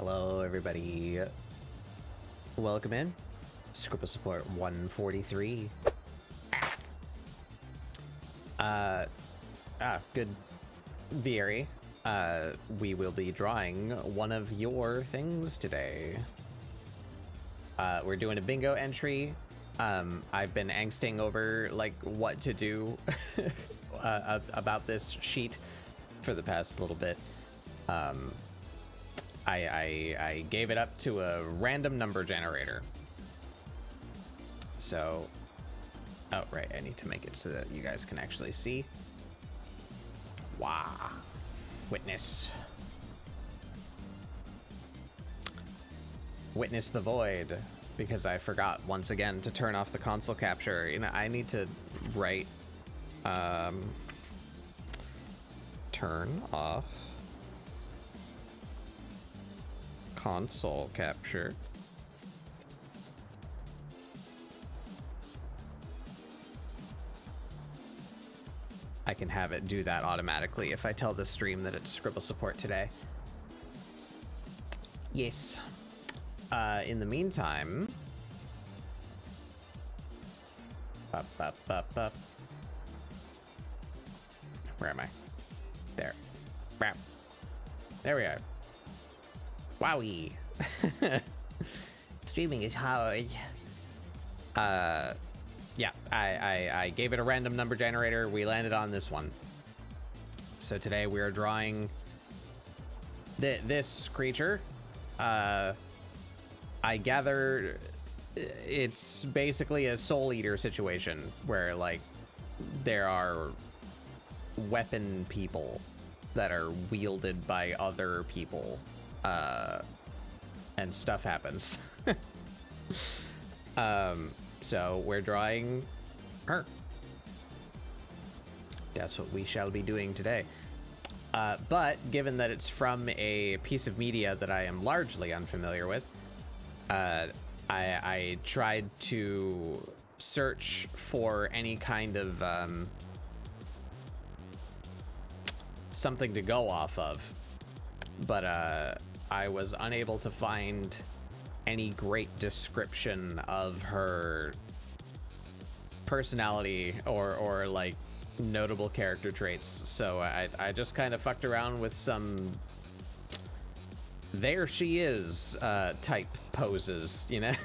Hello, everybody. Welcome in. ScribbleSupport 143. Good Vieri. We will be drawing one of your things today. We're doing a bingo entry. I've been angsting over, like, what to do about this sheet for the past little bit. I gave it up to a random number generator. So, oh, right, I need to make it so that you guys can actually see. Wow. Witness. Witness the void, because I forgot once again to turn off the console capture. You know, I need to write, turn off console capture. I can have it do that automatically if I tell the stream that it's ScribbleSupport today. Yes. In the meantime, where am I? There. There we are. Wowie. Streaming is hard. Yeah, I gave it a random number generator. We landed on this one. So today we are drawing this creature. I gather it's basically a soul eater situation where, like, there are weapon people that are wielded by other people. And stuff happens. So we're drawing her. That's what we shall be doing today. But given that it's from a piece of media that I am largely unfamiliar with, I tried to search for any kind of something to go off of, but I was unable to find any great description of her personality or like notable character traits. So I just kind of fucked around with some there she is type poses, you know.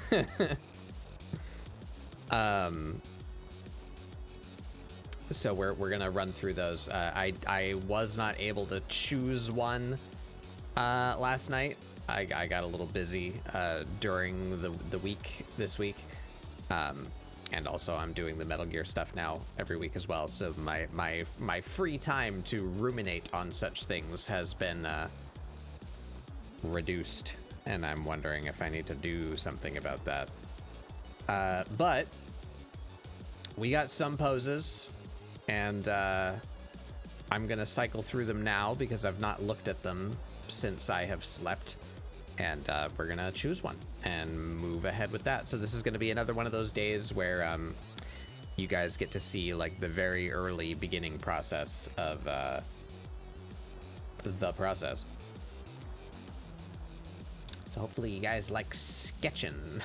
So we're gonna run through those. I was not able to choose one last night. I got a little busy during the week this week, and also I'm doing the Metal Gear stuff now every week as well. So my free time to ruminate on such things has been reduced, and I'm wondering if I need to do something about that. But we got some poses, and I'm gonna cycle through them now because I've not looked at them since I have slept, and we're gonna choose one and move ahead with that. So this is gonna be another one of those days where you guys get to see, like, the very early beginning process of the process. So hopefully you guys like sketching.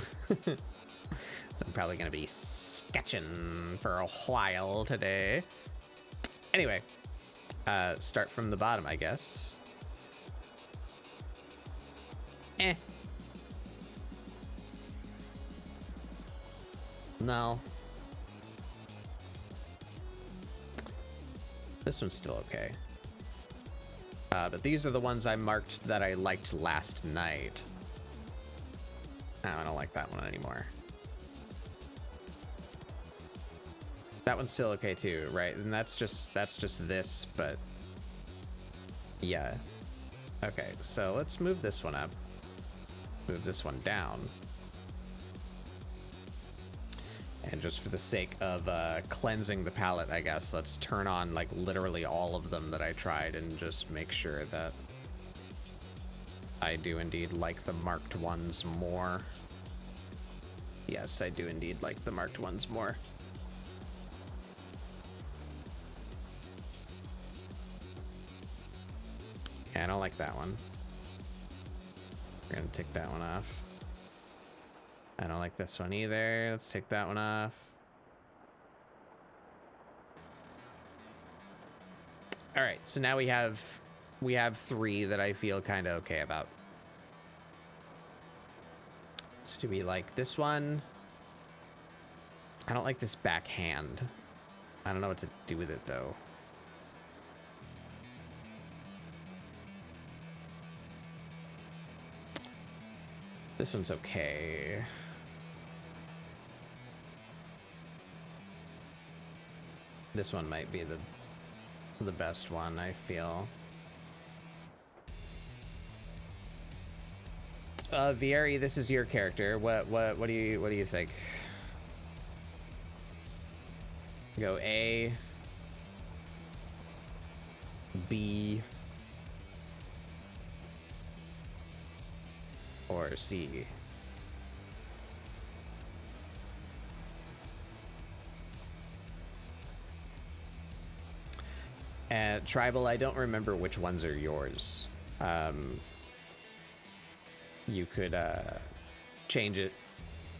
I'm probably gonna be sketching for a while today. Anyway, start from the bottom, I guess. No. This one's still okay. But these are the ones I marked that I liked last night. Oh, I don't like that one anymore. That one's still okay too, right? And that's just this, but yeah. Okay, so let's move this one up. Move this one down. And just for the sake of cleansing the palette, I guess, let's turn on, like, literally all of them that I tried and just make sure that I do indeed like the marked ones more. Yes, I do indeed like the marked ones more. I don't like that one. We're gonna take that one off. I don't like this one either. Let's take that one off. All right, so now we have 3 that I feel kind of okay about. So do we like this one? I don't like this backhand. I don't know what to do with it though. This one's okay. This one might be the best one, I feel. Vieri, this is your character. What do you think? Go A, B, or C. Tribal, I don't remember which ones are yours. You could change it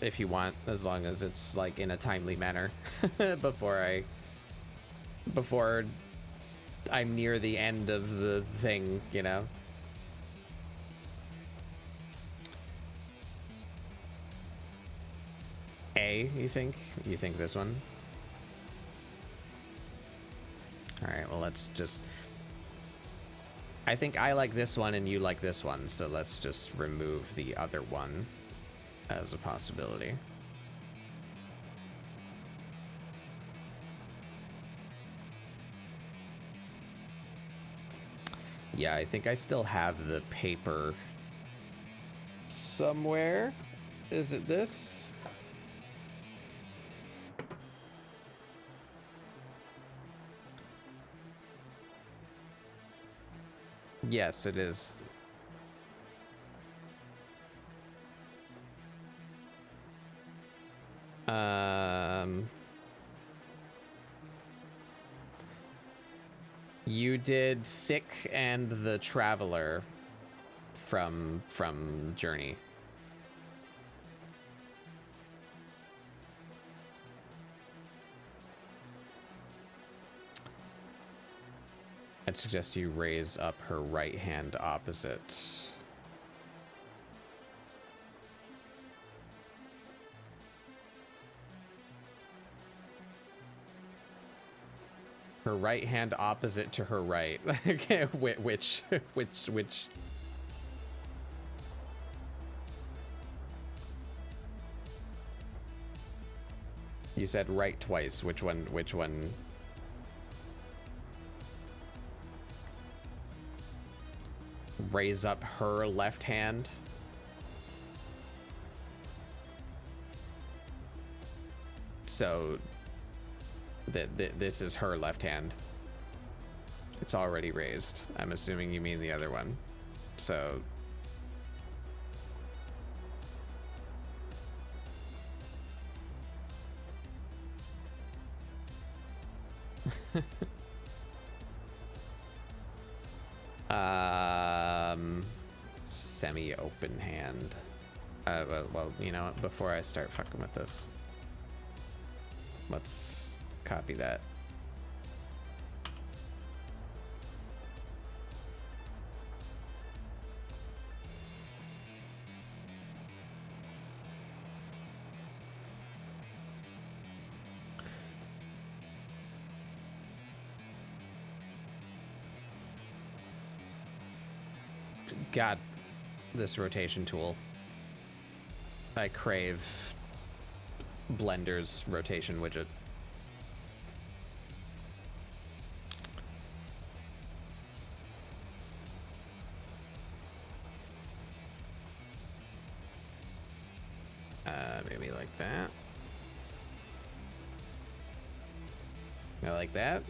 if you want, as long as it's like in a timely manner before I'm near the end of the thing, you know. A, you think this one? All right, well, let's just... I think I like this one and you like this one, so let's just remove the other one as a possibility. Yeah, I think I still have the paper somewhere. Is it this? Yes, it is. You did Thick and the Traveler from Journey. I'd suggest you raise up her right hand opposite. Her right hand opposite to her right. which? You said right twice. Which one? Raise up her left hand. So this is her left hand. It's already raised. I'm assuming you mean the other one. So semi-open hand. Well, you know what? Before I start fucking with this, let's copy that. God, this rotation tool. I crave Blender's rotation widget. Maybe like that. I like that.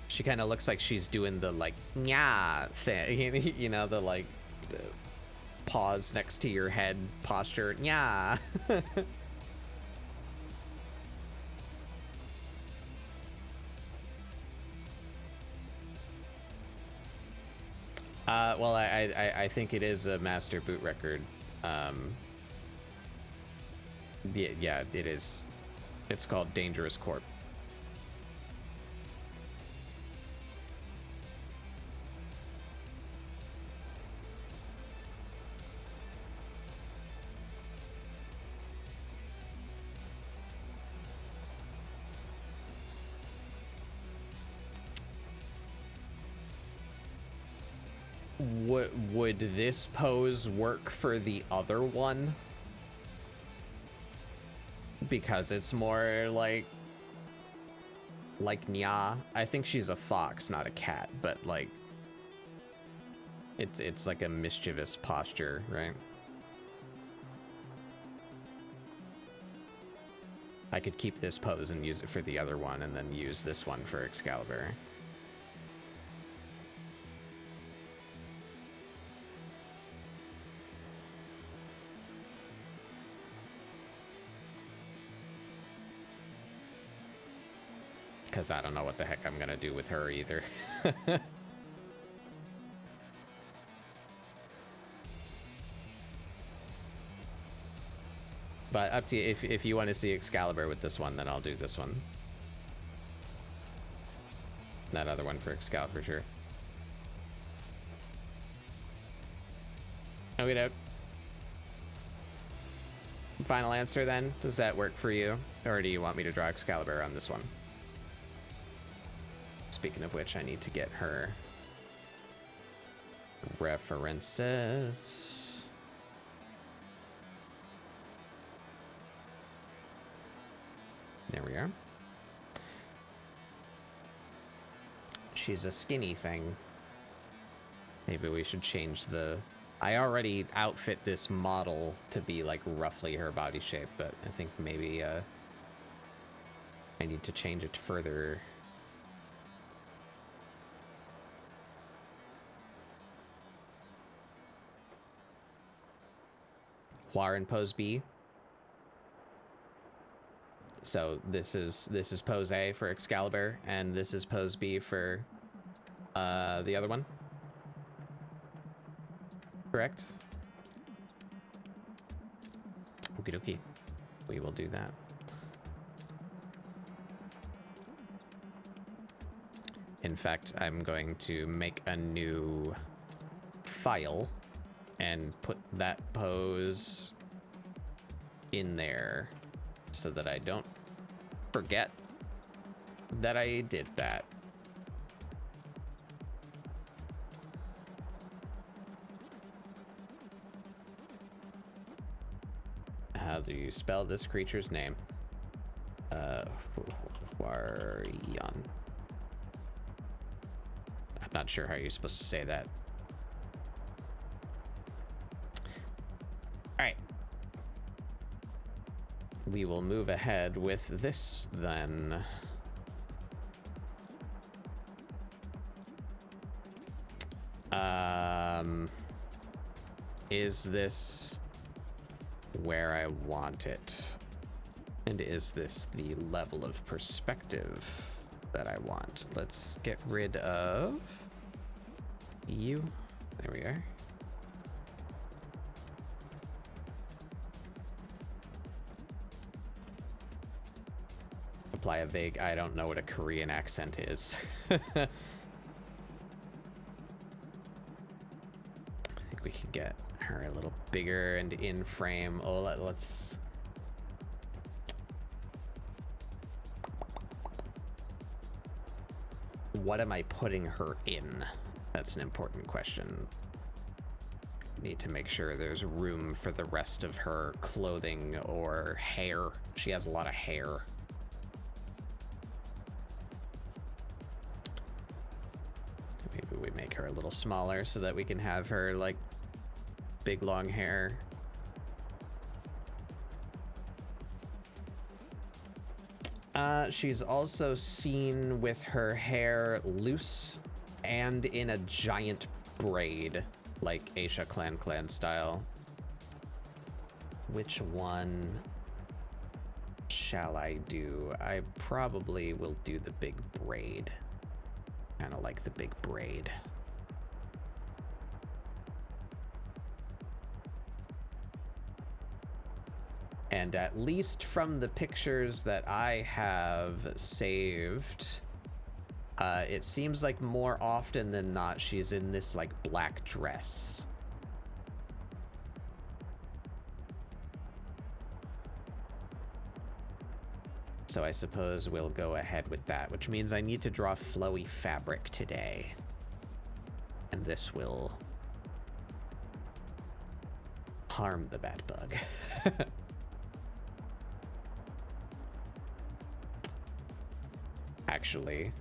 She kind of looks like she's doing the like nya thing, you know, the like the paws next to your head posture. Nya. Well, I think it is a master boot record. Yeah, it is. It's called Dangerous Corp. Would this pose work for the other one? Because it's more like Nya. I think she's a fox, not a cat, but like it's like a mischievous posture, right? I could keep this pose and use it for the other one, and then use this one for Excalibur. Because I don't know what the heck I'm gonna do with her either. But up to you. If you want to see Excalibur with this one, then I'll do this one. That other one for Excalibur, sure. Okay, doke. Final answer then. Does that work for you? Or do you want me to draw Excalibur on this one? Speaking of which, I need to get her references. There we are. She's a skinny thing. Maybe we should change the... I already outfit this model to be like roughly her body shape, but I think maybe I need to change it further. Warren pose B. So this is pose A for Excalibur, and this is pose B for the other one. Correct? Okie dokie. We will do that. In fact, I'm going to make a new file and put that pose in there so that I don't forget that I did that. How do you spell this creature's name? Waryan. I'm not sure how you're supposed to say that. Alright. We will move ahead with this then. Is this where I want it? And is this the level of perspective that I want? Let's get rid of you. There we are. Apply a vague, I don't know what a Korean accent is. I think we can get her a little bigger and in frame. Oh, let's... What am I putting her in? That's an important question. Need to make sure there's room for the rest of her clothing or hair. She has a lot of hair. Maybe we make her a little smaller so that we can have her like big long hair. She's also seen with her hair loose and in a giant braid, like Aisha Clan style. Which one shall I do? I probably will do the big braid. Kind of like the big braid. And at least from the pictures that I have saved, it seems like more often than not she's in this like black dress. So I suppose we'll go ahead with that, which means I need to draw flowy fabric today. And this will harm the bat bug. Actually,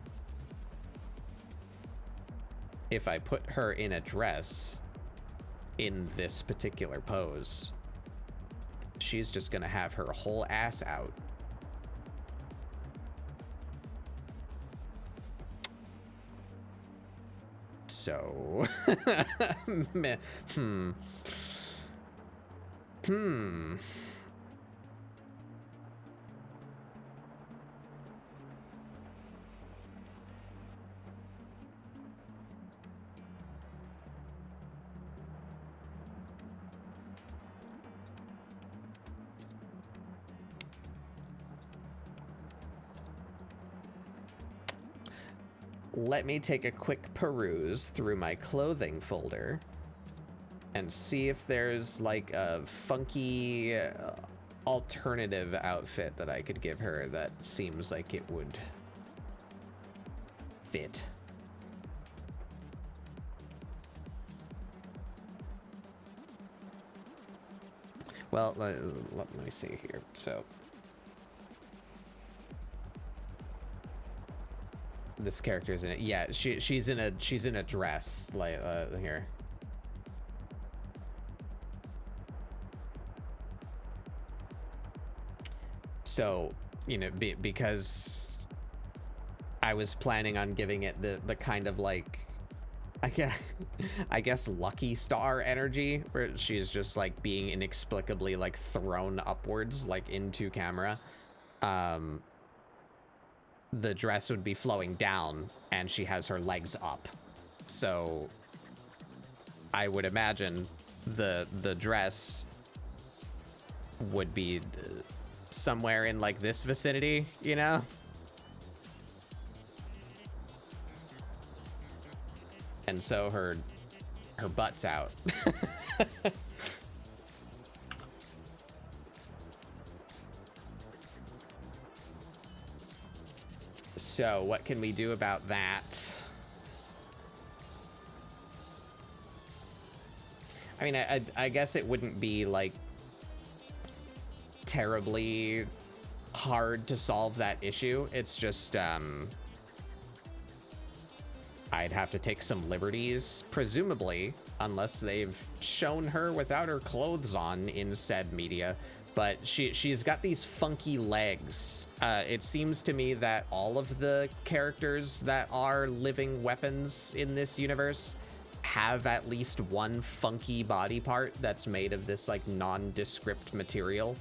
if I put her in a dress in this particular pose, she's just gonna have her whole ass out. So, let me take a quick peruse through my clothing folder and see if there's like a funky alternative outfit that I could give her that seems like it would fit. Well, let me see here. So this character's in it. Yeah, she's in a dress like here. So, you know, because I was planning on giving it the kind of like, I guess Lucky Star energy, where she's just like being inexplicably like thrown upwards, like into camera. The dress would be flowing down and she has her legs up. So I would imagine the dress would be somewhere in like this vicinity, you know? And so her butt's out. So what can we do about that? I mean, I guess it wouldn't be like terribly hard to solve that issue. It's just I'd have to take some liberties, presumably, unless they've shown her without her clothes on in said media. But she's got these funky legs. It seems to me that all of the characters that are living weapons in this universe have at least one funky body part that's made of this like nondescript material.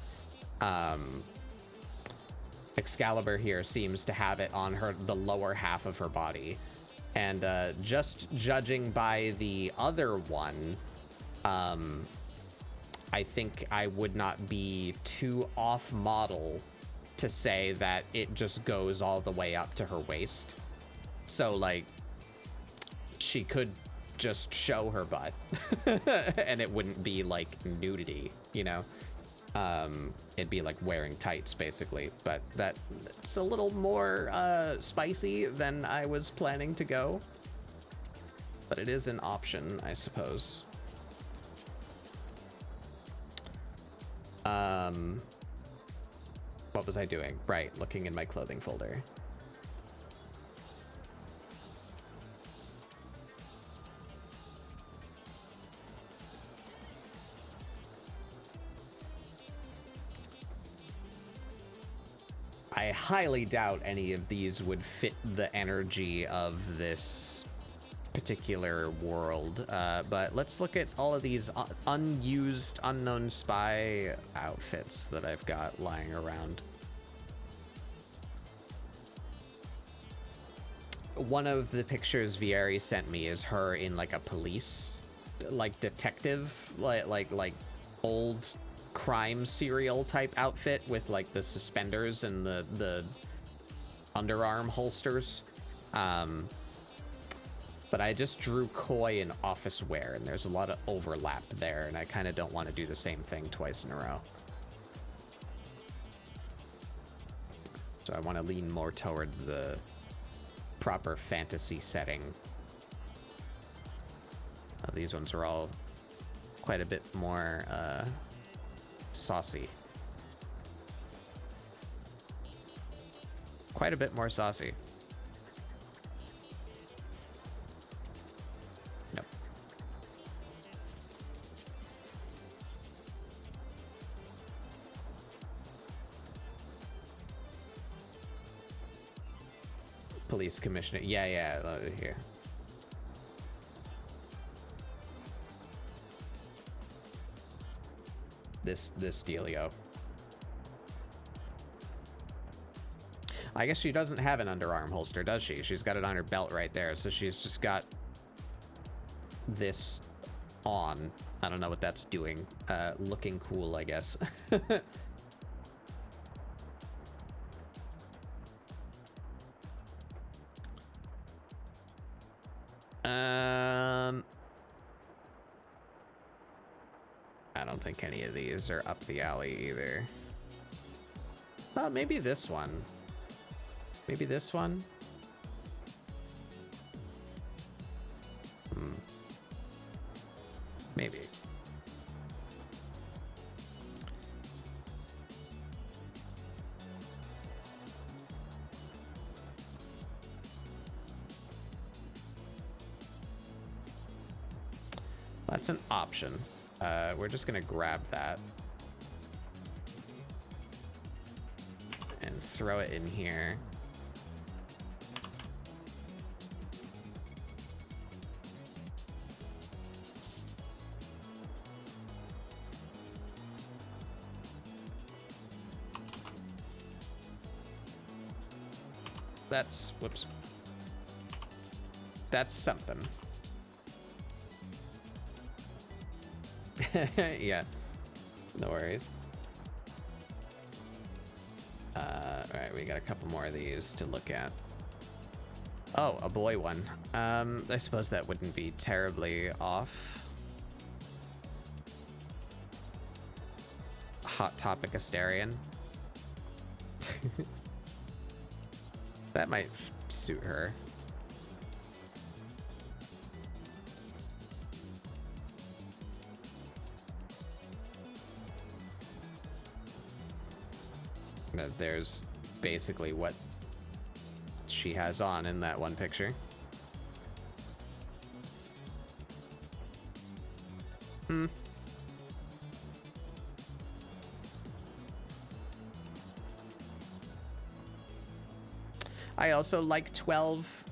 Excalibur here seems to have it on the lower half of her body. And just judging by the other one, I think I would not be too off model to say that it just goes all the way up to her waist. So like, she could just show her butt and it wouldn't be like nudity, you know? It'd be like wearing tights basically, but that's a little more spicy than I was planning to go. But it is an option, I suppose. What was I doing? Right, looking in my clothing folder. I highly doubt any of these would fit the energy of this particular world, but let's look at all of these unused Unknown Spy outfits that I've got lying around. One of the pictures Vieri sent me is her in like a police, like detective, like old crime serial type outfit with like the suspenders and the underarm holsters. But I just drew koi in office wear, and there's a lot of overlap there, and I kind of don't want to do the same thing twice in a row. So I want to lean more toward the proper fantasy setting. These ones are all quite a bit more saucy. Quite a bit more saucy. Nope. Police commissioner. Yeah, here. This dealio. I guess she doesn't have an underarm holster, does she? She's got it on her belt right there, so she's just got this on. I don't know what that's doing. Looking cool, I guess. I don't think any of these are up the alley either. Oh, maybe this one. Maybe this one? Maybe. That's an option. We're just gonna grab that and throw it in here. That's, whoops. That's something. Yeah, no worries. All right, we got a couple more of these to look at. Oh, a boy one. I suppose that wouldn't be terribly off. Hot Topic Asterion. That might suit her. There's basically what she has on in that one picture. I also like 12,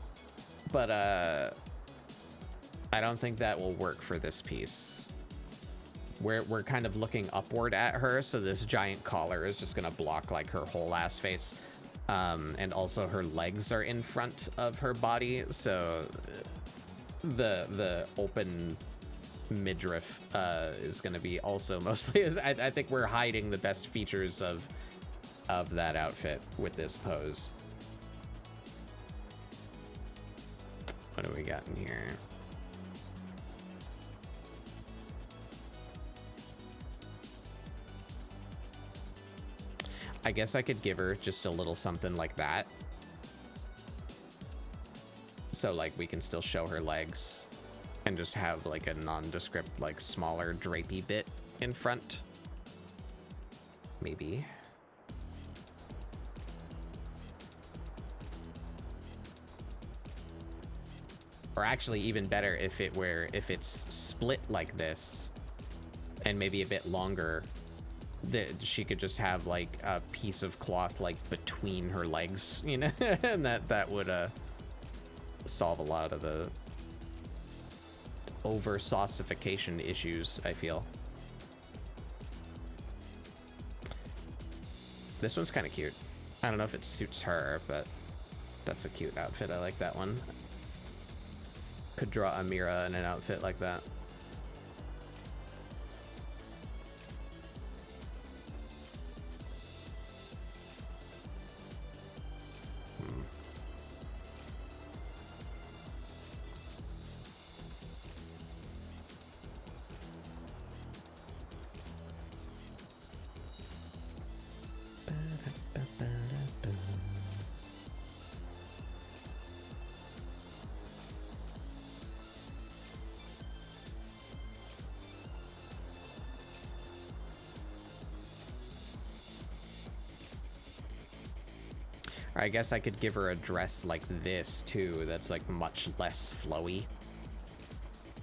but I don't think that will work for this piece. We're kind of looking upward at her, so this giant collar is just gonna block like her whole ass face. And also her legs are in front of her body, so the open midriff is gonna be also mostly. I think we're hiding the best features of that outfit with this pose. What do we got in here? I guess I could give her just a little something like that. So like we can still show her legs and just have like a nondescript, like smaller drapey bit in front. Maybe. Or actually even better if it's split like this and maybe a bit longer, that she could just have like a piece of cloth like between her legs, you know, and that would solve a lot of the over saucification issues, I feel. This one's kind of cute. I don't know if it suits her, but that's a cute outfit. I like that one. Could draw Amira in an outfit like that. Or I guess I could give her a dress like this, too, that's, like, much less flowy.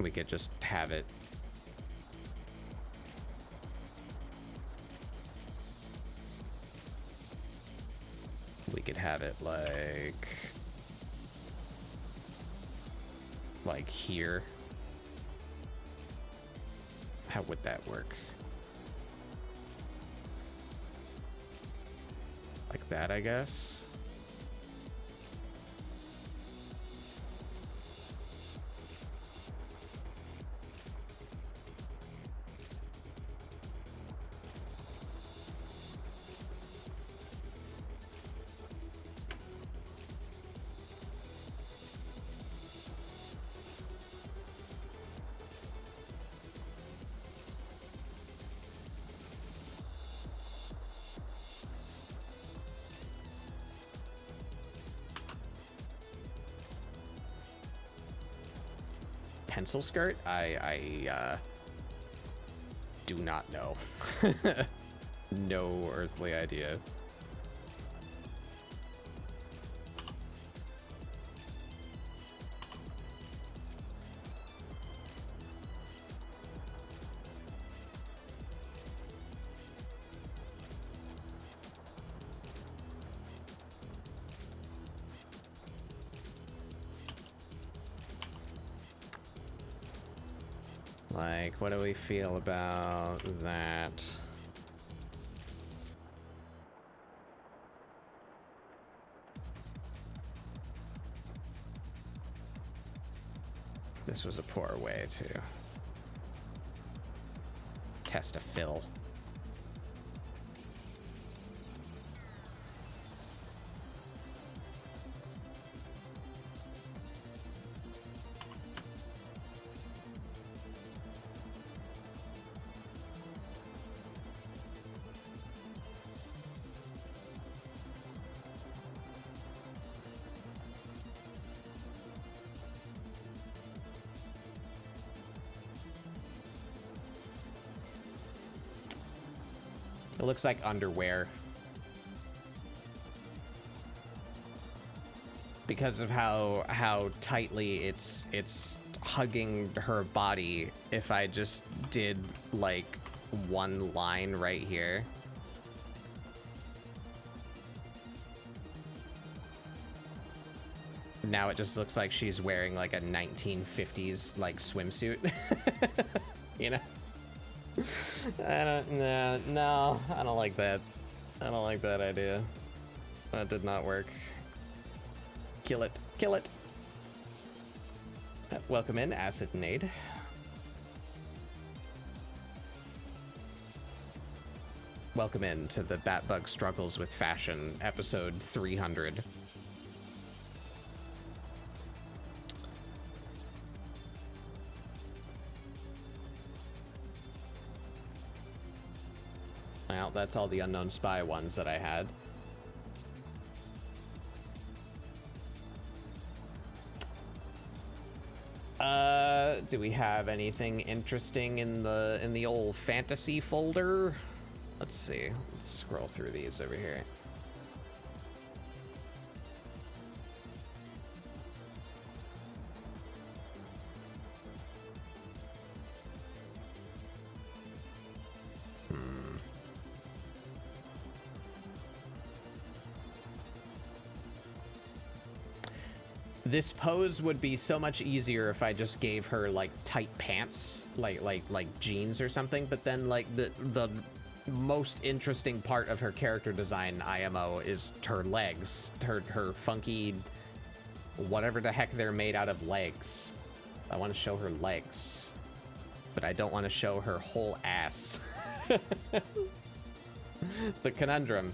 We could just have it. We could have it, like here. How would that work? Like that, I guess. Pencil skirt? I do not know. No earthly idea. Like, what do we feel about that? This was a poor way to test a fill. It looks like underwear. Because of how tightly it's hugging her body. If I just did like one line right here. Now it just looks like she's wearing like a 1950s like swimsuit. You know? I don't like that. I don't like that idea. That did not work. Kill it. Kill it. Welcome in, Acid Nade. Welcome in to the Batbug Struggles with Fashion, episode 300. Well, that's all the Unknown Spy ones that I had. Do we have anything interesting in the old fantasy folder? Let's see. Let's scroll through these over here. This pose would be so much easier if I just gave her like tight pants, like jeans or something. But then like the most interesting part of her character design IMO is her legs, her funky, whatever the heck they're made out of legs. I want to show her legs, but I don't want to show her whole ass. The conundrum.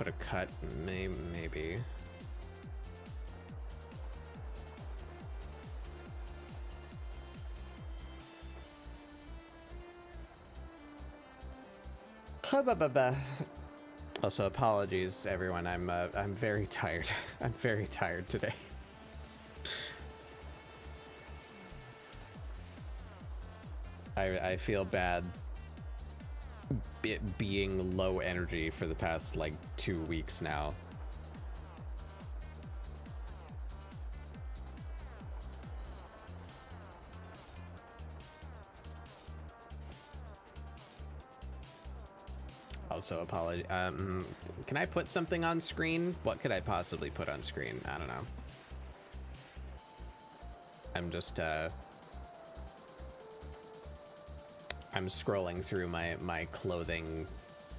put a cut? Maybe. Also, apologies, everyone. I'm very tired. I'm very tired today. I feel bad being low energy for the past like 2 weeks now. Also, apology. Can I put something on screen? What could I possibly put on screen? I don't know. I'm just I'm scrolling through my clothing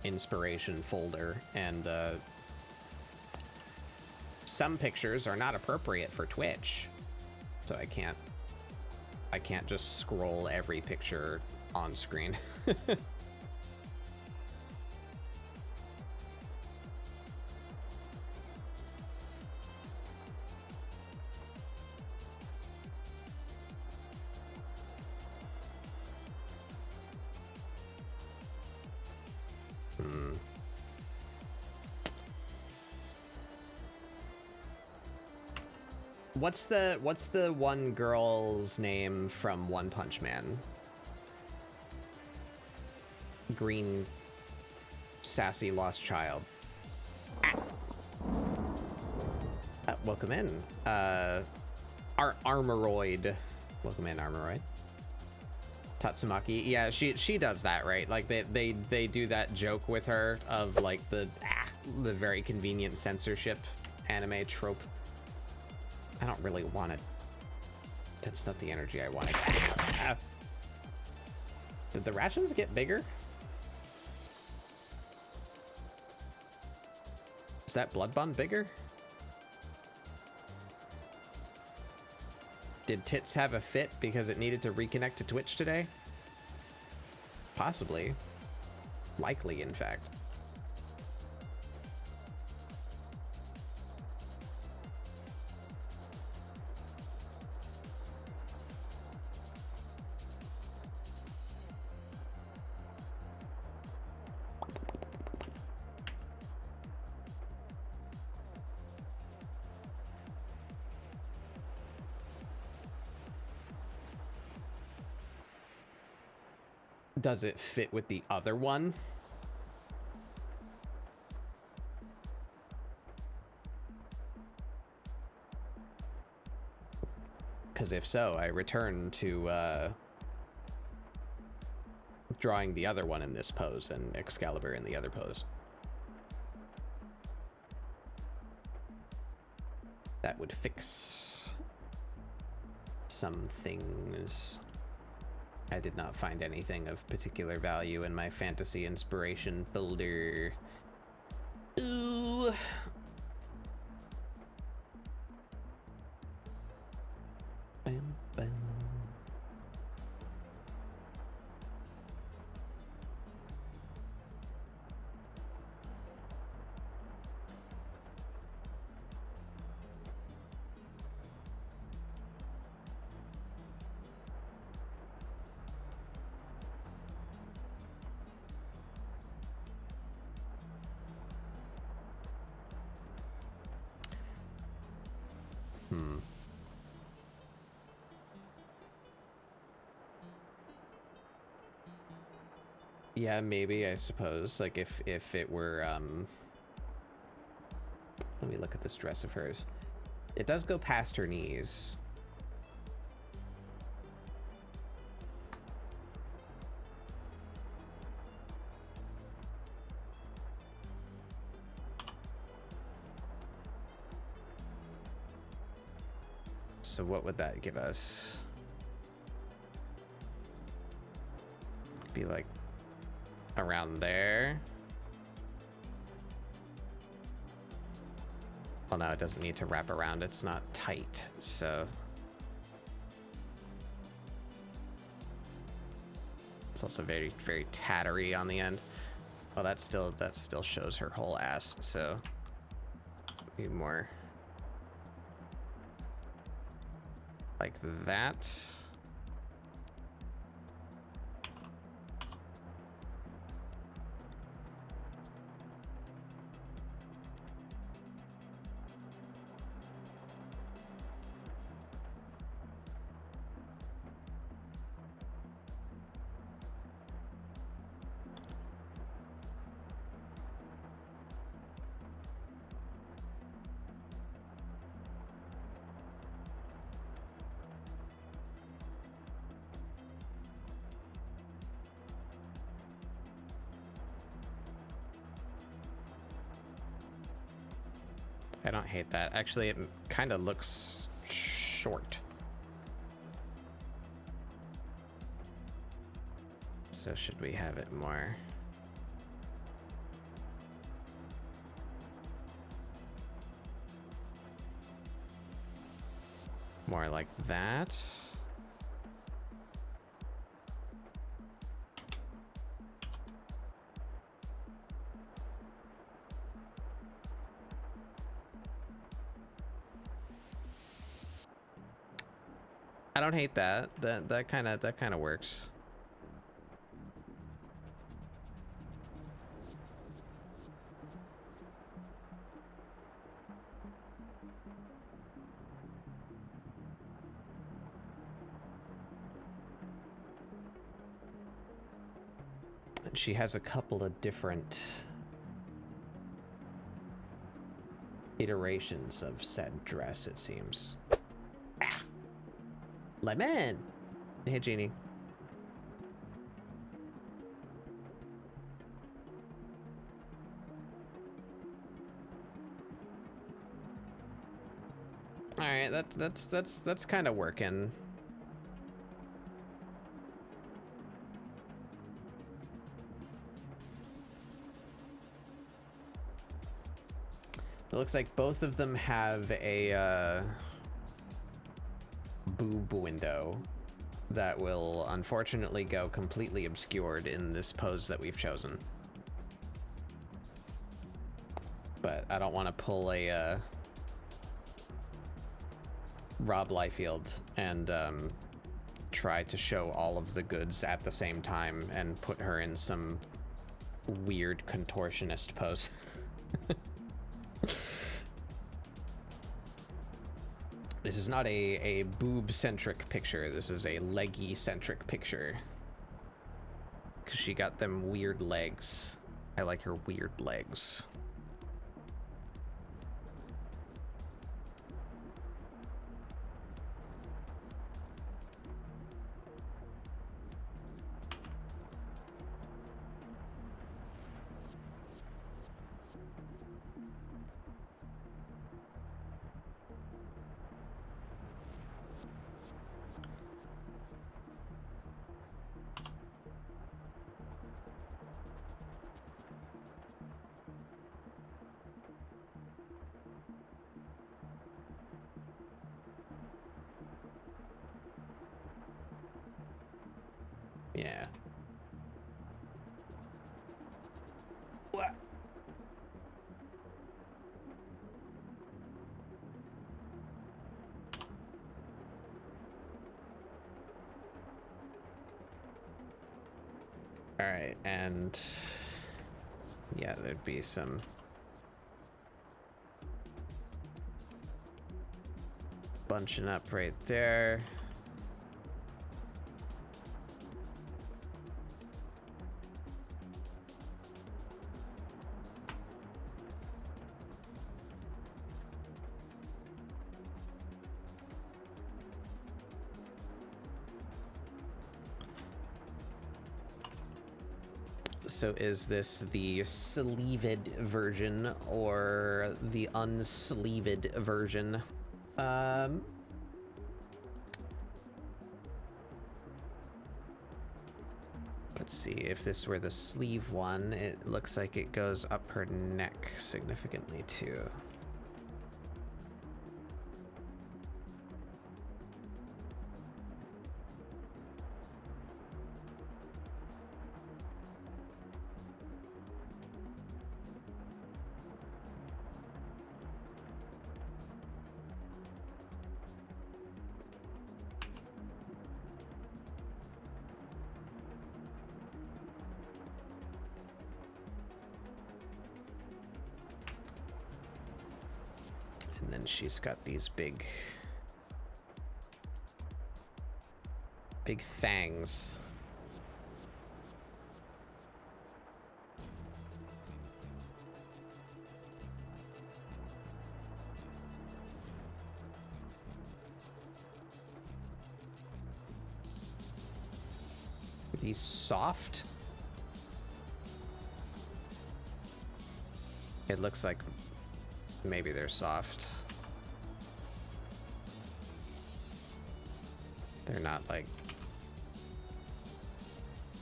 inspiration folder, and some pictures are not appropriate for Twitch, so I can't just scroll every picture on screen. What's the one girl's name from One Punch Man? Green, sassy lost child. Welcome in. Armoroid. Welcome in, Armoroid. Tatsumaki. Yeah, she does that, right? Like they do that joke with her of like the very convenient censorship anime trope. I don't really want it. That's not the energy I wanted. Did the rations get bigger? Is that blood bond bigger? Did Tits have a fit because it needed to reconnect to Twitch today? Possibly. Likely, in fact. Does it fit with the other one? Because if so, I return to drawing the other one in this pose and Excalibur in the other pose. That would fix some things. I did not find anything of particular value in my fantasy inspiration folder. Ooh. Bam, bam. Yeah, maybe, I suppose. Like, if it were, let me look at this dress of hers. It does go past her knees. So what would that give us? Be like around there. Well, no, it doesn't need to wrap around. It's not tight, so it's also very, very tattery on the end. Well, that still shows her whole ass, so be more like that. I don't hate that. Actually, it kind of looks short. So should we have it more? More like that? I don't hate that. That kind of works. And she has a couple of different iterations of said dress, it seems. Ah. Lemon! Hey, Jeannie. All right, that's kind of working. It looks like both of them have a boob window that will unfortunately go completely obscured in this pose that we've chosen. But I don't want to pull a Rob Liefeld and try to show all of the goods at the same time and put her in some weird contortionist pose. This is not a boob-centric picture. This is a leggy-centric picture. Because she got them weird legs. I like her weird legs. Yeah. What? All right, and yeah, there'd be some bunching up right there. So is this the sleeved version or the unsleeved version? Let's see, if this were the sleeve one, it looks like it goes up her neck significantly too. And then she's got these big fangs. Are these soft? It looks like maybe they're soft. They're not like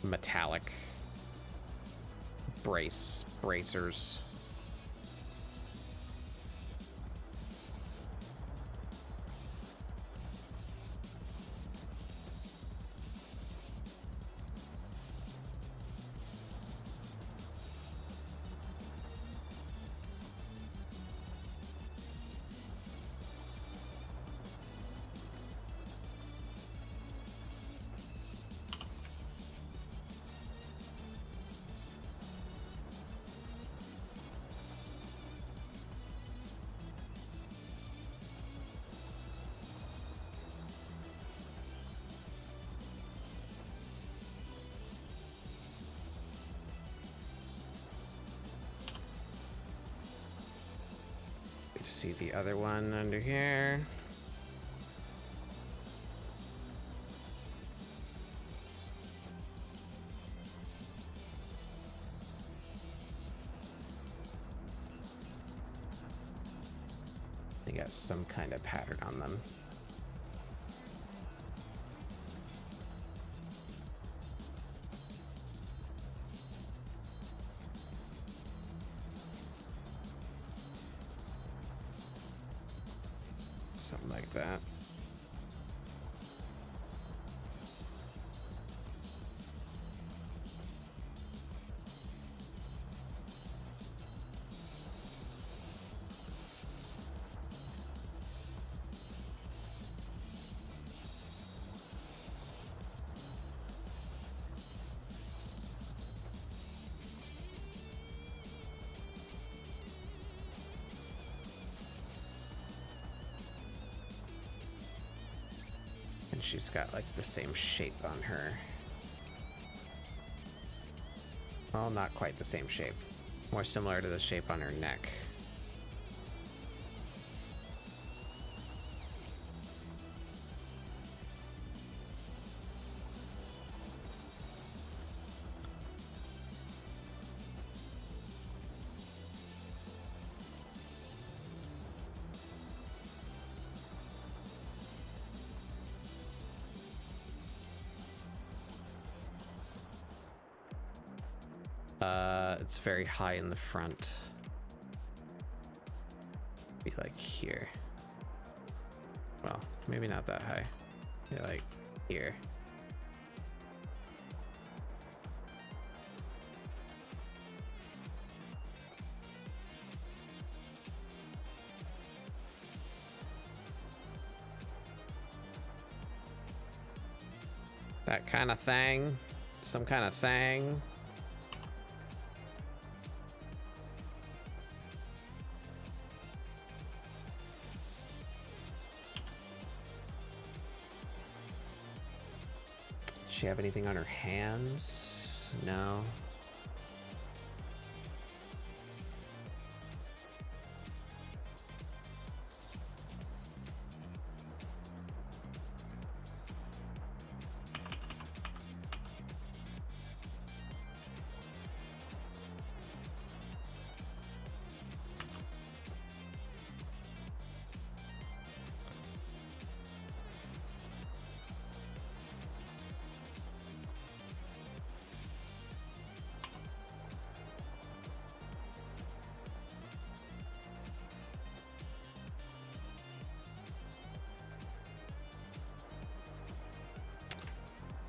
metallic bracers. See the other one under here. They got some kind of pattern on them. Something like that. She's got like the same shape on her. Well, not quite the same shape. More similar to the shape on her neck. It's very high in the front. Be like here. Well, maybe not that high. Yeah, like here. That kind of thing. Some kind of thing. Does she have anything on her hands? No.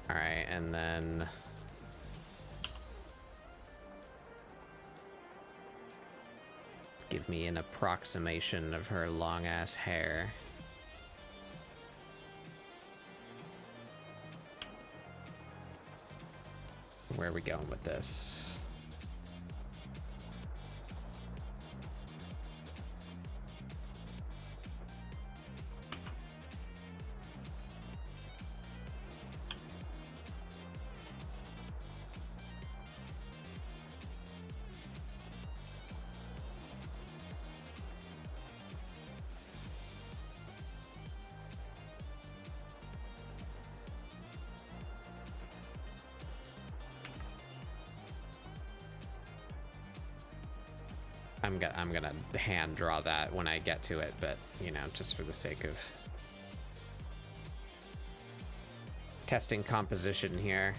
All right, and then give me an approximation of her long ass hair. Where are we going with this? I'm gonna hand draw that when I get to it, but you know, just for the sake of testing composition here.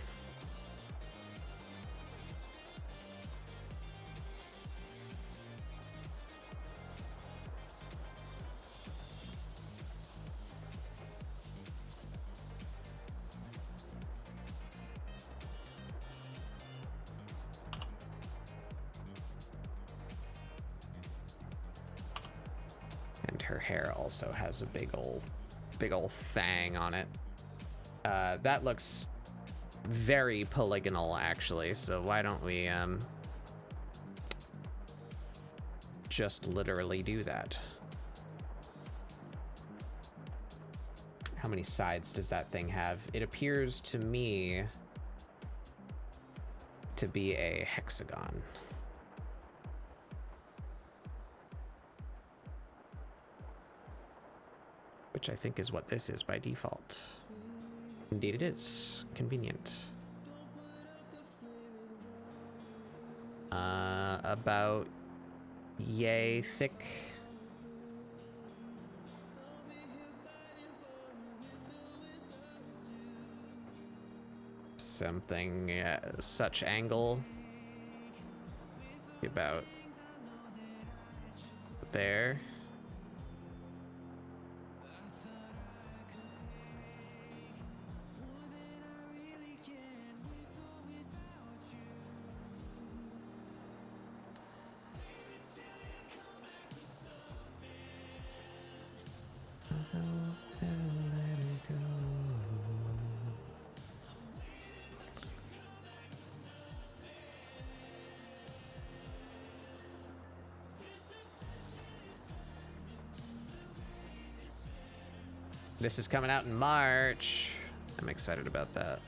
Her hair also has a big old thang on it. That looks very polygonal, actually, so why don't we just literally do that? How many sides does that thing have? It appears to me to be a hexagon. Which I think is what this is by default. Indeed it is. Convenient. About yay thick. Something such angle. About there. This is coming out in March. I'm excited about that.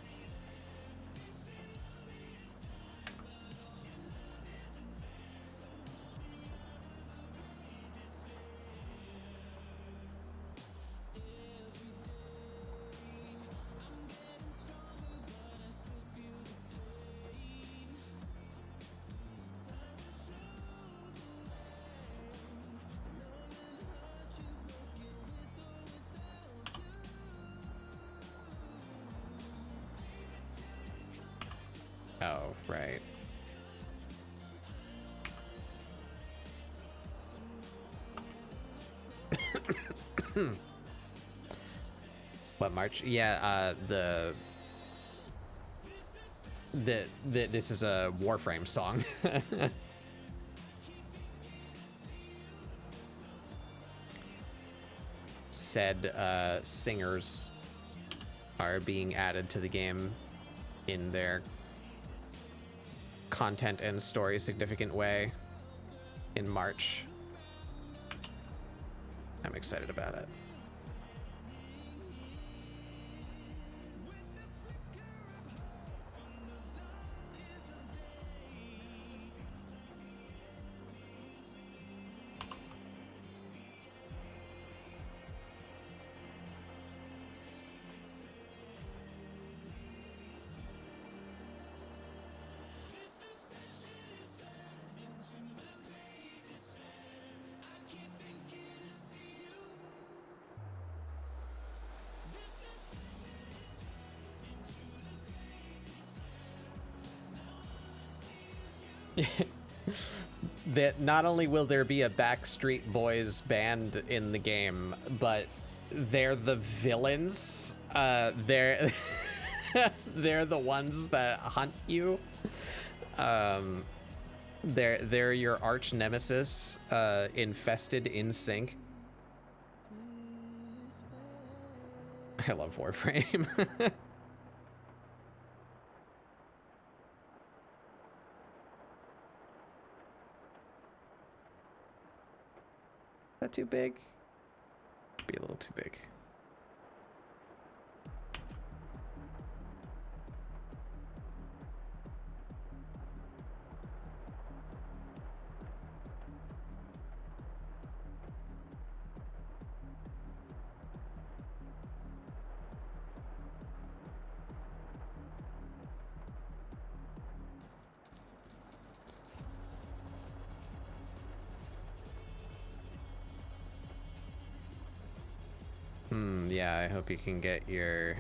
Oh, right. What, March? Yeah, this is a Warframe song. Said singers are being added to the game in their content and story significant way in March. I'm excited about it. That not only will there be a Backstreet Boys band in the game, but they're the villains. They're they're the ones that hunt you. They're your arch nemesis, infested in sync. I love Warframe. That too big? Be a little too big. Yeah, I hope you can get your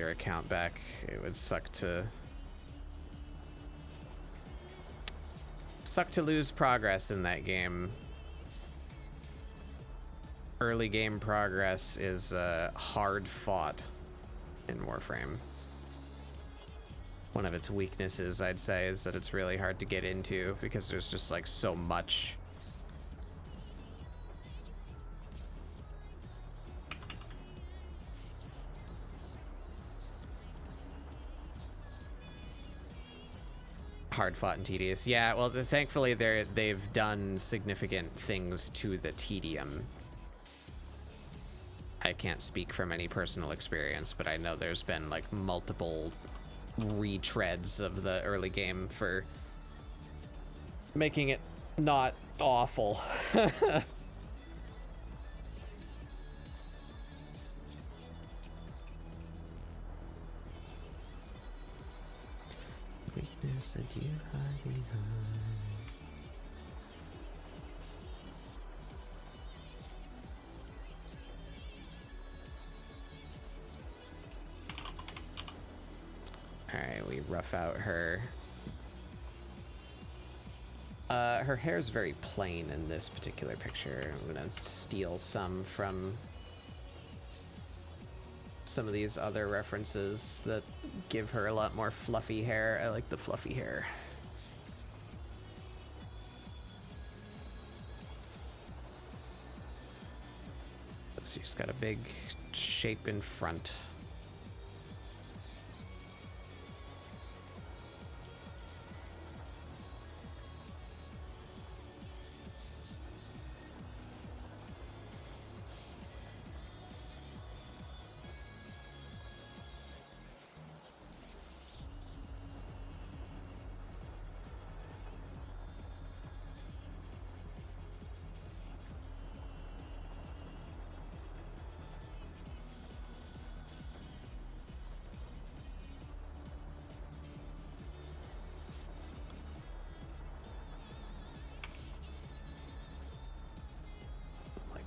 account back. It would suck to lose progress in that game. Early game progress is hard fought in Warframe. One of its weaknesses, I'd say, is that it's really hard to get into because there's just like so much. Hard fought and tedious. Yeah, well, thankfully they've done significant things to the tedium. I can't speak from any personal experience, but I know there's been like multiple retreads of the early game for making it not awful. Weakness that you hide behind. Alright, we rough out her. Her hair's very plain in this particular picture. I'm gonna steal some from some of these other references that give her a lot more fluffy hair. I like the fluffy hair. She's got a big shape in front.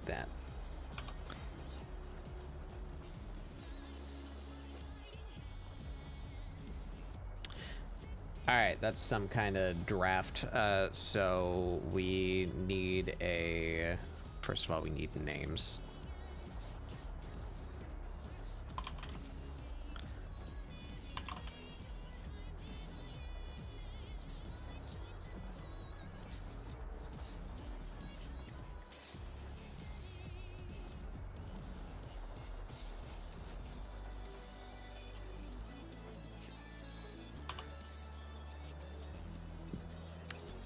That. All right, that's some kind of draft. So we need a, first of all, we need names.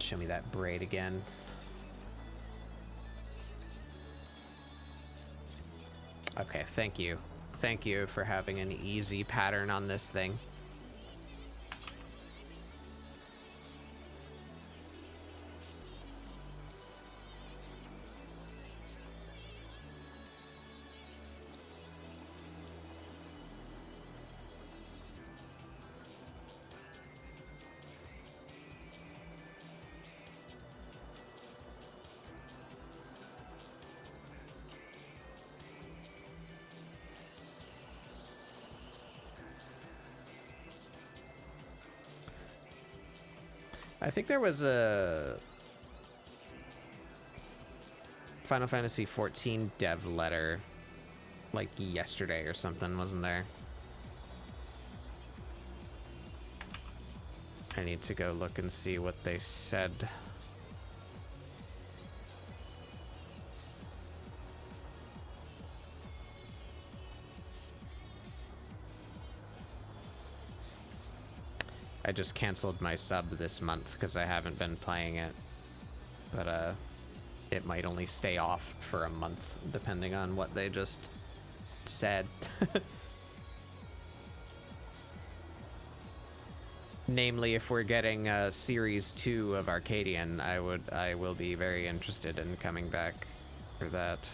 Show me that braid again. Okay, thank you. Thank you for having an easy pattern on this thing. I think there was a Final Fantasy XIV dev letter like yesterday or something, wasn't there? I need to go look and see what they said. I just canceled my sub this month because I haven't been playing it, but it might only stay off for a month depending on what they just said. Namely, if we're getting Series 2 of Arcadian, I will be very interested in coming back for that.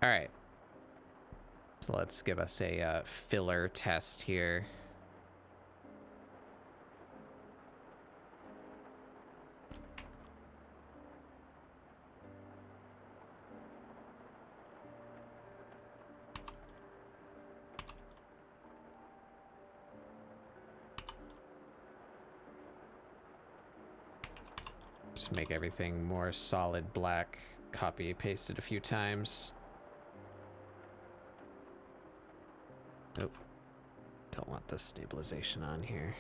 All right. So let's give us a filler test here. Just make everything more solid black. Copy, paste it a few times. Nope. Don't want the stabilization on here.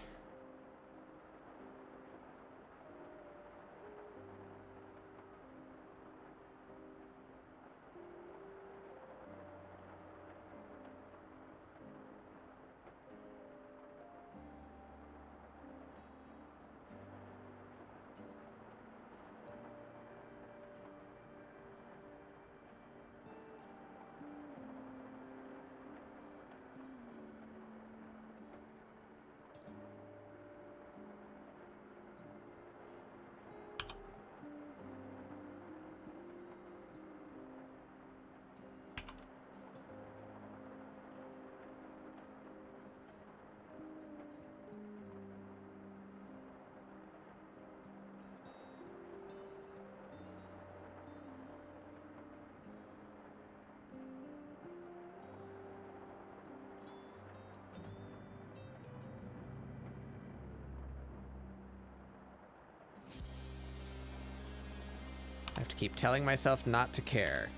I have to keep telling myself not to care.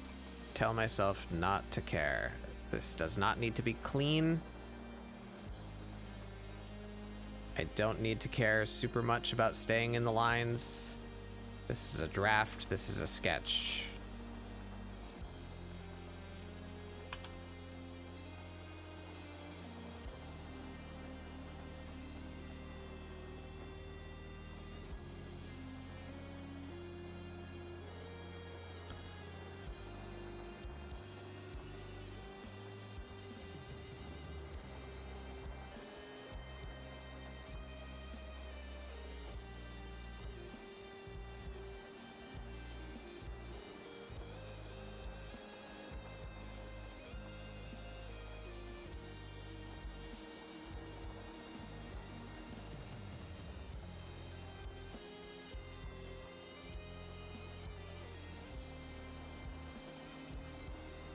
Tell myself not to care. This does not need to be clean. I don't need to care super much about staying in the lines. This is a draft. This is a sketch.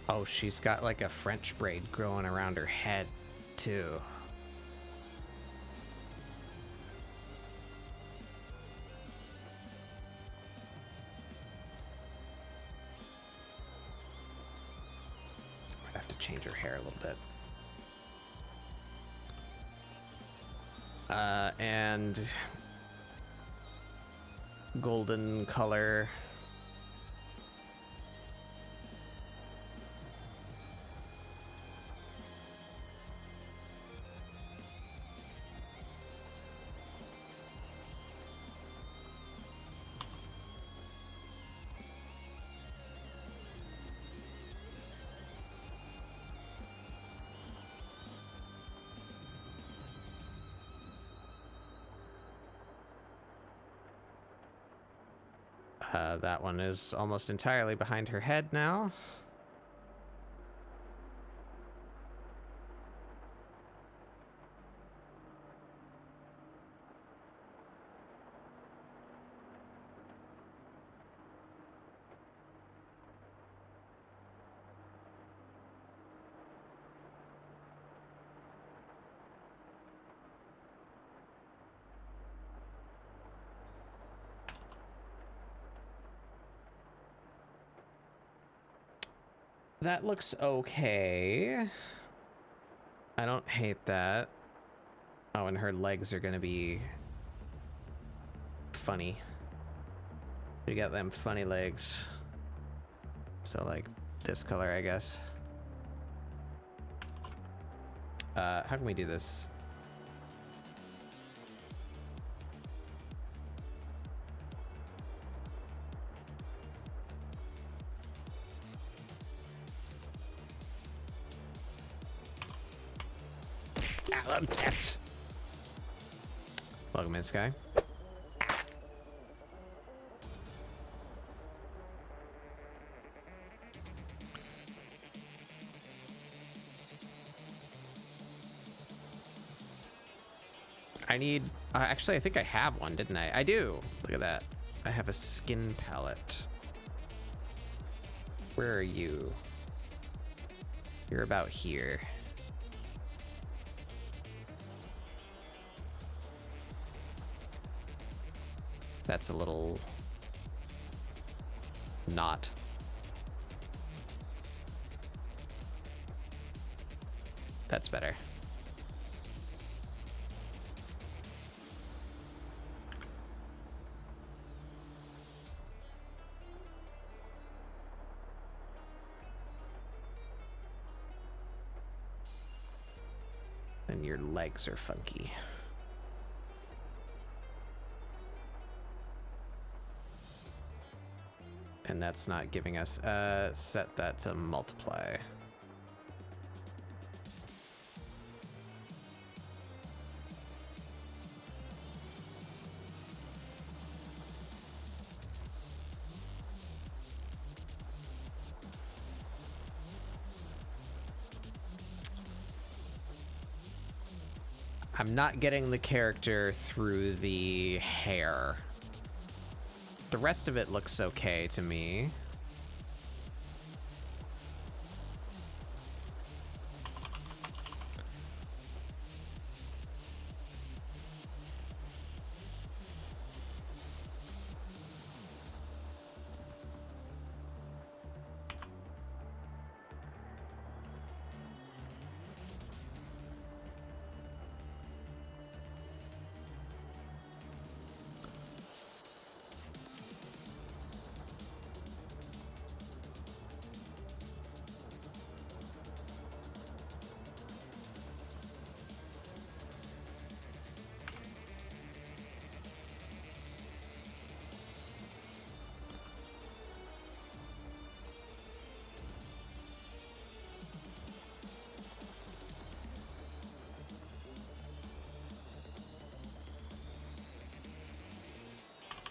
Oh, she's got like a French braid growing around her head, too. Might have to change her hair a little bit. And golden color. That one is almost entirely behind her head now. That looks okay. I don't hate that. Oh, and her legs are gonna be funny. You got them funny legs. So like this color, I guess. How can we do this? Welcome in, Sky. I need, actually, I think I have one, didn't I? I do. Look at that. I have a skin palette. Where are you? You're about here. That's a little not. That's better. And your legs are funky. And that's not giving us, set that to multiply. I'm not getting the character through the hair. The rest of it looks okay to me.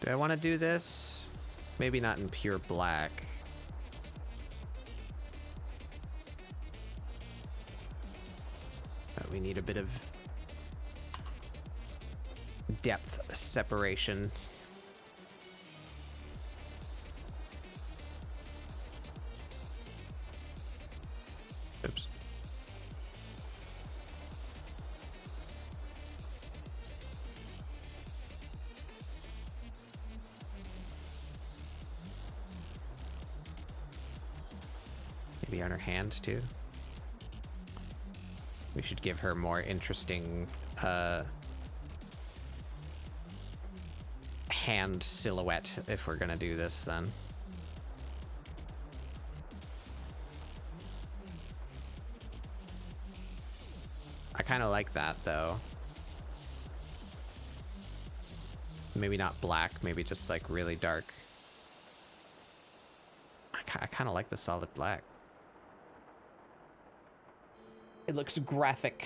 Do I want to do this? Maybe not in pure black. But we need a bit of depth separation. Oops. Maybe on her hand too. We should give her more interesting hand silhouette if we're gonna do this then. I kind of like that though. Maybe not black, maybe just like really dark. I kind of like the solid black. It looks graphic.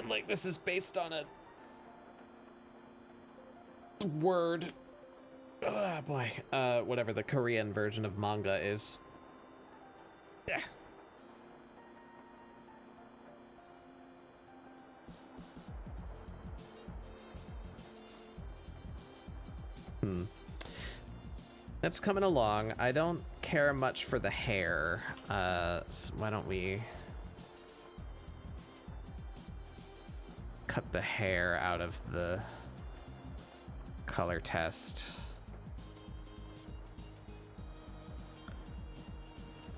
Like this is based on a word. Oh boy. Whatever the Korean version of manga is. Yeah. That's coming along. I don't care much for the hair. So why don't we cut the hair out of the color test.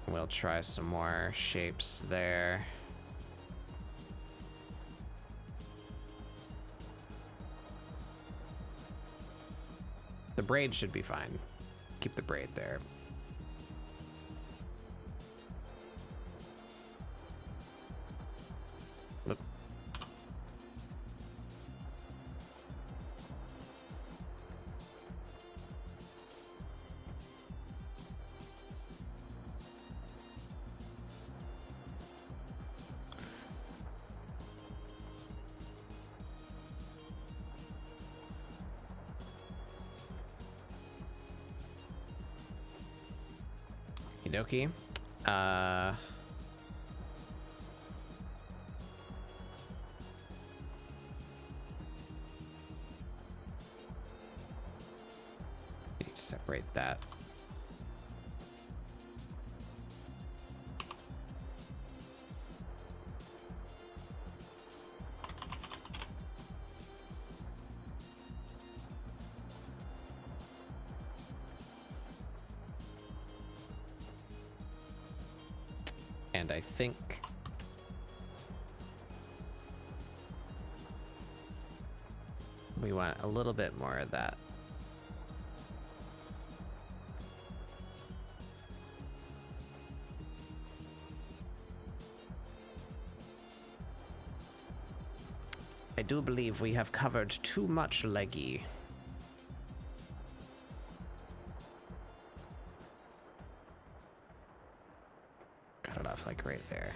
We'll try some more shapes there. The braid should be fine. Keep the braid there. Look. Okie dokie. Separate that. And I think we want a little bit more of that. I do believe we have covered too much leggy. Cut it off like right there.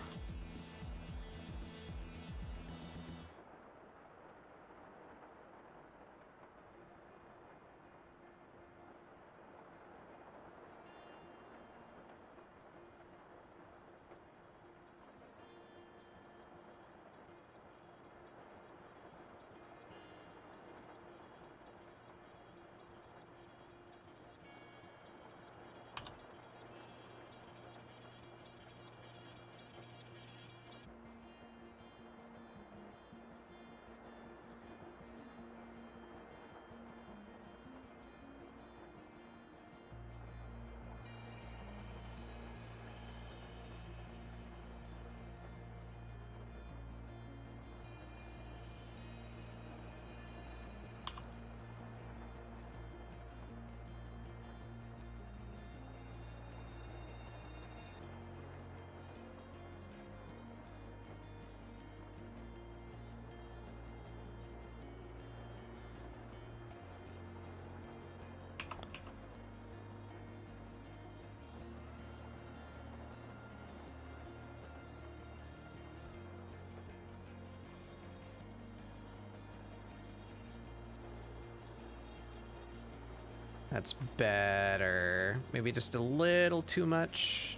That's better. Maybe just a little too much.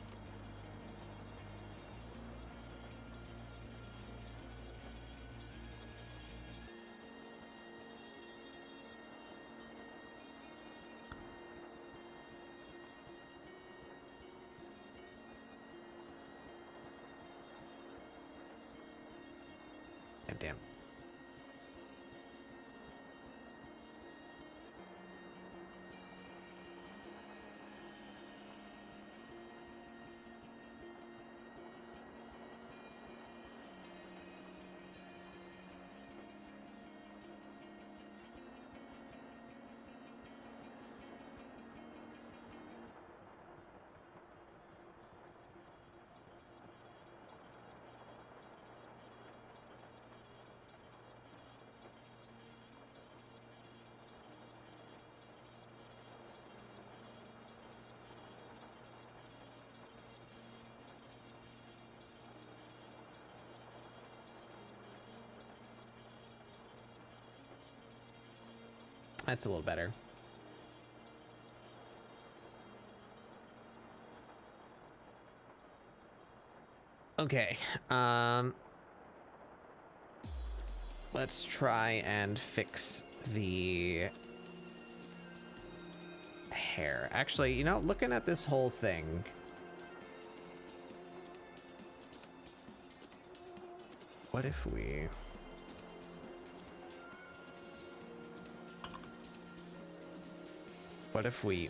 God damn. That's a little better. Okay. Let's try and fix the hair. Actually, you know, looking at this whole thing, what if we... What if we...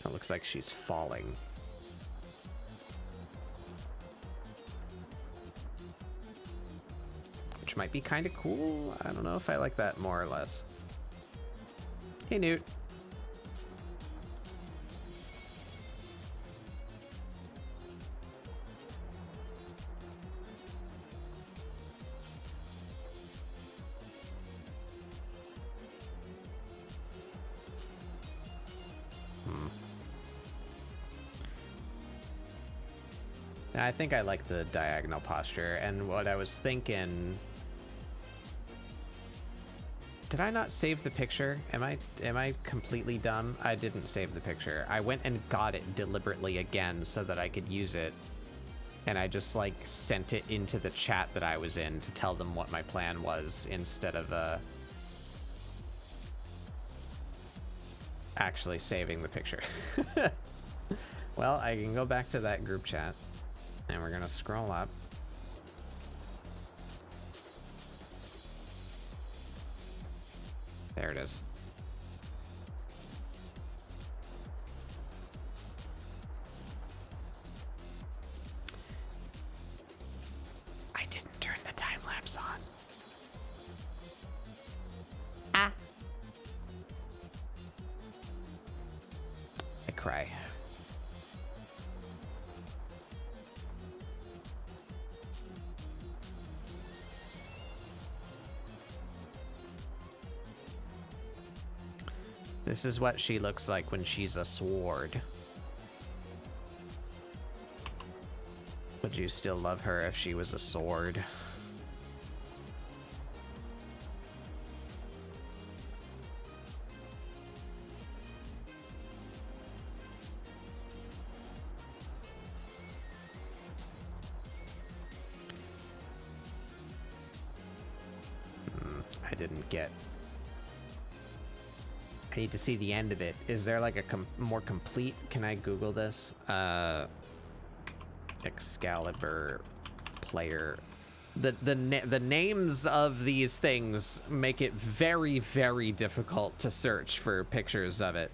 It looks like she's falling. Which might be kind of cool. I don't know if I like that more or less. Hey, Newt. I think I like the diagonal posture, and what I was thinking... Did I not save the picture? Am I completely dumb? I didn't save the picture. I went and got it deliberately again so that I could use it And I just, like, sent it into the chat that I was in to tell them what my plan was instead of, actually saving the picture. Well, I can go back to that group chat, and we're gonna scroll up. There it is. I didn't turn the time lapse on. Ah. I cry. This is what she looks like when she's a sword. Would you still love her if she was a sword? I didn't get... I need to see the end of it. Is there like a more complete... Can I Google this? Excalibur player. The names of these things make it very, very difficult to search for pictures of it.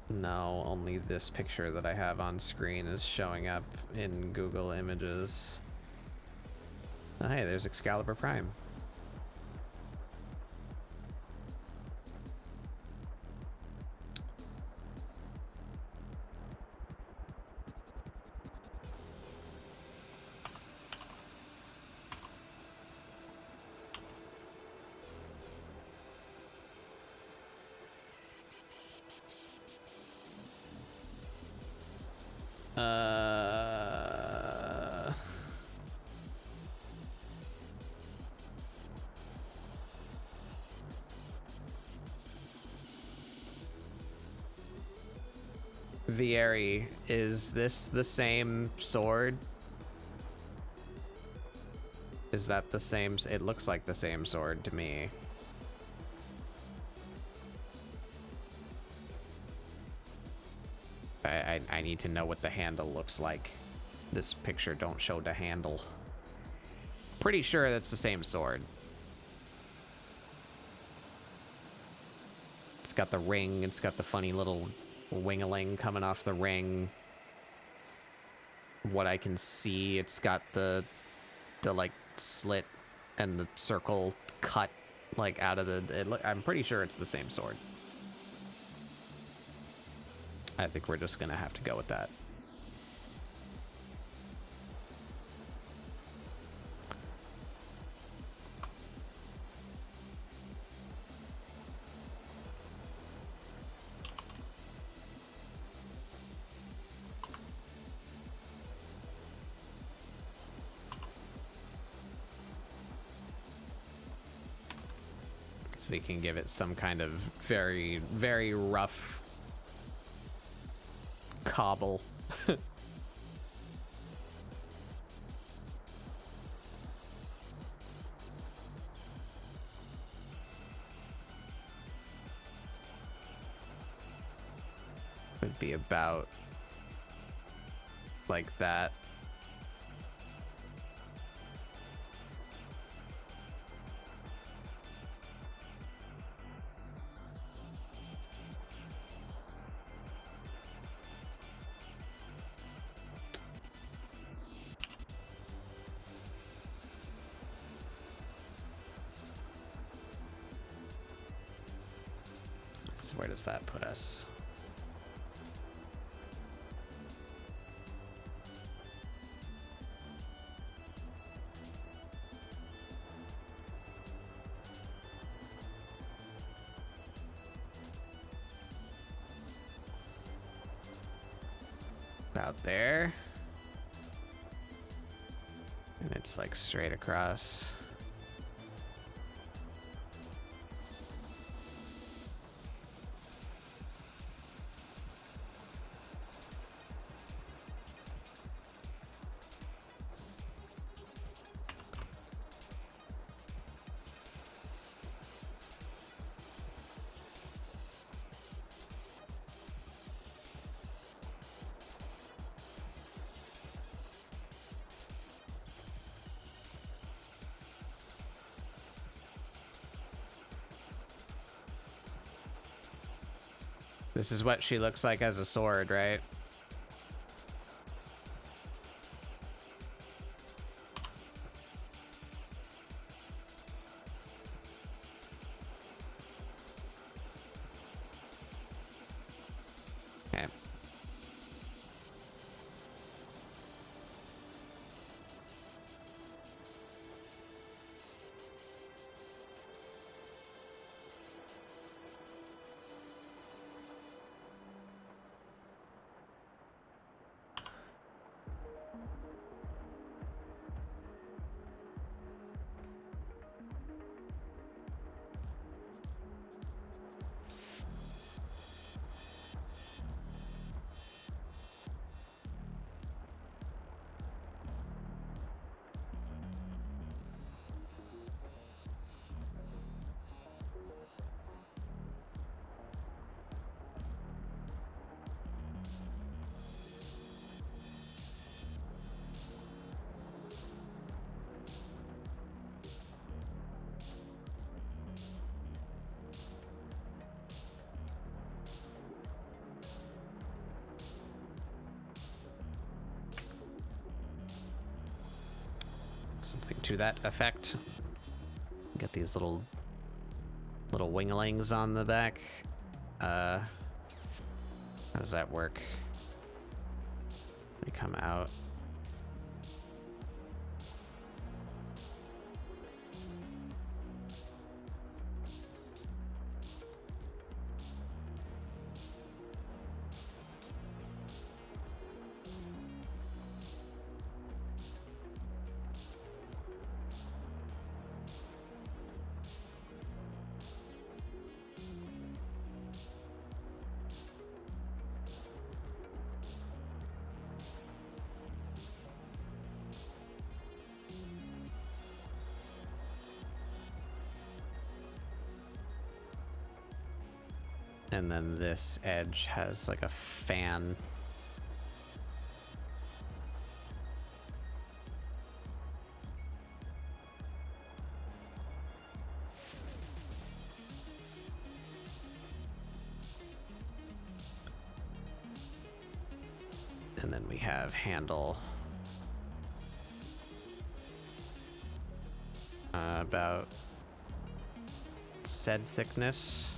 No, only this picture that I have on screen is showing up in Google Images. Oh, hey, there's Excalibur Prime. Vieri, is this the same sword? Is that the same? It looks like the same sword to me. I need to know what the handle looks like. This picture don't show the handle. Pretty sure that's the same sword. It's got the ring, it's got the funny little wingling coming off the ring. What I can see, it's got the like slit and the circle cut like out of the... I'm pretty sure it's the same sword. I think we're just gonna have to go with that. So we can give it some kind of very, very rough cobble. Would be about like that. So where does that put us? About there. And it's like straight across. This is what she looks like as a sword, right? Okay. Something to that effect. Get these little winglings on the back. How does that work? They come out. And then this edge has like a fan. And then we have handle about said thickness.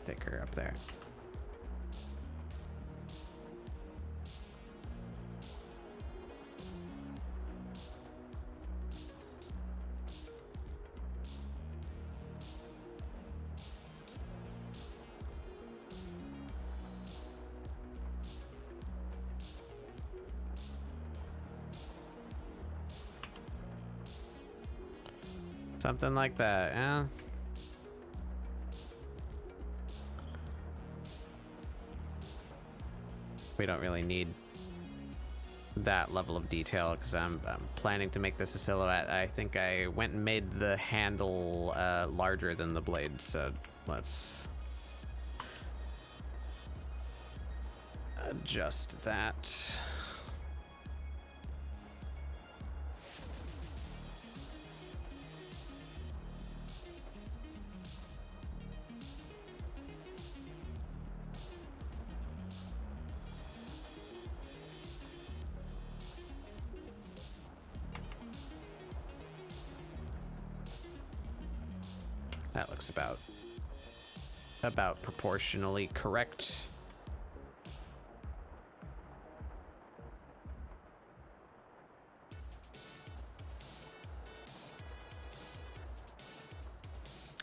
Thicker up there. Something like that, yeah. We don't really need that level of detail because I'm planning to make this a silhouette. I think I went and made the handle larger than the blade, so let's adjust that. That looks about proportionally correct.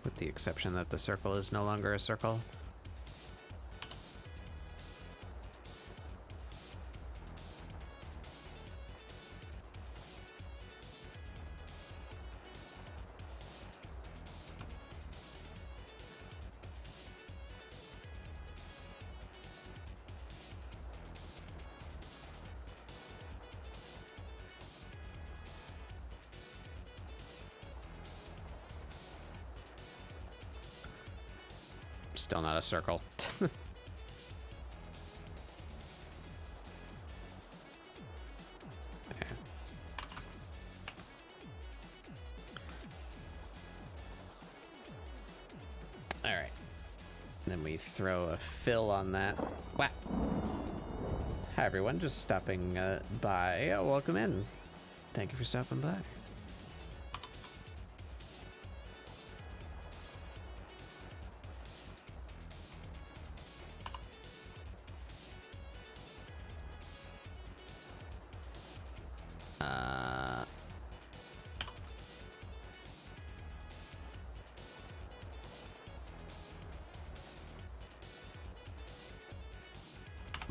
With the exception that the circle is no longer a circle. Still not a circle. All right. Then we throw a fill on that. Whap. Hi everyone, just stopping by. Welcome in. Thank you for stopping by.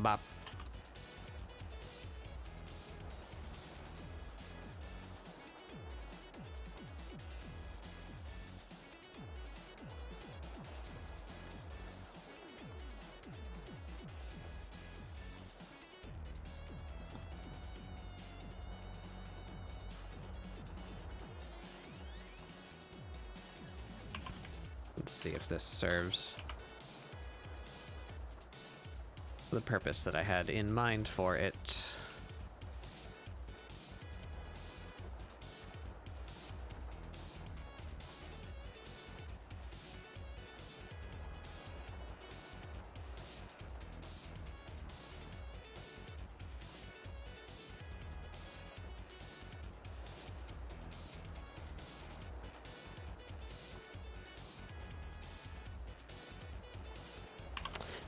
Bop. Let's see if this serves the purpose that I had in mind for it.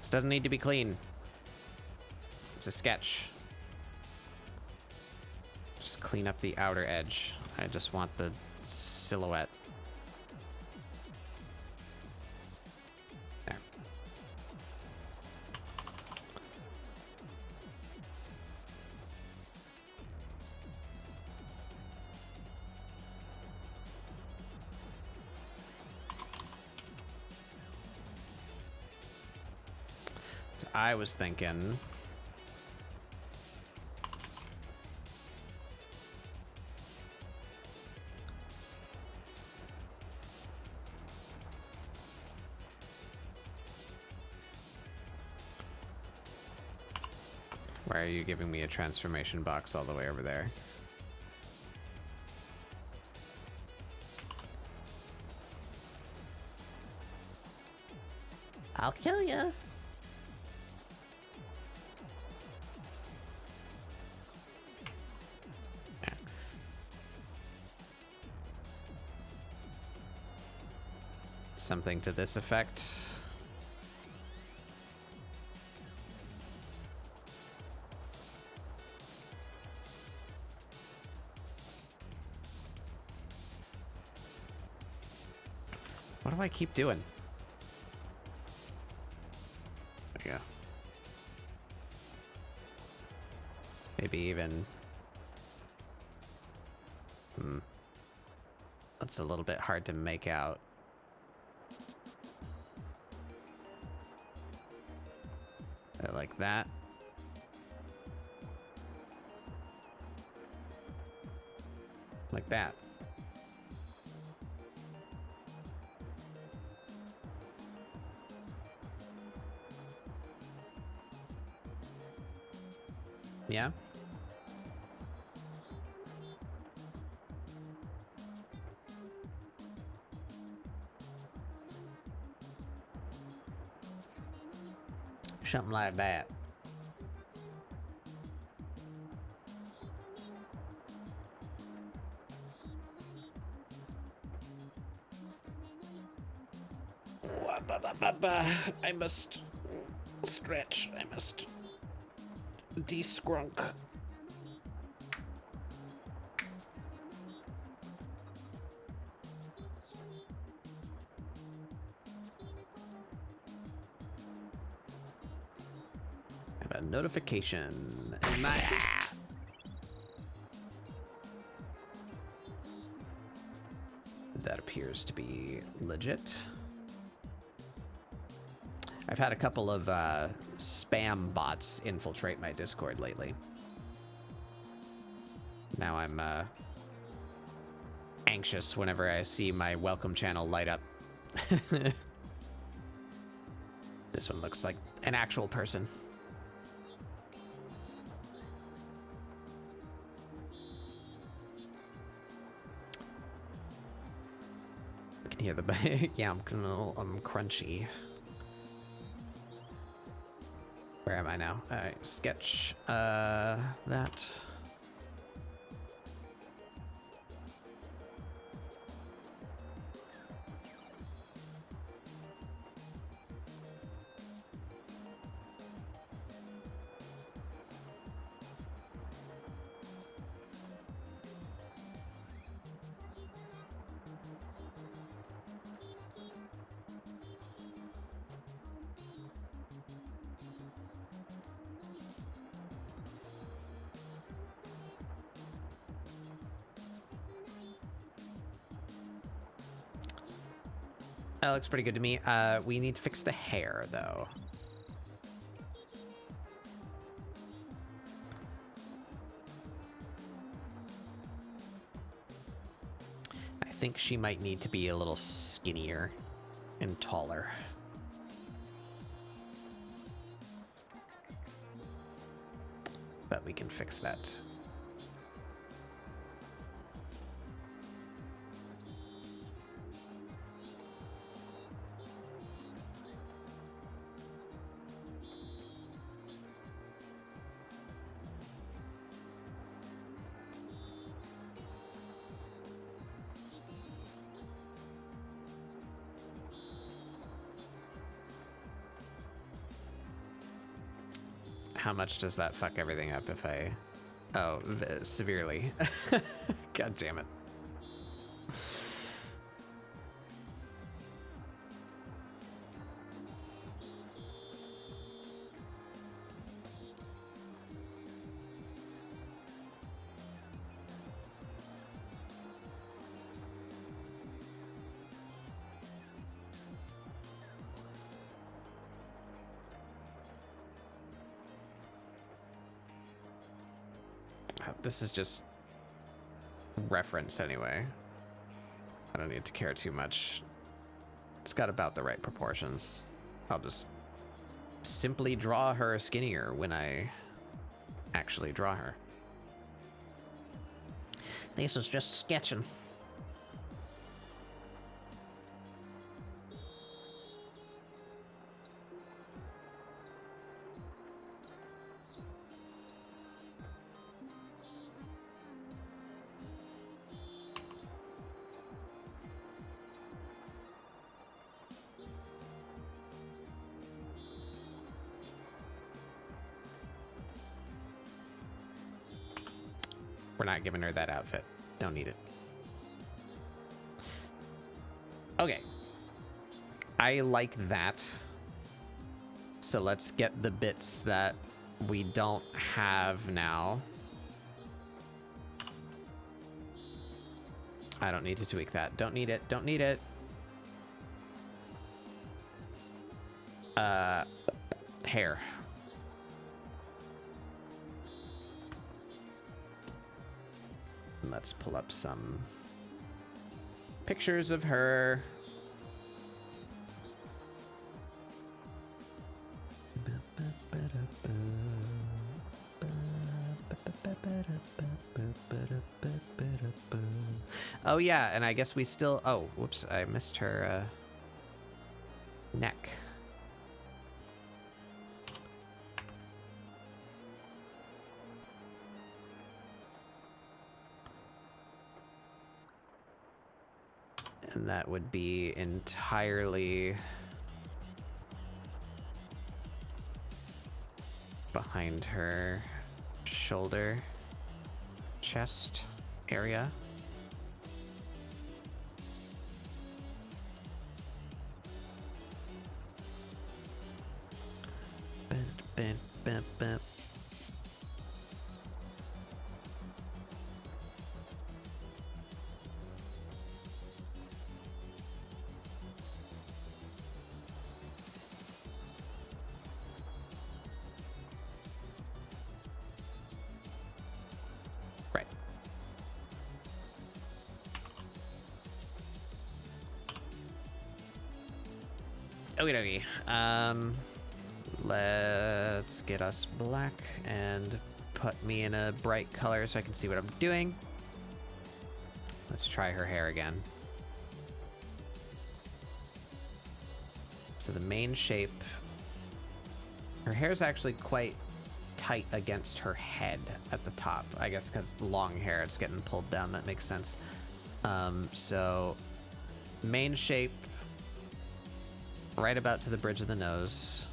This doesn't need to be clean. It's a sketch. Just clean up the outer edge. I just want the silhouette. There. So I was thinking why are you giving me a transformation box all the way over there? I'll kill you. Something to this effect. What do I keep doing? There you go. Maybe even... That's a little bit hard to make out. Like that. Like that. Yeah. Something like that. I must stretch. I must de-scrunk. I have a notification in my app. That appears to be legit. I've had a couple of spam bots infiltrate my Discord lately. Now I'm anxious whenever I see my welcome channel light up. This one looks like an actual person. I can hear the yeah, I'm crunchy. Where am I now? Alright, sketch that. That looks pretty good to me. We need to fix the hair, though. I think she might need to be a little skinnier and taller. But we can fix that. How much does that fuck everything up if I... Oh, severely. God damn it. This is just reference anyway. I don't need to care too much. It's got about the right proportions. I'll just simply draw her skinnier when I actually draw her. This is just sketching. We're not giving her that outfit. Don't need it. Okay. I like that. So let's get the bits that we don't have now. I don't need to tweak that. Don't need it. Don't need it. Hair. Let's pull up some pictures of her. Oh yeah, and I guess we still... Oh, whoops, I missed her neck. And that would be entirely behind her shoulder, chest area. Right. Okie dokie. Let's get us black and put me in a bright color so I can see what I'm doing. Let's try her hair again. So the main shape, her hair is actually quite tight against her head at the top. I guess because long hair, it's getting pulled down. That makes sense. So main shape, right about to the bridge of the nose.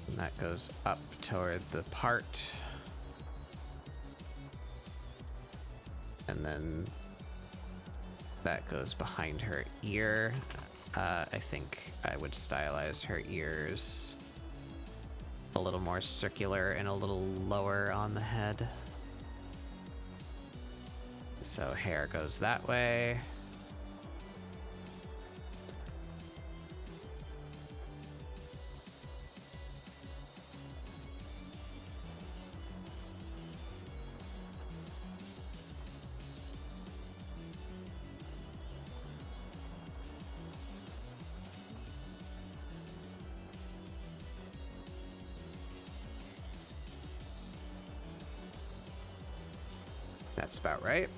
And that goes up toward the part. And then that goes behind her ear. I think I would stylize her ears a little more circular and a little lower on the head. So hair goes that way. That's about right.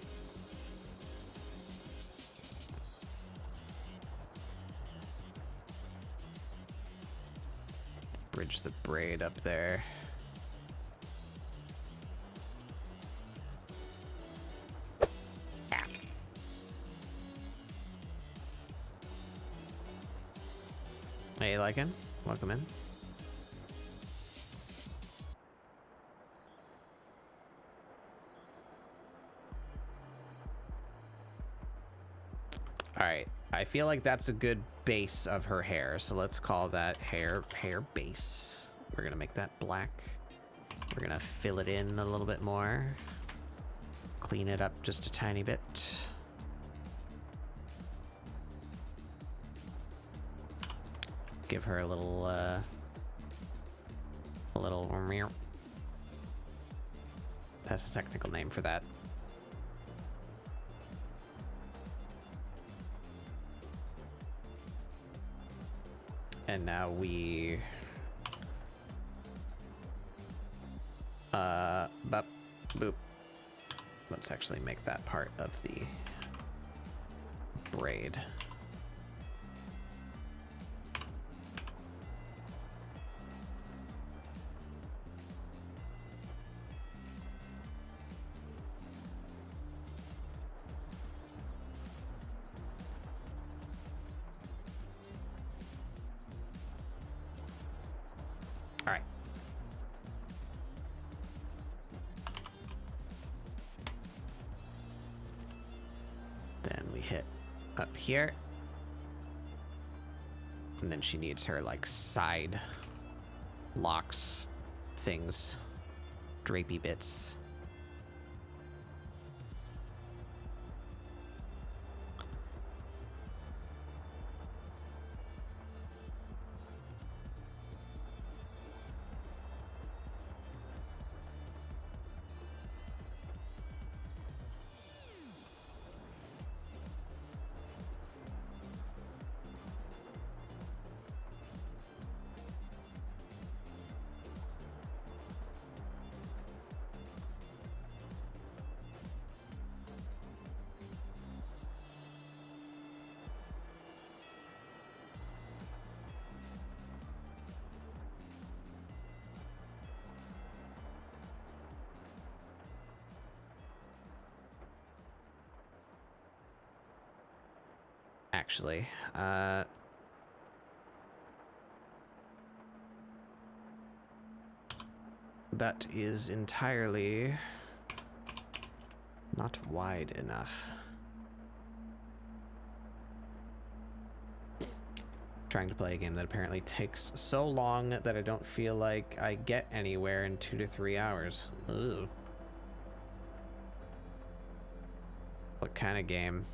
Bridge the braid up there. Ah. Hey, you liking? Welcome in. Alright, I feel like that's a good base of her hair, so let's call that hair base. We're gonna make that black. We're gonna fill it in a little bit more. Clean it up just a tiny bit. Give her a little that's a technical name for that. And now we bop, boop. Let's actually make that part of the braid. All right. Then we hit up here. And then she needs her, like, side locks things. Drapey bits. Actually, that is entirely not wide enough. Trying to play a game that apparently takes so long that I don't feel like I get anywhere in 2 to 3 hours. Ugh. What kind of game?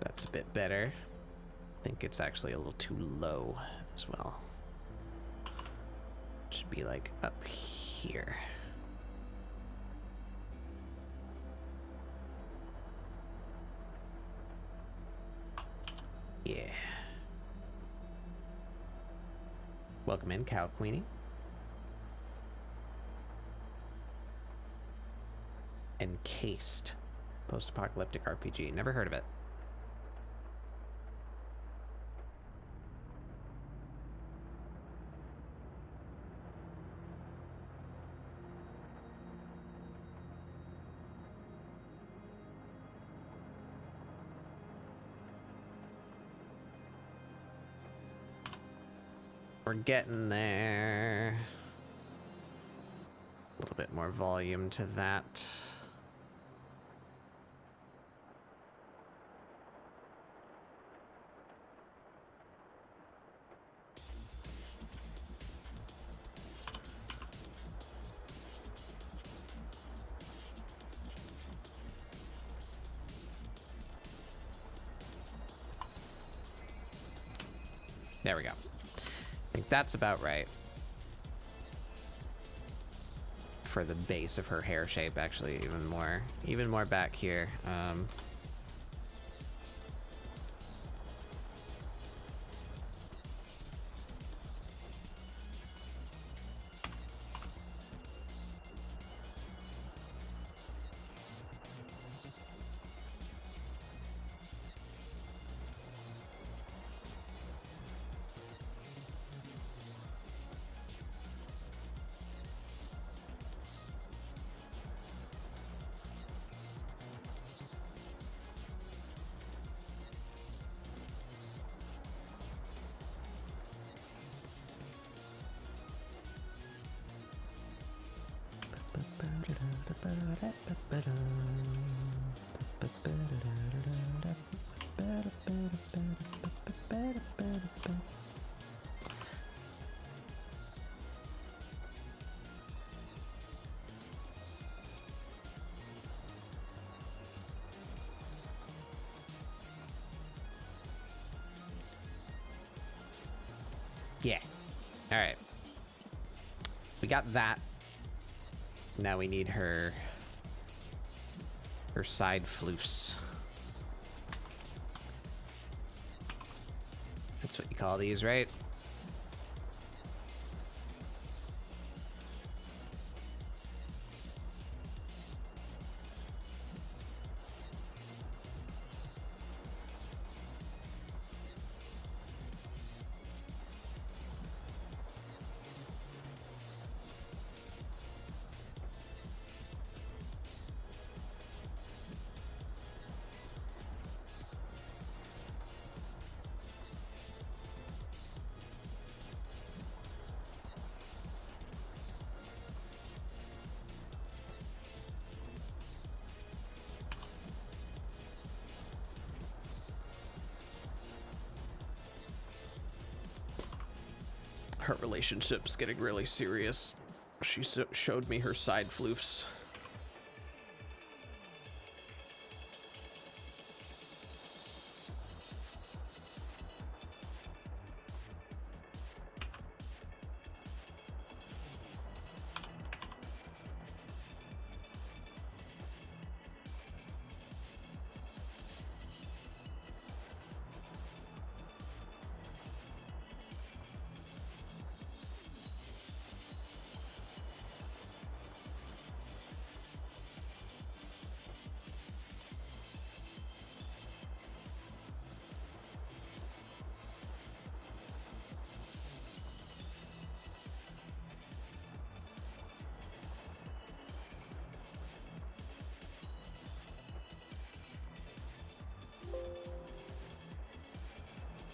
That's a bit better. I think it's actually a little too low as well. Should be like up here. Yeah. Welcome in, Cow Queenie. Encased. Post-apocalyptic RPG. Never heard of it. We're getting there. A little bit more volume to that. There we go. I think that's about right. For the base of her hair shape, actually, even more back here. Yeah. All right. We got that. Now we need her side floofs. That's what you call these, right? Her relationship's getting really serious. She showed me her side floofs.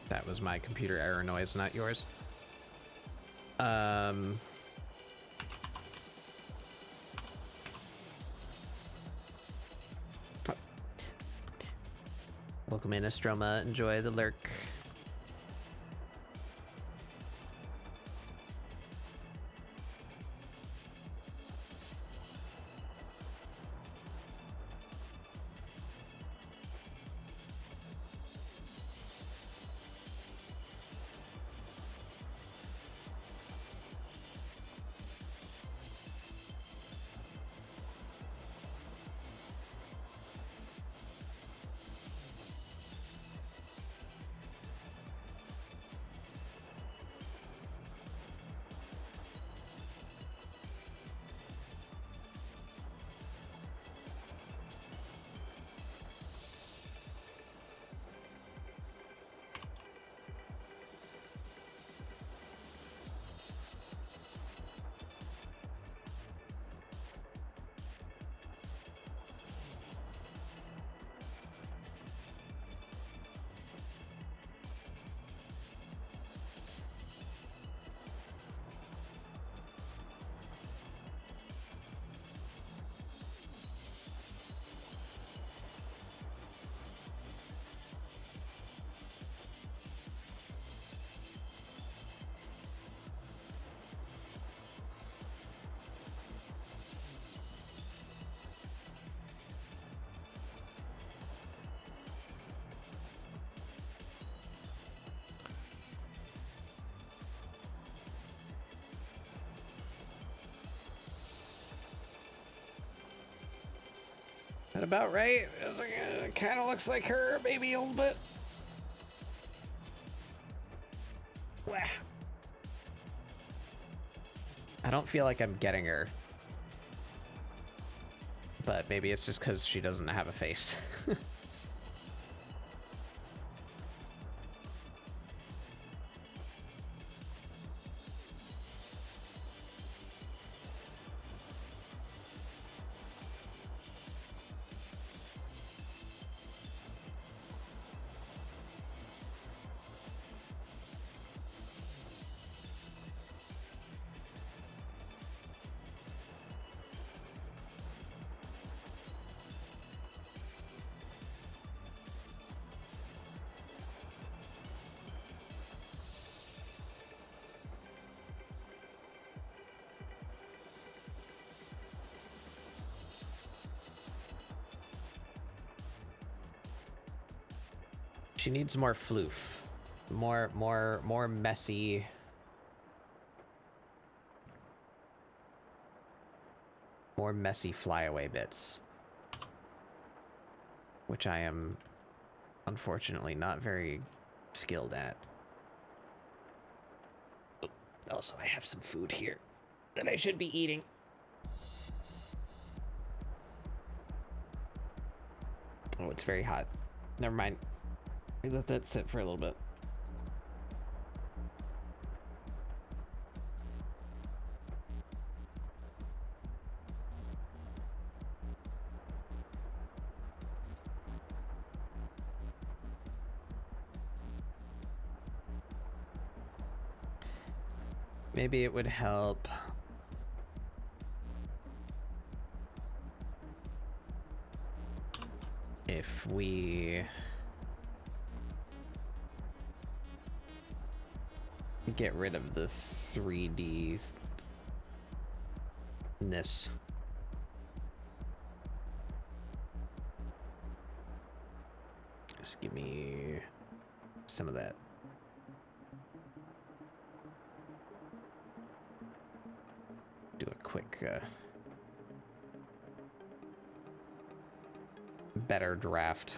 That was my computer error noise, not yours. Welcome in, Astroma. Enjoy the lurk. That about right? It kind of looks like her, maybe a little bit. Wah. I don't feel like I'm getting her. But maybe it's just because she doesn't have a face. She needs more floof. More messy. More messy flyaway bits. Which I am, unfortunately, not very skilled at. Also, I have some food here that I should be eating. Oh, it's very hot. Never mind. Let that sit for a little bit. Maybe it would help if we get rid of the 3D-ness. Just give me some of that. Do a quick better draft.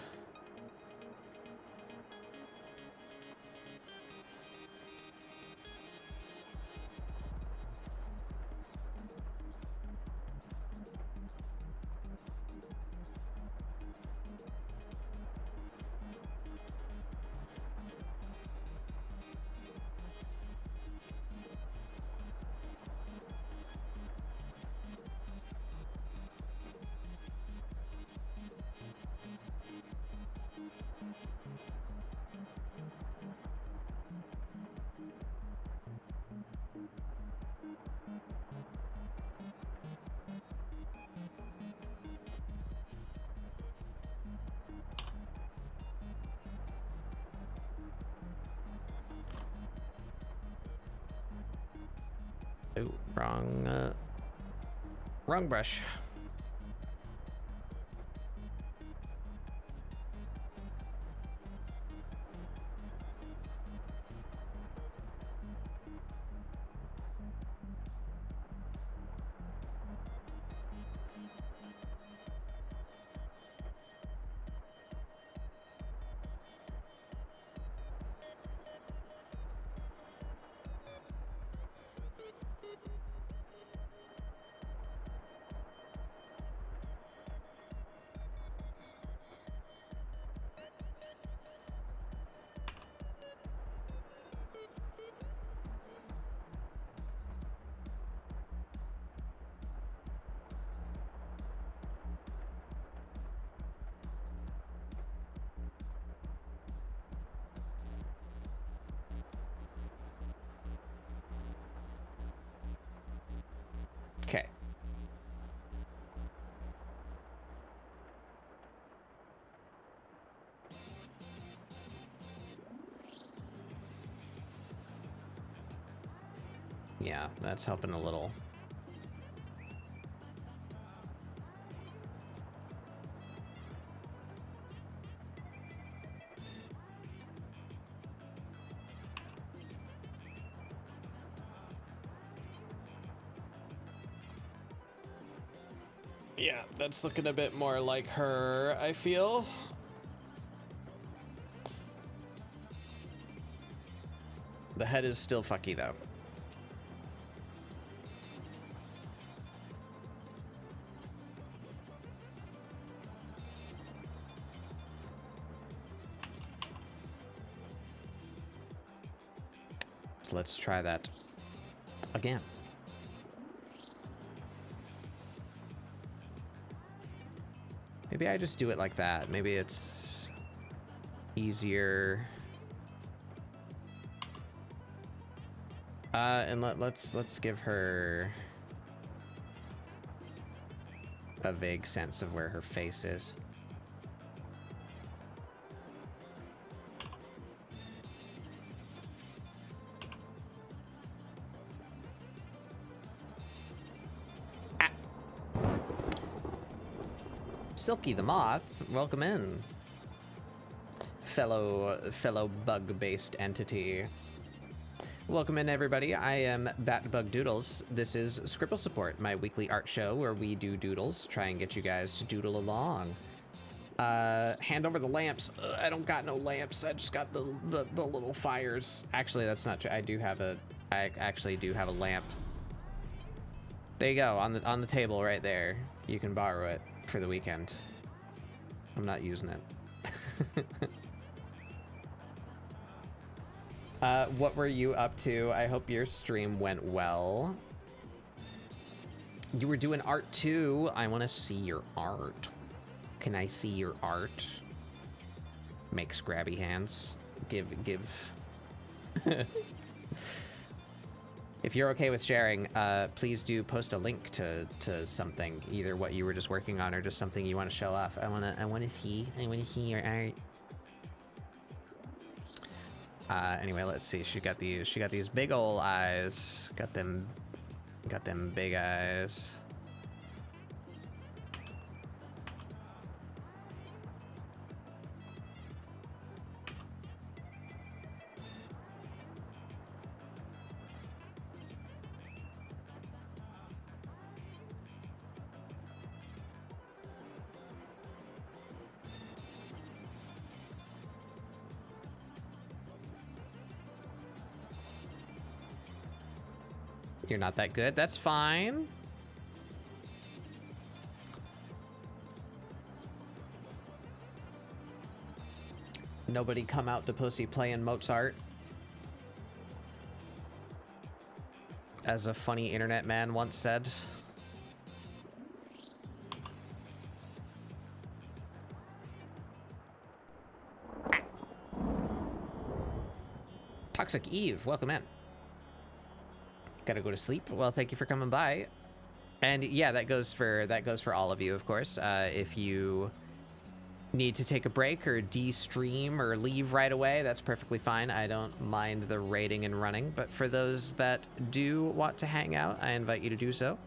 Oh, wrong brush. Okay. Yeah, that's helping a little. Yeah, that's looking a bit more like her, I feel. The head is still fucky, though. So let's try that again. Maybe I just do it like that. Maybe it's easier. And let's give her a vague sense of where her face is. Silky the Moth, welcome in. Fellow bug-based entity. Welcome in, everybody. I am Batbug Doodles. This is ScribbleSupport, my weekly art show where we do doodles, try and get you guys to doodle along. Hand over the lamps. I don't got no lamps. I just got the little fires. Actually, that's not true. I actually do have a lamp. There you go, on the table right there. You can borrow it for the weekend. I'm not using it. What were you up to? I hope your stream went well. You were doing art too. I want to see your art. Can I see your art? Make scrabby hands. Give. If you're okay with sharing, please do post a link to something, either what you were just working on or just something you want to show off. I wanna see your art. Anyway, let's see. She got these big ol' eyes. Got them big eyes. You're not that good. That's fine. Nobody come out to pussy playing Mozart. As a funny internet man once said. Toxic Eve, welcome in. Gotta go to sleep. Well, thank you for coming by. And yeah, that goes for all of you, of course. If you need to take a break or de-stream or leave right away, that's perfectly fine. I don't mind the raiding and running, but for those that do want to hang out, I invite you to do so.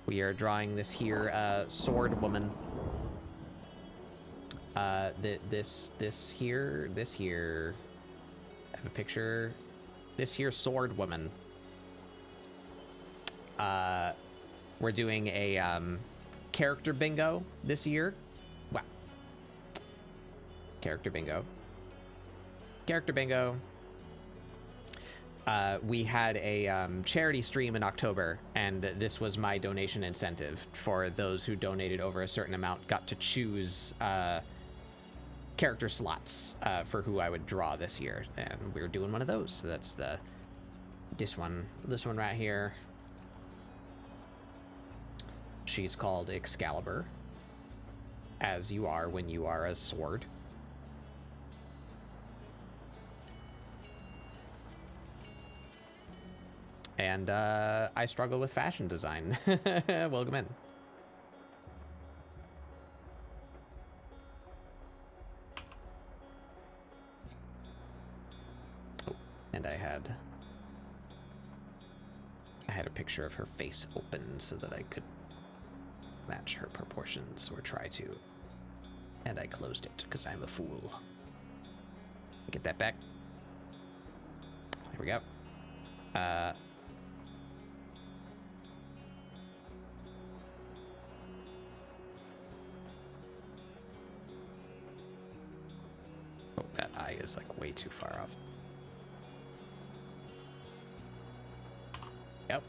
We are drawing this here sword woman. This here. I have a picture. This here sword woman. We're doing a character bingo this year. Wow. Character bingo. We had a charity stream in October, and this was my donation incentive. For those who donated over a certain amount, got to choose character slots for who I would draw this year, and we were doing one of those. So that's this one right here. She's called Excalibur, as you are when you are a sword. And I struggle with fashion design. Welcome in. Oh, and I had a picture of her face open so that I could match her proportions, or try to. And I closed it because I'm a fool. Get that back. There we go. Oh, that eye is like way too far off. Yep.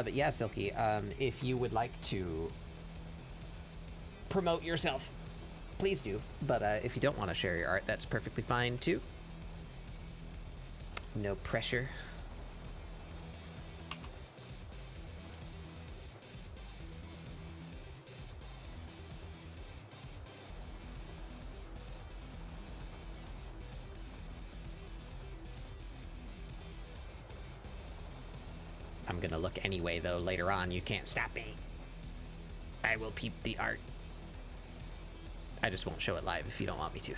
But yeah, Silky, if you would like to promote yourself, please do. But if you don't want to share your art, that's perfectly fine too. No pressure. I'm gonna look anyway, though. Later on, you can't stop me. I will peep the art. I just won't show it live if you don't want me to.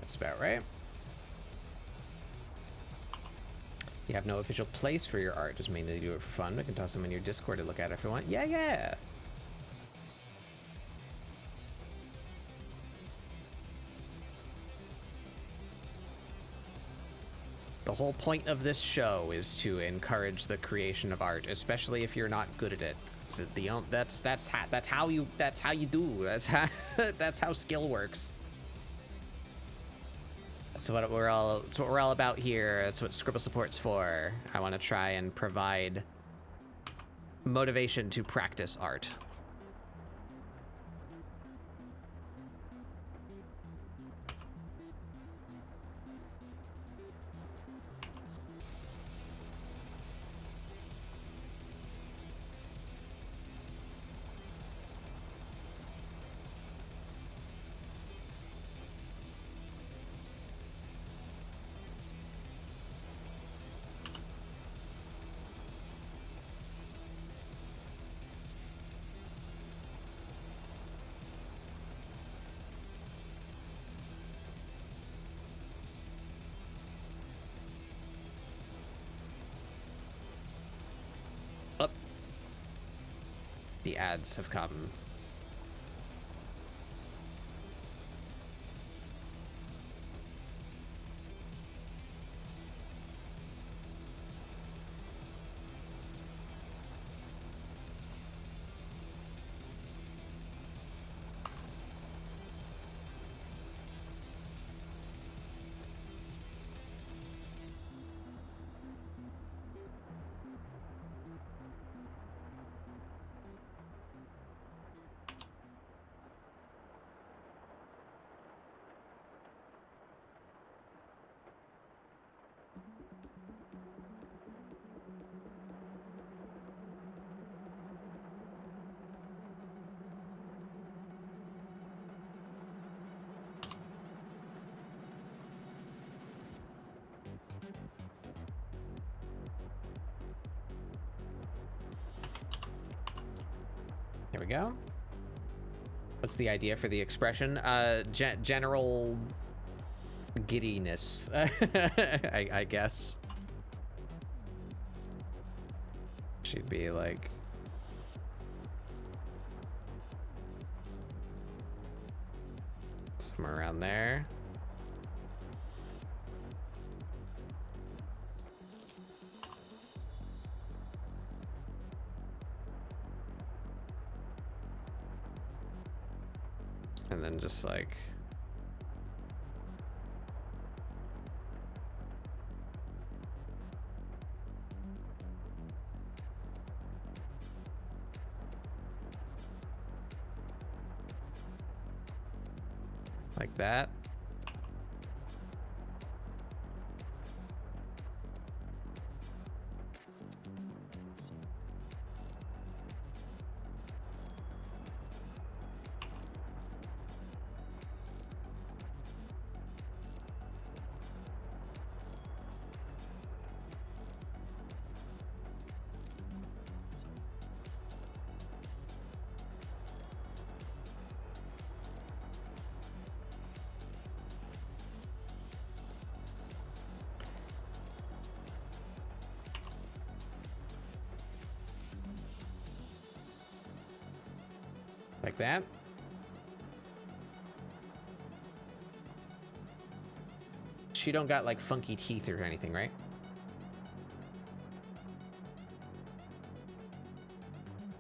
That's about right. You have no official place for your art, just mainly do it for fun. I can toss them in your Discord to look at if you want. Yeah. The whole point of this show is to encourage the creation of art, especially if you're not good at it. That's how you do. That's how skill works. That's what we're all about here. That's what ScribbleSupport's for. I want to try and provide motivation to practice art. The ads have come. Here we go. What's the idea for the expression? General giddiness, I guess. She'd be like... somewhere around there. And then just like... like that. Like that. She don't got like funky teeth or anything, right?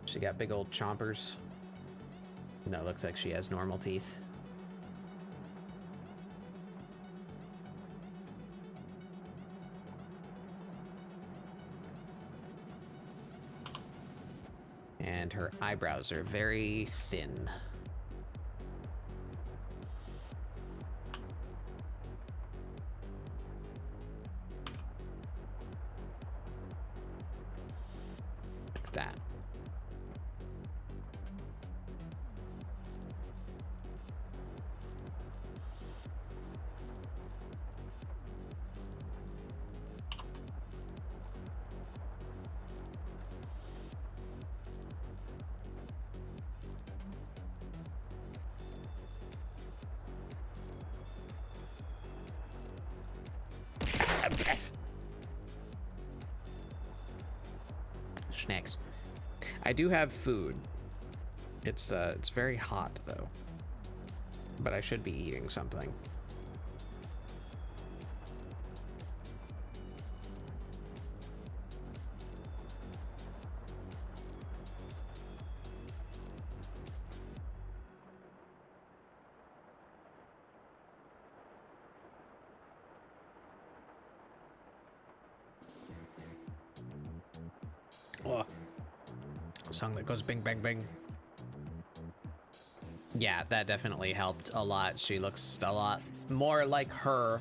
She got big old chompers. No, looks like she has normal teeth. And her eyebrows are very thin. Like that. snacks. I do have food. It's very hot though. But I should be eating something. Oh, a song that goes bing, bang, bing. Yeah, that definitely helped a lot. She looks a lot more like her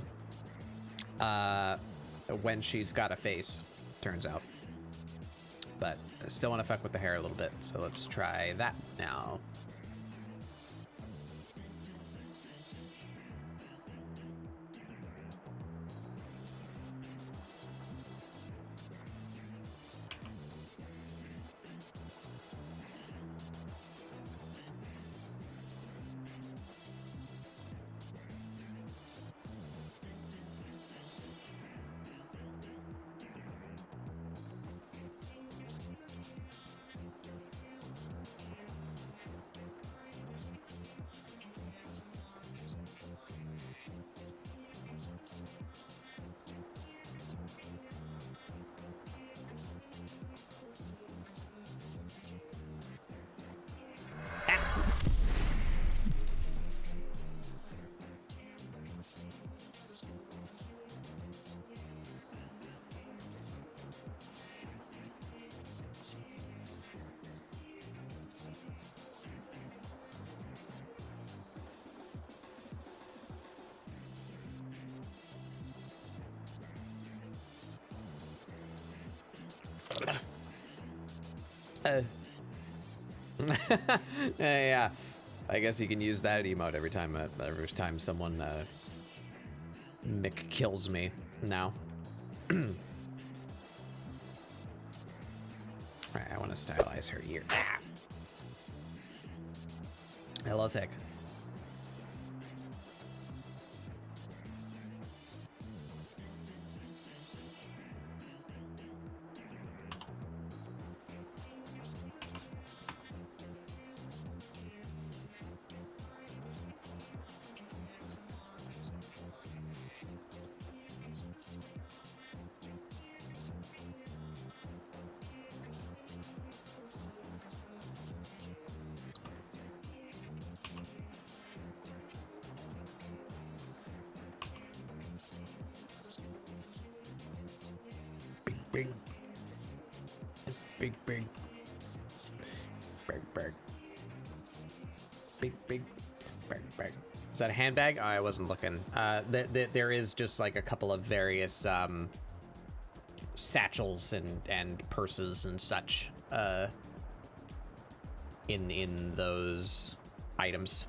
when she's got a face, turns out. But I still want to fuck with the hair a little bit, so let's try that now. Yeah, I guess you can use that emote every time someone Mick kills me now. Alright, I want to stylize her ear. Ah! Hello, Thick. Big. Big. Big. Is that a handbag? Oh, I wasn't looking. There is just like a couple of various satchels and purses and such in those items.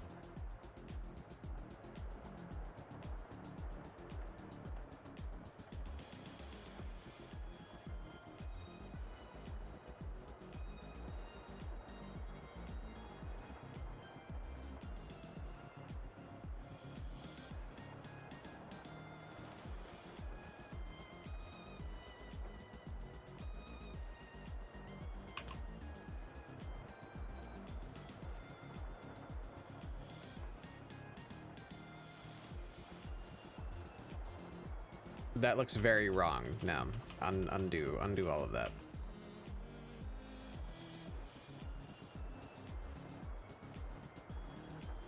That looks very wrong. No, undo all of that.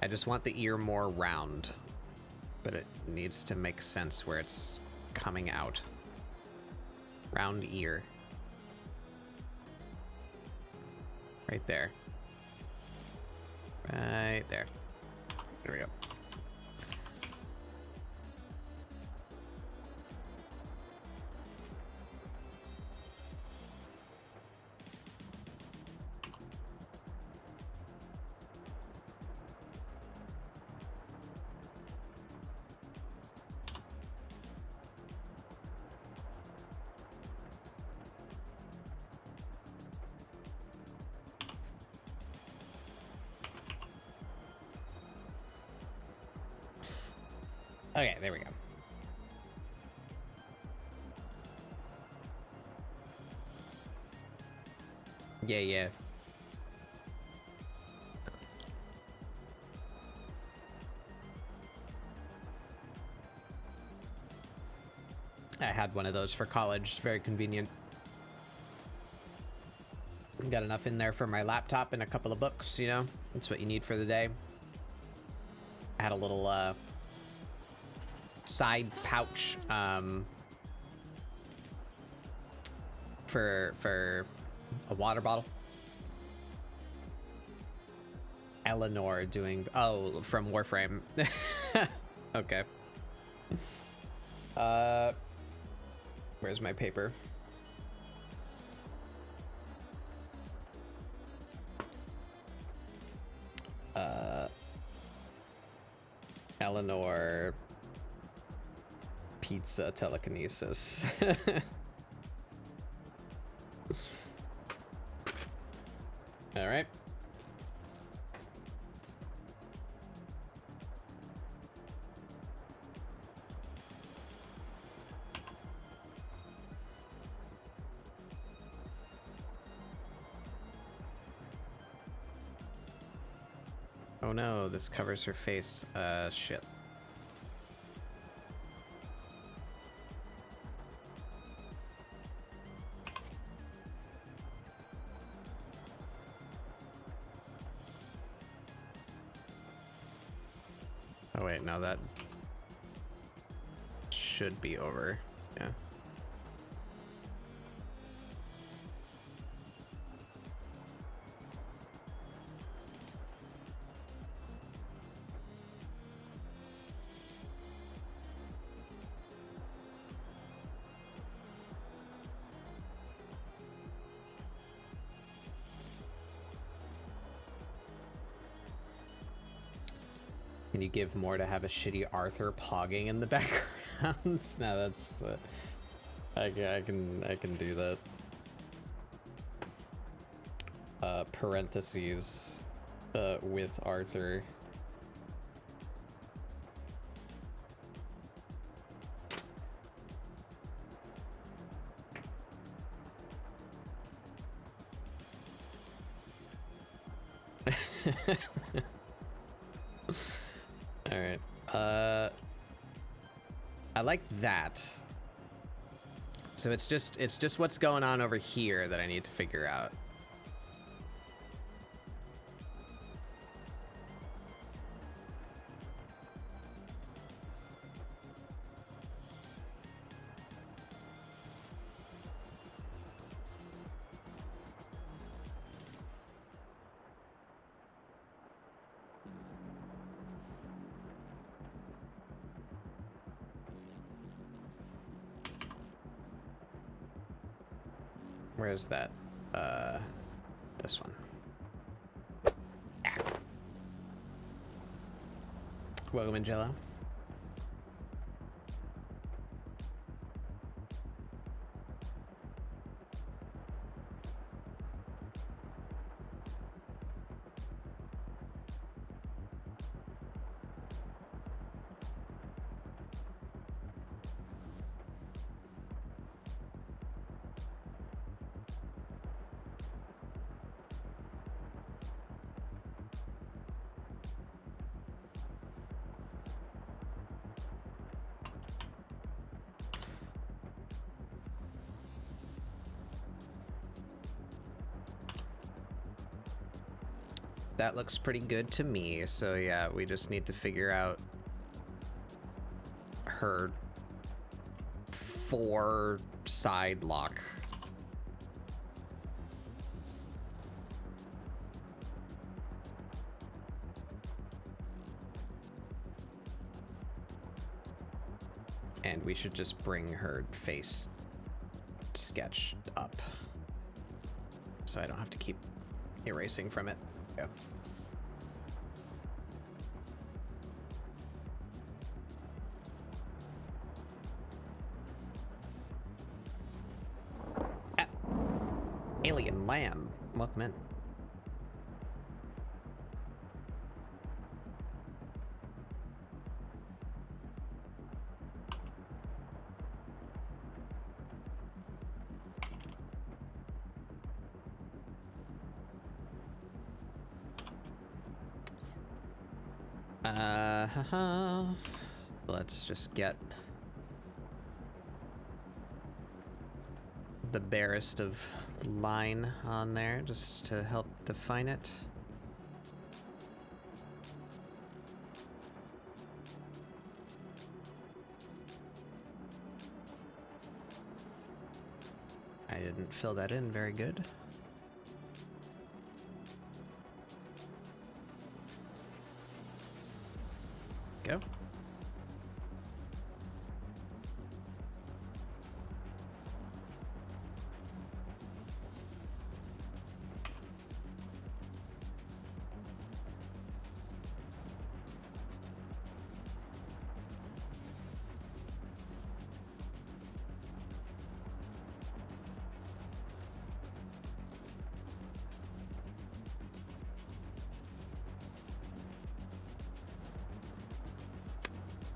I just want the ear more round, but it needs to make sense where it's coming out. Round ear. Right there. Right there. There we go. Okay, there we go. Yeah, yeah. I had one of those for college. Very convenient. Got enough in there for my laptop and a couple of books, you know? That's what you need for the day. I had a little side pouch for a water bottle. Eleanor doing... Oh, from Warframe. Okay. Where's my paper? Eleanor pizza telekinesis. All right. Oh no, this covers her face. Shit. Oh wait, no, that should be over. Yeah. Can you give more to have a shitty Arthur pogging in the background? No, that's I can do that. Parentheses with Arthur. All right. I like that. So it's just what's going on over here that I need to figure out. Where's that? This one. Ah. Welcome in, Jello. That looks pretty good to me. So yeah, we just need to figure out her 4 side lock. And we should just bring her face sketch up so I don't have to keep erasing from it. Yeah. Alien Lamb, welcome in. Let's just get the barest of line on there just to help define it. I didn't fill that in very good. Go.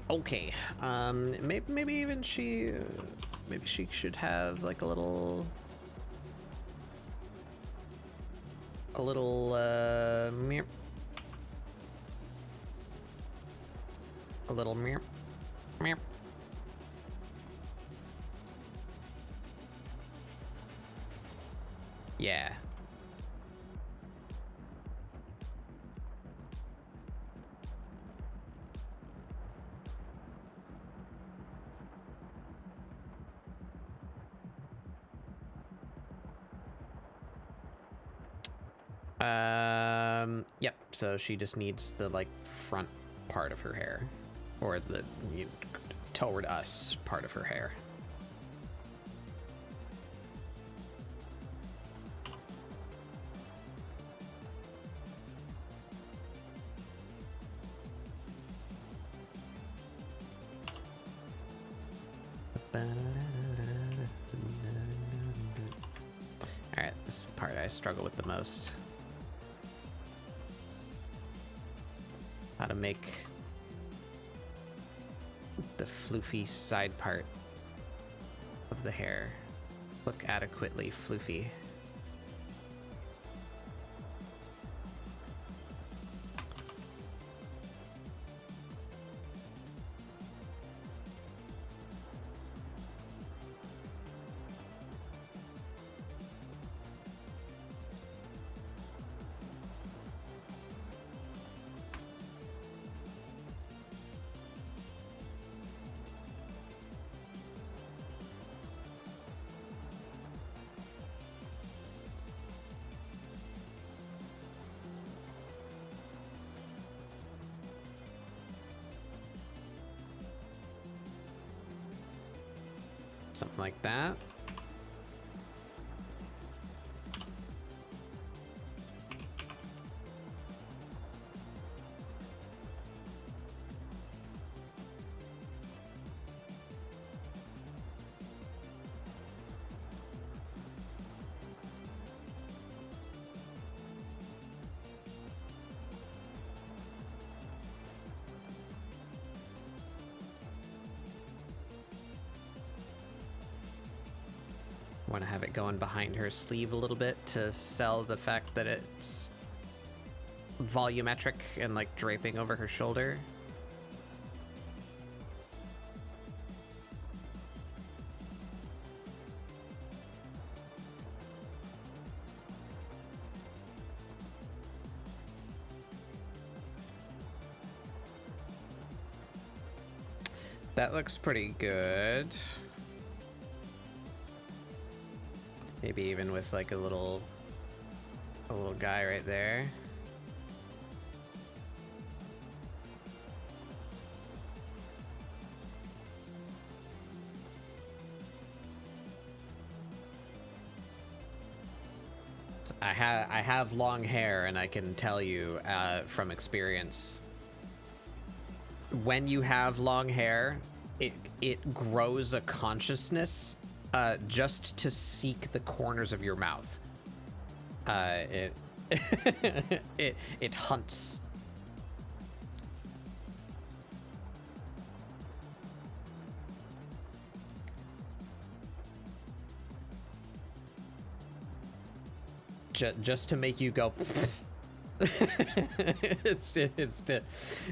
Okay, maybe even she, maybe she should have like a little meep. A little meep. Meep. Yeah. Yep, so she just needs the, like, front part of her hair. Or the, toward us part of her hair. Alright, this is the part I struggle with the most. How to make the floofy side part of the hair look adequately floofy. Something like that. Want to have it going behind her sleeve a little bit to sell the fact that it's volumetric and like draping over her shoulder. That looks pretty good. Maybe even with like a little guy right there. I have long hair, and I can tell you from experience, when you have long hair, it grows a consciousness just to seek the corners of your mouth. It hunts. Just to make you go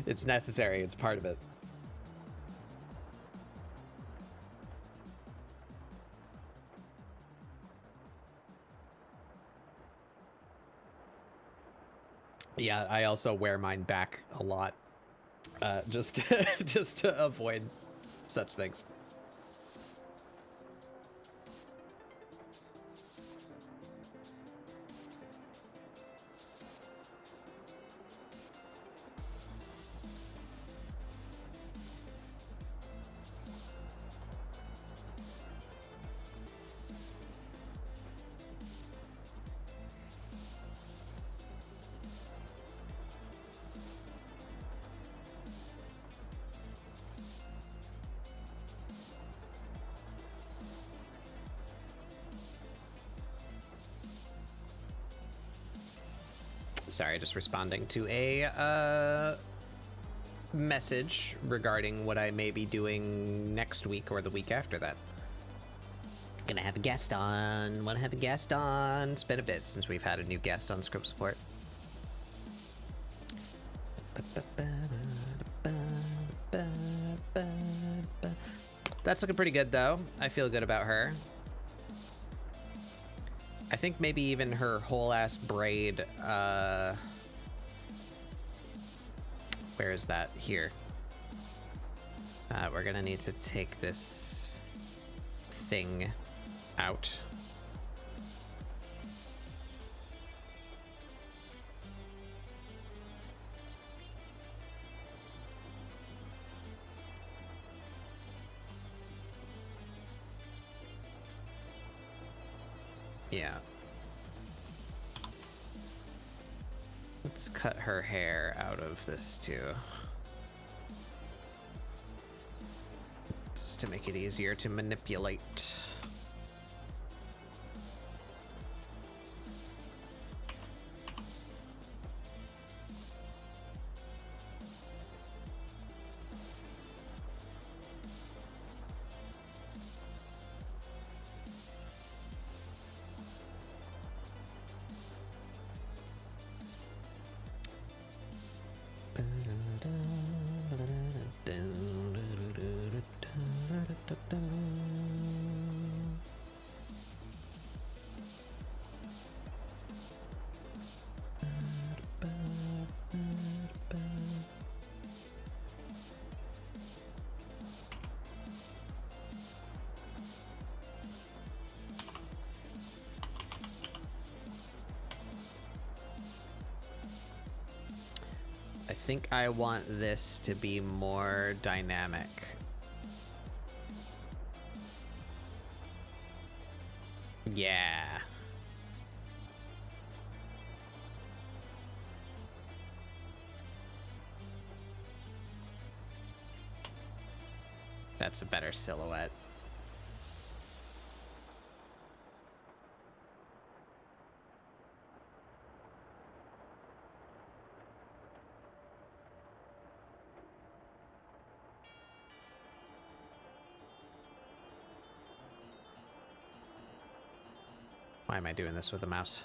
It's necessary. It's part of it. Yeah, I also wear mine back a lot, just to avoid such things. Sorry, just responding to a message regarding what I may be doing next week or the week after that. Gonna have a guest on. Wanna have a guest on. It's been a bit since we've had a new guest on ScribbleSupport. That's looking pretty good, though. I feel good about her. I think maybe even her whole ass braid, where is that? Here. We're gonna need to take this thing out. Yeah. Let's cut her hair out of this too. Just to make it easier to manipulate. I think I want this to be more dynamic. Yeah. That's a better silhouette. Why am I doing this with a mouse?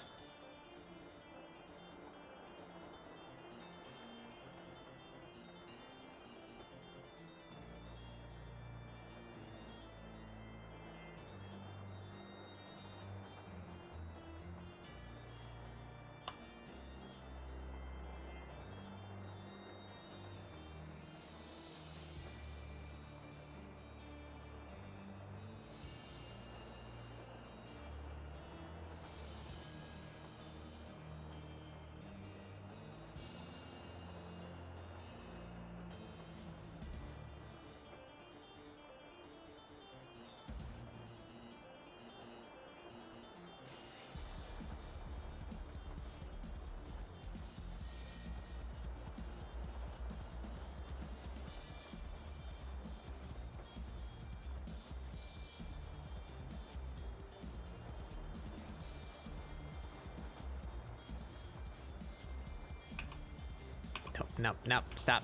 No, stop.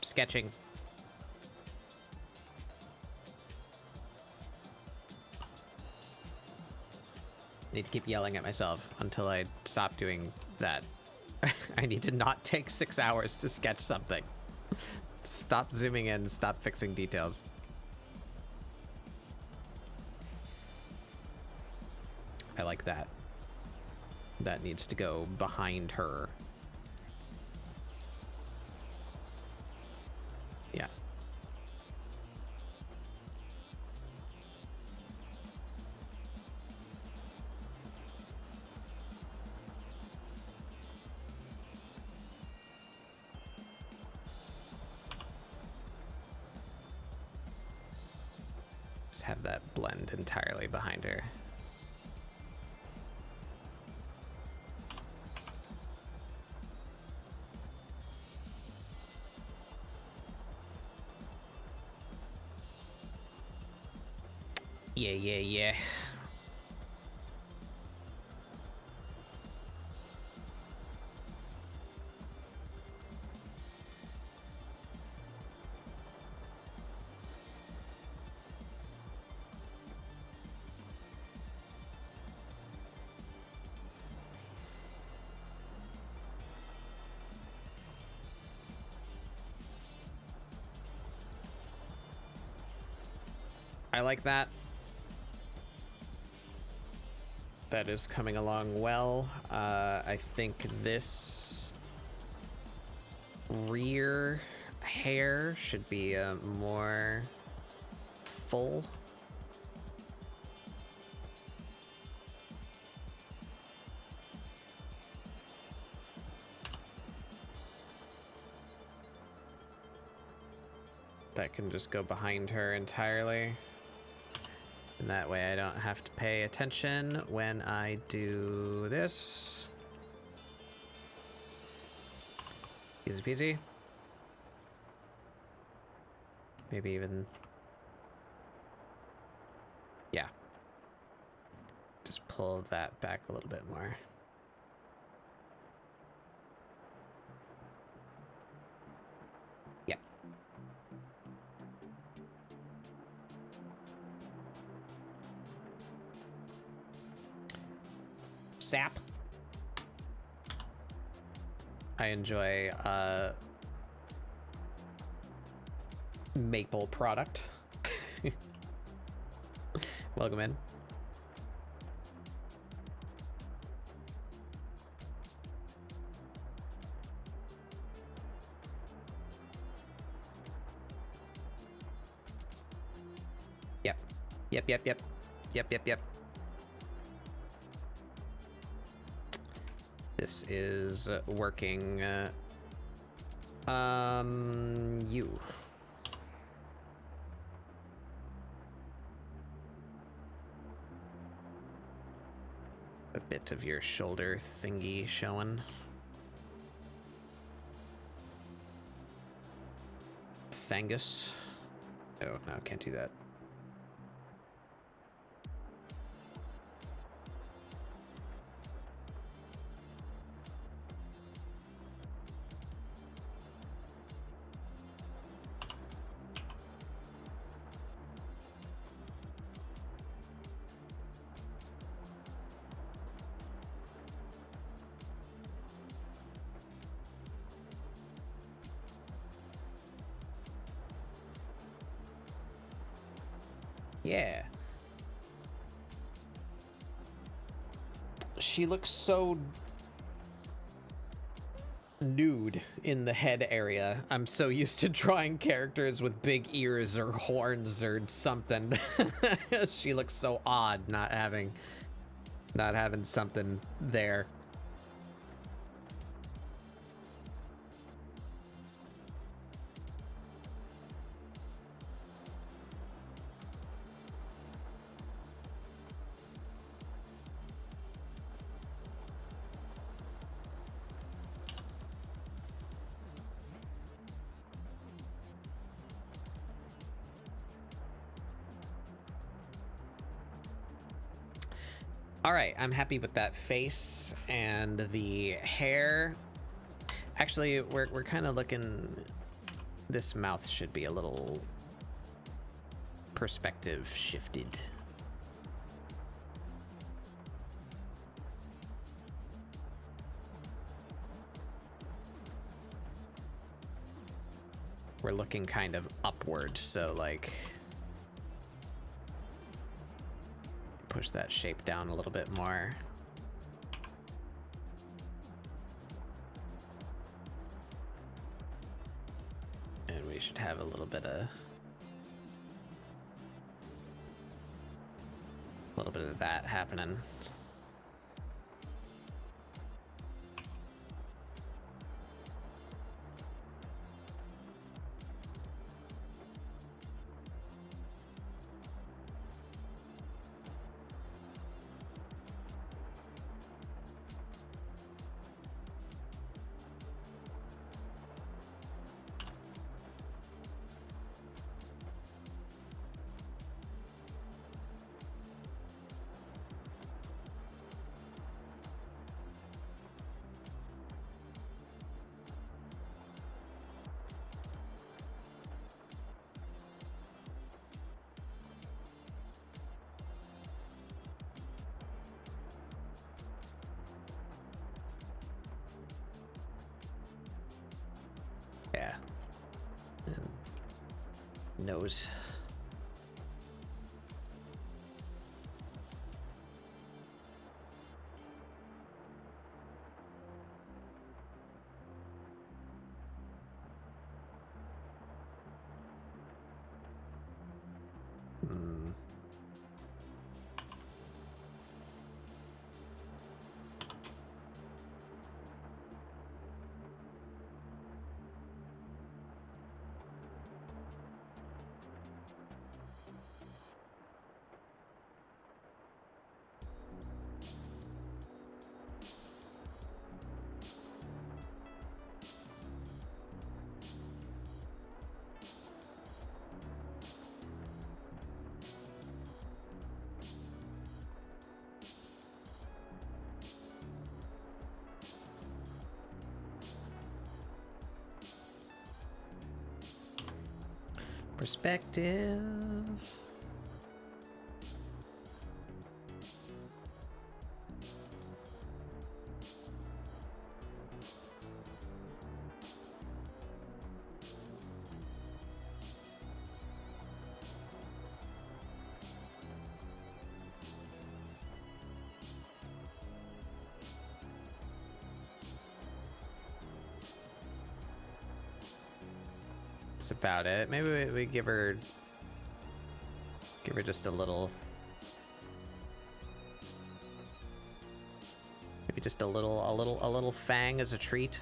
Sketching. Need to keep yelling at myself until I stop doing that. I need to not take 6 hours to sketch something. Stop zooming in, stop fixing details. I like that. That needs to go behind her. Yeah. Just have that blend entirely behind her. Yeah, yeah, yeah. I like that. That is coming along well. I think this rear hair should be more full. That can just go behind her entirely. And that way I don't have to pay attention when I do this. Easy peasy. Maybe even... yeah. Just pull that back a little bit more. Yeah. Sap. I enjoy maple product. Welcome in. Yep. Yep, yep, yep. Yep, yep, yep. This is working. You. A bit of your shoulder thingy showing. Thangus. Oh, no, can't do that. Yeah. She looks so nude in the head area. I'm so used to drawing characters with big ears or horns or something. She looks so odd not having something there. All right, I'm happy with that face and the hair. Actually, we're kind of looking, this mouth should be a little perspective shifted. we're looking kind of upward, so like push that shape down a little bit more. And we should have a little bit of that happening. Yeah. And nose. Perspective. That's about it. Maybe we give her just a little, maybe just a little fang as a treat.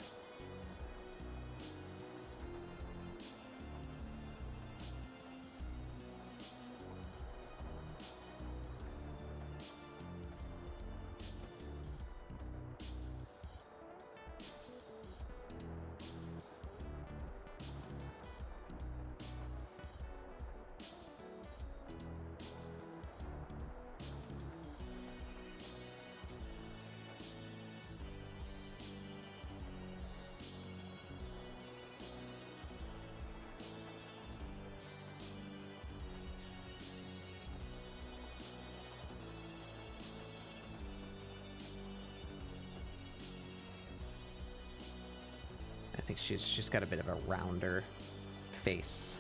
I think she's got a bit of a rounder face.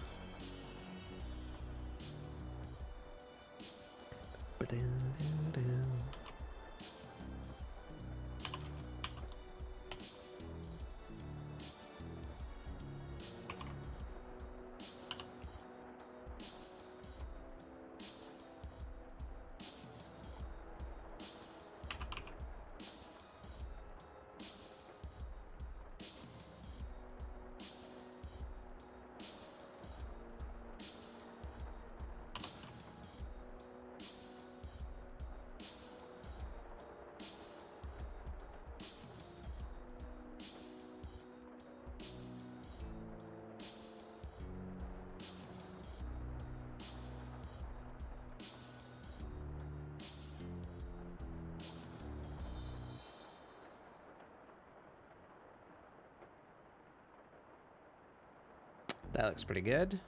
That looks pretty good.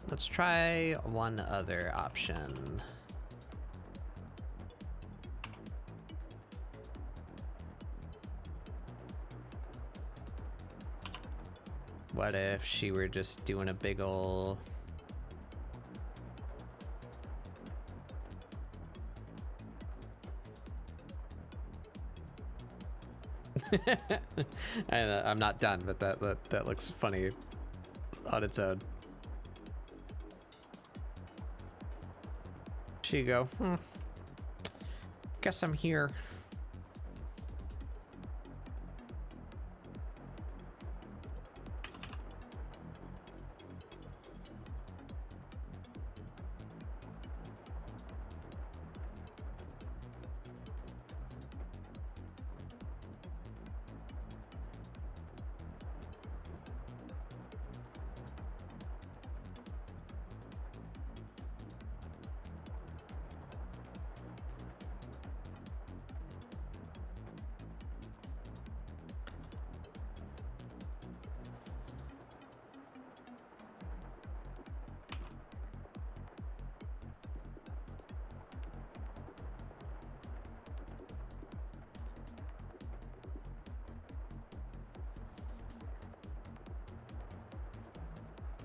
Let's try one other option. What if she were just doing a big ol' I'm not done, but that looks funny on its own. She go, guess I'm here.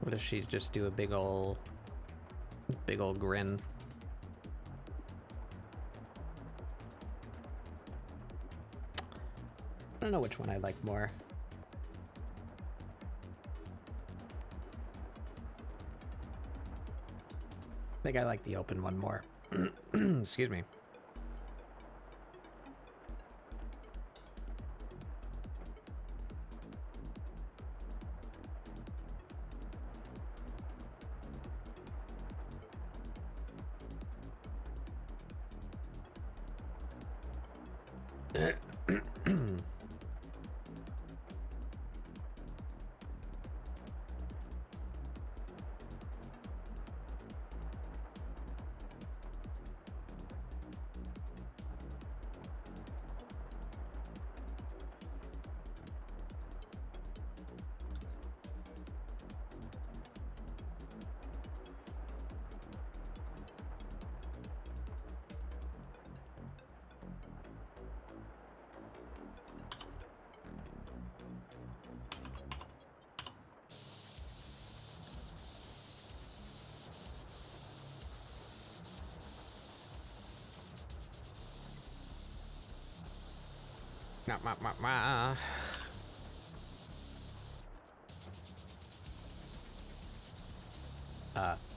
What if she just do a big ol' grin? I don't know which one I like more. I think I like the open one more. Excuse me.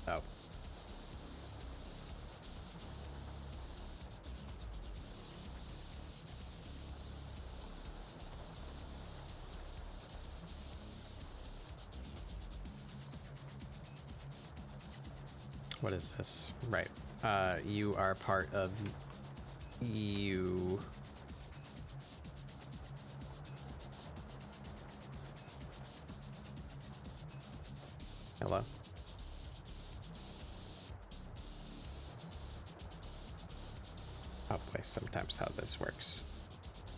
Oh. What is this? Right. You are part of you. Hello? Oh boy, sometimes how this works.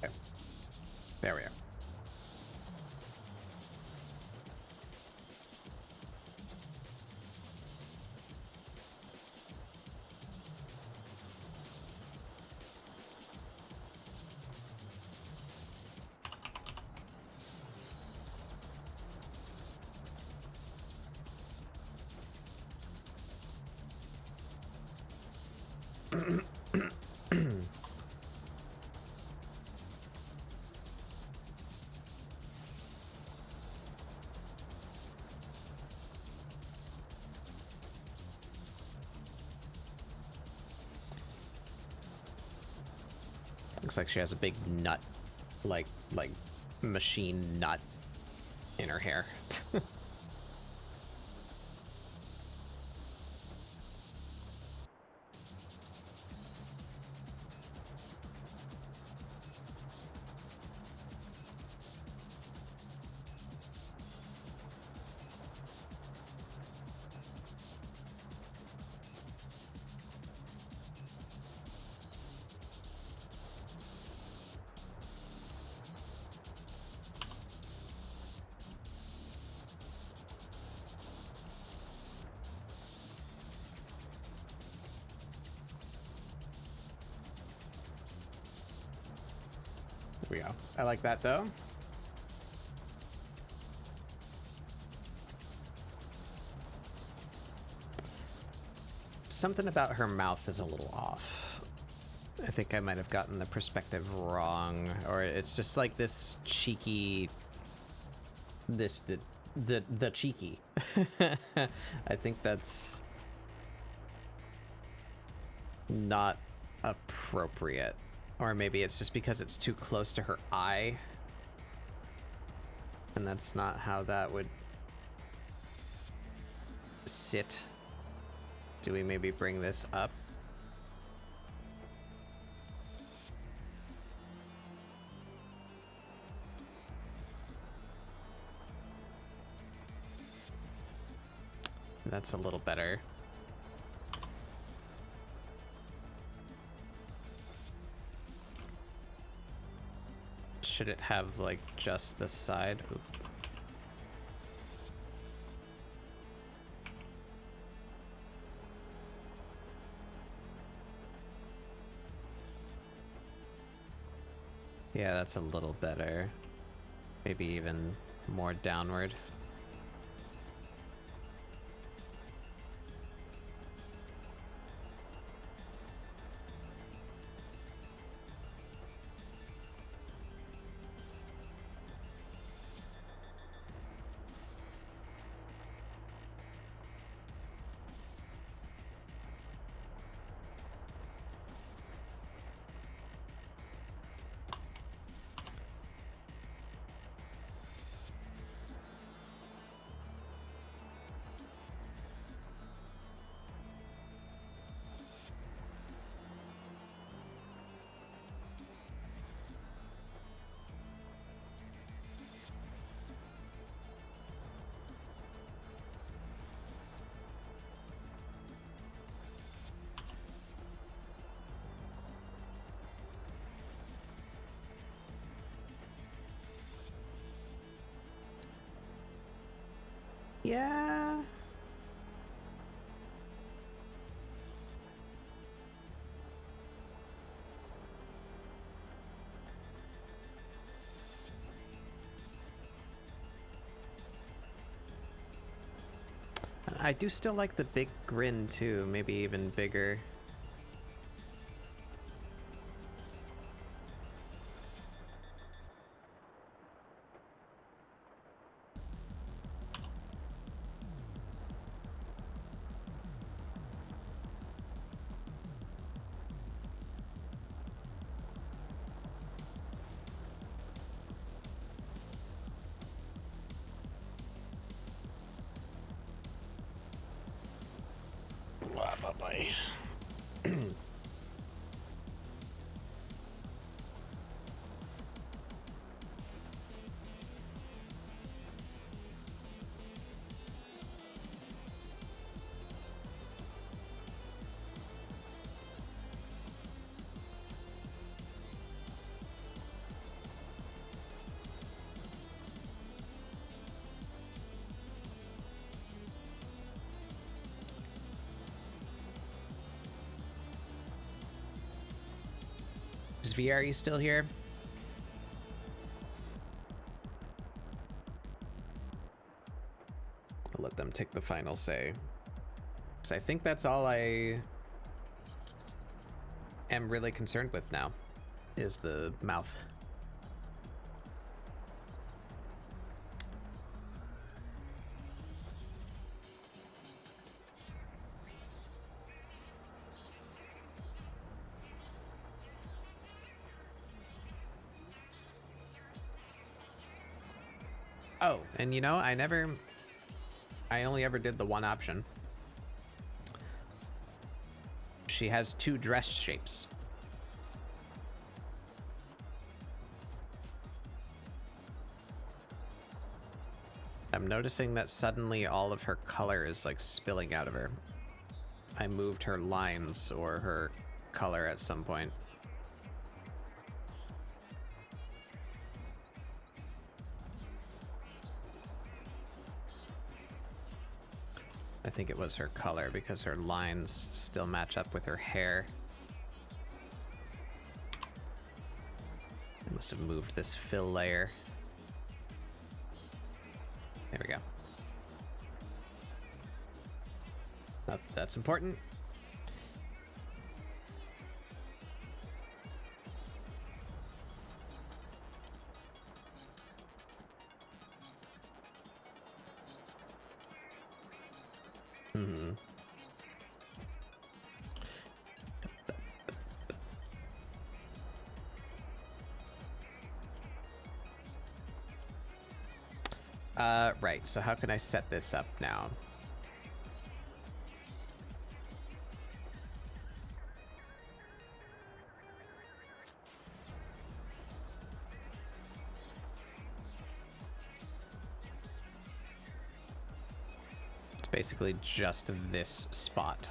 Okay. There we are. Looks like she has a big nut, like machine nut in her hair. we go. I like that though. Something about her mouth is a little off. I think I might have gotten the perspective wrong, or it's just like this cheeky, the cheeky. I think that's not appropriate, or maybe it's just because it's too close to her eye, and that's not how that would sit. Do we maybe bring this up? That's a little better. Should it have like just this side? Oop. Yeah, that's a little better. Maybe even more downward. Yeah. I do still like the big grin too, maybe even bigger. Is VR still here? I'll let them take the final say. 'Cause I think that's all I am really concerned with now, is the mouth. Oh, and you know, I only ever did the one option. She has two dress shapes. I'm noticing that suddenly all of her color is like spilling out of her. I moved her lines or her color at some point. I think it was her color because her lines still match up with her hair. Must have moved this fill layer. There we go. That's important. Right, so how can I set this up now? It's basically just this spot.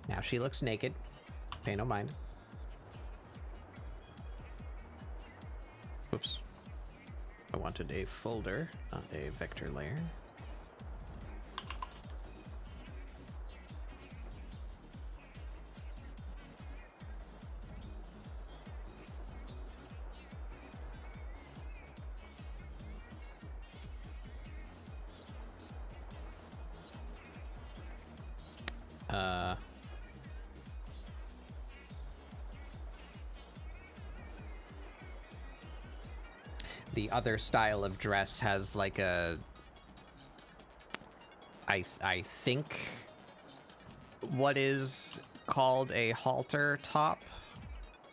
Now she looks naked. Pay no mind. Oops. I wanted a folder, not a vector layer. The other style of dress has like a, I think, what is called a halter top.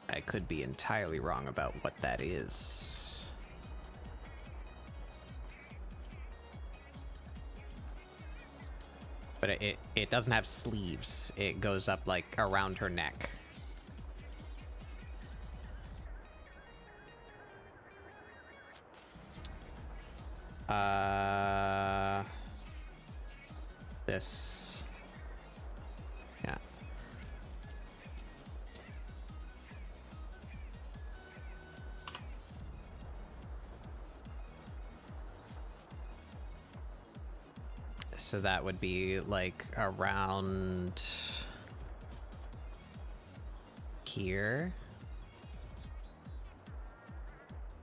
I could be entirely wrong about what that is. But it doesn't have sleeves. It goes up like around her neck. This. Yeah. So that would be like around here.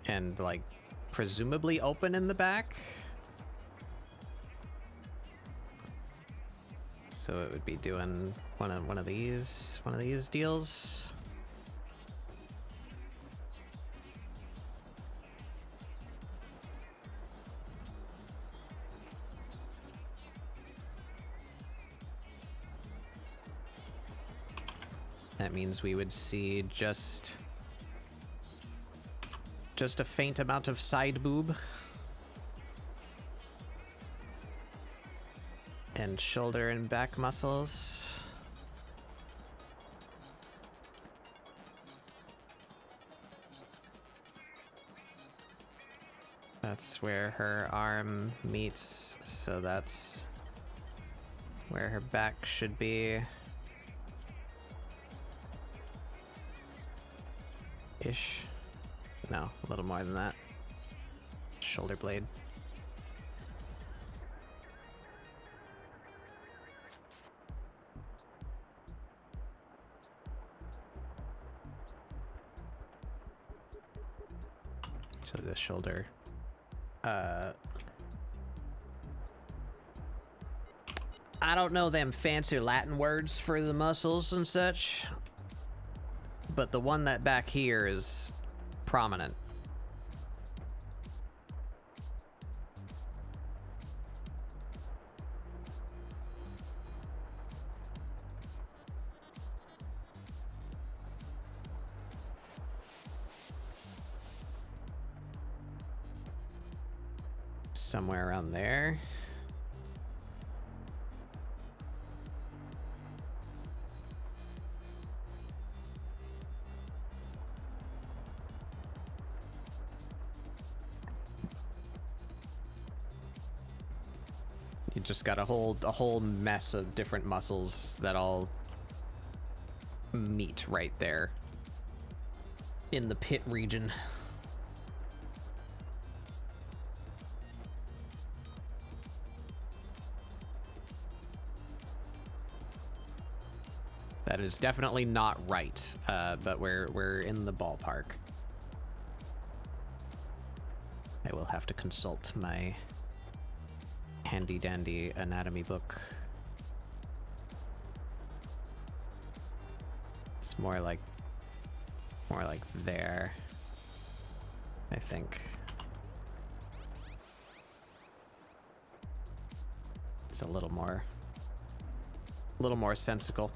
And like presumably open in the back. So it would be doing one of these deals. That means we would see just a faint amount of side boob. And shoulder and back muscles. That's where her arm meets, so that's where her back should be. Ish. No, a little more than that. Shoulder blade. So the shoulder. I don't know them fancy Latin words for the muscles and such, but the one that back here is prominent. Somewhere around there. You just got a whole mess of different muscles that all meet right there. in the pit region. That is definitely not right, but we're in the ballpark. I will have to consult my handy dandy anatomy book. It's more like there, I think. It's a little more sensical.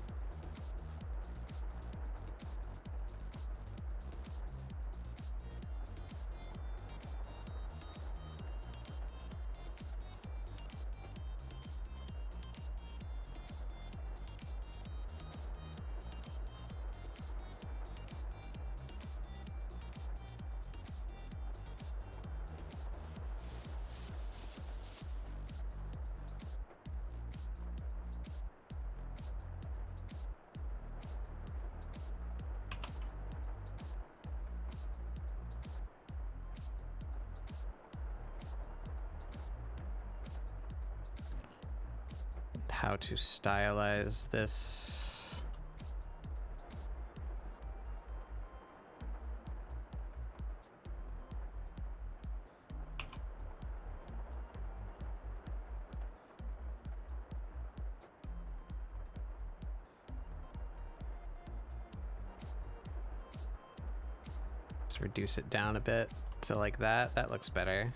How to stylize this. Let's reduce it down a bit to like that. That looks better.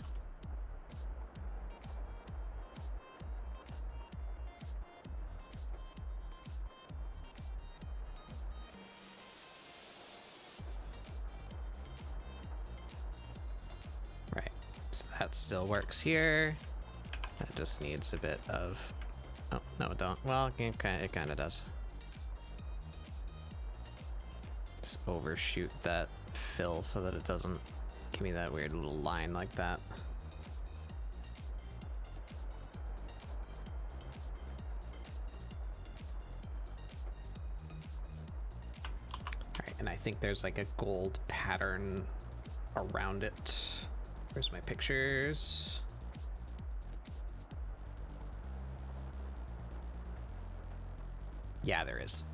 Still works here. That just needs a bit of... Oh, no, it don't. Well, it kind of does. Just overshoot that fill so that it doesn't give me that weird little line like that. Alright, and I think there's like a gold pattern around it. Where's my pictures? Yeah, there is.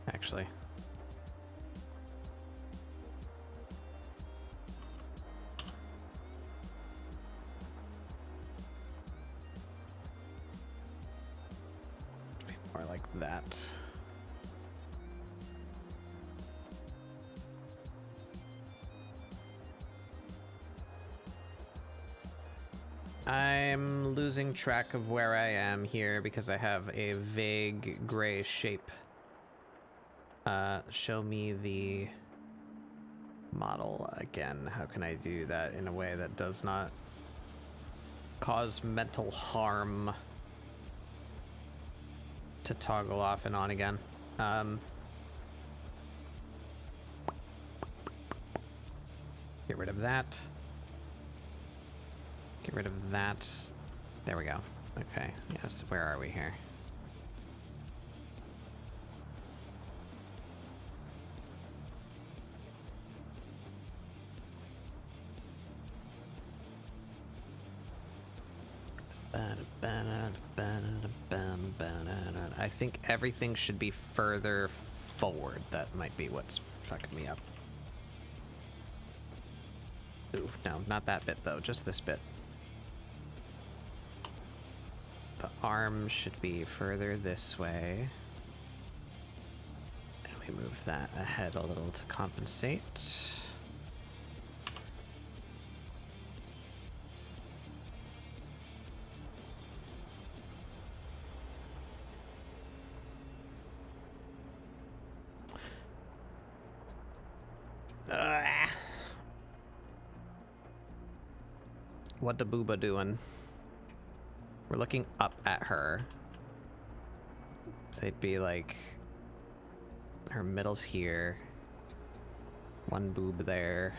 Actually. That. I'm losing track of where I am here because I have a vague gray shape. Show me the model again. How can I do that in a way that does not cause mental harm? To toggle off and on again. Get rid of that. Get rid of that. There we go. Okay, yes, where are we here? I think everything should be further forward. That might be what's fucking me up. Ooh, no, not that bit though, just this bit. The arm should be further this way. And we move that ahead a little to compensate. What the booba doing? We're looking up at her. So it'd be like her middle's here. one boob there.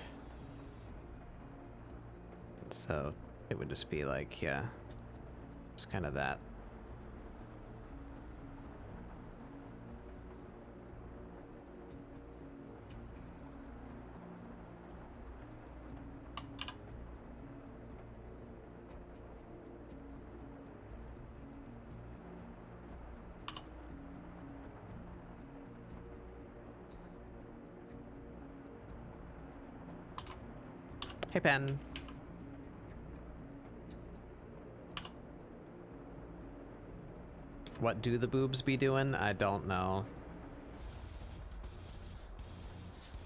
So it would just be like, yeah, it's kind of that. Hey, Pen. What do the boobs be doing? I don't know.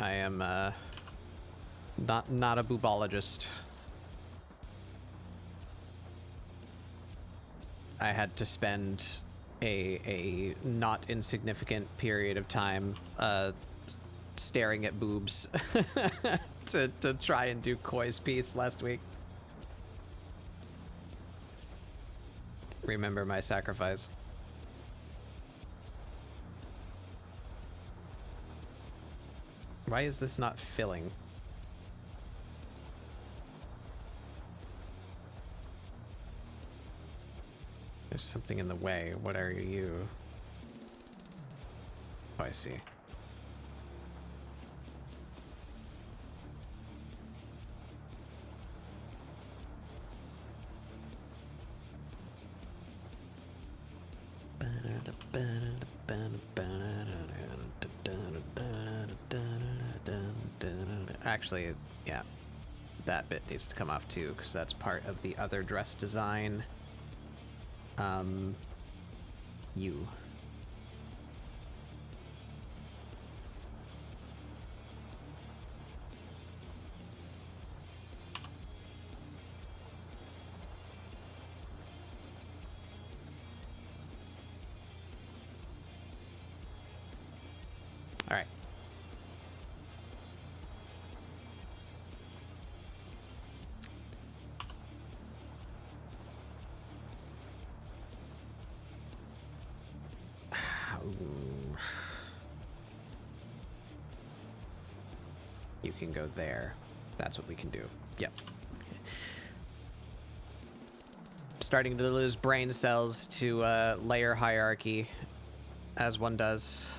I am not a boobologist. I had to spend a not insignificant period of time staring at boobs to try and do Koi's piece last week. Remember my sacrifice. Why is this not filling? There's something in the way. What are you? Oh, I see. Actually, yeah, that bit needs to come off too, because that's part of the other dress design. You. All right. You can go there. That's what we can do. Yep. Starting to lose brain cells to layer hierarchy, as one does.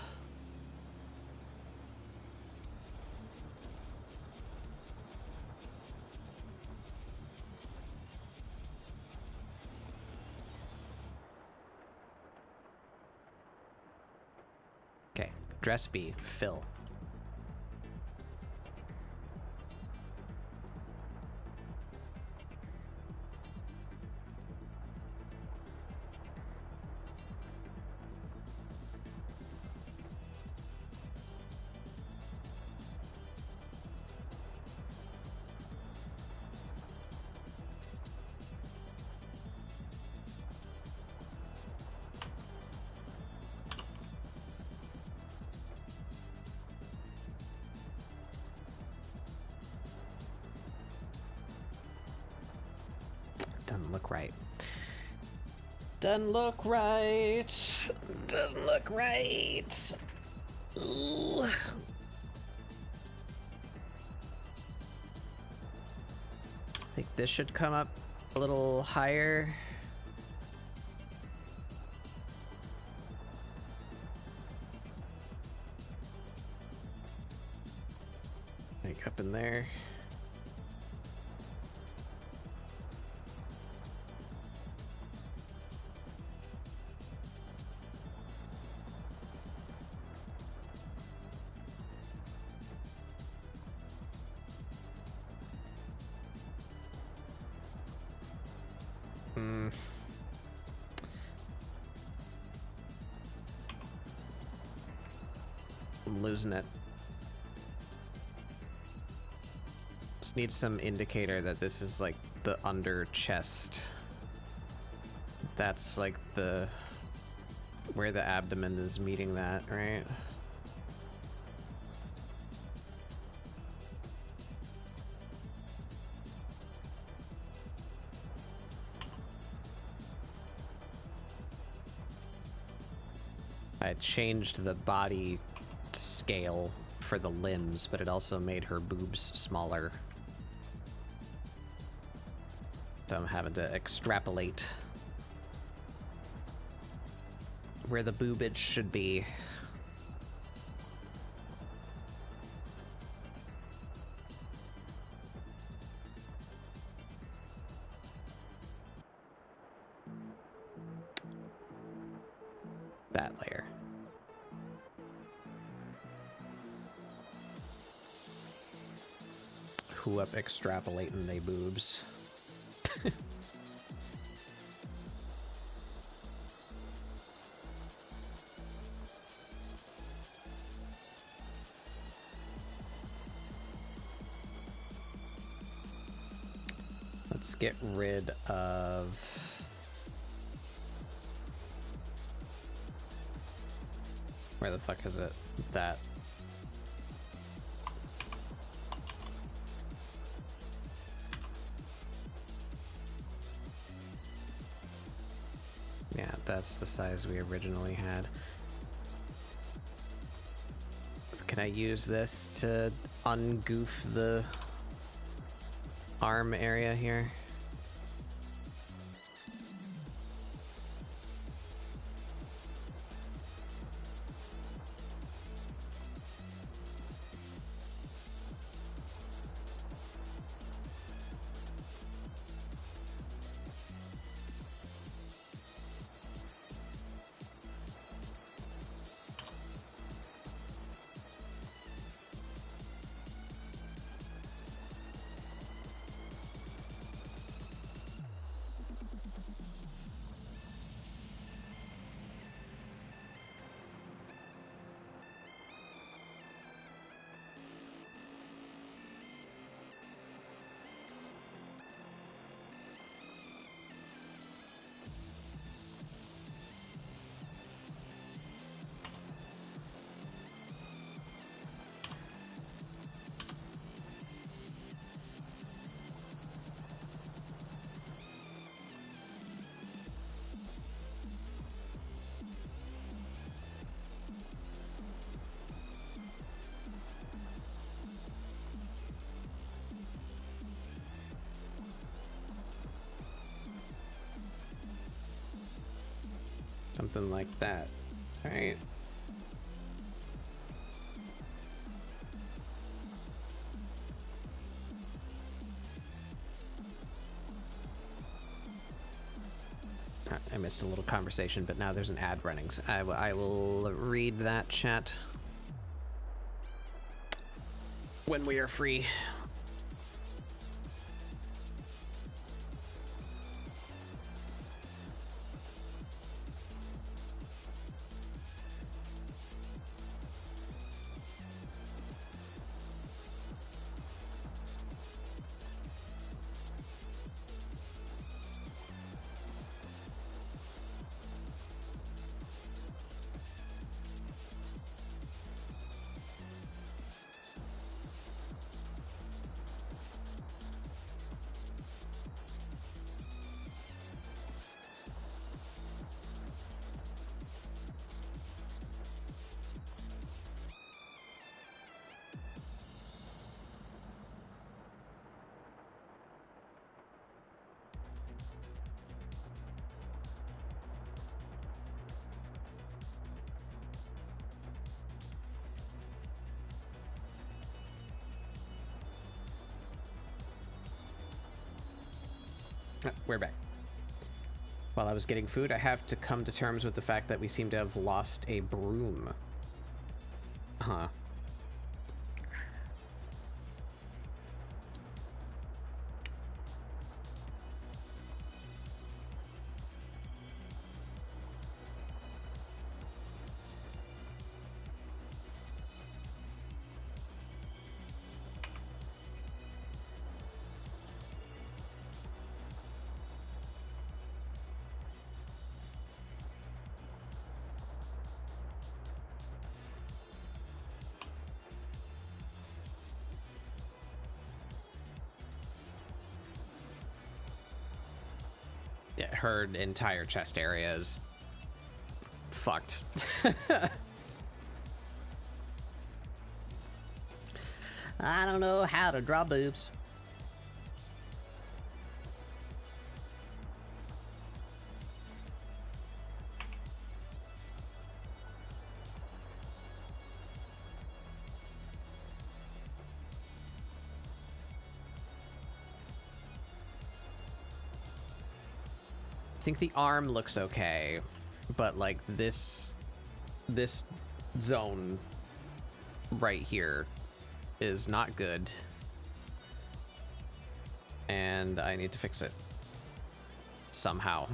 Okay, dress B, fill. Doesn't look right. Doesn't look right. Doesn't look right. Ooh. I think this should come up a little higher. Like up in there. I'm losing it. Just need some indicator that this is like the under chest. That's like the where the abdomen is meeting that, right? I changed the body scale for the limbs, but it also made her boobs smaller. So I'm having to extrapolate where the boobage should be. That layer. Who up extrapolating they boobs? Let's get rid of... Where the fuck is it? That. Yeah, that's the size we originally had. Can I use this to ungoof the arm area here? Something like that. All right. I missed a little conversation, but now there's an ad running. So I will read that chat when we are free. We're back. While I was getting food, I have to come to terms with the fact that we seem to have lost a broom. Huh. Yeah, her entire chest area is fucked. I don't know how to draw boobs. I think the arm looks okay, but like this zone right here is not good, and I need to fix it somehow.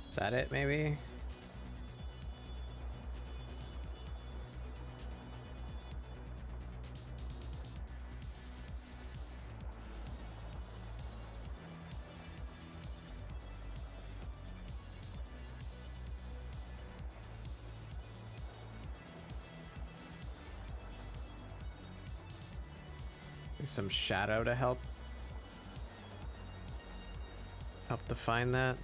Is that it, maybe? Some shadow to help define that.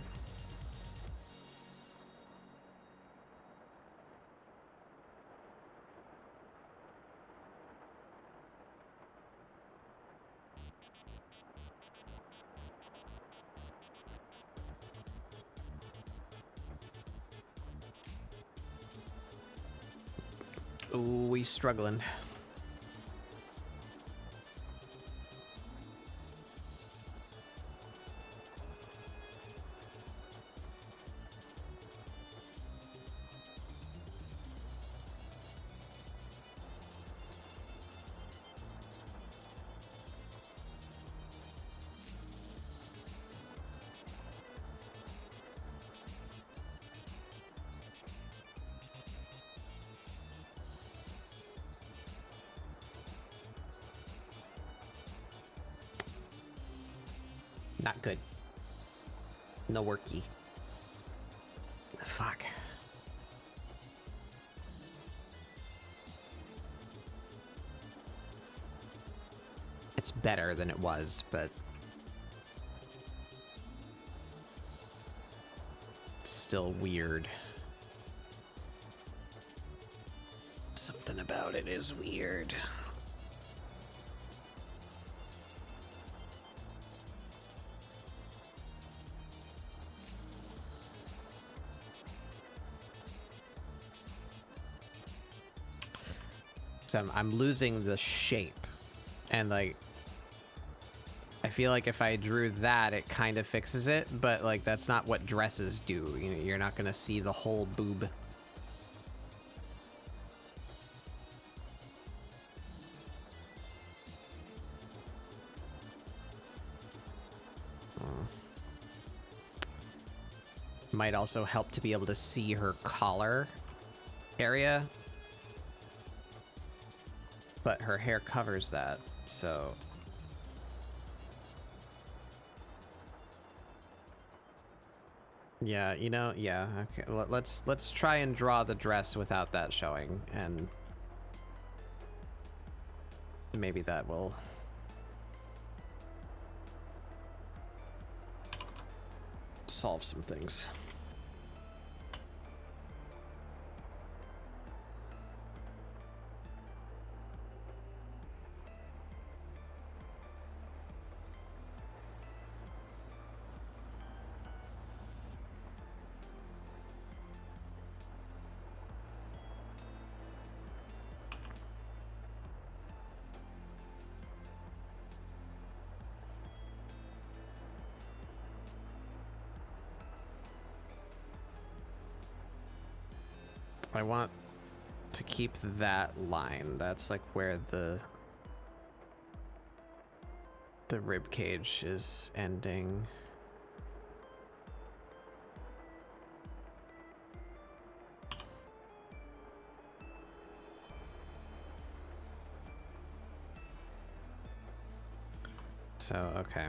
Ooh, we struggling. Not good. No worky. Fuck. It's better than it was, but it's still weird. Something about it is weird. So I'm losing the shape, and like I feel like if I drew that, it kind of fixes it, but like that's not what dresses do. You know, you're not gonna see the whole boob. Might also help to be able to see her collar area, but her hair covers that, so yeah, you know, yeah, okay. Let's try and draw the dress without that showing, and maybe that will solve some things. I want to keep that line. That's like where the the rib cage is ending. So, okay.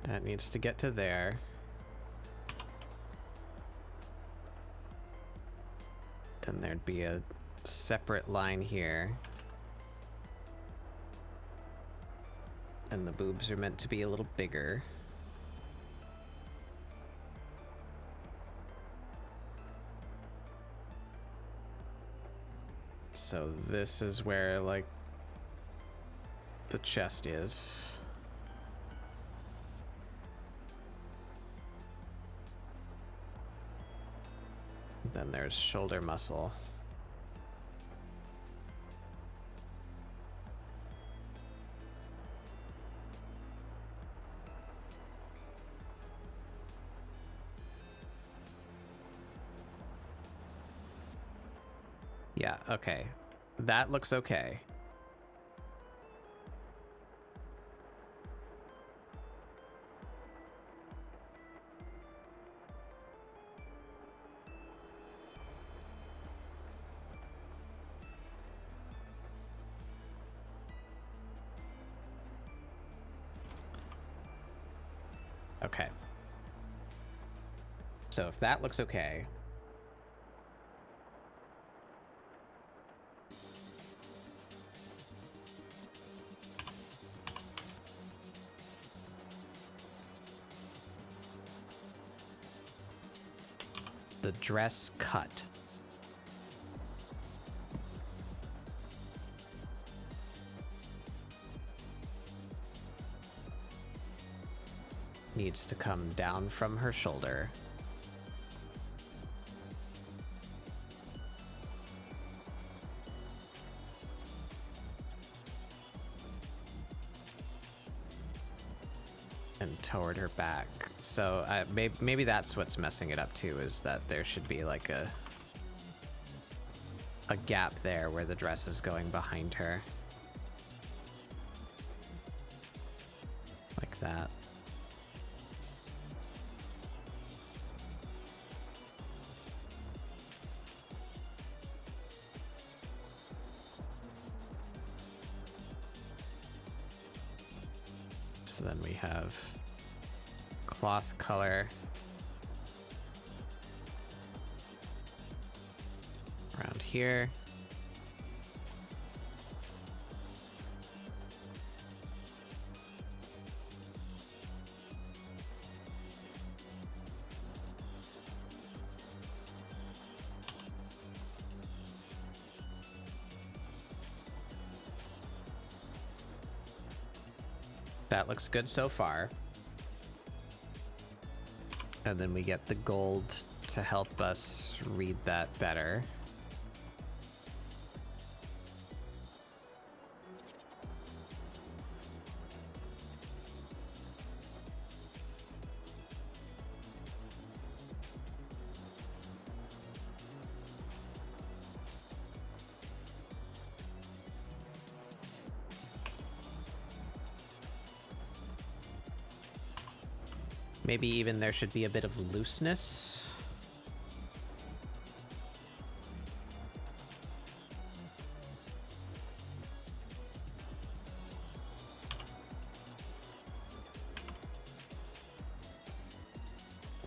That needs to get to there. Then there'd be a separate line here. And the boobs are meant to be a little bigger. So this is where, like, the chest is. Then there's shoulder muscle. Yeah, okay. That looks okay. Okay. So if that looks okay, the dress cut. Needs to come down from her shoulder. And toward her back. So maybe that's what's messing it up too, is that there should be like a gap there where the dress is going behind her. Like that. So then we have cloth color around here. That looks good so far. And then we get the gold to help us read that better. Maybe even there should be a bit of looseness.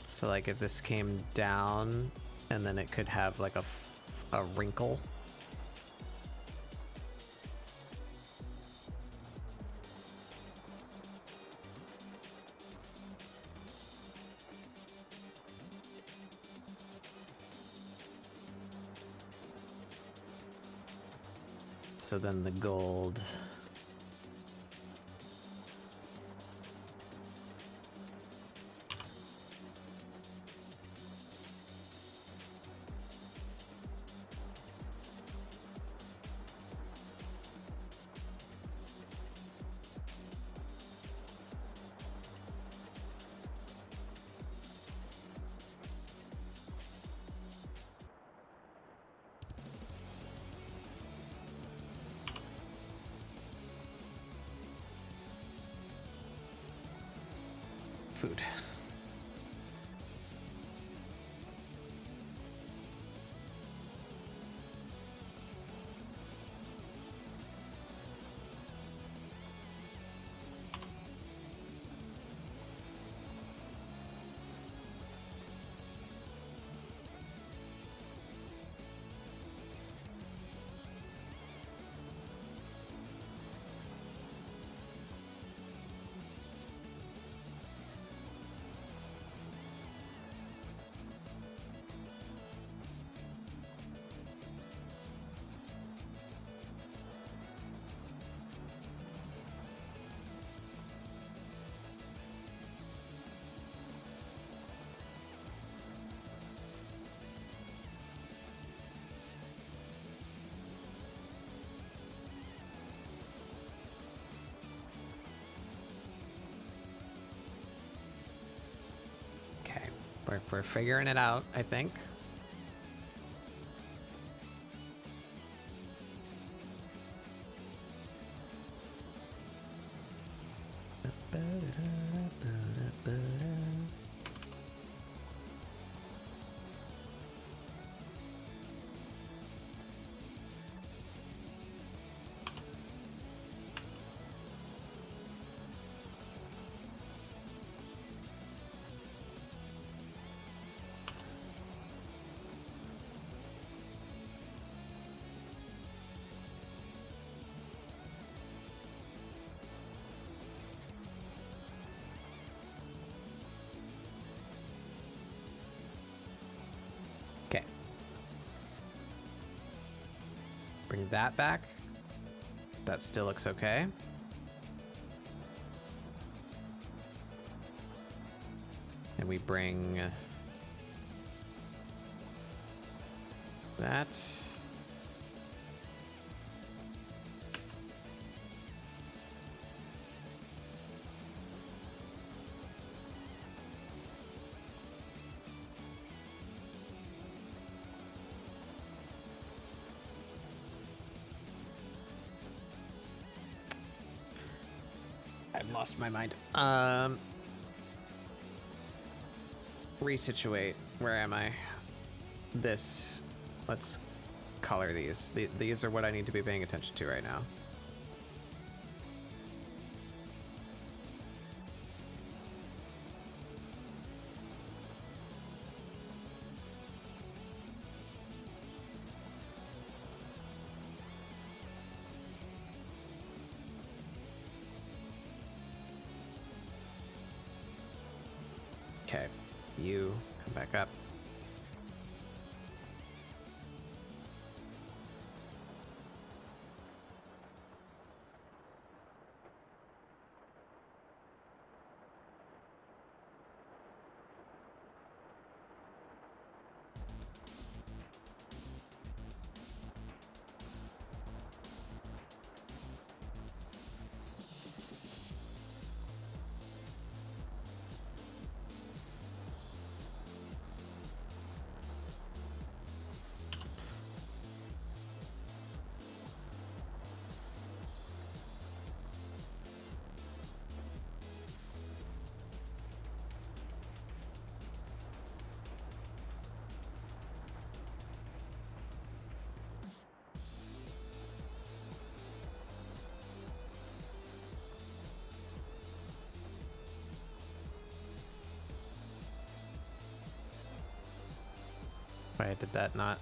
So like if this came down and then it could have like a wrinkle. So then the gold. food. We're figuring it out, I think. Bring that back. That still looks okay. And we bring that. I've lost my mind. Resituate. Where am I? This. Let's color these. These are what I need to be paying attention to right now. Okay, you come back up. Why did that not?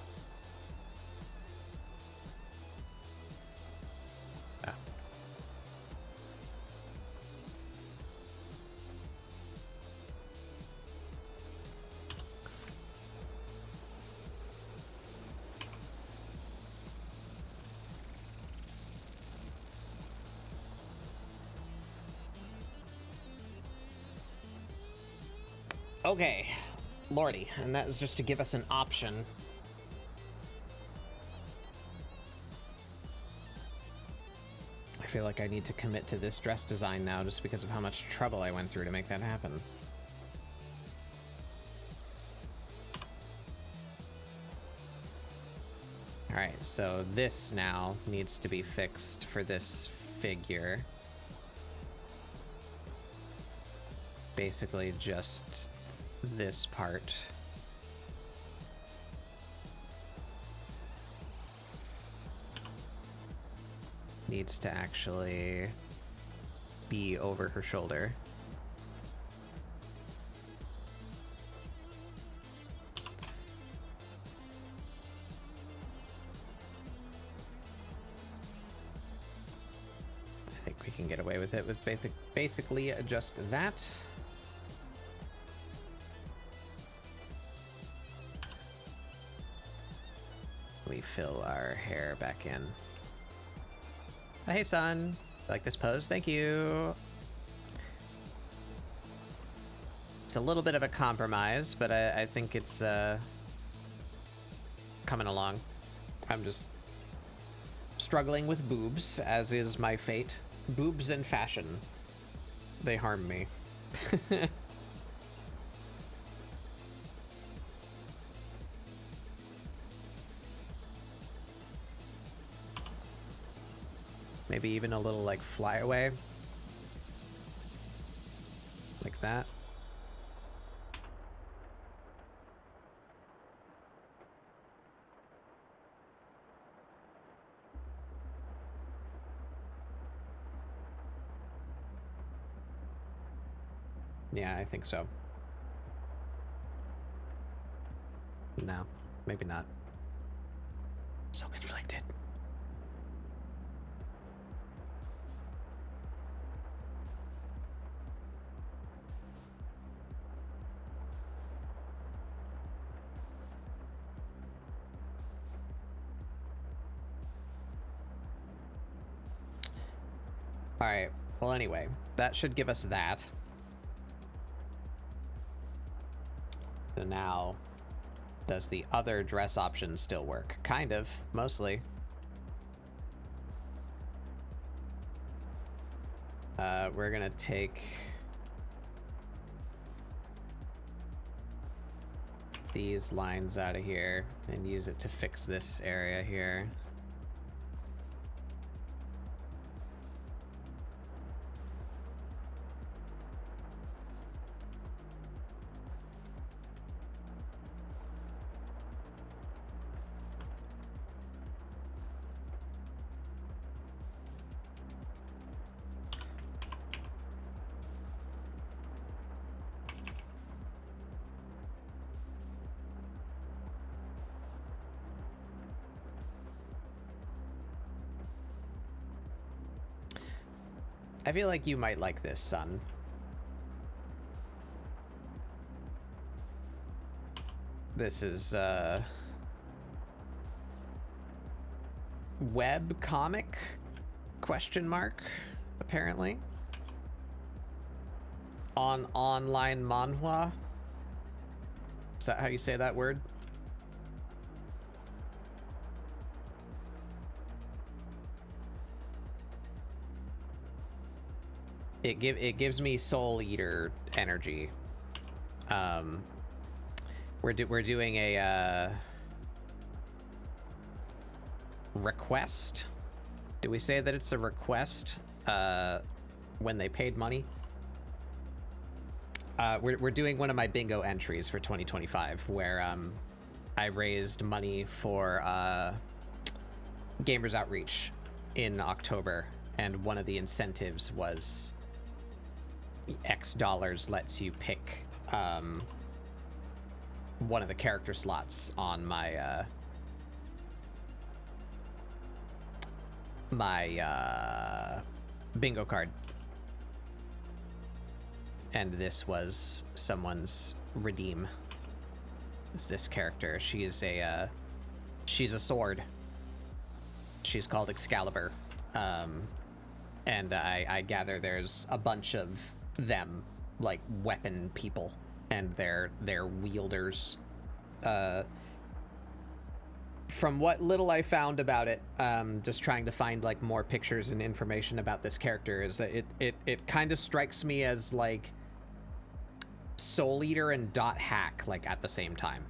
Ah. Okay. Lordy, and that was just to give us an option. I feel like I need to commit to this dress design now just because of how much trouble I went through to make that happen. Alright, so this now needs to be fixed for this figure. basically just this part. Needs to actually be over her shoulder. I think we can get away with it with basically just that. We fill our hair back in. Oh, hey, son. Like this pose? Thank you. It's a little bit of a compromise, but I think it's coming along. I'm just struggling with boobs, as is my fate. Boobs and fashion. They harm me. Maybe even a little, like, flyaway. Like that. Yeah, I think so. No, maybe not. So conflicted. All right. Well, anyway, that should give us that. So now, does the other dress option still work? Kind of, mostly. We're gonna take these lines out of here and use it to fix this area here. I feel like you might like this, son. This is, web comic? Question mark, apparently. On online manhwa? Is that how you say that word? It gives me Soul Eater energy. We're doing a request. Do we say that it's a request when they paid money? We're doing one of my bingo entries for 2025 where I raised money for Gamers Outreach in October, and one of the incentives was X dollars lets you pick one of the character slots on my bingo card. And this was someone's redeem. It's this character. She's a sword. She's called Excalibur. And I gather there's a bunch of them, like weapon people, and their wielders. From what little I found about it, just trying to find like more pictures and information about this character, is that it kind of strikes me as like Soul Eater and Dot Hack like at the same time.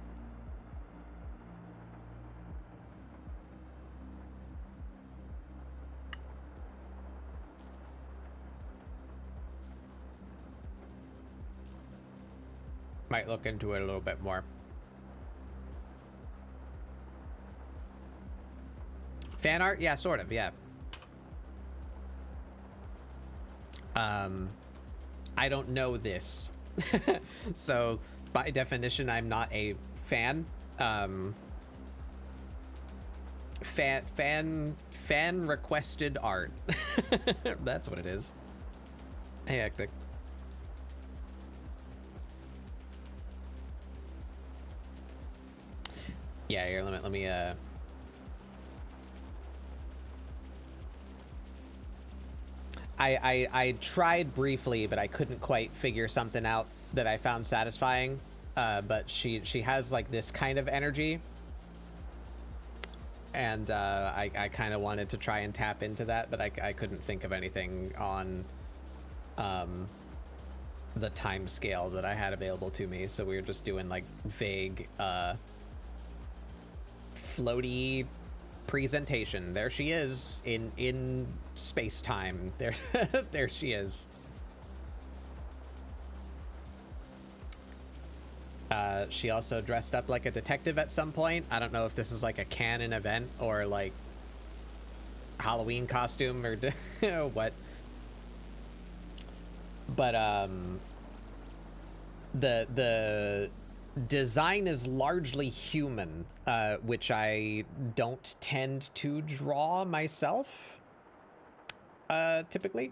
Might look into it a little bit more. Fan art? Yeah, sort of, yeah. I don't know this. So, by definition, I'm not a fan. Fan requested art. That's what it is. Hey, Hectic. Yeah, here, let me I tried briefly, but I couldn't quite figure something out that I found satisfying. But she has like this kind of energy, and I kind of wanted to try and tap into that, but I couldn't think of anything on the time scale that I had available to me. So we were just doing like vague floaty presentation. There she is in space-time. There there she is. She also dressed up like a detective at some point. I don't know if this is like a canon event or like Halloween costume or what. But the design is largely human, which I don't tend to draw myself, typically.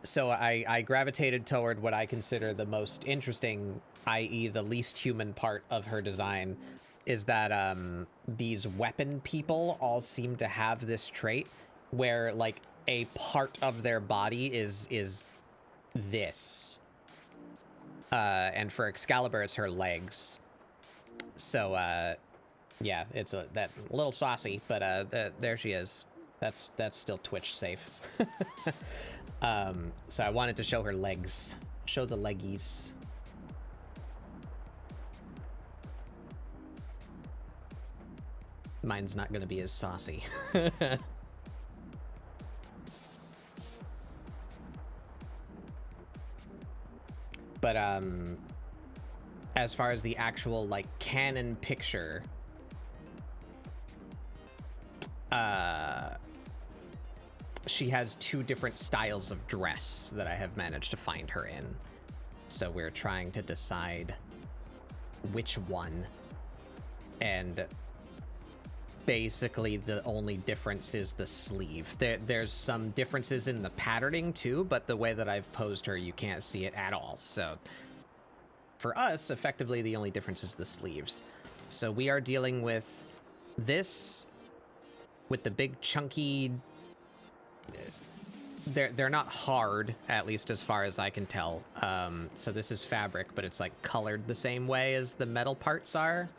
So I gravitated toward what I consider the most interesting, i.e. the least human part of her design, is that these weapon people all seem to have this trait where like a part of their body is this. And for Excalibur, it's her legs. So, yeah, it's that little saucy, but there she is. That's still Twitch safe. So I wanted to show her legs. Show the leggies. Mine's not gonna be as saucy. But as far as the actual like canon picture, she has two different styles of dress that I have managed to find her in. So we're trying to decide which one. And basically the only difference is the sleeve. There's some differences in the patterning too, but the way that I've posed her, you can't see it at all. So for us, effectively the only difference is the sleeves. So we are dealing with this, with the big chunky, they're not hard, at least as far as I can tell. So this is fabric, but it's like colored the same way as the metal parts are.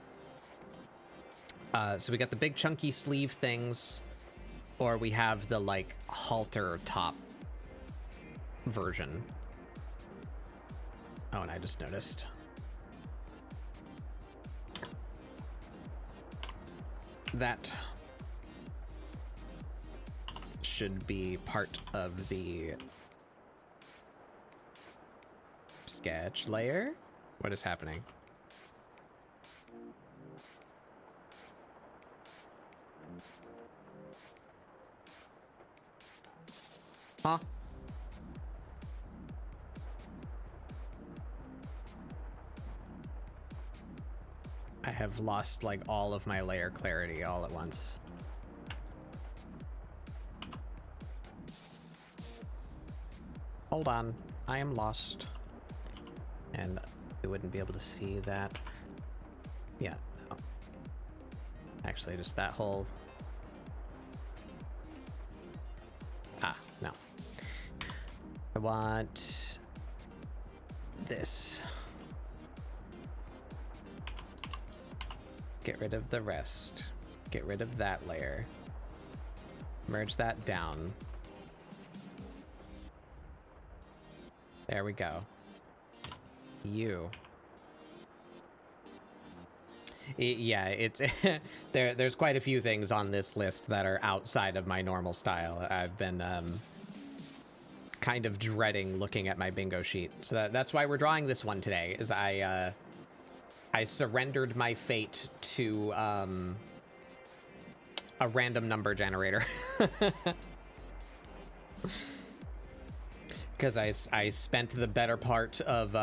So we got the big chunky sleeve things, or we have the like halter top version. Oh, and I just noticed. That should be part of the sketch layer. What is happening? Huh? I have lost like all of my layer clarity all at once. Hold on, I am lost. And we wouldn't be able to see that. Yeah, no. Actually, just that whole... Ah, no. I want this. Get rid of the rest. Get rid of that layer. Merge that down. There we go. You. Yeah, it's there's quite a few things on this list that are outside of my normal style. I've been kind of dreading looking at my bingo sheet. So that's why we're drawing this one today, is I surrendered my fate to a random number generator. Because I spent the better part of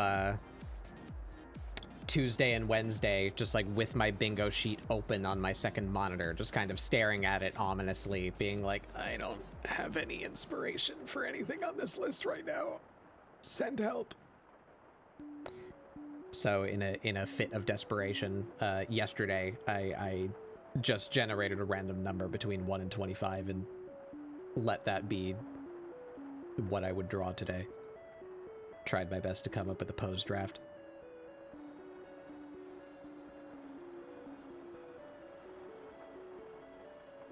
Tuesday and Wednesday just like with my bingo sheet open on my second monitor, just kind of staring at it ominously, being like, I don't have any inspiration for anything on this list right now. Send help. So in a fit of desperation, yesterday I just generated a random number between 1 and 25 and let that be what I would draw today. Tried my best to come up with a pose draft.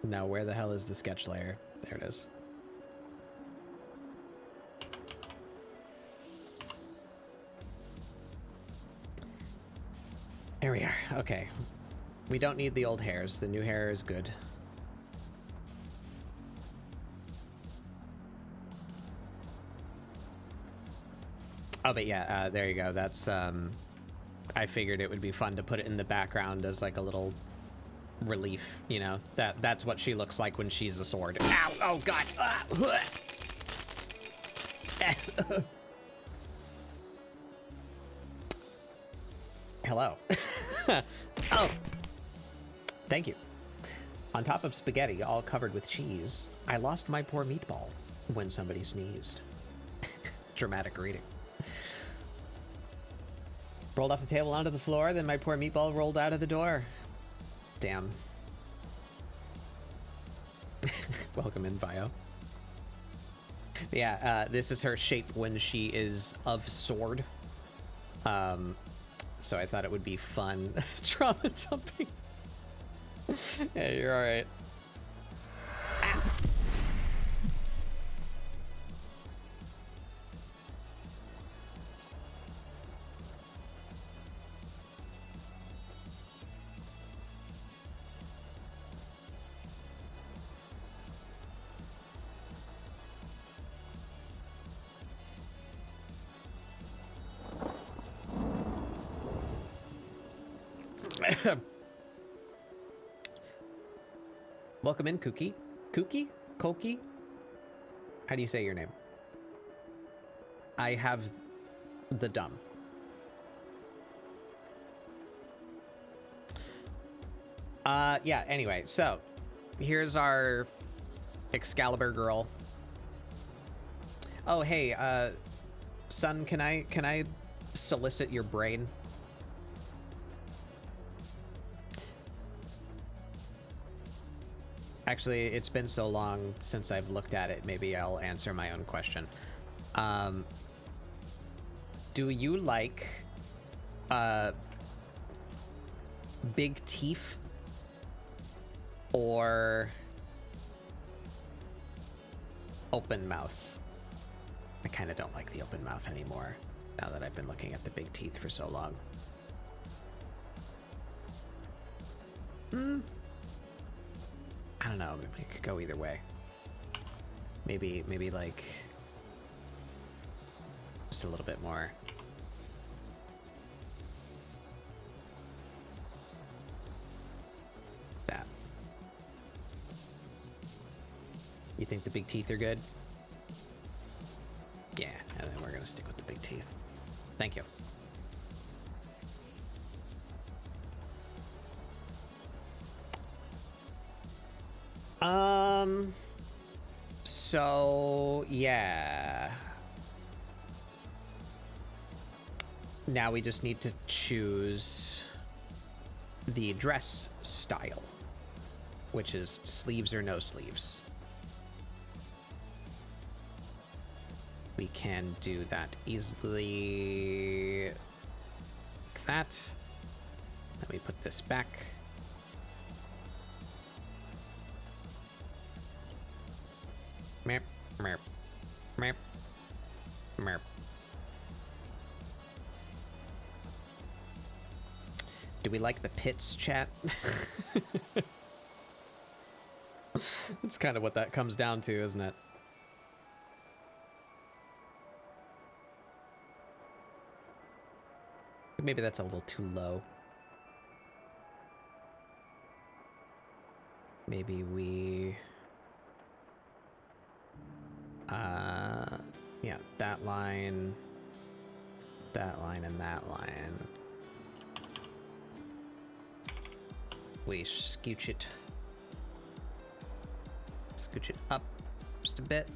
Now, where the hell is the sketch layer? There it is. There we are. Okay. We don't need the old hairs. The new hair is good. Oh, but yeah, there you go. That's, I figured it would be fun to put it in the background as like a little relief, you know? That's what she looks like when she's a sword. Ow! Oh, God! Hello. Oh! Thank you. On top of spaghetti, all covered with cheese, I lost my poor meatball when somebody sneezed. Dramatic reading. Rolled off the table onto the floor, then my poor meatball rolled out of the door. Damn. Welcome in, Bio. Yeah, this is her shape when she is of sword. So I thought it would be fun. Trauma jumping. Yeah, you're alright. Ah. Welcome in, Kookie. Kookie? Koki? How do you say your name? I have the dumb. Yeah, anyway, so here's our Excalibur girl. Oh, hey, son, can I solicit your brain? Actually, it's been so long since I've looked at it, maybe I'll answer my own question. Do you like big teeth or open mouth? I kind of don't like the open mouth anymore, now that I've been looking at the big teeth for so long. I don't know, maybe it could go either way. Maybe like just a little bit more. That. You think the big teeth are good? Yeah, and then we're gonna stick with the big teeth. Thank you. So yeah. Now we just need to choose the dress style, which is sleeves or no sleeves. We can do that easily like that. Let me put this back. Merp, merp, merp, merp. Do we like the pits, chat? That's kind of what that comes down to, isn't it? Maybe that's a little too low. Maybe we... yeah, that line, and that line. We scooch it up just a bit.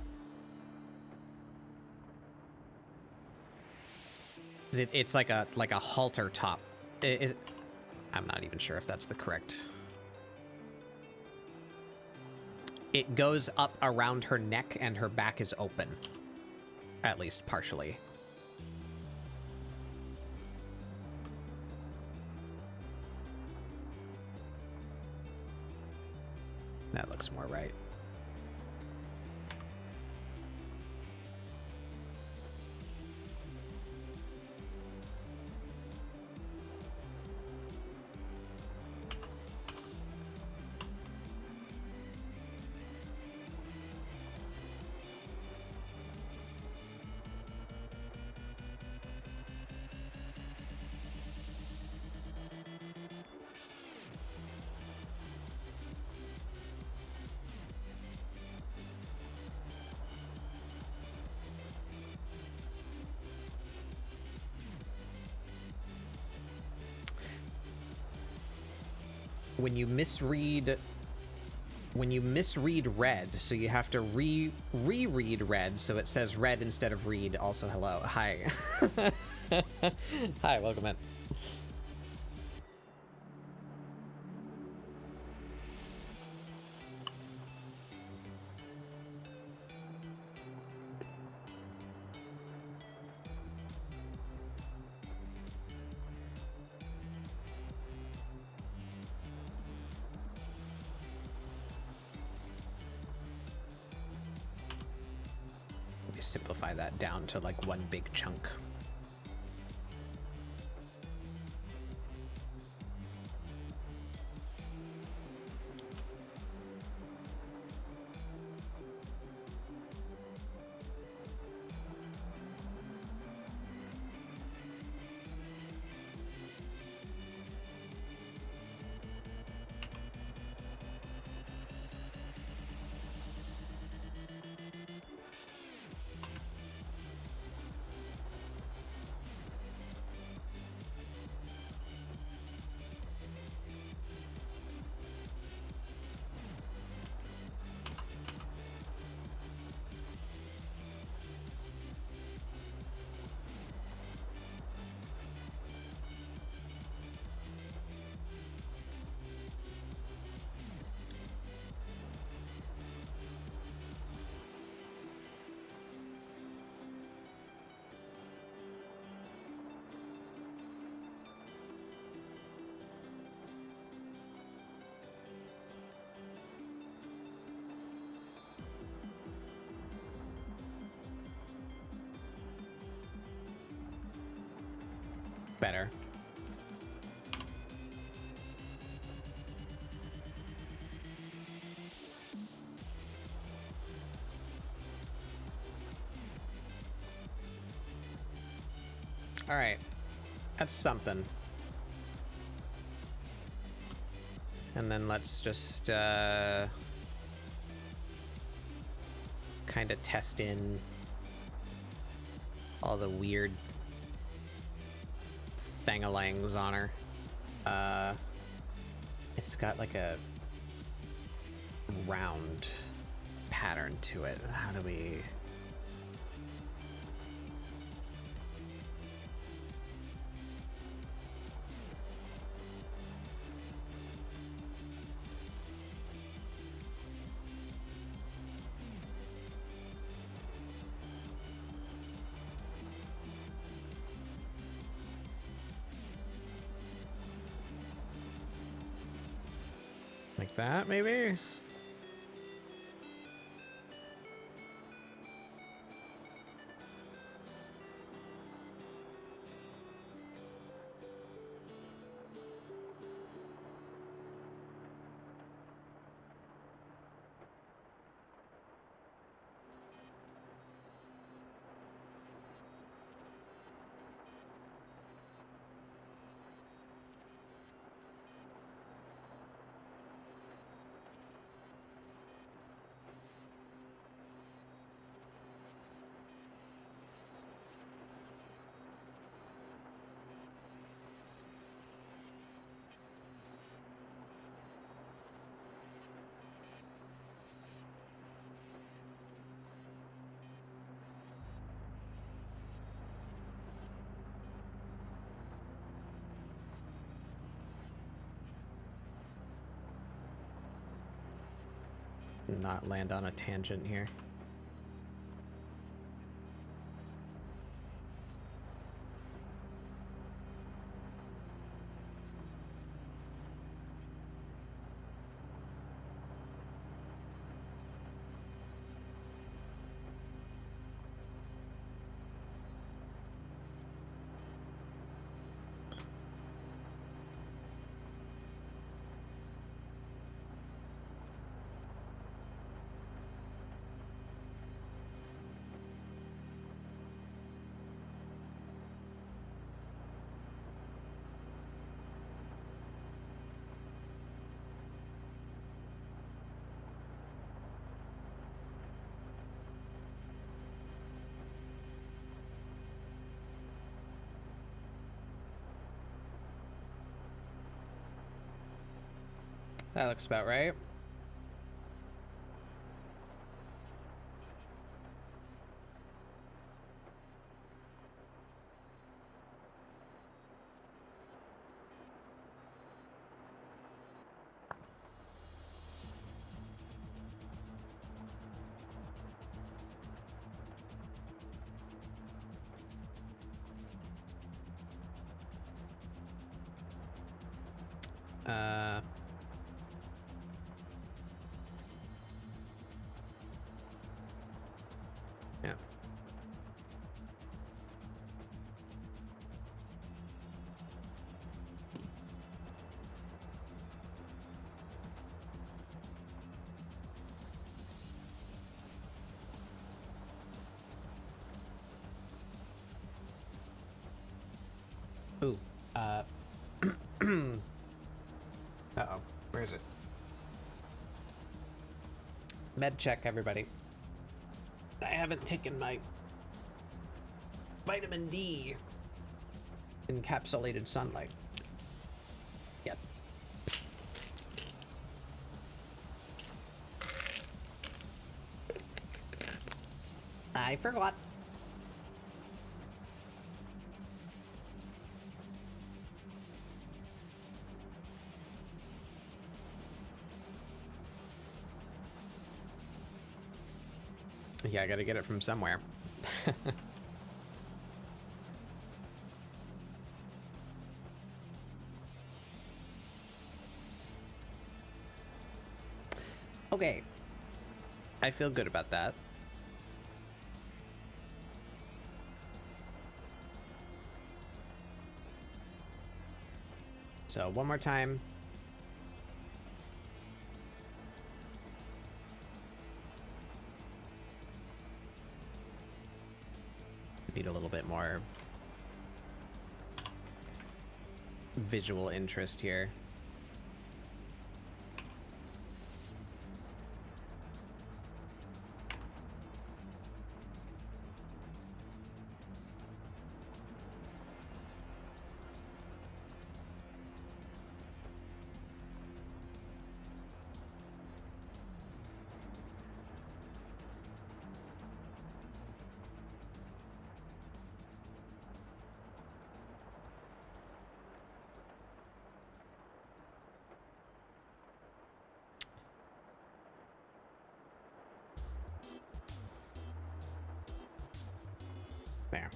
It's like a halter top. I'm not even sure if that's the correct. It goes up around her neck and her back is open, at least partially. That looks more right. When you misread red, so you have to reread red, so it says red instead of read. Also, hello. Hi. Hi, welcome in. Simplify that down to like one big chunk. Better. All right, that's something. And then let's just kind of test in all the weird thangalangs on her. It's got like a round pattern to it. How do we... like that, maybe? not land on a tangent here. That looks about right. Yeah. Ooh. Uh-oh. Where is it? Med check, everybody. I haven't taken my vitamin D encapsulated sunlight yet. I forgot. Yeah, I gotta get it from somewhere. Okay. I feel good about that. So, one more time. Need a little bit more visual interest here. There.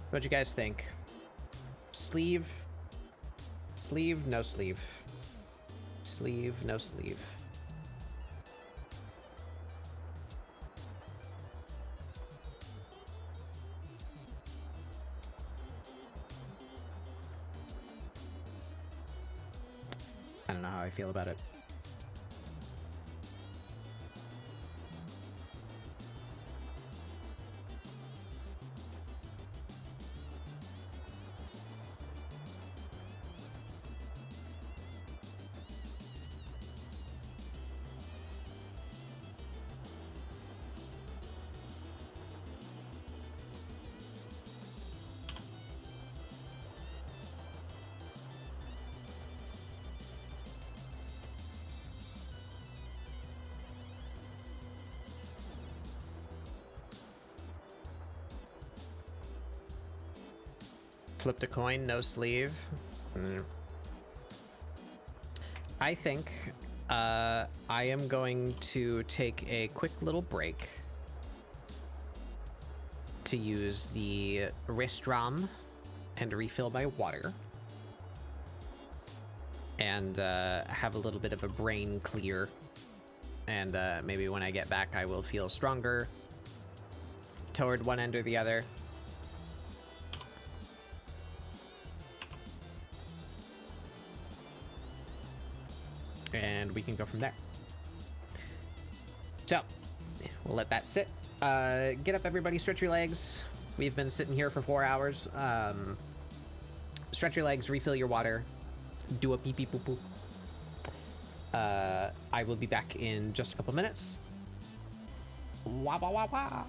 What'd you guys think? Sleeve? Sleeve, no sleeve. Sleeve, no sleeve. I don't know how I feel about it. Flipped a coin, no sleeve. I think I am going to take a quick little break to use the restauram and refill my water. And have a little bit of a brain clear. And maybe when I get back, I will feel stronger toward one end or the other. And we can go from there. So, we'll let that sit. Get up, everybody. Stretch your legs. We've been sitting here for 4 hours. Stretch your legs, refill your water, do a pee pee poo poo. I will be back in just a couple minutes. Wah wah wah wah.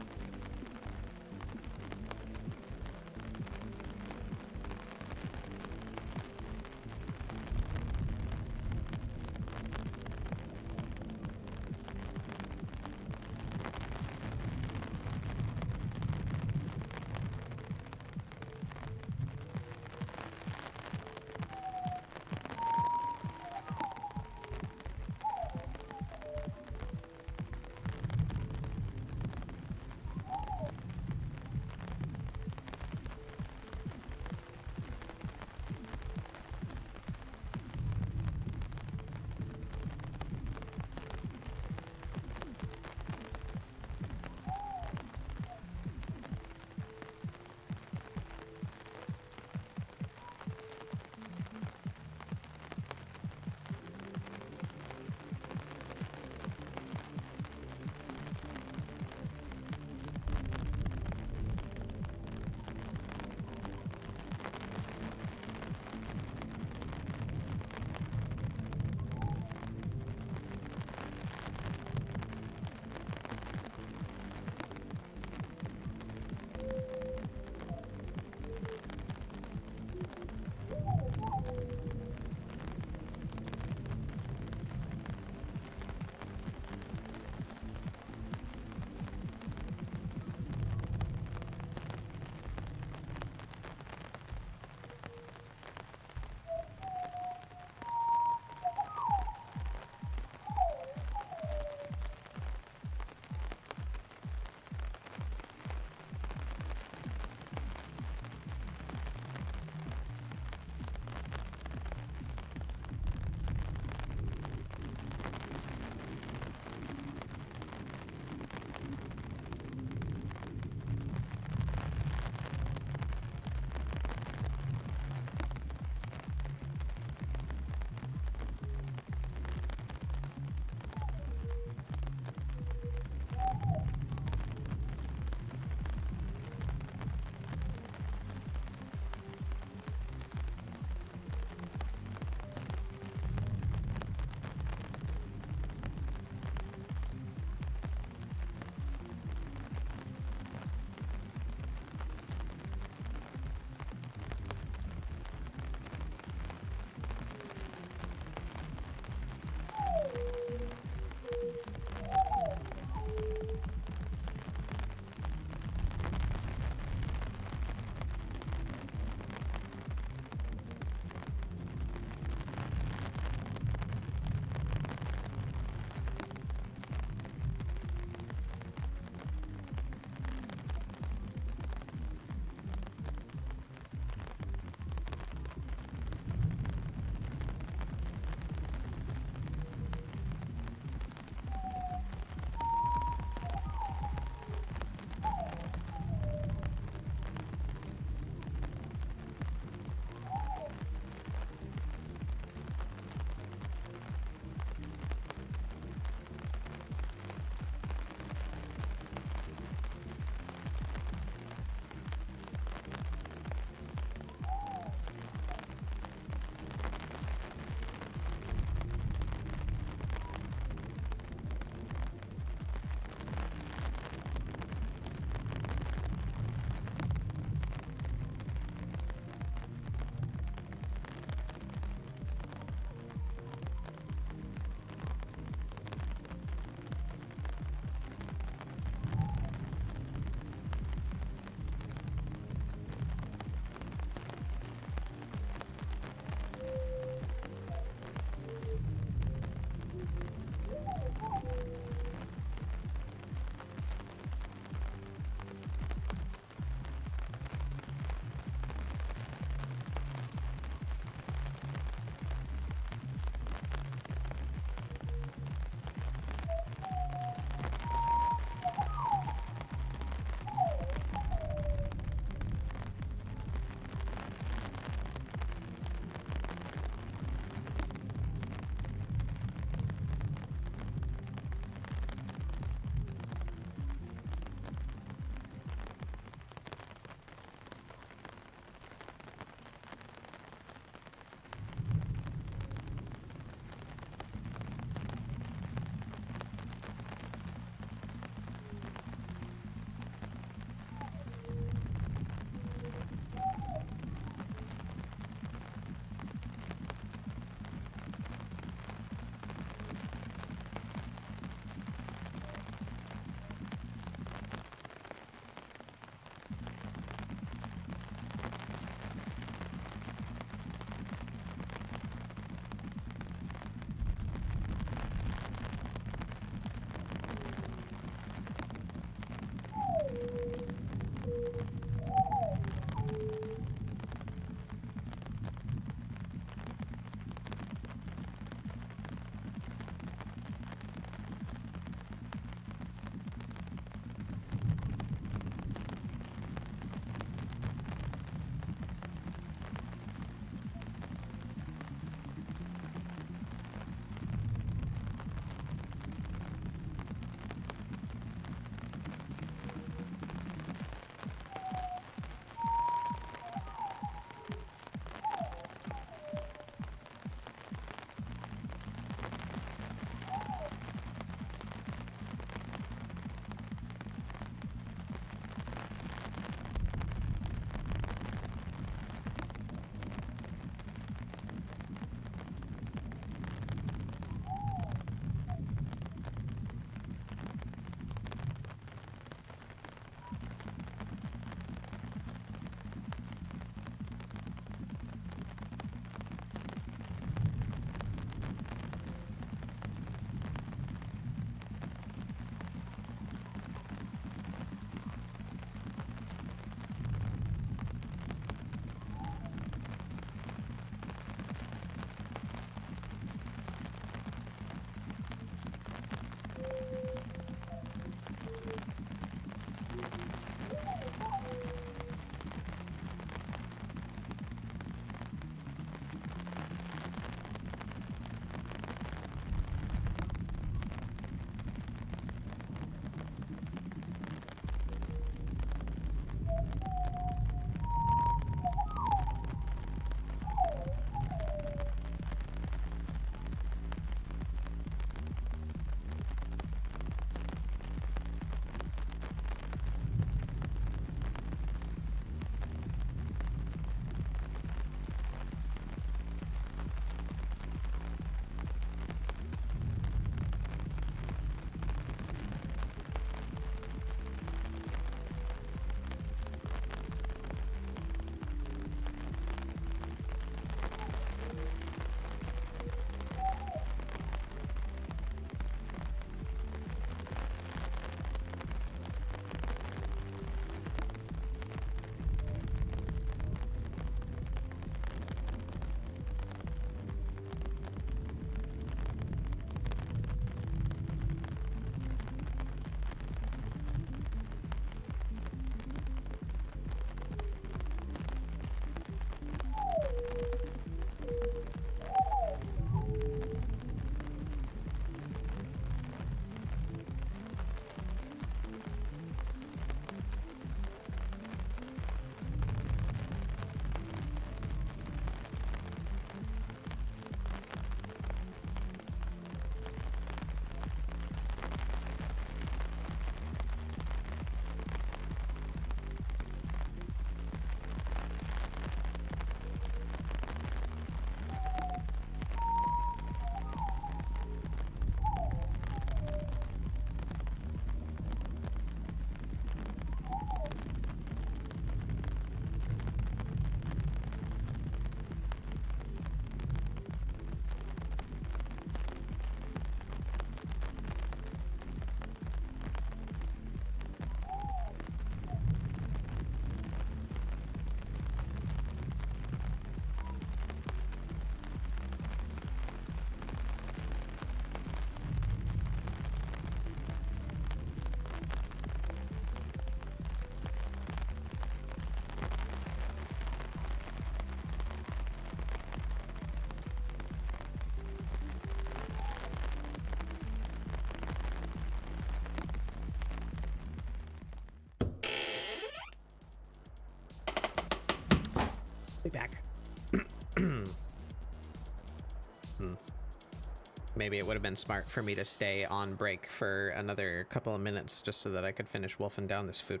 maybe it would have been smart for me to stay on break for another couple of minutes just so that I could finish wolfing down this food.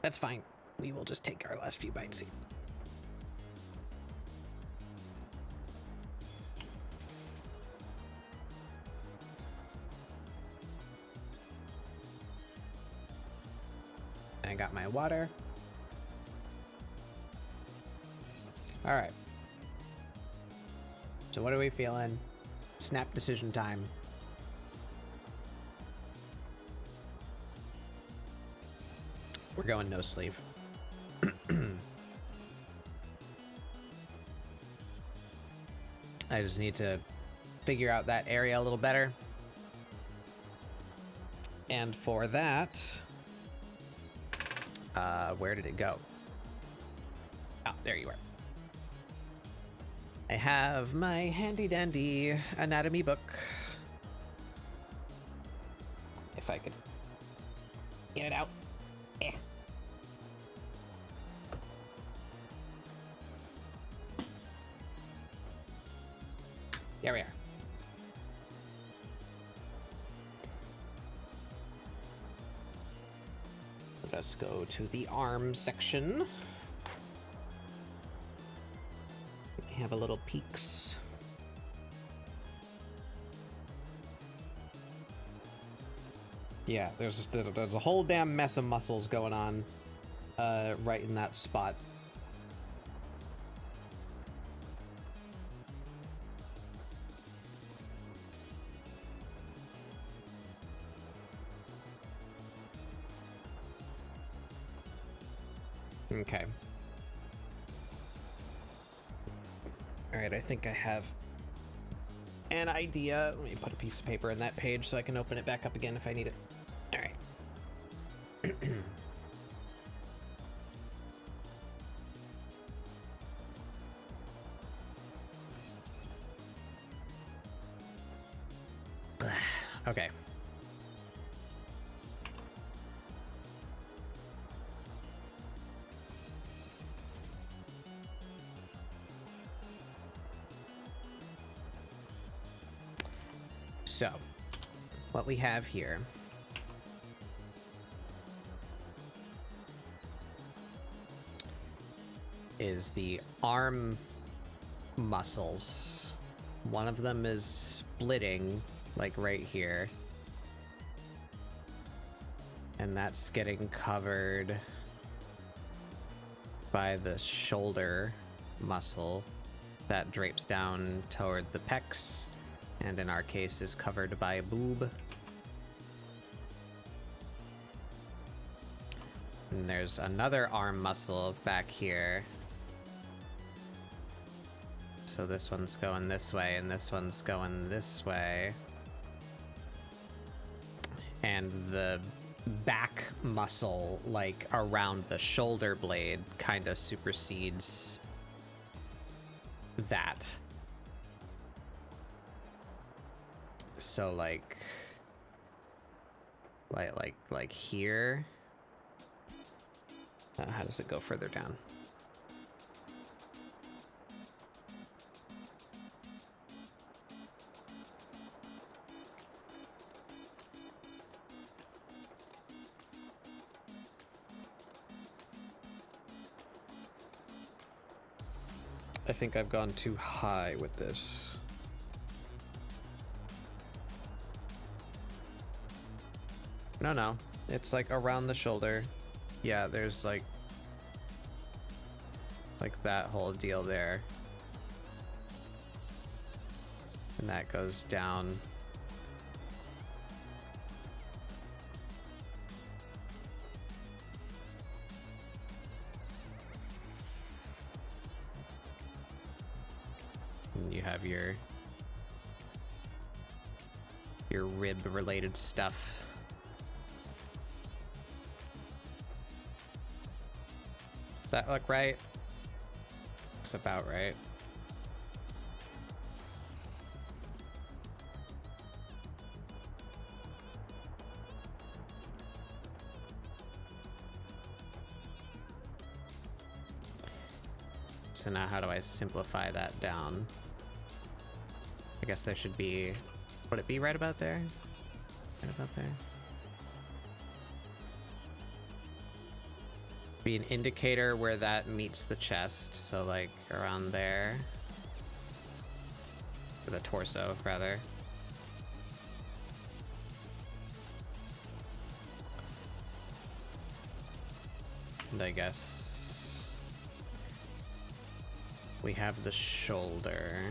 That's fine. We will just take our last few bites here. I got my water. All right. So what are we feeling? Snap decision time. We're going no sleeve. I just need to figure out that area a little better. And for that, where did it go? Oh, there you are. I have my handy dandy anatomy book. If I could get it out. Eh. There we are. Let's go to the arm section. Have a little peeks. Yeah, there's a whole damn mess of muscles going on right in that spot. Okay. All right, I think I have an idea. Let me put a piece of paper in that page so I can open it back up again if I need it. All right. Okay. So, what we have here is the arm muscles. One of them is splitting, like right here. And that's getting covered by the shoulder muscle that drapes down toward the pecs. And in our case is covered by a boob. And there's another arm muscle back here. So this one's going this way, and this one's going this way. And the back muscle, like around the shoulder blade, kind of supersedes that. So like here. How does it go further down? I think I've gone too high with this. No, it's like around the shoulder. Yeah, there's like that whole deal there. And that goes down. And you have your rib related stuff. Does that look right? Looks about right. So now how do I simplify that down? I guess there should be, would it be right about there? Right about there? Be an indicator where that meets the chest, so like around there. Or the torso, rather. And I guess we have the shoulder.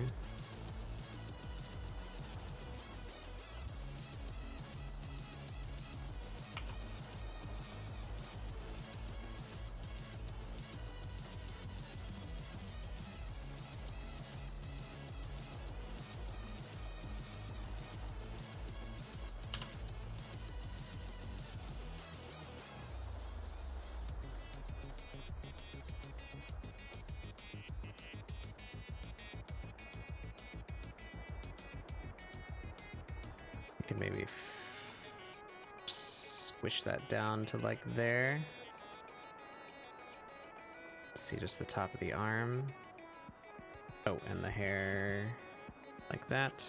Maybe squish that down to like there. See just the top of the arm. Oh, and the hair like that.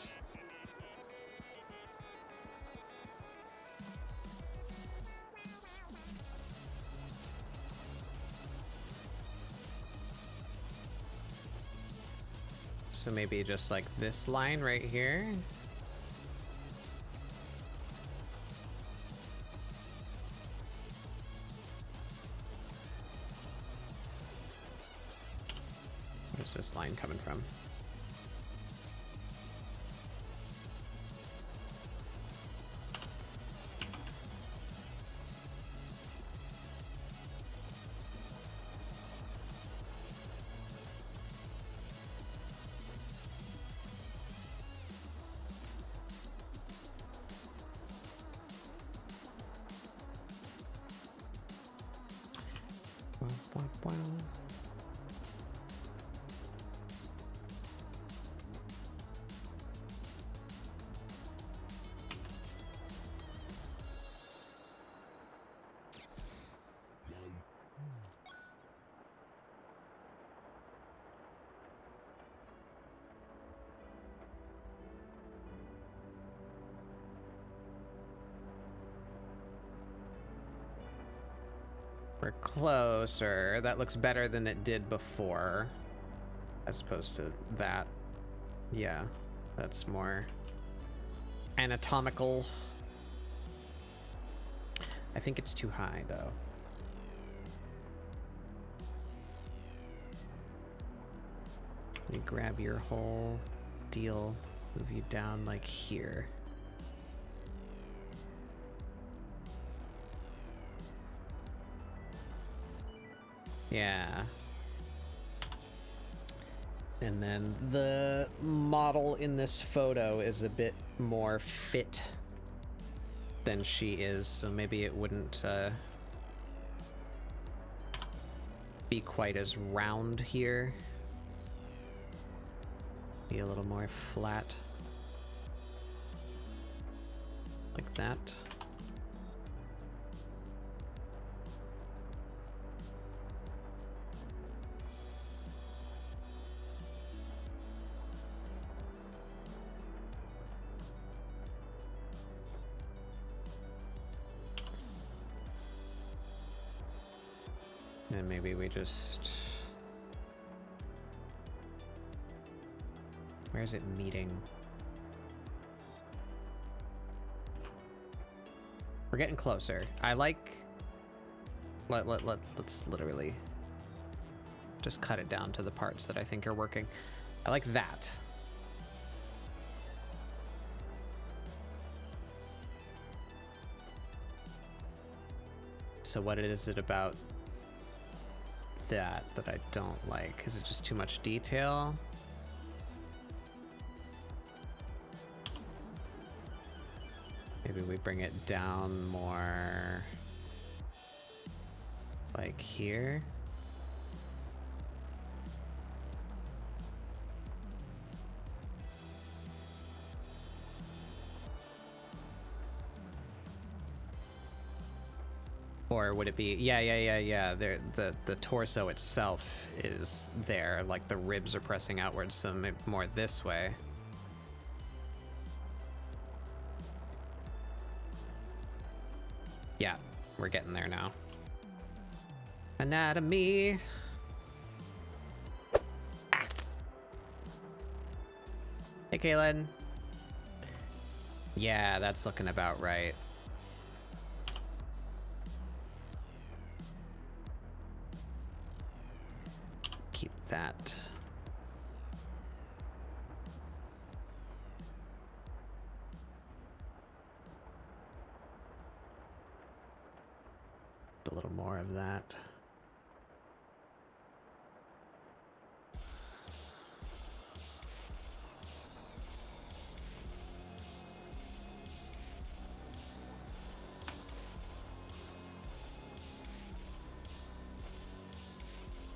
So maybe just like this line right here. Where's this line coming from? We're closer. That looks better than it did before, as opposed to that. Yeah, that's more anatomical. I think it's too high, though. You grab your whole deal, move you down like here. Yeah. And then the model in this photo is a bit more fit than she is, so maybe it wouldn't be quite as round here. Be a little more flat. Like that. And maybe we just... Where is it meeting? We're getting closer. I like... Let's literally just cut it down to the parts that I think are working. I like that. So what is it about that I don't like? Is it just too much detail? Maybe we bring it down more like here. Or would it be, yeah. The torso itself is there, like the ribs are pressing outwards, so maybe more this way. Yeah, we're getting there now. Anatomy. Ah. Hey, Kaylin. Yeah, that's looking about right. Keep that. A little more of that.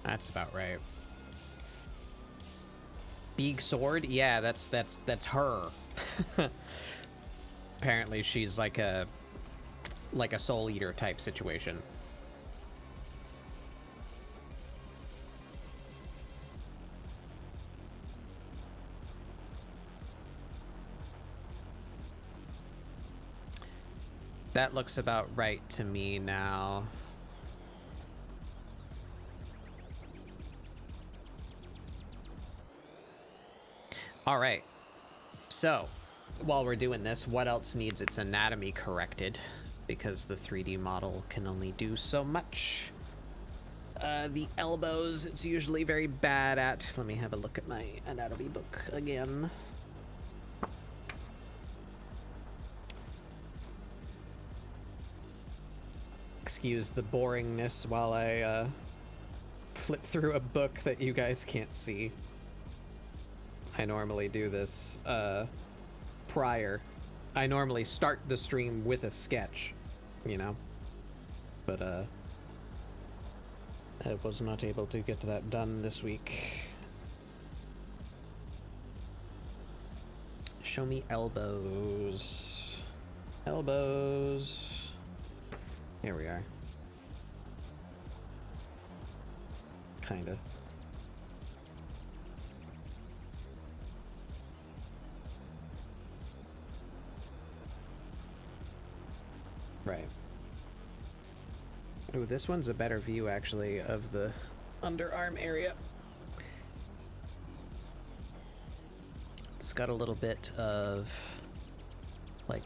That's about right. Big sword? Yeah, that's her. Apparently she's like a soul eater type situation. That looks about right to me now. All right. So, while we're doing this, what else needs its anatomy corrected? Because the 3D model can only do so much. The elbows, it's usually very bad at. Let me have a look at my anatomy book again. Excuse the boringness while I flip through a book that you guys can't see. I normally do this prior. I normally start the stream with a sketch, you know? But I was not able to get that done this week. Show me elbows. Elbows. Here we are. Kinda. Right. Ooh, this one's a better view, actually, of the underarm area. It's got a little bit of, like,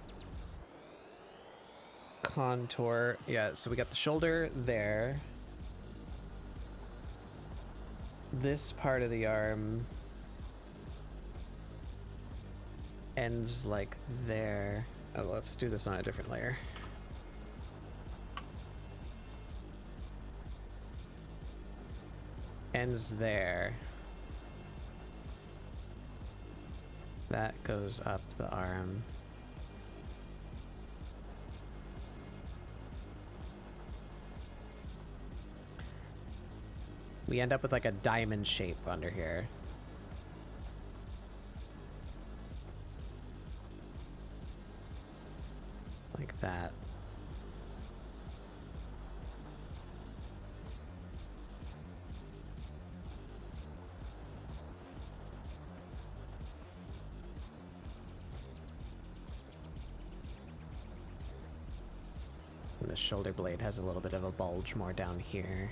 contour. Yeah, so we got the shoulder there. This part of the arm ends, like, there. Oh, let's do this on a different layer. Ends there. That goes up the arm. We end up with like a diamond shape under here. Like that. And the shoulder blade has a little bit of a bulge more down here.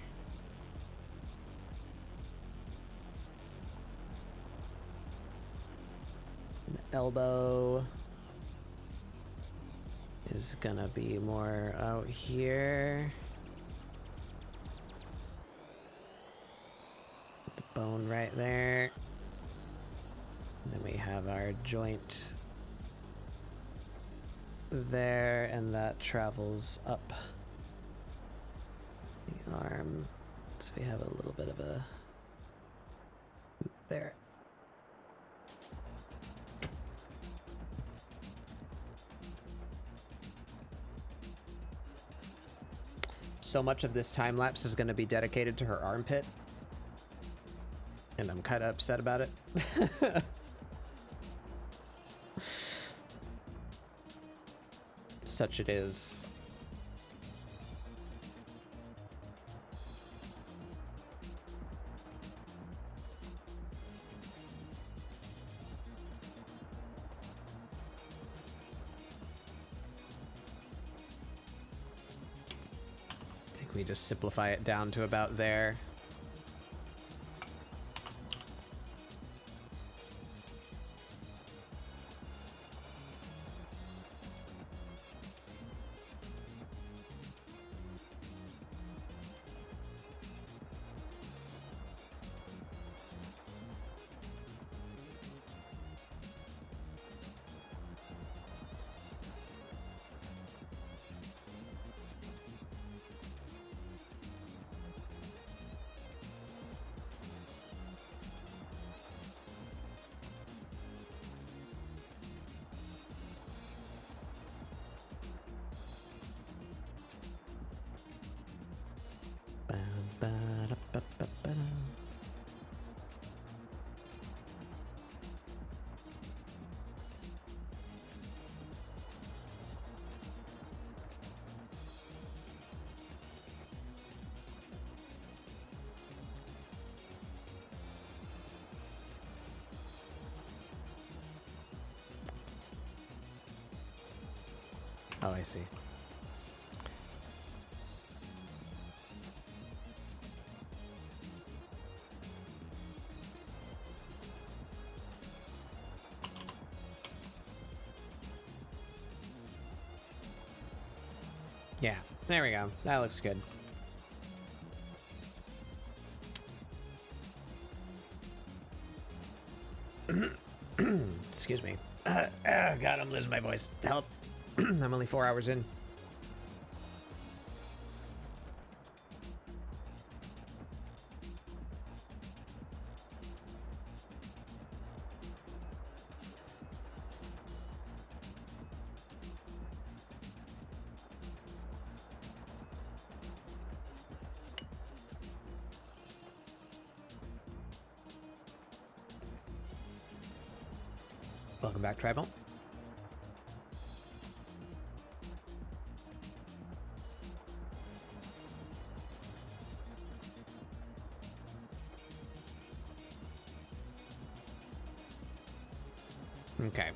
Elbow is gonna be more out here. The bone right there. And then we have our joint there, and that travels up the arm. So we have a little bit of a loop there. So much of this time lapse is going to be dedicated to her armpit, and I'm kind of upset about it. Such it is. me just simplify it down to about there. Oh, I see. Yeah, there we go. That looks good. Excuse me. God, I'm losing my voice. Help. I'm only 4 hours in. Welcome back, Tribal. Okay.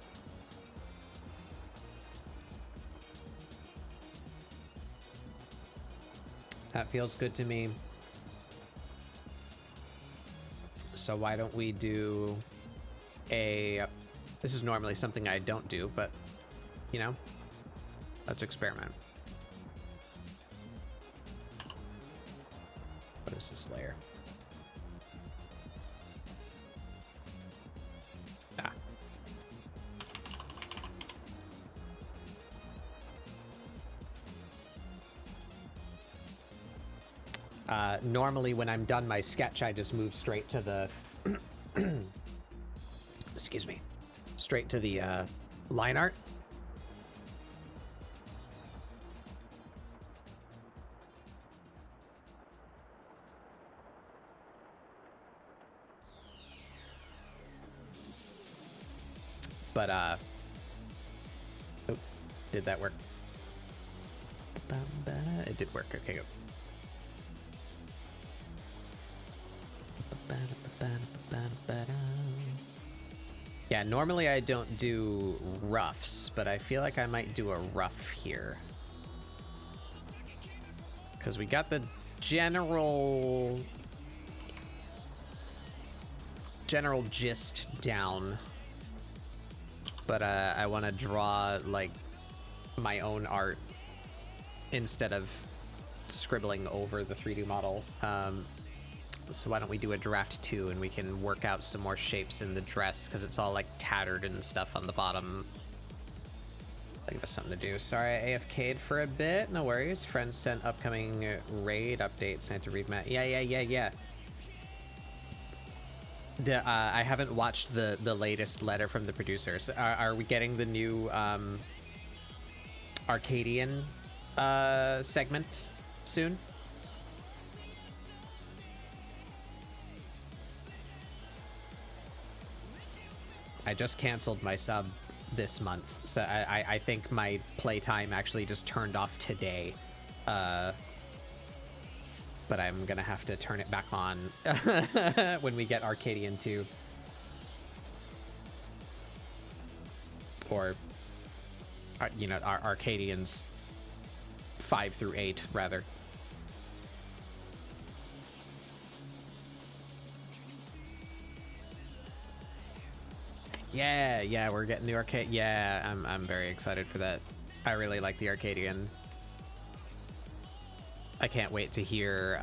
That feels good to me. So why don't we do a... This is normally something I don't do, but, you know, let's experiment. What is this layer? Normally when I'm done my sketch, I just move straight to the, excuse me, straight to the line art. But, oh, did that work? It did work. Okay, good. Yeah, normally I don't do roughs, but I feel like I might do a rough here. Because we got the general gist down. But I want to draw, like, my own art instead of scribbling over the 3D model. So why don't we do a draft 2 and we can work out some more shapes in the dress, because it's all like tattered and stuff on the bottom. Think of something to do. Sorry, I AFK'd for a bit. No worries. Friends sent upcoming raid updates. I had to read Matt. Yeah. I haven't watched the latest letter from the producers. Are we getting the new Arcadian segment soon? I just canceled my sub this month, so I think my playtime actually just turned off today. But I'm gonna have to turn it back on when we get Arcadian 2. Or, you know, our Arcadians 5 through 8, rather. Yeah, we're getting the arcade. Yeah, I'm very excited for that. I really like the Arcadian. I can't wait to hear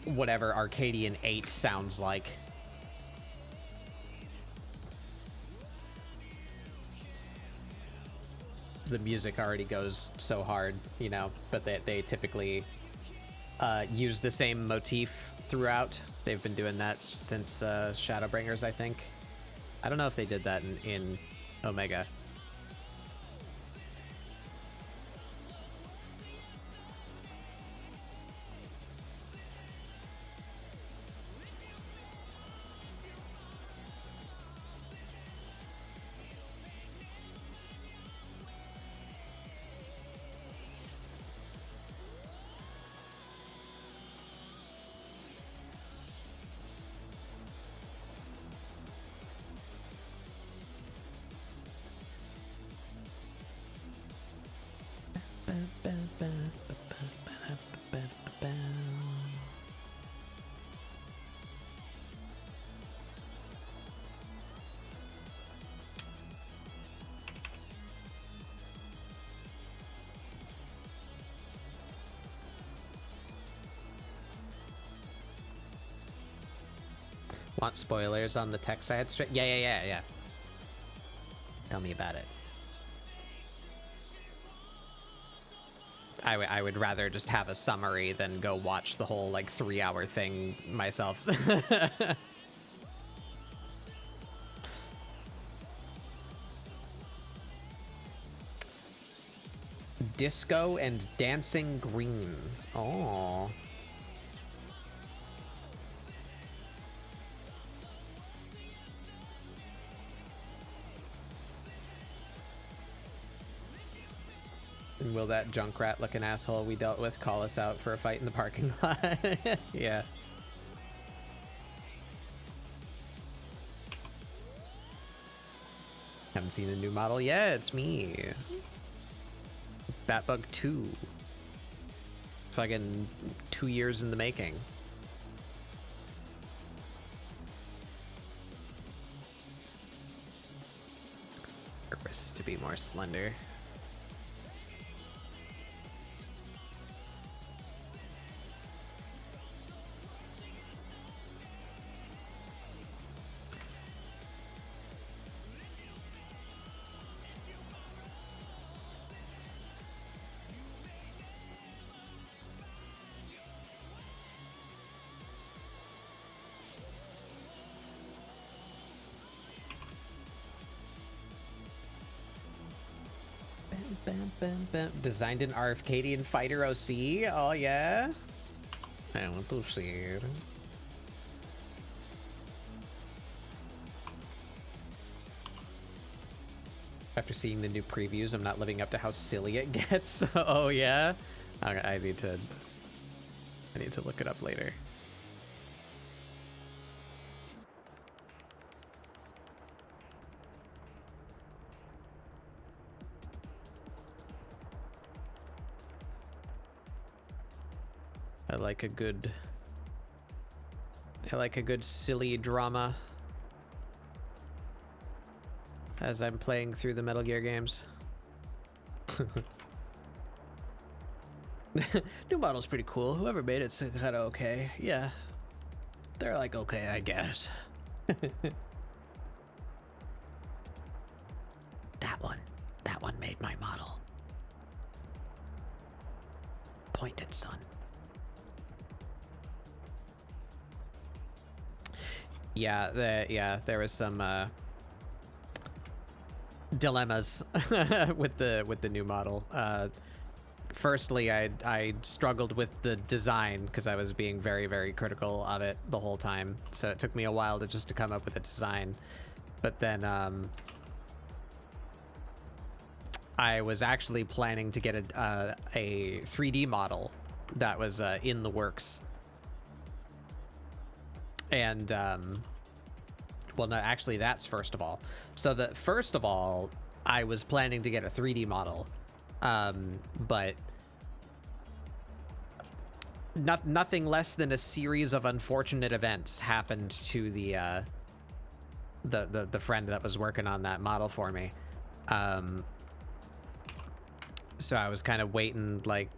whatever Arcadian 8 sounds like. The music already goes so hard, you know, but they typically use the same motif throughout. They've been doing that since Shadowbringers, I think. I don't know if they did that in Omega. Want spoilers on the text I had straight? Yeah. Tell me about it. I would rather just have a summary than go watch the whole, like, 3-hour thing myself. Disco and Dancing Green. Oh. And will that Junkrat looking asshole we dealt with call us out for a fight in the parking lot? Yeah. Haven't seen a new model? Yeah, it's me. Batbug 2. Fucking 2 years in the making. Purpose to be more slender. Designed an Arcadian fighter OC. Oh yeah. I want to see it. After seeing the new previews, I'm not living up to how silly it gets. Oh yeah. Okay, I need to look it up later. I like a good silly drama as I'm playing through the Metal Gear games. New model's pretty cool. Whoever made it's kind of okay. Yeah. They're like okay, I guess. That one made my model. Pointed, son. Yeah, there was some dilemmas with the new model. Firstly, I struggled with the design because I was being very, very critical of it the whole time. So it took me a while to come up with a design. But then I was actually planning to get a 3D model that was in the works. And well, no, actually that's first of all. So first of all, I was planning to get a 3D model, but nothing less than a series of unfortunate events happened to the friend that was working on that model for me. So I was kind of waiting, like,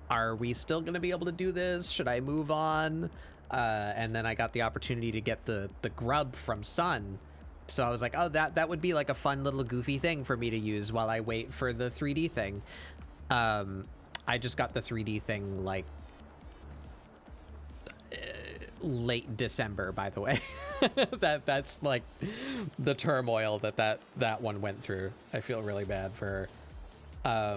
are we still going to be able to do this? Should I move on? And then I got the opportunity to get the grub from Sun. So I was like, oh, that would be like a fun little goofy thing for me to use while I wait for the 3D thing. I just got the 3D thing like late December, by the way. That's like the turmoil that one went through. I feel really bad for her.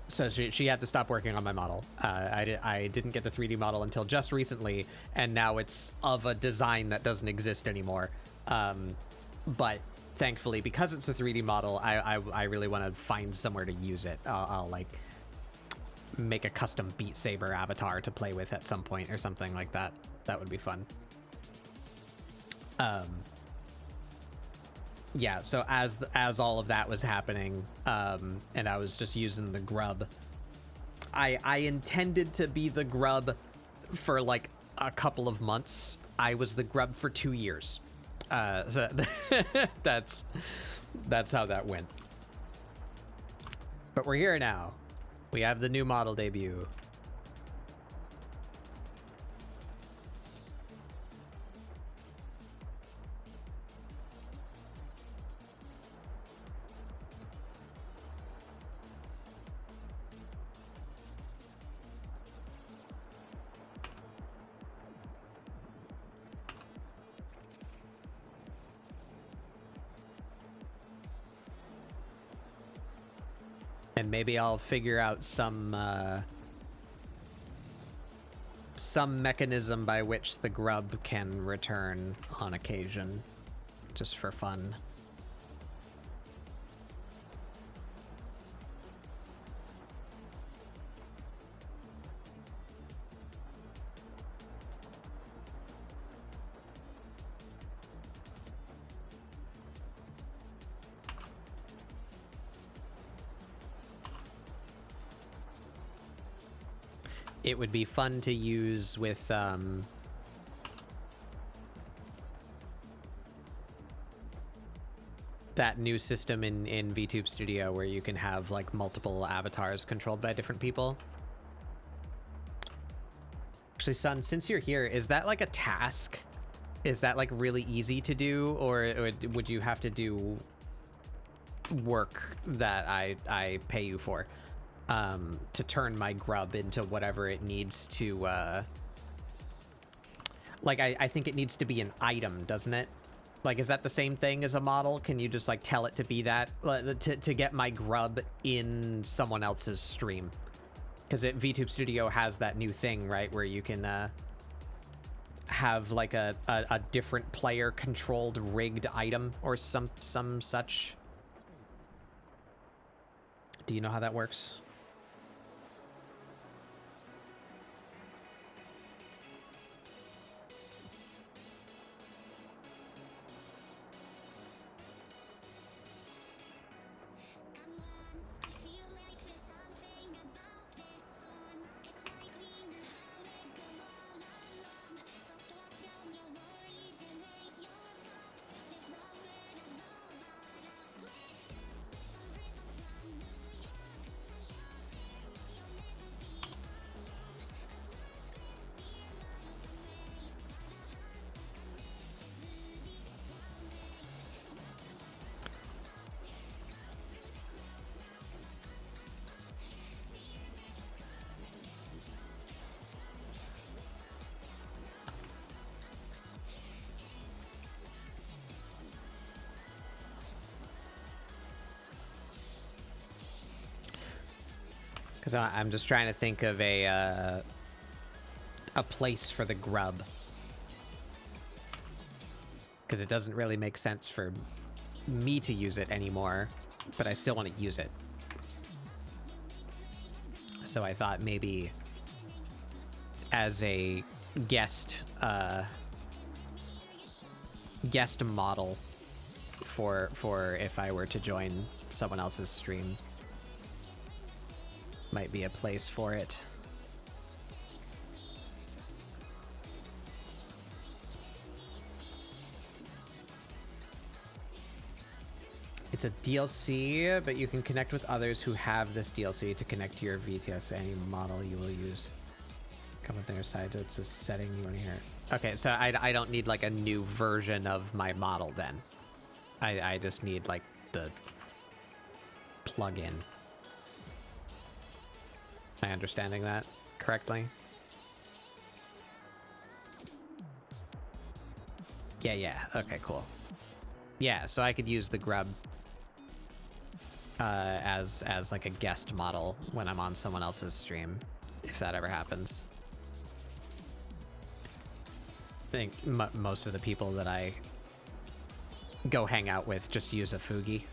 So she had to stop working on my model. I didn't get the 3D model until just recently, and now it's of a design that doesn't exist anymore. But thankfully, because it's a 3D model, I really want to find somewhere to use it. I'll like make a custom Beat Saber avatar to play with at some point or something like that. That would be fun. Yeah, so as all of that was happening, and I was just using the grub, I intended to be the grub for like a couple of months. I was the grub for 2 years. So that's how that went. But we're here now. We have the new model debut. And maybe I'll figure out some mechanism by which the grub can return on occasion, just for fun. It would be fun to use with that new system in VTube Studio where you can have like multiple avatars controlled by different people. Actually, Sun, since you're here, is that like a task? Is that like really easy to do, or would you have to do work that I pay you for? To turn my grub into whatever it needs to, like, I think it needs to be an item, doesn't it? Like, is that the same thing as a model? Can you just, like, tell it to be that? To get my grub in someone else's stream? Because VTube Studio has that new thing, right, where you can, have, like, a different player-controlled rigged item or some such. Do you know how that works? Because I'm just trying to think of a place for the grub. Because it doesn't really make sense for me to use it anymore, but I still want to use it. So I thought maybe as a guest model for if I were to join someone else's stream. might be a place for it. It's a DLC, but you can connect with others who have this DLC to connect to your VTS to any model you will use. Come with their side, it's a setting you want to hear. Okay, so I don't need like a new version of my model then. I just need like the plugin. Am I understanding that correctly? Yeah, okay, cool. Yeah, so I could use the grub as like a guest model when I'm on someone else's stream, if that ever happens. I think most of the people that I go hang out with just use a Fugi.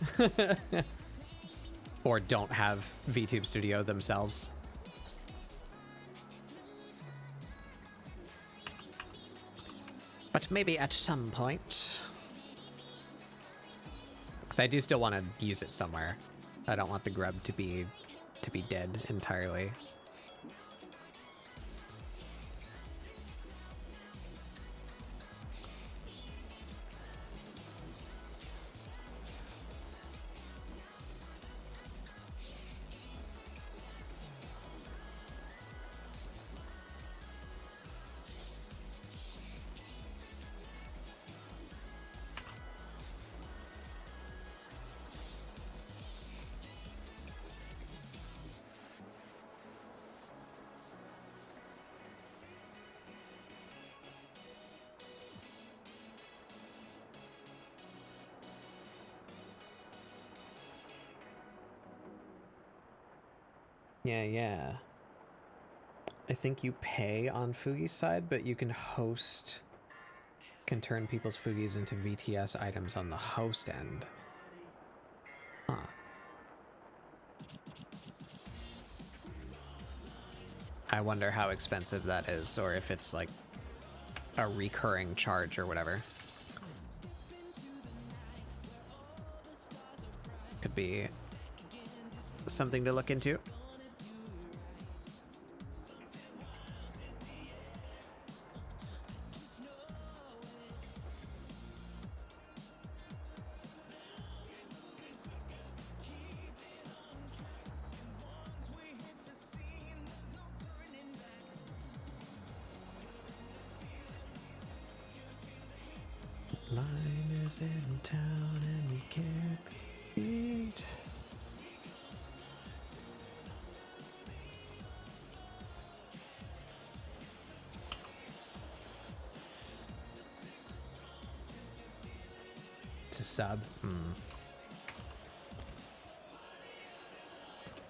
Or don't have VTube Studio themselves. But maybe at some point. Because I do still want to use it somewhere. I don't want the grub to be dead entirely. Yeah. I think you pay on Fugi's side, but you can turn people's Fugis into VTS items on the host end. Huh. I wonder how expensive that is, or if it's like a recurring charge or whatever. Could be something to look into. Line is in town and we can't be beat. It's a sub.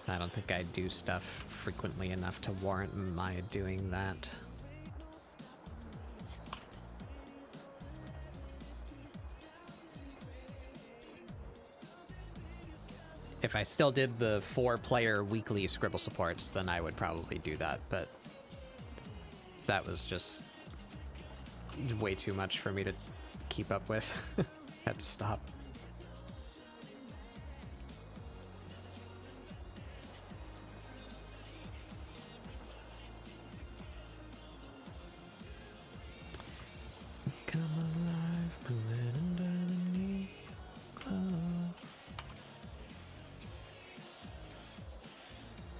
I don't think I do stuff frequently enough to warrant my doing that. If I still did the 4-player weekly Scribble supports, then I would probably do that, but that was just way too much for me to keep up with. Had to stop. Come alive, moving under the knee glove.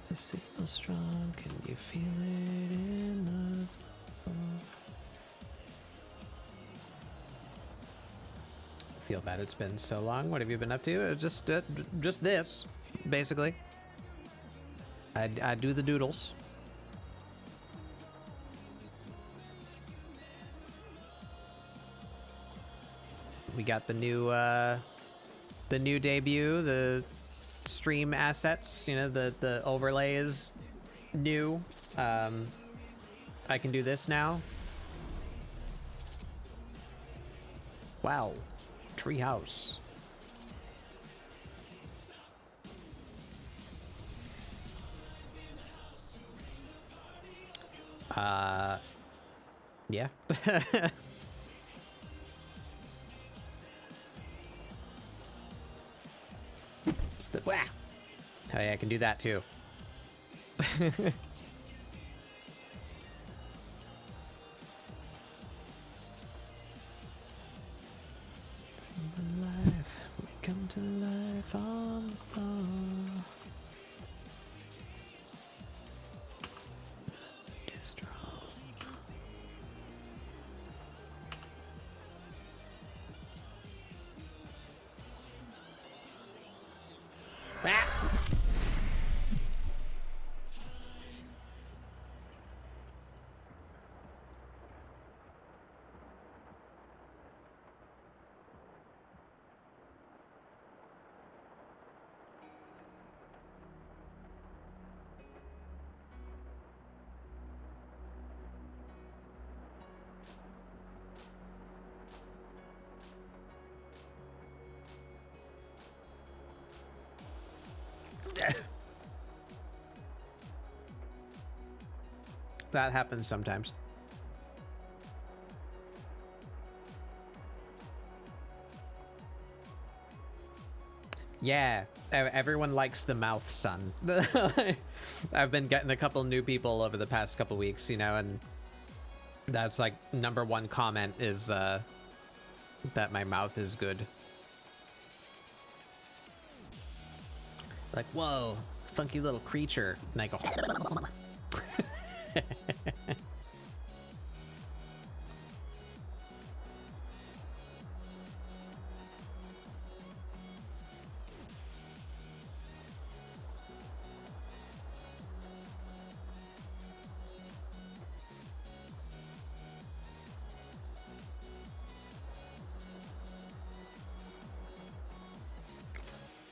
The signal strong, can you feel it in the floor? Feel bad it's been so long. What have you been up to? Just this, basically. I do the doodles. We got the new debut, the stream assets. You know, the overlay is new. I can do this now. Wow, treehouse. Yeah. Wow. Oh yeah, I can do that too. Life, we come to life on the floor. Too strong. Ah! That happens sometimes. Yeah, everyone likes the mouth, son. I've been getting a couple new people over the past couple weeks, you know, and that's like #1 comment is that my mouth is good. Like, whoa, funky little creature. And I go...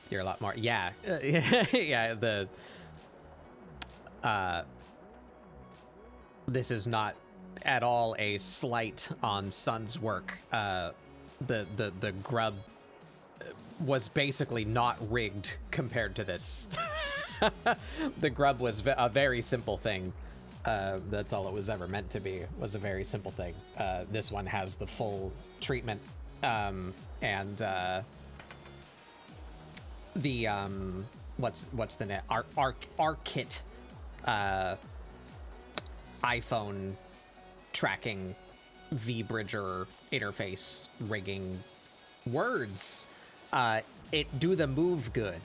You're a lot more, yeah, yeah. This is not at all a slight on Sun's work. The grub was basically not rigged compared to this. The grub was a very simple thing. That's all it was ever meant to be. Was a very simple thing. This one has the full treatment, and the what's the net ARKit iPhone tracking V-Bridger interface rigging words. It do the move good.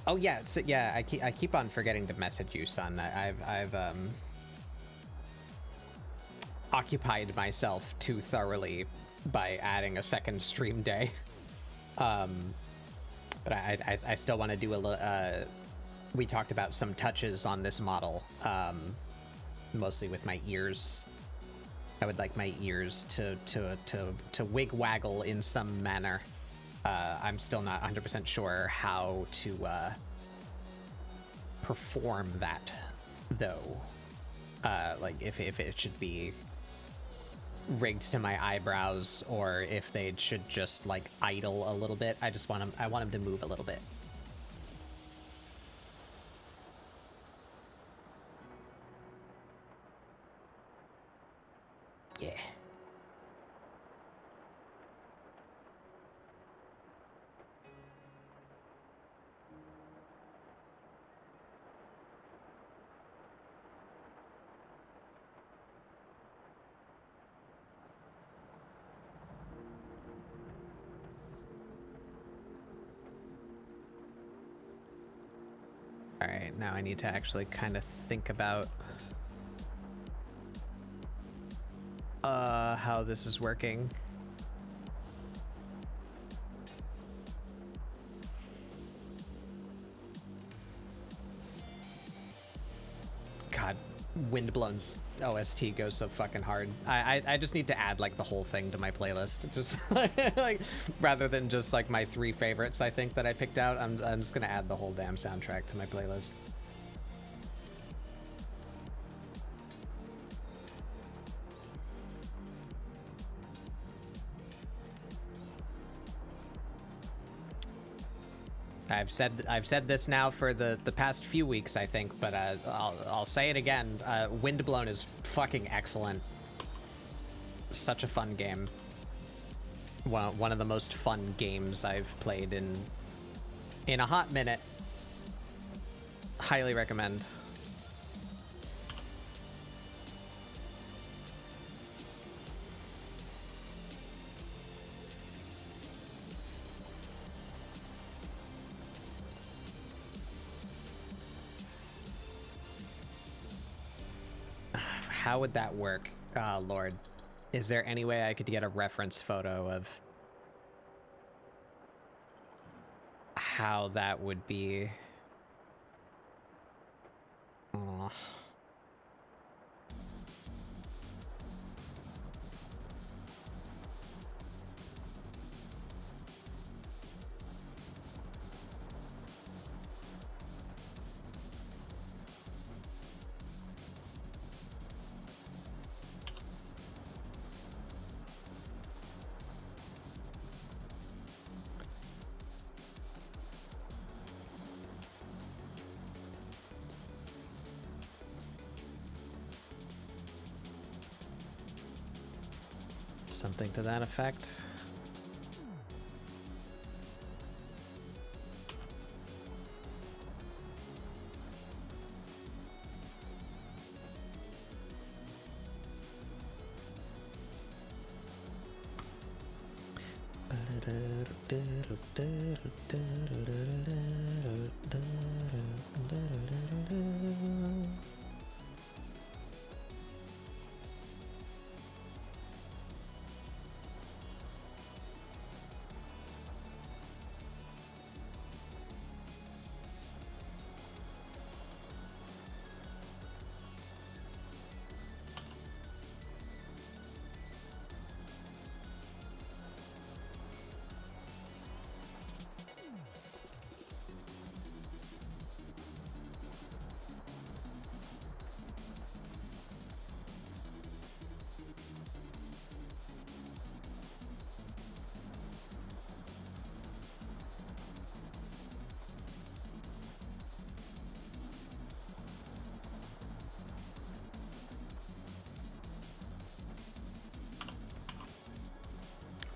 Oh yeah, so, yeah. I keep on forgetting to message you, son. I've occupied myself too thoroughly by adding a second stream day. But I still want to do a little. We talked about some touches on this model, mostly with my ears. I would like my ears to wig waggle in some manner. I'm still not 100% sure how to perform that, though. Like if it should be rigged to my eyebrows or if they should just like idle a little bit. I want them to move a little bit. Yeah. All right, now I need to actually kind of think about how this is working. God, Windblown's OST goes so fucking hard. I just need to add like the whole thing to my playlist, just like rather than just like my 3 favorites. I think that I picked out. I'm just gonna add the whole damn soundtrack to my playlist. I've said this now for the past few weeks, I think, but I'll say it again. Windblown is fucking excellent. Such a fun game. One of the most fun games I've played in a hot minute. Highly recommend. How would that work? Oh, Lord. Is there any way I could get a reference photo of how that would be? Aw. Something to that effect.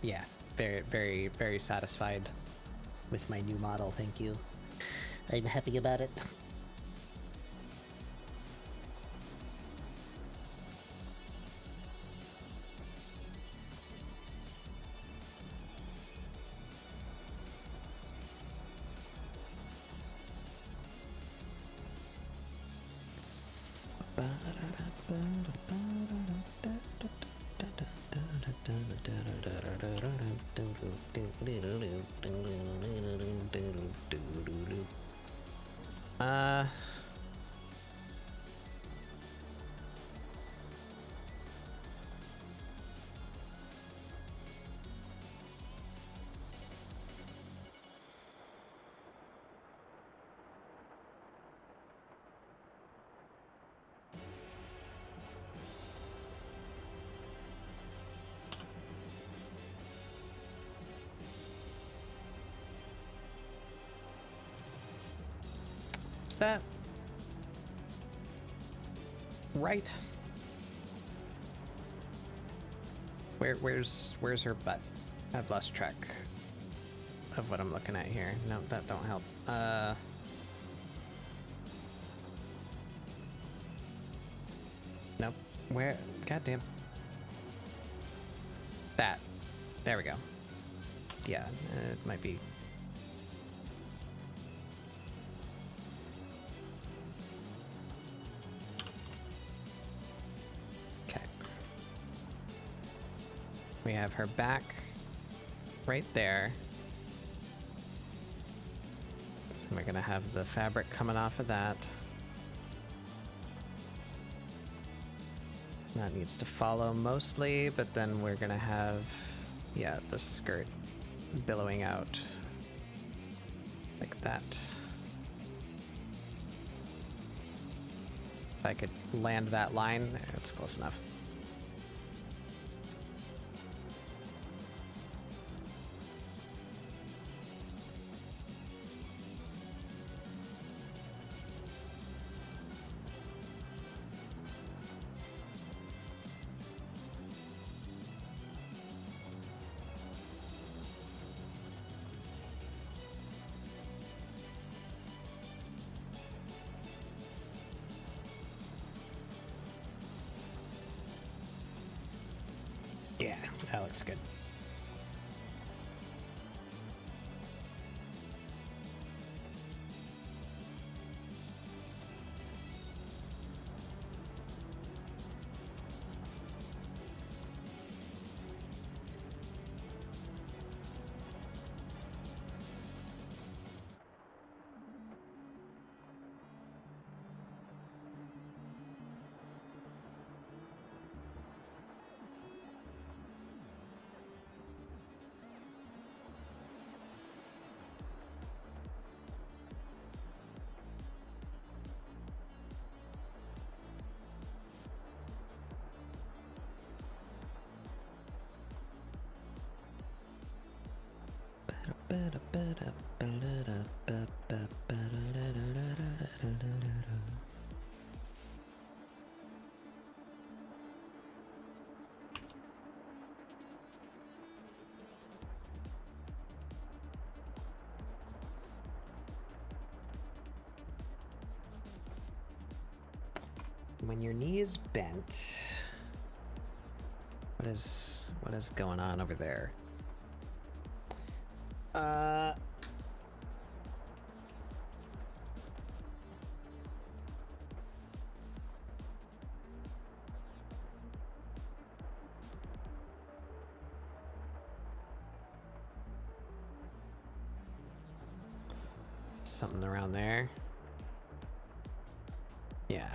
Yeah, very, very, very satisfied with my new model. Thank you. I'm happy about it. Is that right? Where's her butt? I've lost track of what I'm looking at here. No, that don't help. Nope. Where? Goddamn. That. There we go. Yeah, it might be. We have her back right there. And we're gonna have the fabric coming off of that. That needs to follow mostly, but then we're gonna have, yeah, the skirt billowing out like that. If I could land that line, it's close enough. Yeah, that looks good. When your knee is bent, what is going on over there? Something around there. Yeah.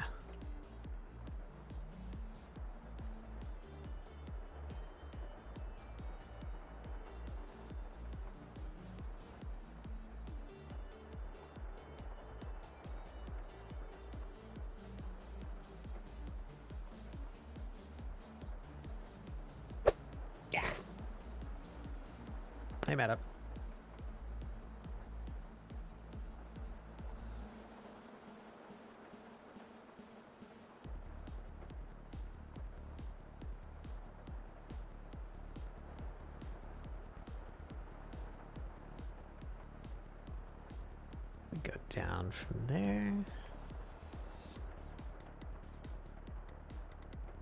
Yeah. Hey, Matt up. Go down from there.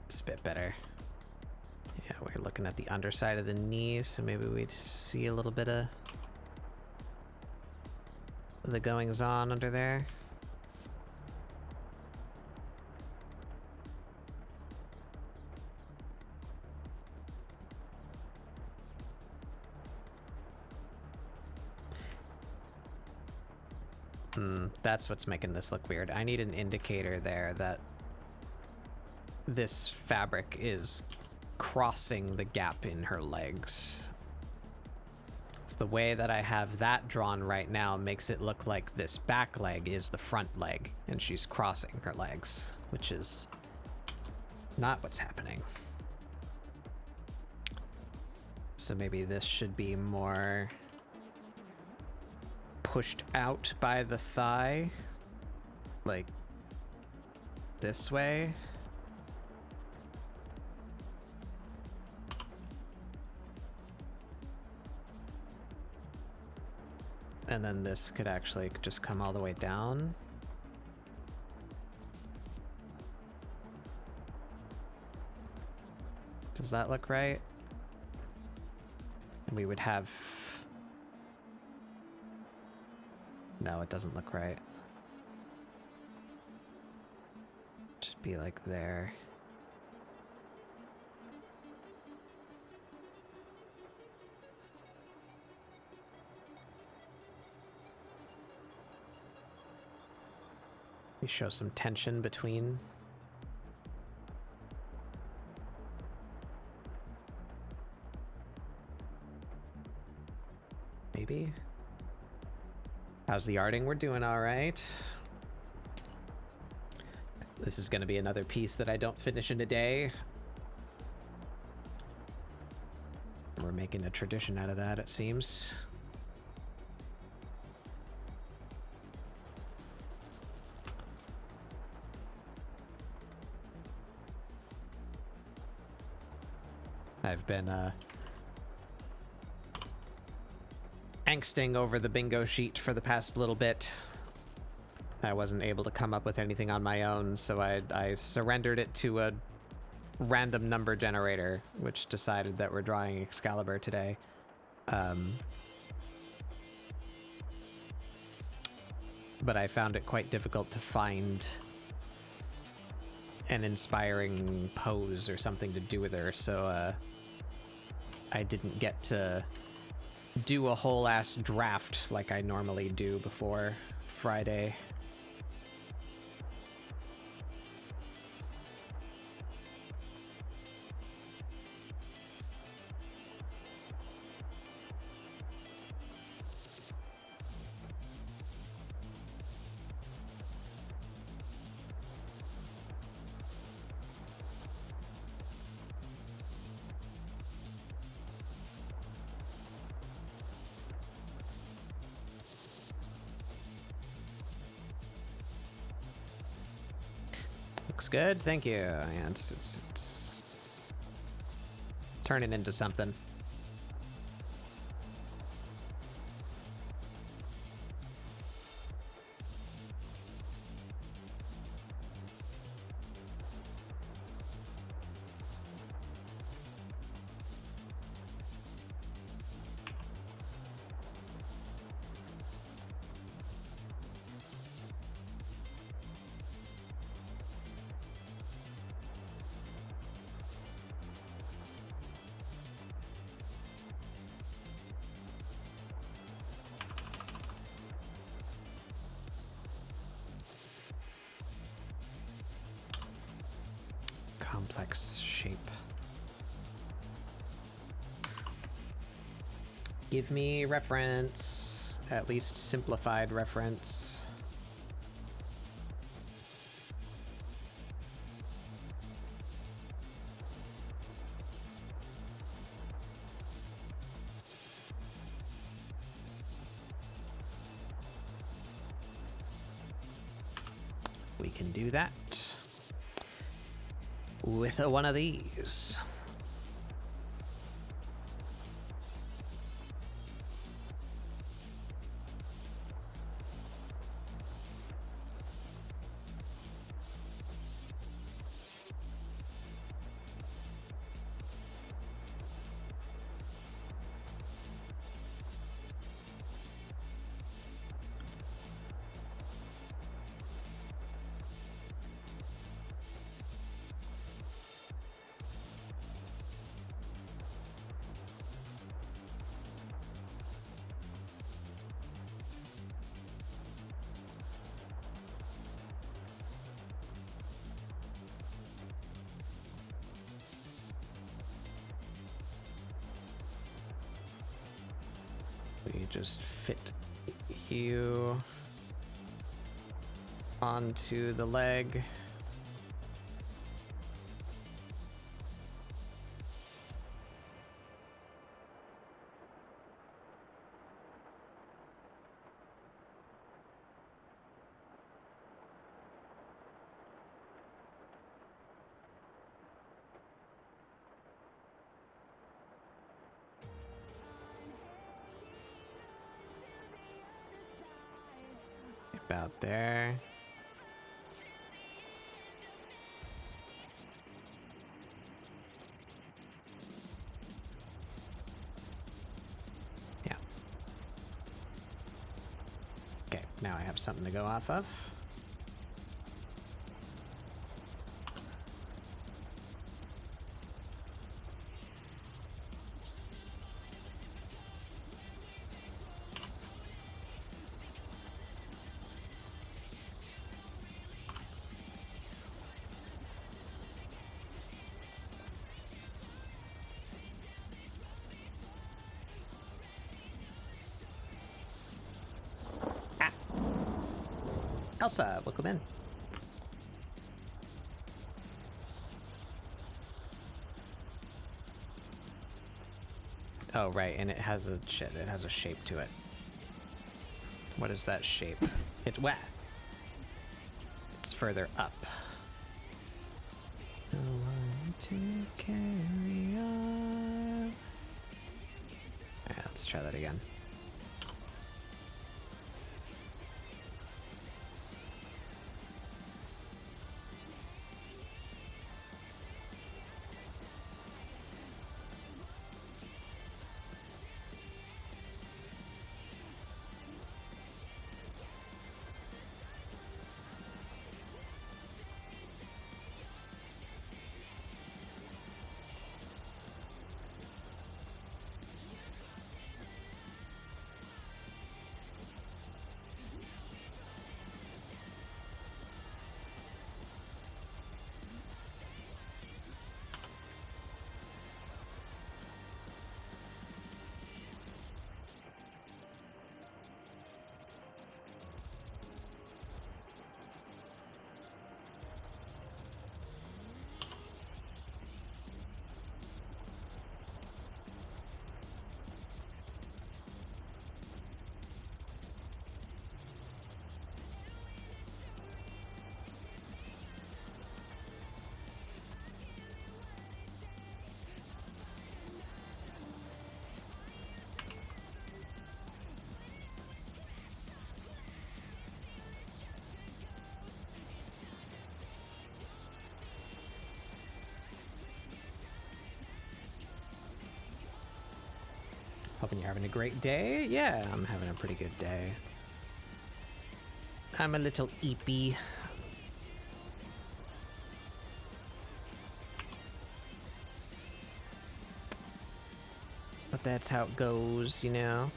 It's a bit better. Yeah, we're looking at the underside of the knee, so maybe we'd see a little bit of the goings on under there. That's what's making this look weird. I need an indicator there that this fabric is crossing the gap in her legs. It's the way that I have that drawn right now makes it look like this back leg is the front leg and she's crossing her legs, which is not what's happening. So maybe this should be more pushed out by the thigh, like this way. And then this could actually just come all the way down. Does that look right? And we would have... No, it doesn't look right. Should be like there. Maybe show some tension between. Maybe. How's the arting? We're doing all right. This is going to be another piece that I don't finish in a day. We're making a tradition out of that, it seems. I've been angsting over the bingo sheet for the past little bit. I wasn't able to come up with anything on my own, so I surrendered it to a random number generator, which decided that we're drawing Excalibur today. But I found it quite difficult to find an inspiring pose or something to do with her, so I didn't get to do a whole ass draft like I normally do before Friday. Looks good, thank you. Yeah, it's turning into something. Complex shape. Give me reference, at least simplified reference. We can do that with one of these. We just fit you onto the leg. About there. Yeah. Okay, now I have something to go off of. Elsa, welcome in. Oh, right, and it has a shit. It has a shape to it. What is that shape? It's wet. It's further up. No one to carry on. Alright, let's try that again. Hoping you're having a great day. Yeah, I'm having a pretty good day. I'm a little eepy. But that's how it goes, you know?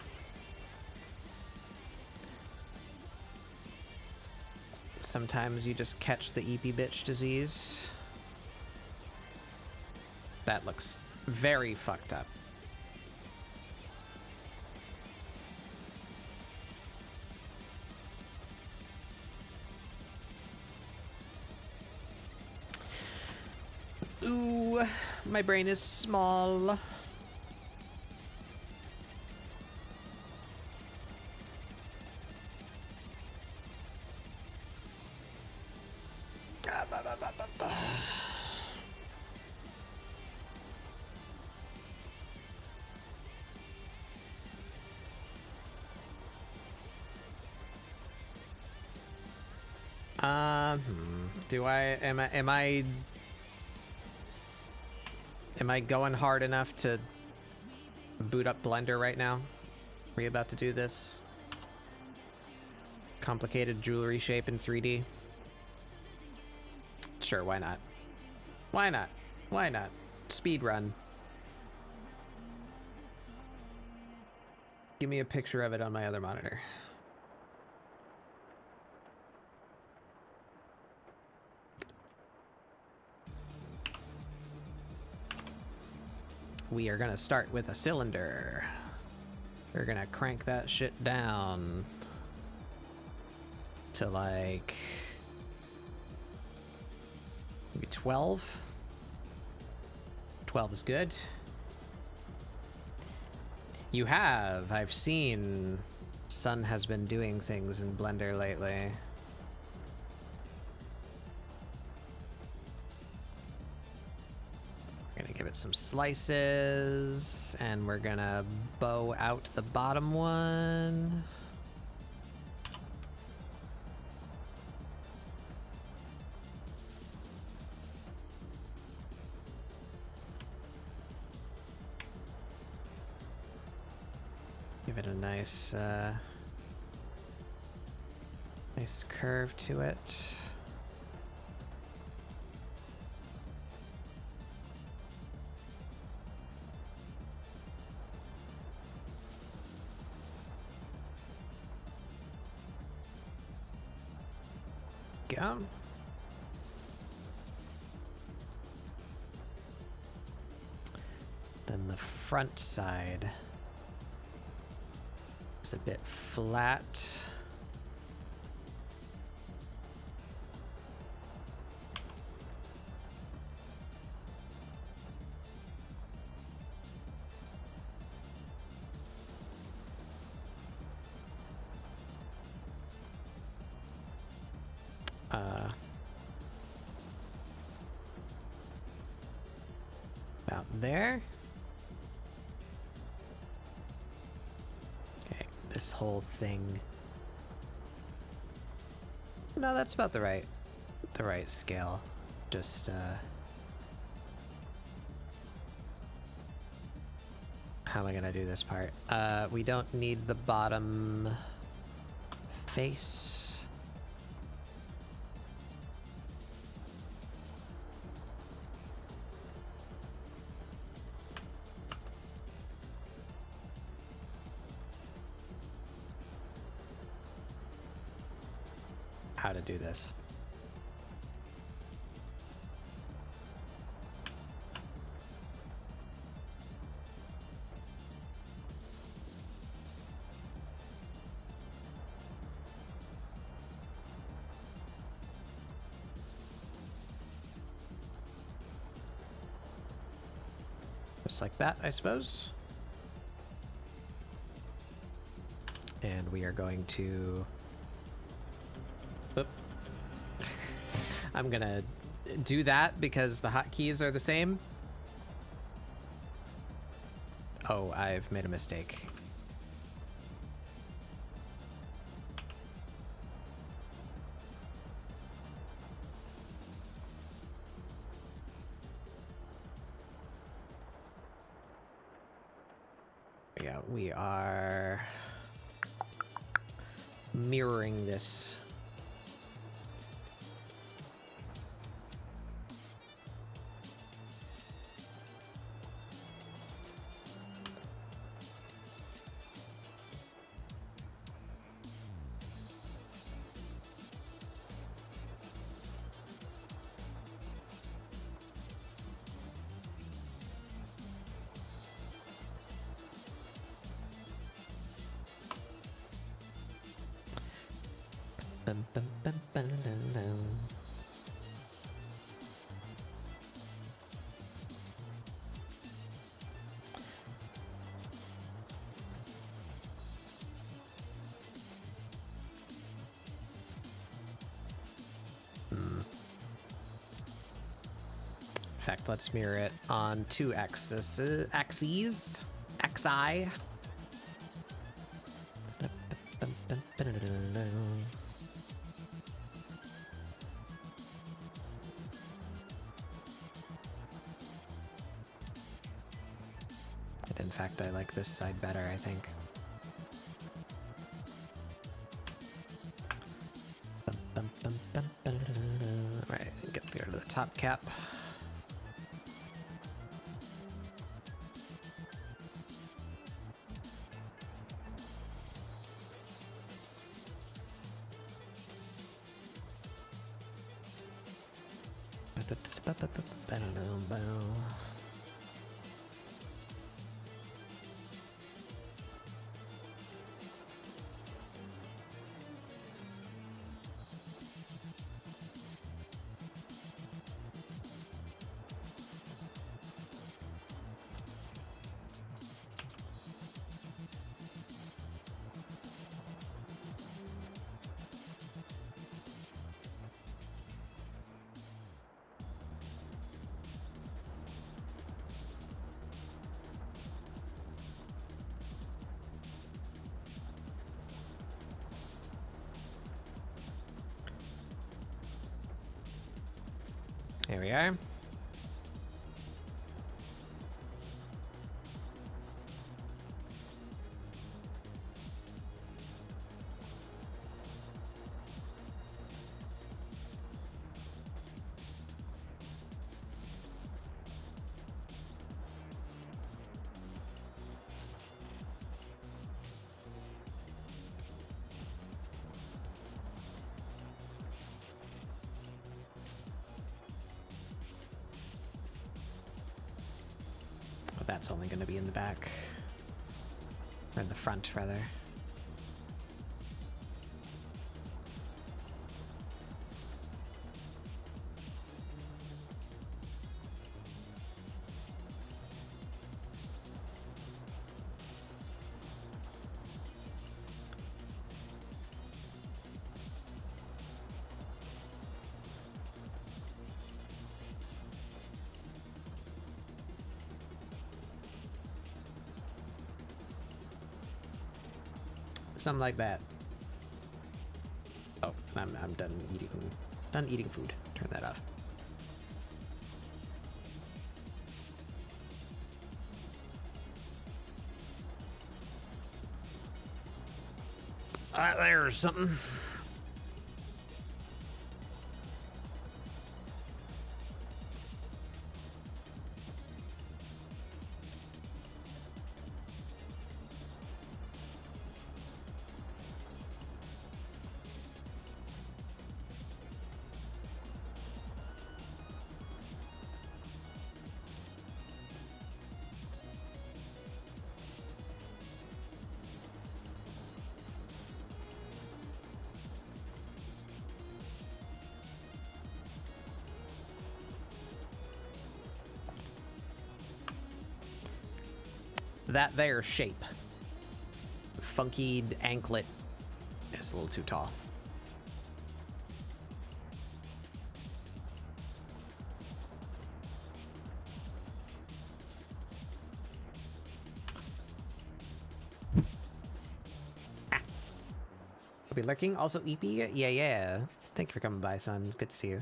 Sometimes you just catch the eepy bitch disease. That looks very fucked up. Ooh, my brain is small. Am I going hard enough to boot up Blender right now? Are we about to do this? Complicated jewelry shape in 3D? Sure, why not? Why not? Why not? Speed run. Give me a picture of it on my other monitor. We are gonna start with a cylinder. We're gonna crank that shit down to like maybe 12. 12 is good. You have. I've seen Sun has been doing things in Blender lately. We're gonna give it some slices, and we're gonna bow out the bottom one. Give it a nice, nice curve to it. Go. Then the front side is a bit flat. About there. Okay, this whole thing. No, that's about the right scale. Just how am I gonna do this part? We don't need the bottom face. How to do this. Just like that, I suppose. And we are going to... Oop. I'm gonna do that because the hotkeys are the same. Oh, I've made a mistake. Yeah, we are mirroring this. Bum, bum, bum, bum, dum, dum. In fact, let's mirror it on two axes. Xi. In fact, I like this side better, I think. Right, get there to the top cap. There we are. That's only going to be in the back. Or in the front, rather. Something like that. Oh, I'm done eating. Done eating food. Turn that off. There's something. That there shape. Funky anklet. It's a little too tall. Ah. I'll be lurking. Also, EP? Yeah. Thank you for coming by, son. It's good to see you.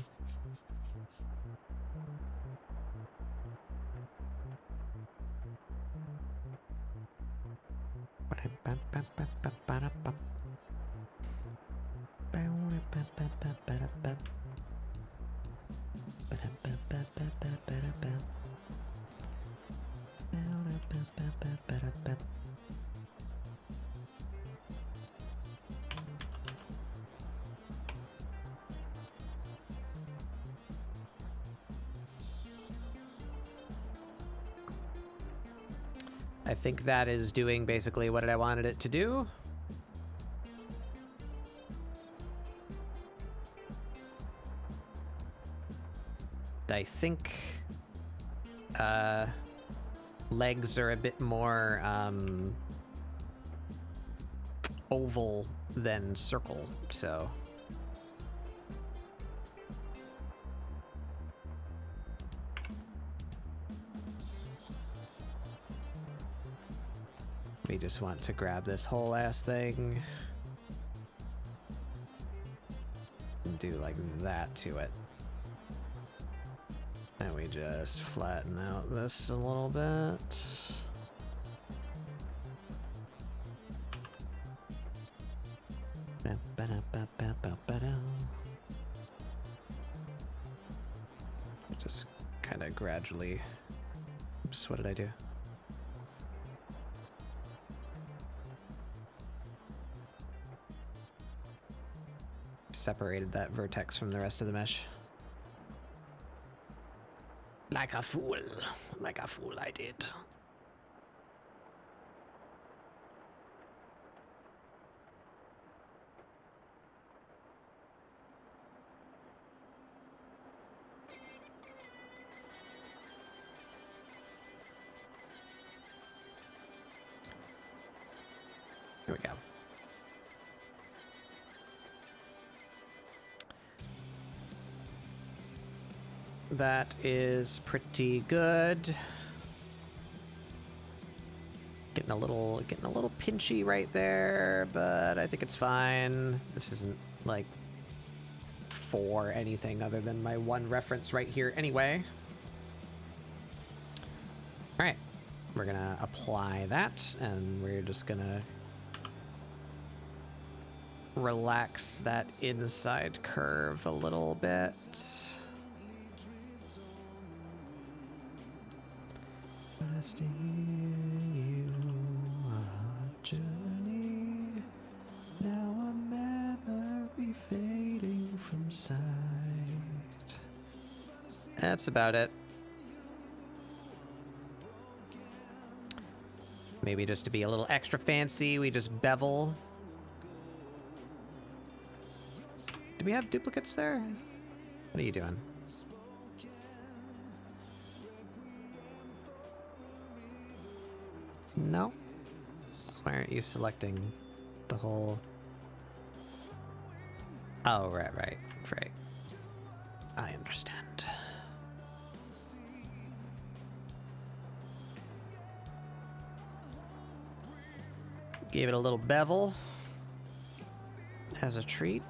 I think that is doing basically what I wanted it to do. I think legs are a bit more oval than circle, so. We just want to grab this whole ass thing and do like that to it. And we just flatten out this a little bit. Just kind of gradually. Oops, what did I do? Separated that vertex from the rest of the mesh. Like a fool I did. Here we go. That is pretty good. Getting a little pinchy right there, but I think it's fine. This isn't like for anything other than my one reference right here anyway. All right, we're gonna apply that, and we're just gonna relax that inside curve a little bit. You a journey, now a memory fading from sight. That's about it. Maybe just to be a little extra fancy, we just bevel. Do we have duplicates there? What are you doing? No? Why aren't you selecting the whole... Oh, right. I understand. Gave it a little bevel. as a treat.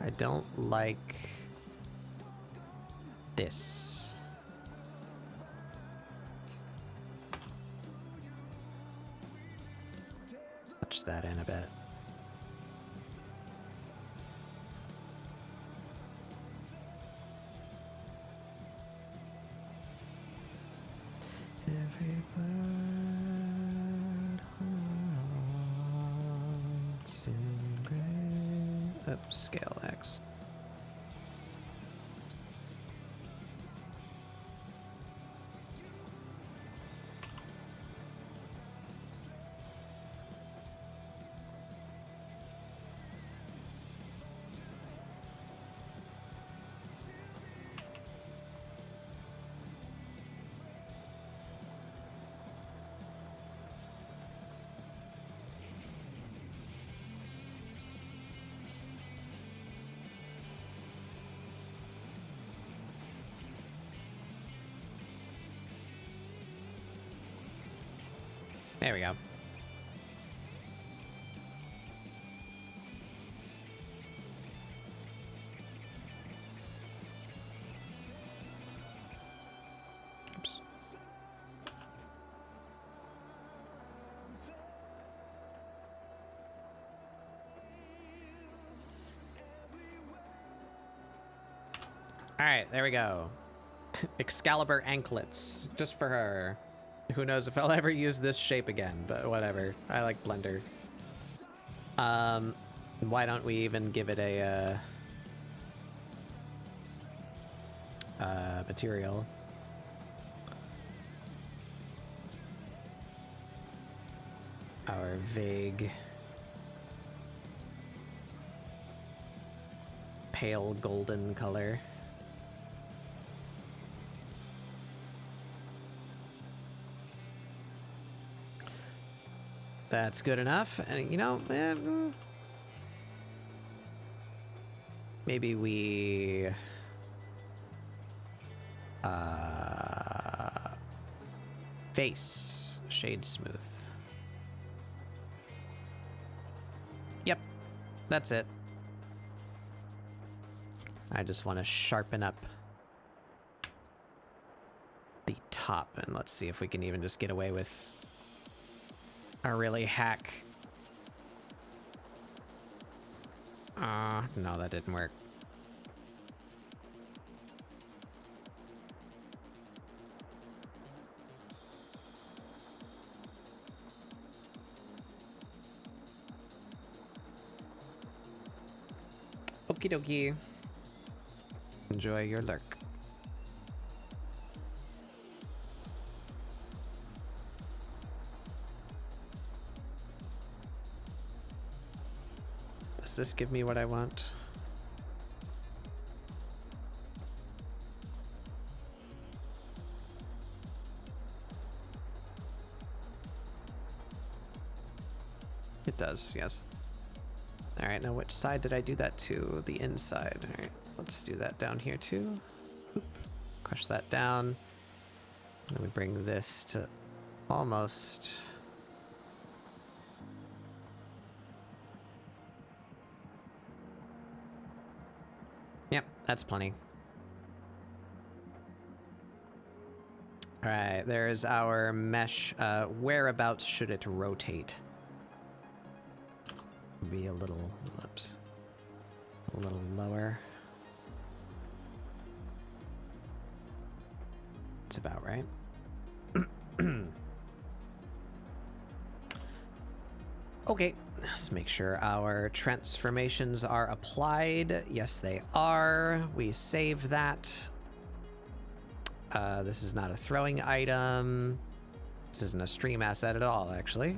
I don't like this. Touch that in a bit. Every bird wants in gray. Oops, scale X. There we go. Oops. All right, there we go. Excalibur anklets, just for her. Who knows if I'll ever use this shape again, but whatever. I like Blender. Why don't we even give it a material? Our vague pale golden color. That's good enough. And, you know, maybe we... face shade smooth. Yep, that's it. I just want to sharpen up the top, and let's see if we can even just get away with a really hack. No, that didn't work. Okie dokie. Enjoy your lurk. Does this give me what I want? It does, yes. All right, now which side did I do that to? The inside. All right, let's do that down here too. Oop. Crush that down. And we bring this to almost... Yep, that's plenty. All right, there's our mesh. Whereabouts should it rotate? Be a little, whoops, a little lower. It's about right. Okay, let's make sure our transformations are applied. Yes, they are. We save that. This is not a throwing item. This isn't a stream asset at all, actually.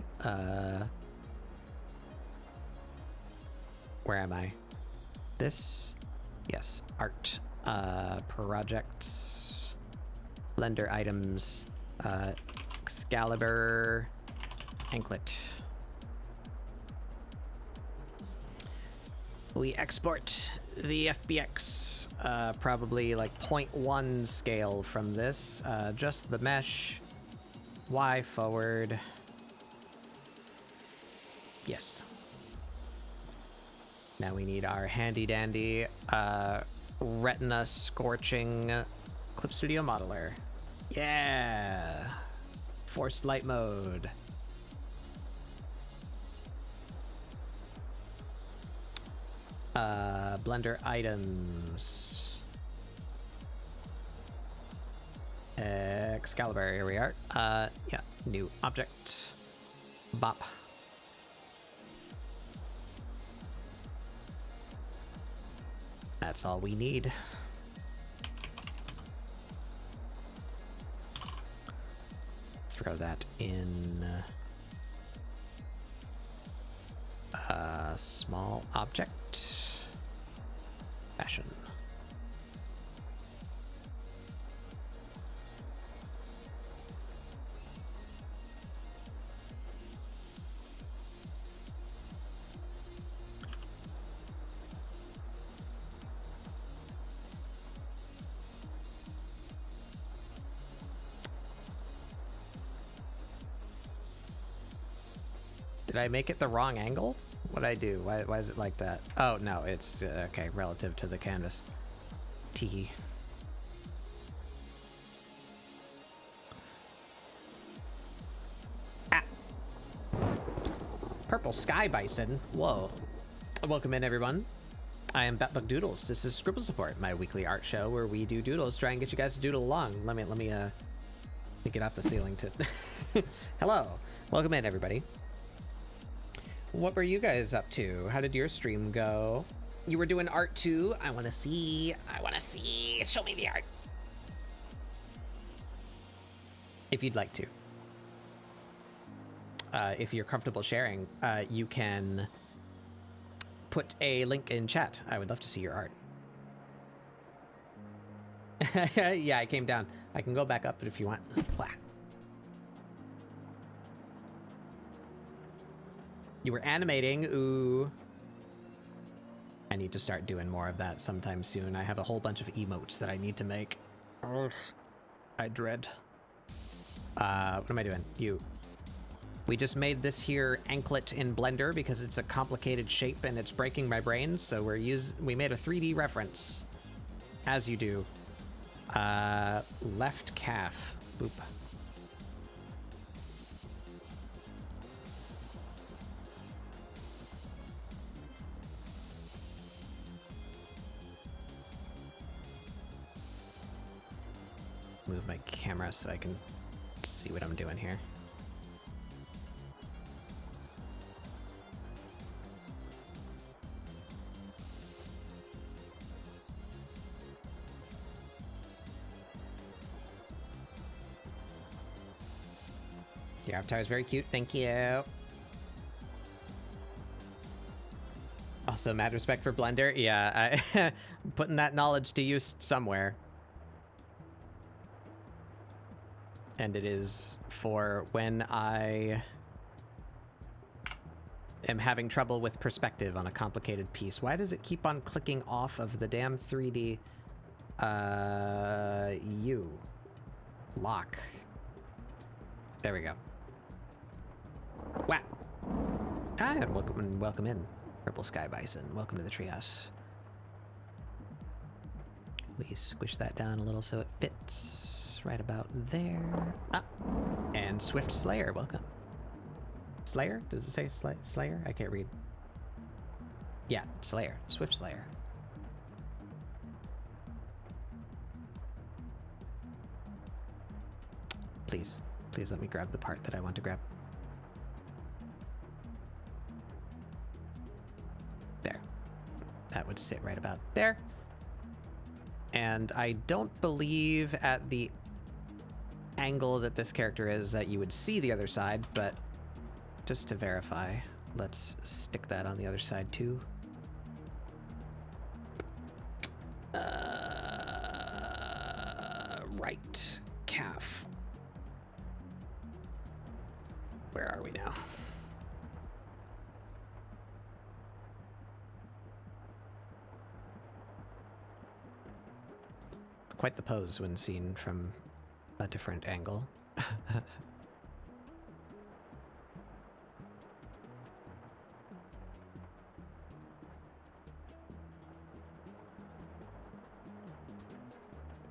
Where am I? This? Yes, art. Projects. Blender items. Excalibur. Anklet. We export the FBX. Probably like 0.1 scale from this. Just the mesh. Y forward. Yes. Now we need our handy dandy retina scorching Clip Studio modeler. Yeah. Forced light mode. Blender items. Excalibur, here we are. Yeah, new object. Bop. That's all we need. Throw that in small object fashion. Did I make it the wrong angle? What'd I do? Why is it like that? Oh, no, it's, okay, relative to the canvas. Tee. Ah! Purple Sky Bison. Whoa. Welcome in, everyone. I am Betbook Doodles. This is ScribbleSupport, my weekly art show where we do doodles, try and get you guys to doodle along. Let me get off the ceiling to... Hello. Welcome in, everybody. What were you guys up to? How did your stream go? You were doing art too? I want to see. I want to see. Show me the art. If you'd like to. If you're comfortable sharing, you can put a link in chat. I would love to see your art. Yeah, I came down. I can go back up if you want. You were animating, ooh. I need to start doing more of that sometime soon. I have a whole bunch of emotes that I need to make. Ugh, I dread. What am I doing? You. We just made this here anklet in Blender because it's a complicated shape and it's breaking my brain, so we made a 3D reference. As you do. Left calf. Boop. Move my camera so I can see what I'm doing here. Your avatar is very cute, thank you. Also, mad respect for Blender. Yeah, I'm putting that knowledge to use somewhere. And it is for when I am having trouble with perspective on a complicated piece. Why does it keep on clicking off of the damn 3D lock? There we go. Wow. Hi, and welcome in, Purple Sky Bison. Welcome to the treehouse. We squish that down a little so it fits. Right about there. Ah, and Swift Slayer, welcome. Slayer? Does it say Slayer? I can't read. Yeah, Slayer. Swift Slayer. Please let me grab the part that I want to grab. There. That would sit right about there. And I don't believe at the angle that this character is that you would see the other side, but just to verify, let's stick that on the other side too. Right calf. Where are we now? It's quite the pose when seen from a different angle.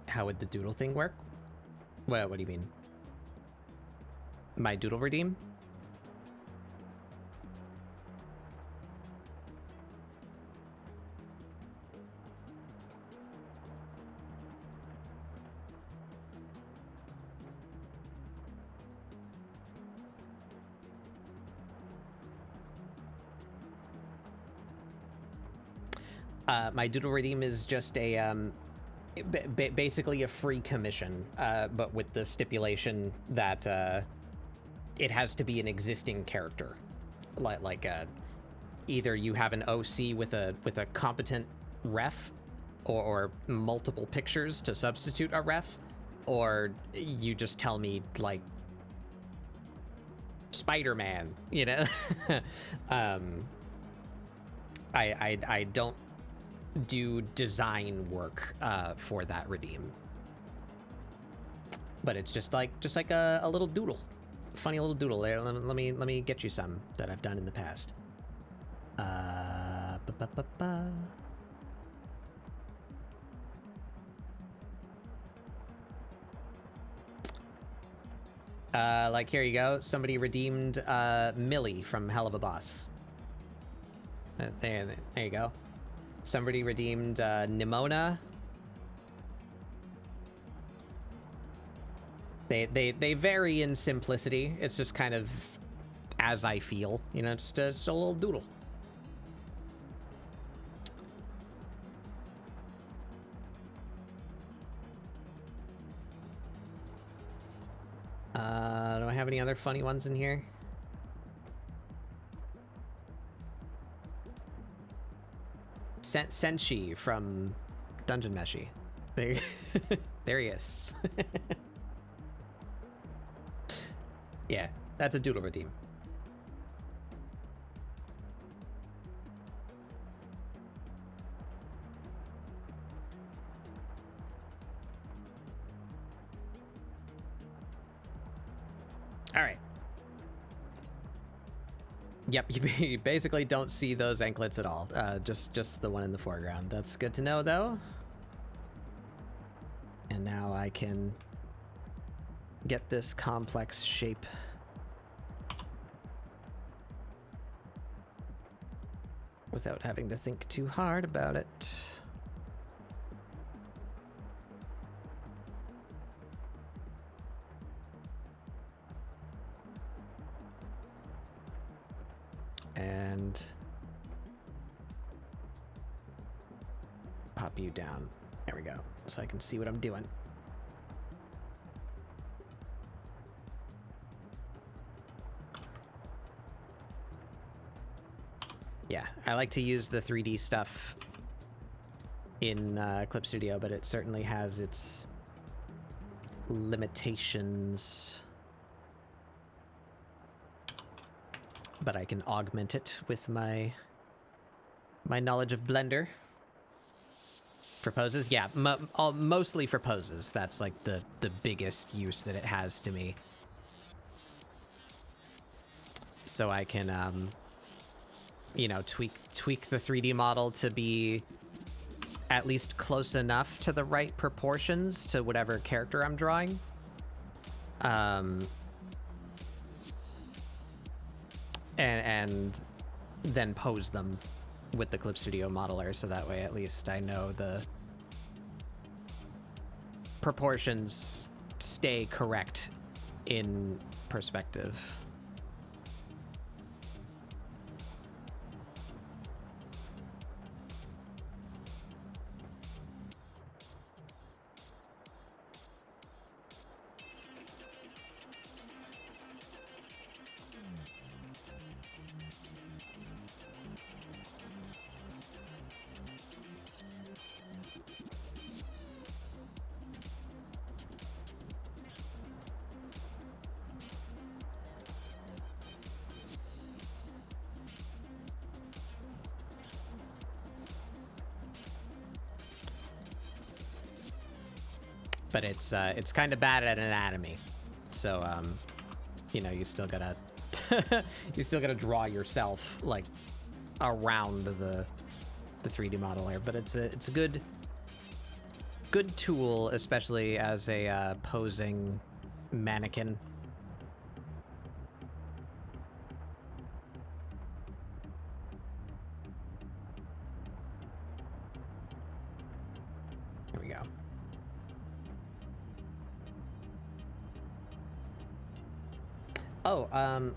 How would the doodle thing work? Well, what do you mean? My doodle redeem? My doodle redeem is just a basically a free commission, but with the stipulation that it has to be an existing character, like either you have an OC with a competent ref, or multiple pictures to substitute a ref, or you just tell me like Spider-Man, you know. I don't do design work for that redeem, but it's just like a little doodle, funny little doodle there. Let me get you some that I've done in the past. Like, here you go. Somebody redeemed Millie from Hell of a Boss. There you go. Somebody redeemed Nimona. They vary in simplicity. It's just kind of as I feel, you know, just a little doodle. Do I have any other funny ones in here? Senshi from Dungeon Meshi. There he is. Yeah, that's a doodle redeem. All right. Yep, you basically don't see those anklets at all. Just the one in the foreground. That's good to know, though. And now I can get this complex shape without having to think too hard about it. And pop you down. There we go. So I can see what I'm doing. Yeah, I like to use the 3D stuff in Clip Studio, but it certainly has its limitations. But I can augment it with my knowledge of Blender. For poses? Yeah, mostly for poses. That's like the biggest use that it has to me. So I can, you know, tweak the 3D model to be at least close enough to the right proportions to whatever character I'm drawing. And then pose them with the Clip Studio modeler, so that way at least I know the proportions stay correct in perspective. but it's kind of bad at anatomy. So you know, you still gotta you still gotta draw yourself like around the 3D model here. But it's a good tool, especially as a posing mannequin. Here we go. Oh, oh,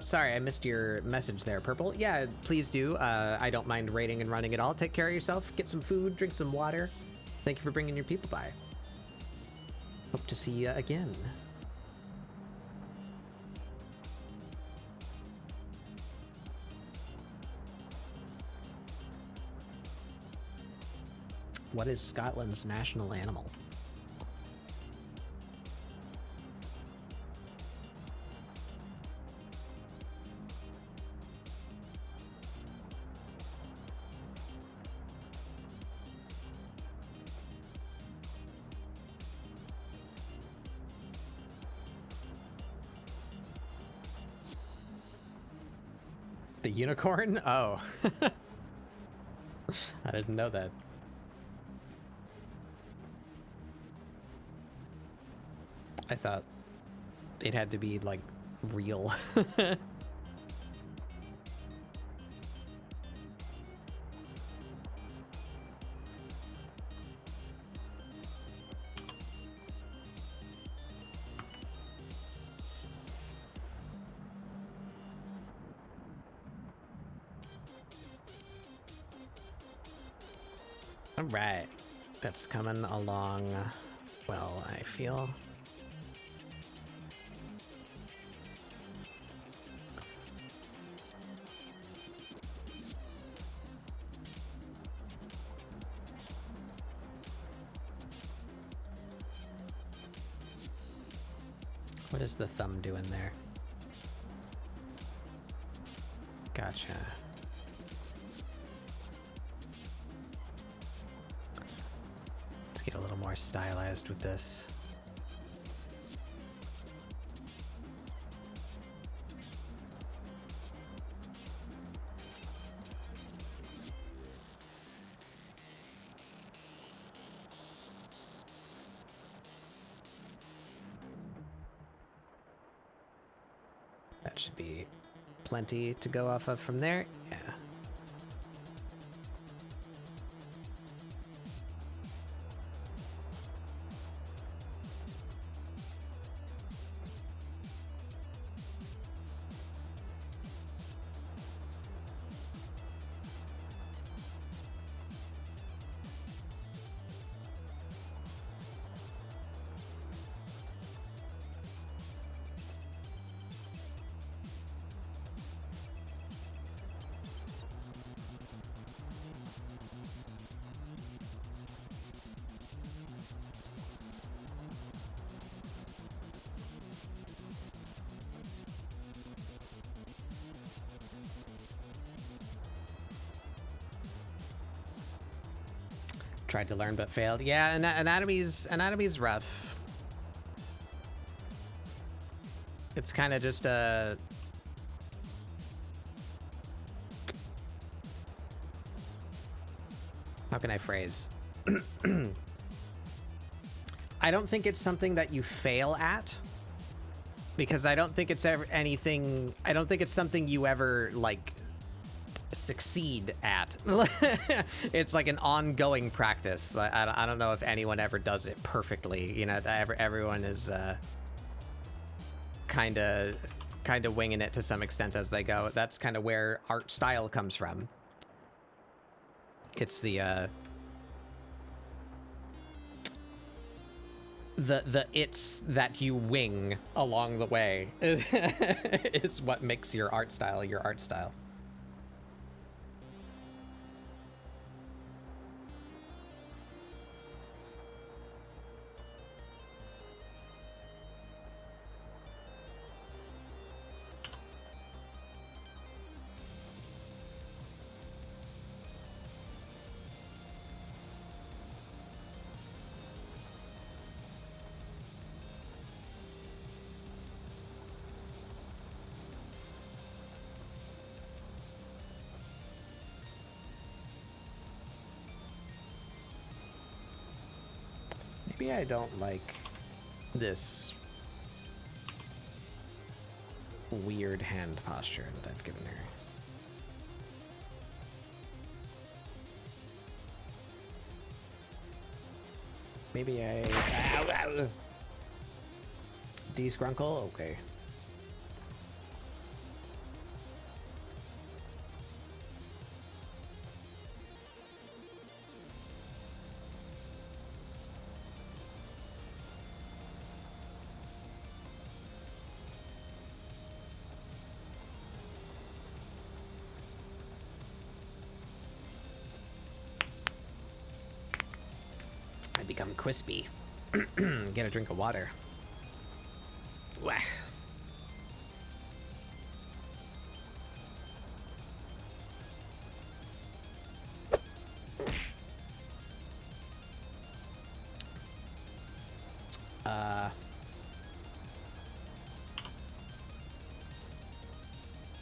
sorry, I missed your message there, Purple. Yeah, please do. I don't mind raiding and running at all. Take care of yourself. Get some food, drink some water. Thank you for bringing your people by. Hope to see you again. What is Scotland's national animal? The unicorn? Oh. I didn't know that. I thought it had to be, like, real. All right. That's coming along well, I feel. What is the thumb doing there? Gotcha. Let's get a little more stylized with this. That should be plenty to go off of from there. Yeah. Tried to learn but failed. Yeah, anatomy's rough. It's kind of just a... How can I phrase? I don't think it's something that you fail at, because I don't think it's ever anything... I don't think it's something you ever, like, succeed at. It's like an ongoing practice. I don't know if anyone ever does it perfectly. You know, everyone is kind of winging it to some extent as they go. That's kind of where art style comes from. It's the it's that you wing along the way is what makes your art style your art style. Maybe I don't like this weird hand posture that I've given her. Maybe I... Descrunkle? Okay. I become crispy. Get a drink of water. Wah.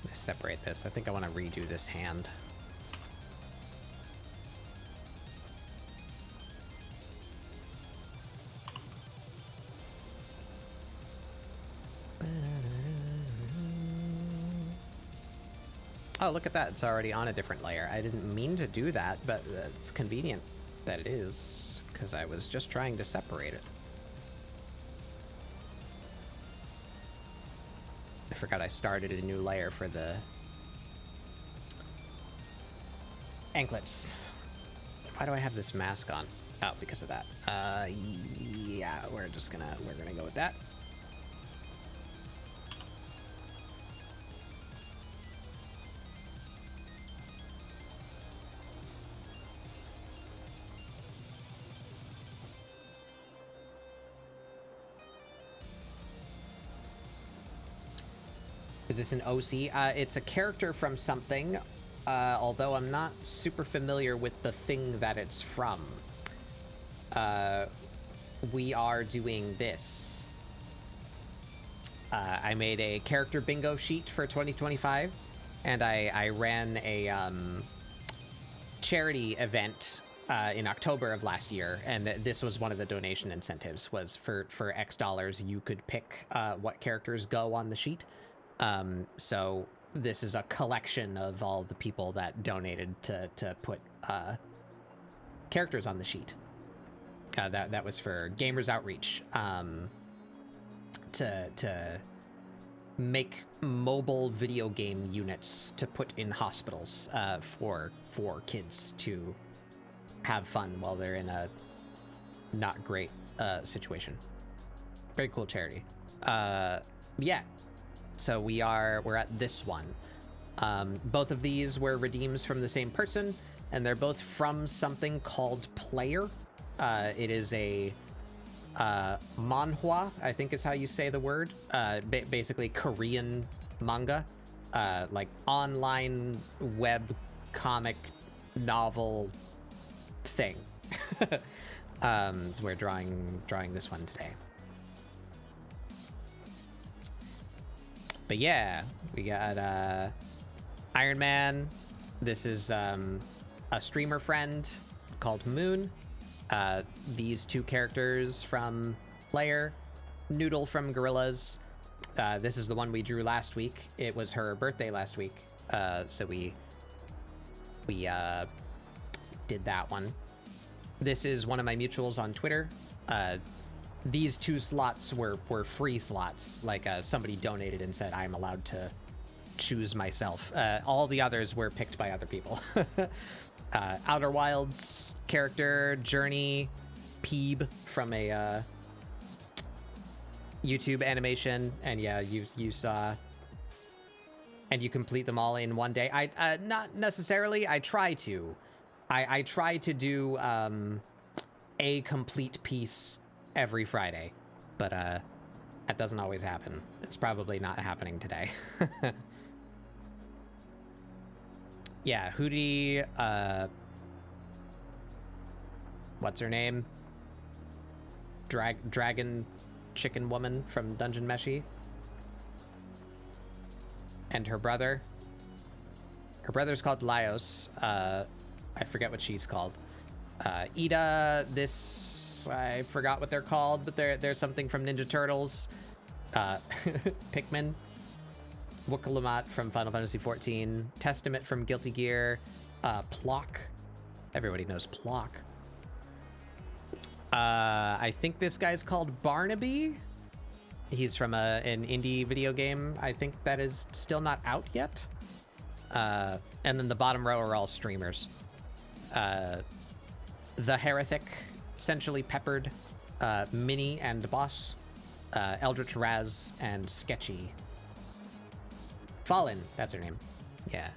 Let's separate this. I think I want to redo this hand. Oh, look at that. It's already on a different layer. I didn't mean to do that, but it's convenient that it is, because I was just trying to separate it. I forgot I started a new layer for the anklets. Why do I have this mask on? Oh, because of that. Yeah, we're gonna go with that. Is this an OC? It's a character from something, although I'm not super familiar with the thing that it's from. We are doing this. I made a character bingo sheet for 2025, and I ran a charity event in October of last year, and this was one of the donation incentives, was for X dollars you could pick what characters go on the sheet. So this is a collection of all the people that donated to put characters on the sheet. That was for Gamers Outreach, to make mobile video game units to put in hospitals for kids to have fun while they're in a not great situation. Very cool charity. Yeah. So we're at this one. Both of these were redeems from the same person, and they're both from something called Player. It is a manhwa, I think is how you say the word. Basically Korean manga, like online web comic novel thing. So we're drawing this one today. But yeah, we got Iron Man. This is a streamer friend called Moon. These two characters from Player. Noodle from Gorillaz. This is the one we drew last week. It was her birthday last week, so we did that one. This is one of my mutuals on Twitter. These two slots were free slots. Like somebody donated and said I'm allowed to choose myself. All the others were picked by other people. Outer Wilds character, Journey, Peeb from a YouTube animation, and yeah, you saw, and you complete them all in one day. I not necessarily. I try to. I try to do a complete piece every Friday, but that doesn't always happen. It's probably not happening today. Yeah, Hootie, what's her name? Dragon chicken woman from Dungeon Meshi. And her brother. Her brother's called Laios. I forget what she's called. Ida, this Turtles. I forgot what they're called, but there's something from Ninja Turtles. Pikmin. Wookalamot from Final Fantasy XIV. Testament from Guilty Gear. Plock. Everybody knows Plock. I think this guy's called Barnaby. He's from an indie video game. I think that is still not out yet. And then the bottom row are all streamers. The Heretic, Essentially Peppered, Mini and Boss, Eldritch Raz, and Sketchy. Fallen, that's her name. Yeah.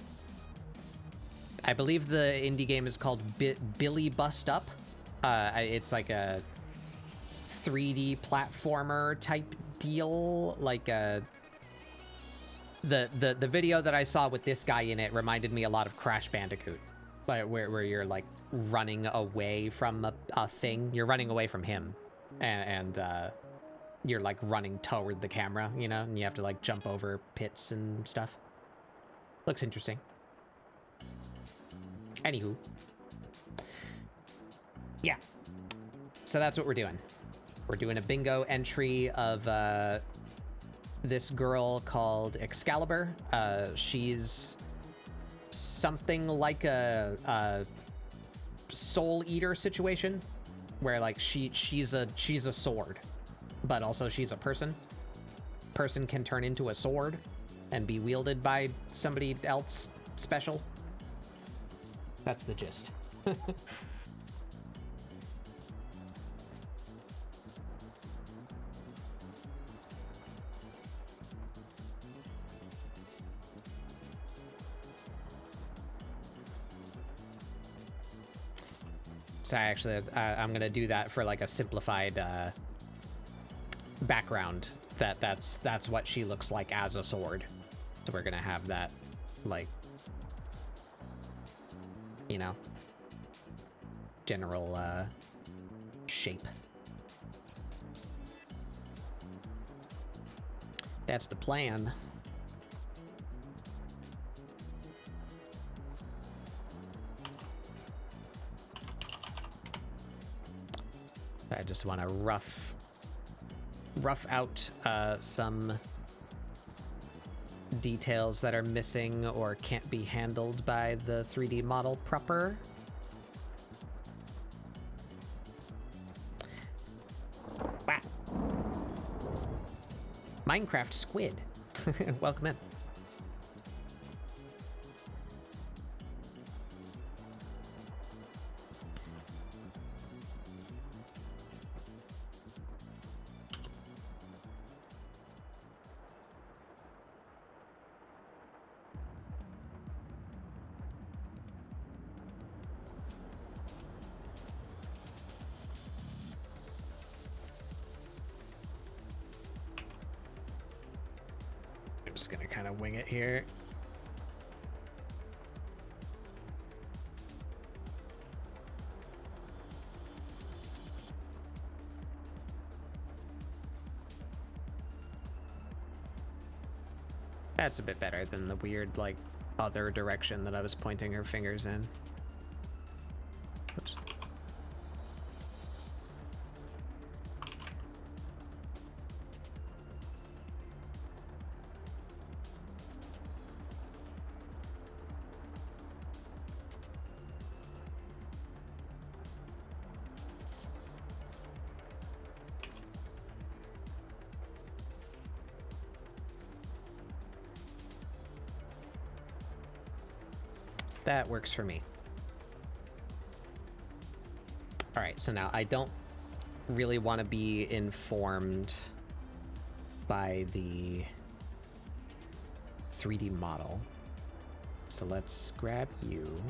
I believe the indie game is called Billy Bust Up. It's like a 3D platformer type deal. Like the video that I saw with this guy in it reminded me a lot of Crash Bandicoot, where you're like running away from a thing. You're running away from him, and you're like running toward the camera, you know, and you have to like jump over pits and stuff. Looks interesting. Anywho. Yeah. So that's what we're doing. We're doing a bingo entry of this girl called Excalibur. She's something like a soul eater situation, where like she's a sword, but also she's a person. Person can turn into a sword and be wielded by somebody else special. That's the gist. So actually, I'm gonna do that for like a simplified background. That's what she looks like as a sword. So we're gonna have that, like, you know, general shape. That's the plan. I just want to rough out some details that are missing or can't be handled by the 3D model proper. Wow. Minecraft Squid. Welcome in. Just gonna kind of wing it here. That's a bit better than the weird, like, other direction that I was pointing her fingers in. Oops. That works for me. All right, so now I don't really want to be informed by the 3D model. So let's grab you.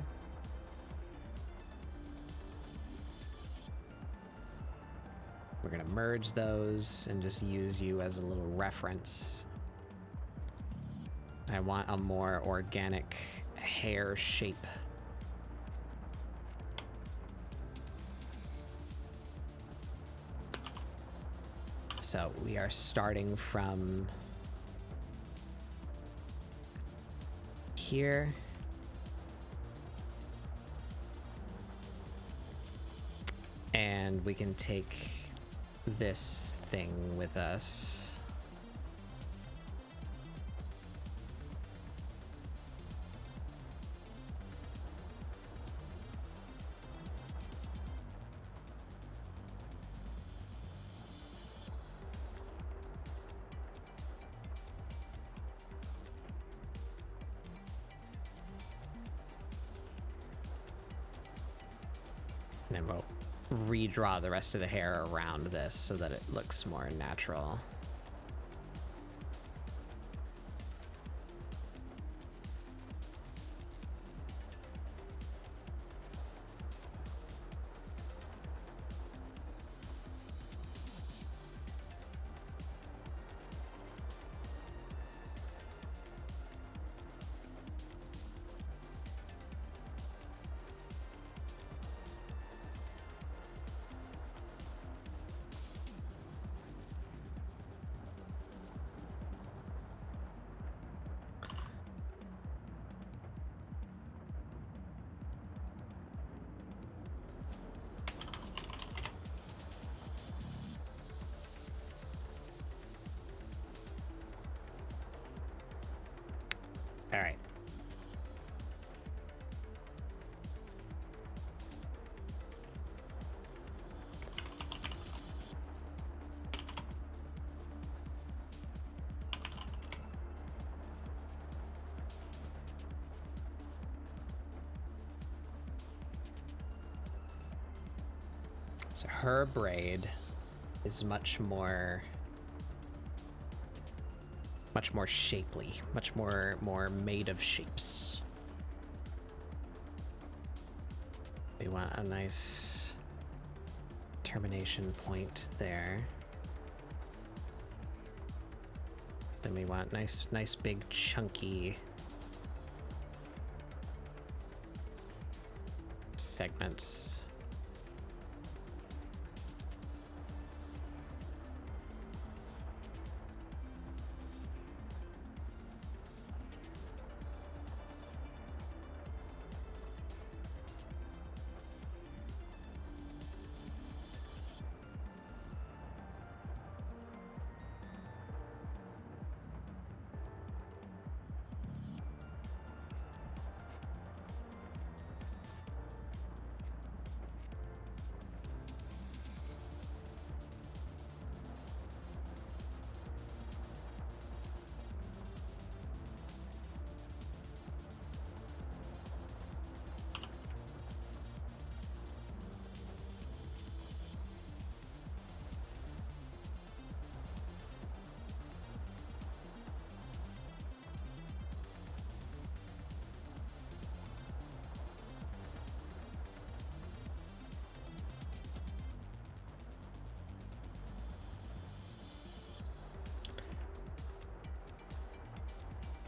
We're gonna merge those and just use you as a little reference. I want a more organic hair shape. So we are starting from here. And we can take this thing with us. And then we'll redraw the rest of the hair around this so that it looks more natural. All right. So her braid is much more shapely, much more made of shapes. We want a nice termination point there. Then we want nice big chunky segments.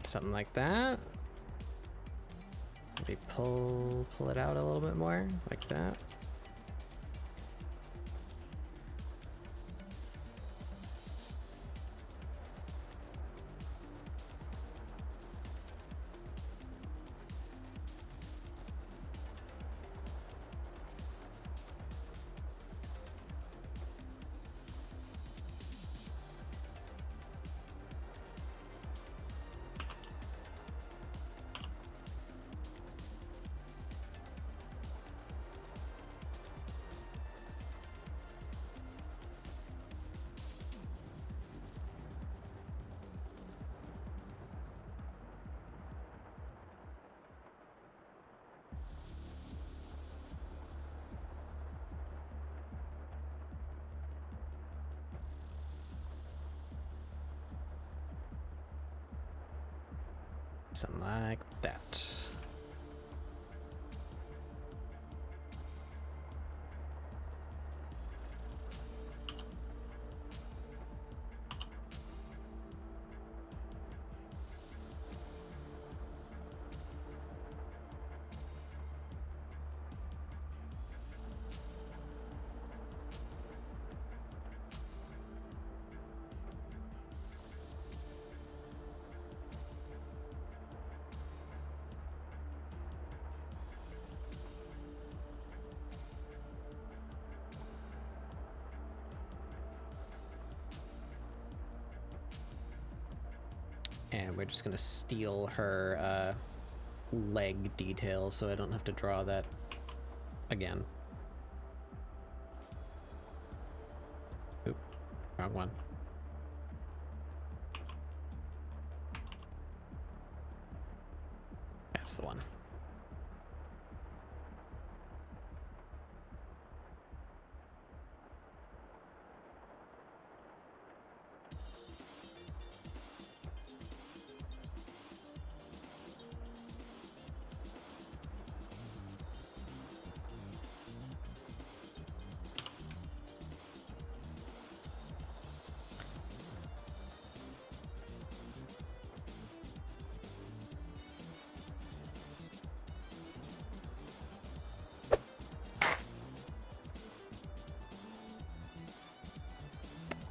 Something like that. Maybe pull it out a little bit more, like that. Something like that. And we're just gonna steal her leg detail so I don't have to draw that again. Oop, wrong one. That's the one.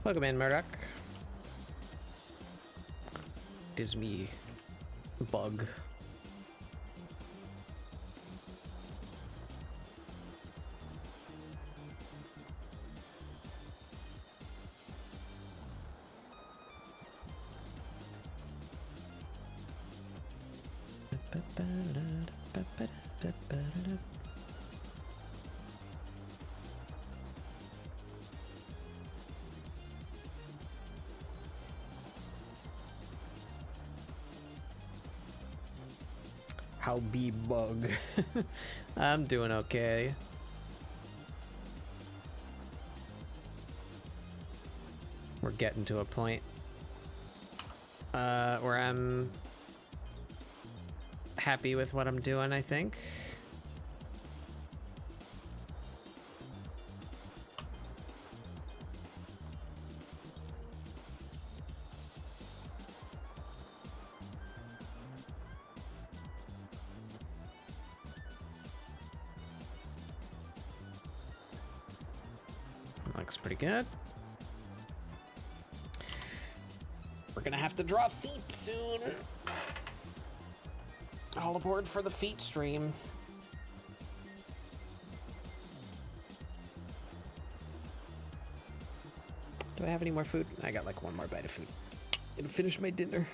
Welcome in, Murdoch. Disney bug. How be bug? I'm doing okay. We're getting to a point where I'm happy with what I'm doing, I think. Looks pretty good. We're gonna have to draw feet soon. All aboard for the feet stream. Do I have any more food? I got like one more bite of food. Gonna finish my dinner.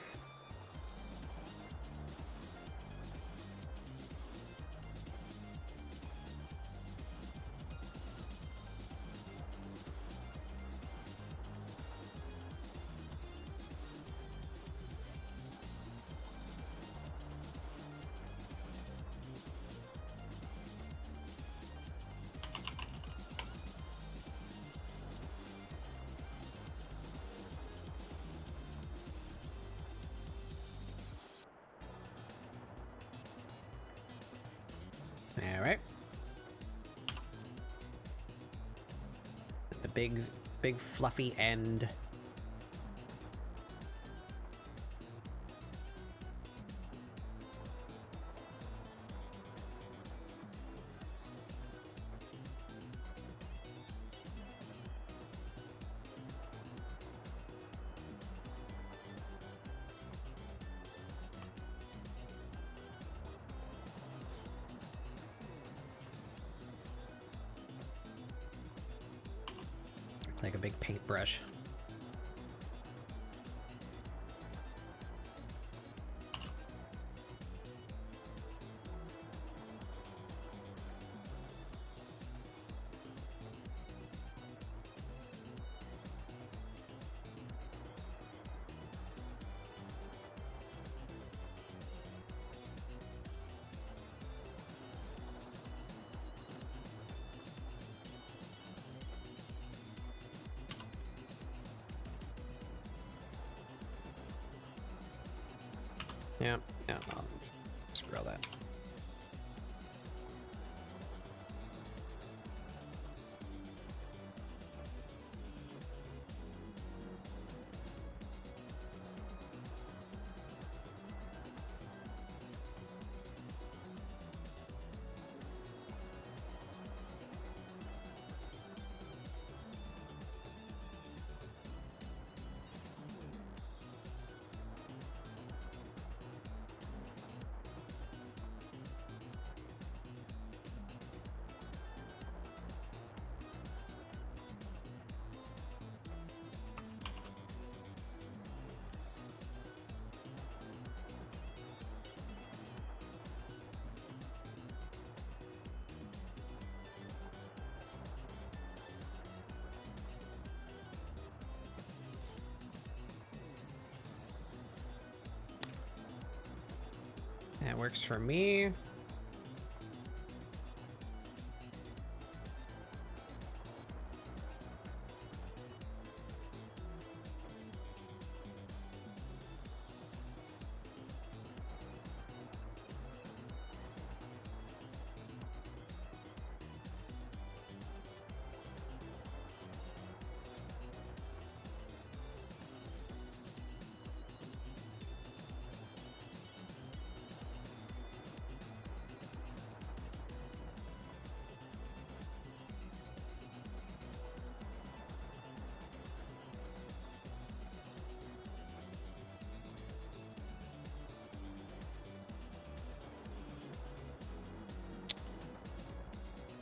All right. The big fluffy end. Like a big paintbrush. Yeah, I'll screw all that. That works for me.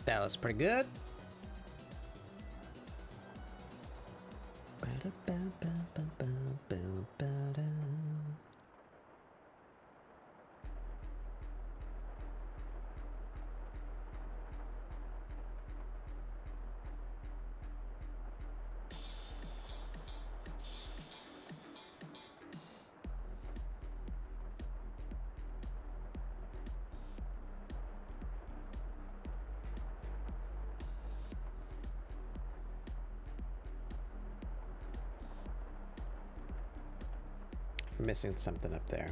That was pretty good. Missing something up there.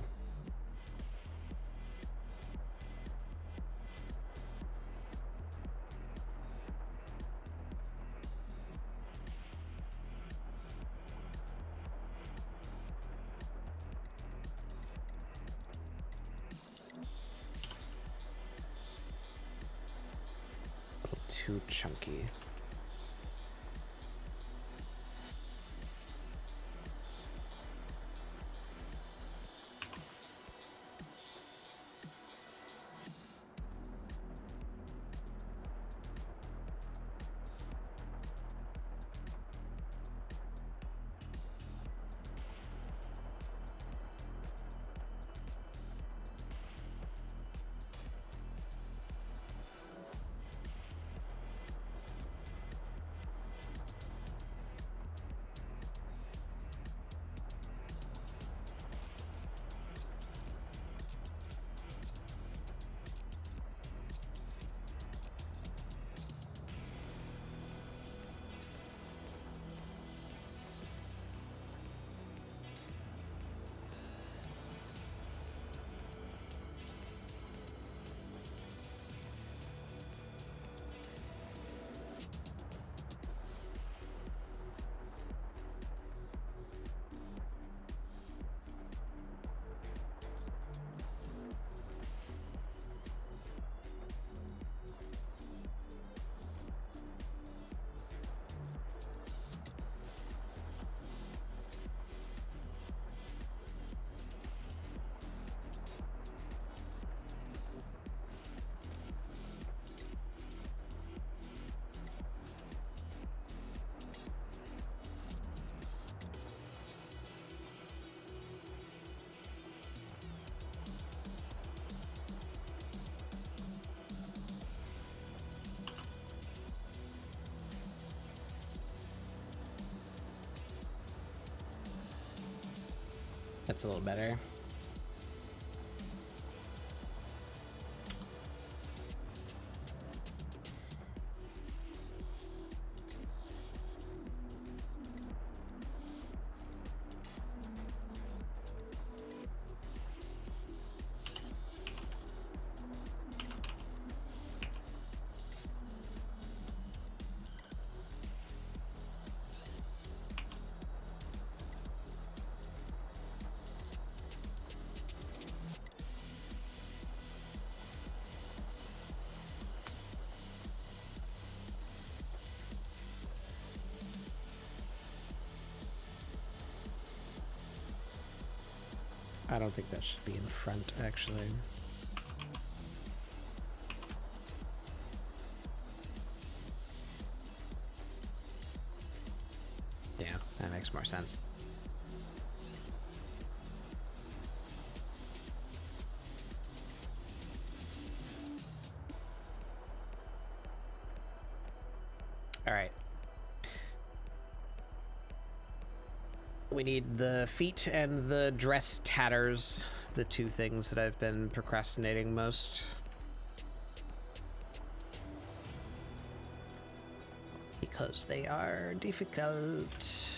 A little too chunky. That's a little better. I don't think that should be in front, actually. Yeah, that makes more sense. All right. We need the feet and the dress tatters the two things that I've been procrastinating most. Because they are difficult.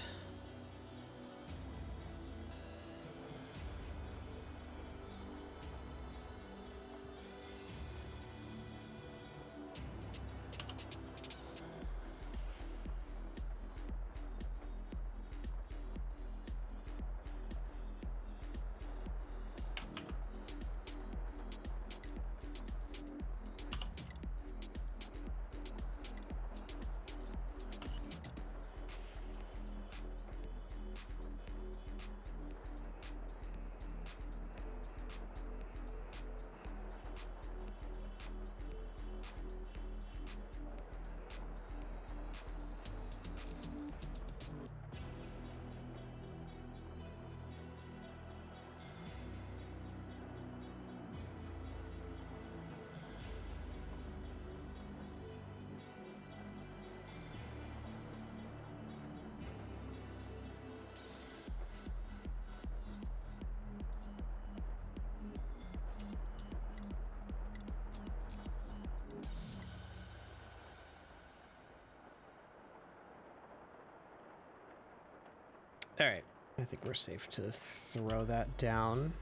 All right, I think we're safe to throw that down.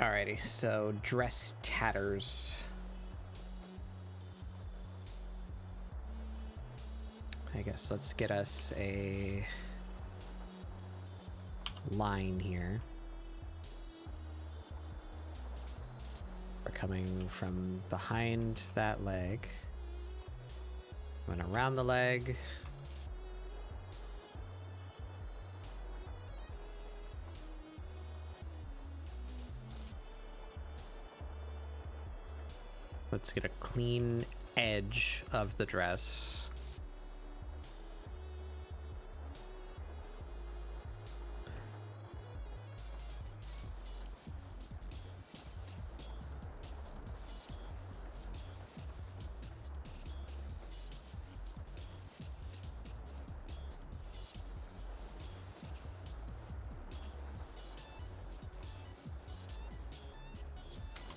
Alrighty, so dress tatters. I guess let's get us a line here. We're coming from behind that leg. Went around the leg. Let's get a clean edge of the dress.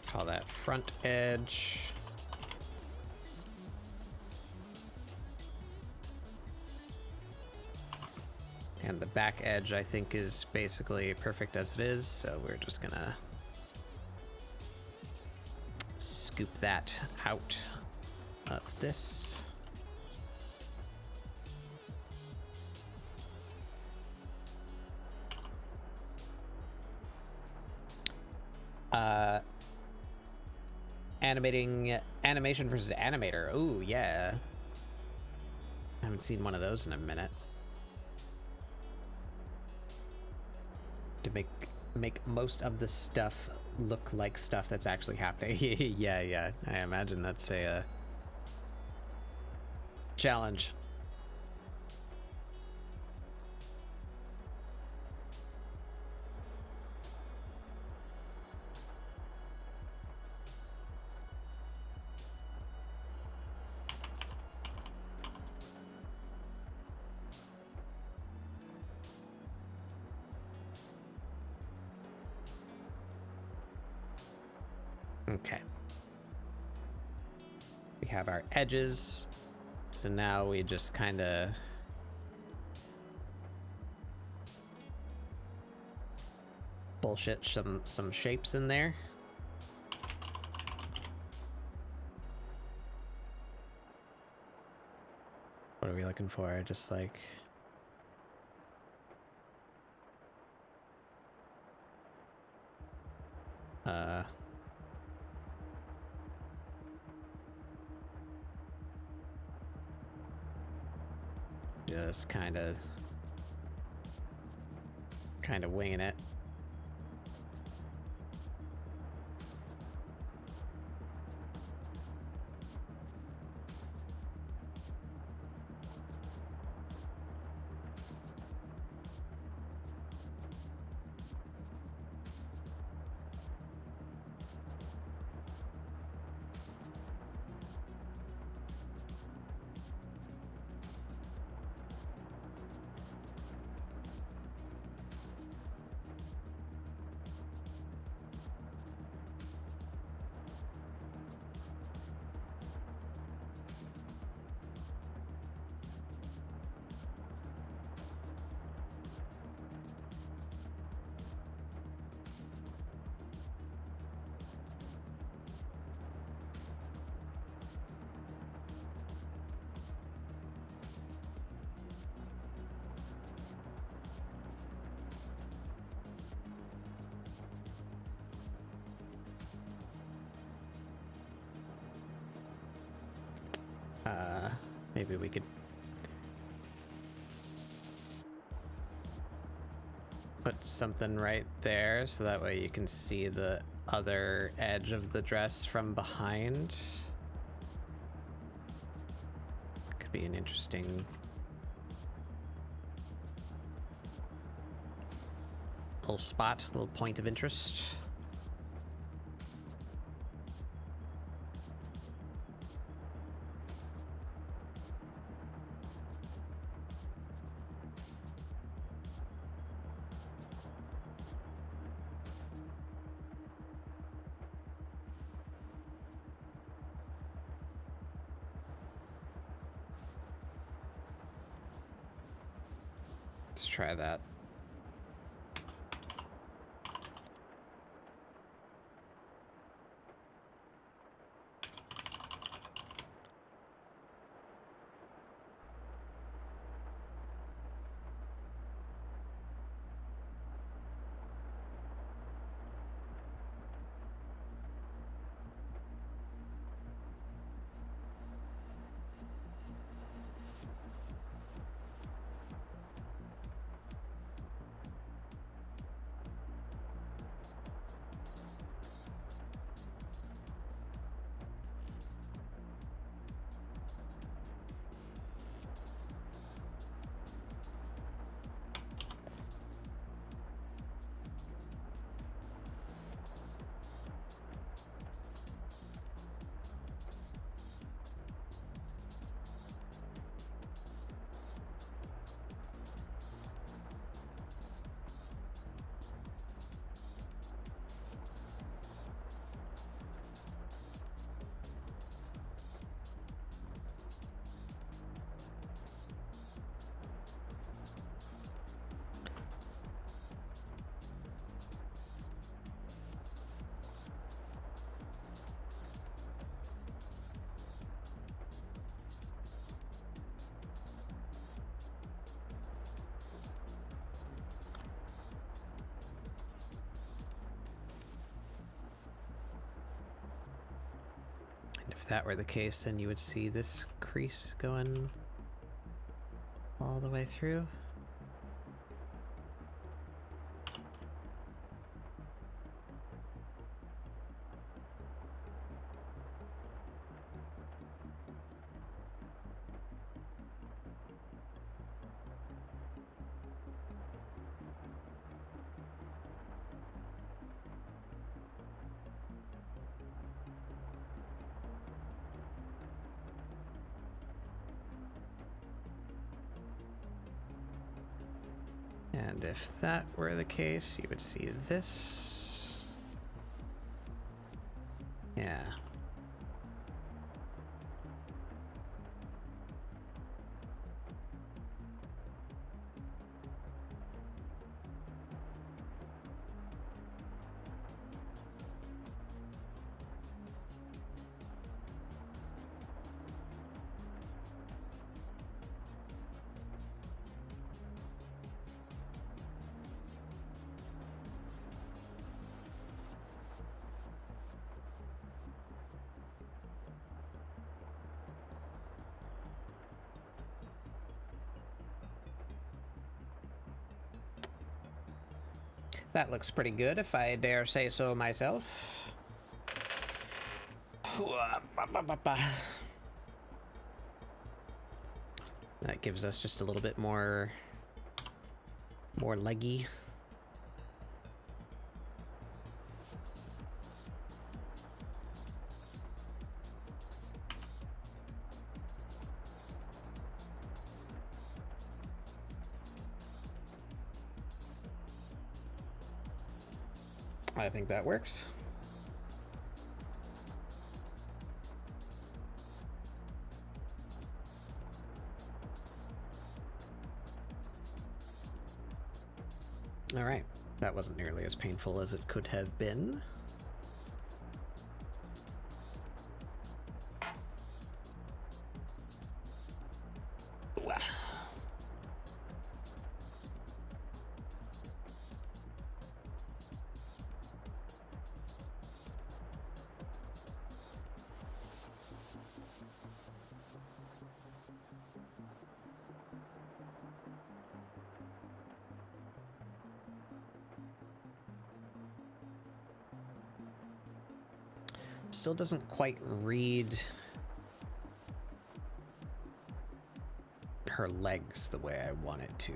Call that front edge. And the back edge, I think, is basically perfect as it is, so we're just gonna scoop that out of this. Animation versus animator. Ooh, yeah. I haven't seen one of those in a minute. To make most of the stuff look like stuff that's actually happening. Yeah. I imagine that's a challenge. Okay. We have our edges. So now we just kind of bullshit some shapes in there. What are we looking for? Just like just kind of winging it. Maybe we could put something right there so that way you can see the other edge of the dress from behind. Could be an interesting little spot, little point of interest. Let's try that. If that were the case, then you would see this crease going all the way through. And if that were the case, you would see this. Yeah. That looks pretty good, if I dare say so myself. That gives us just a little bit more leggy. I think that works. All right, that wasn't nearly as painful as it could have been. still doesn't quite read her legs the way I want it to.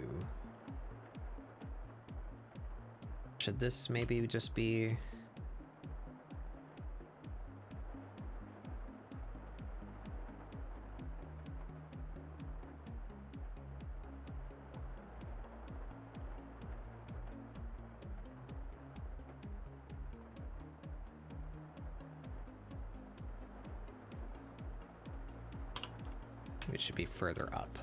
Should this maybe just be... It should be further up.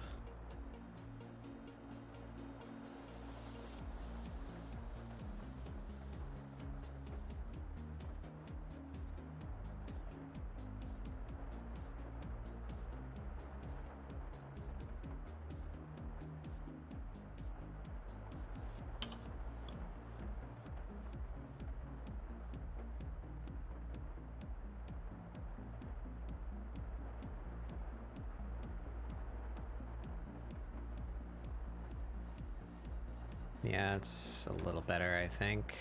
Yeah, it's a little better, I think.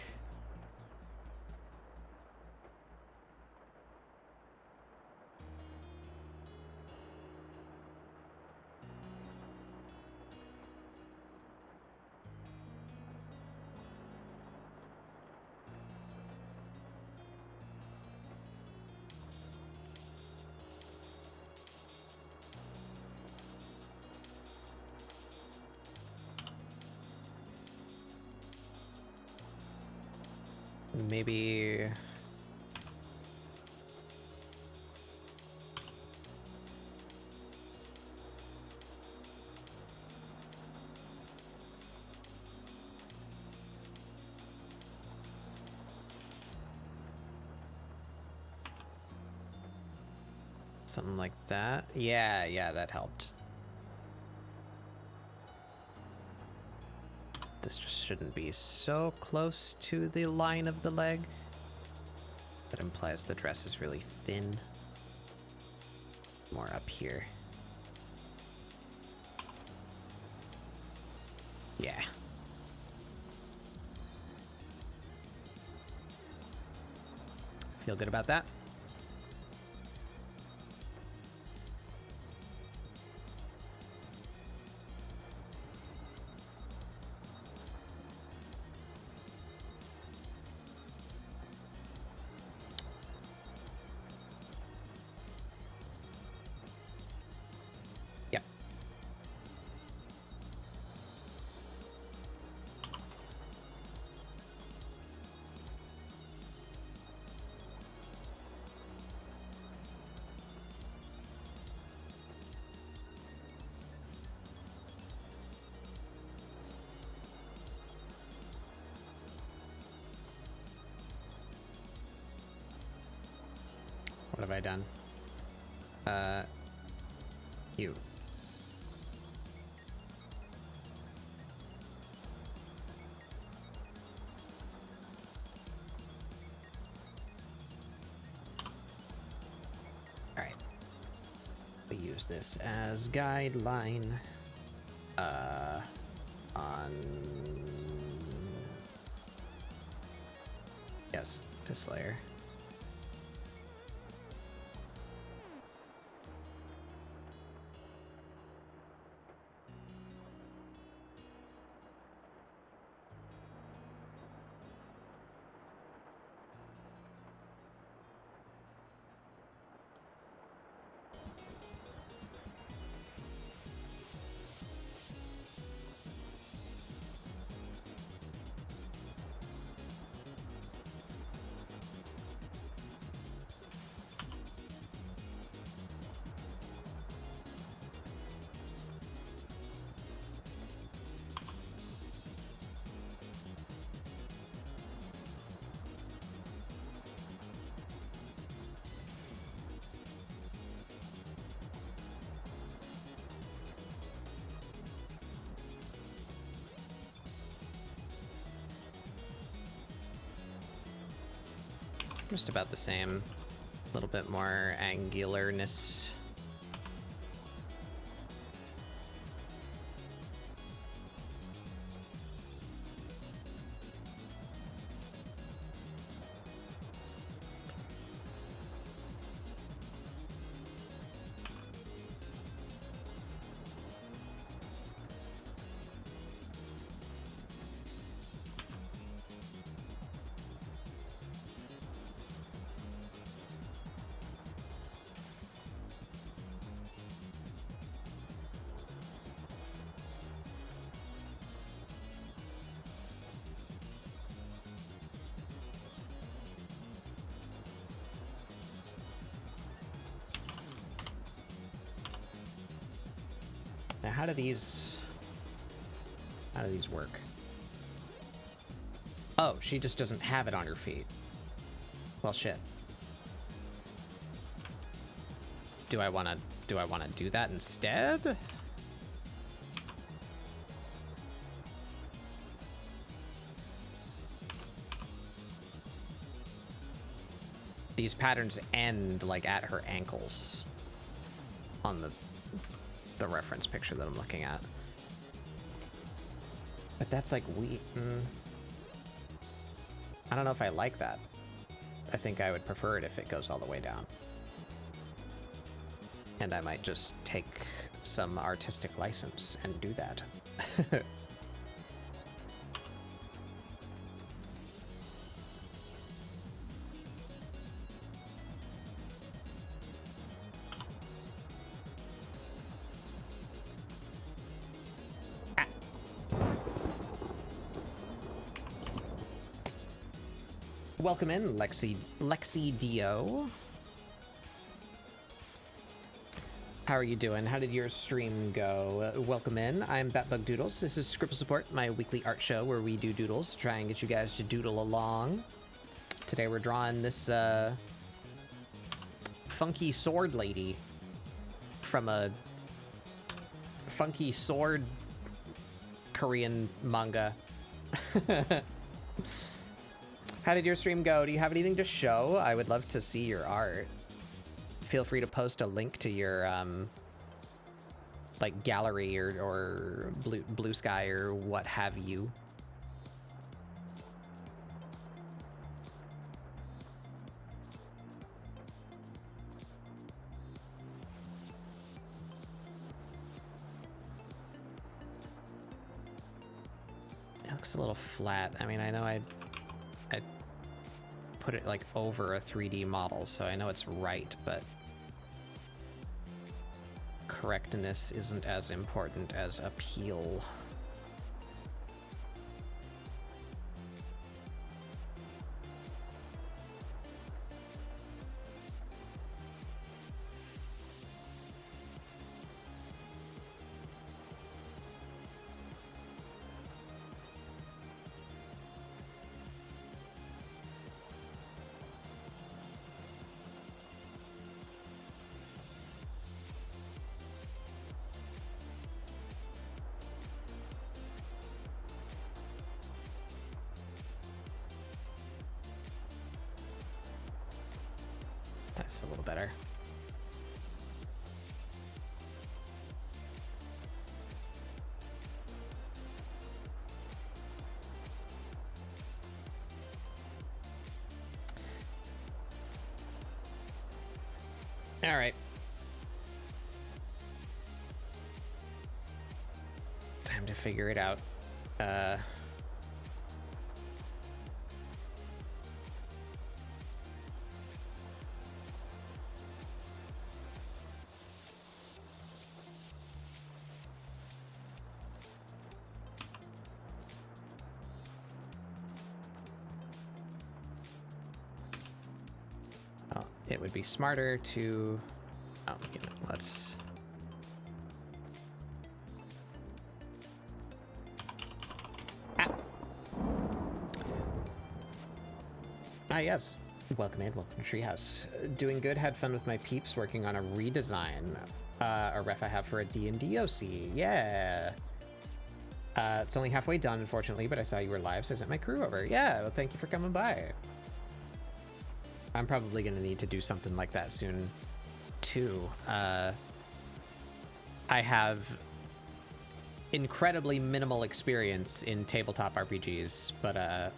Maybe... something like that. Yeah, that helped. This just shouldn't be so close to the line of the leg. That implies the dress is really thin. More up here. Yeah. Feel good about that? What have I done? You. All right. We use this as guideline on this layer. Just about the same. A little bit more angularness. Now, how do these work? Oh, she just doesn't have it on her feet. Well, shit. Do I want to do that instead? These patterns end like at her ankles on the reference picture that I'm looking at. But that's like I don't know if I like that. I think I would prefer it if it goes all the way down. And I might just take some artistic license and do that. Welcome in, Lexi Dio. How are you doing? How did your stream go? Welcome in. I'm Batbug Doodles. This is ScribbleSupport, my weekly art show where we do doodles to try and get you guys to doodle along. Today we're drawing this funky sword lady from a funky sword Korean manga. How did your stream go? Do you have anything to show? I would love to see your art. Feel free to post a link to your like gallery or blue sky or what have you. It looks a little flat. I mean, I know I put it like over a 3D model, so I know it's right, but correctness isn't as important as appeal. That's a little better. All right. Time to figure it out. It would be smarter to, let's, yes, welcome in, welcome to Treehouse. Doing good, had fun with my peeps working on a redesign, a ref I have for a D&D OC, yeah. It's only halfway done, unfortunately, but I saw you were live, so I sent my crew over. Yeah, well, thank you for coming by. I'm probably going to need to do something like that soon, too. I have incredibly minimal experience in tabletop RPGs, but a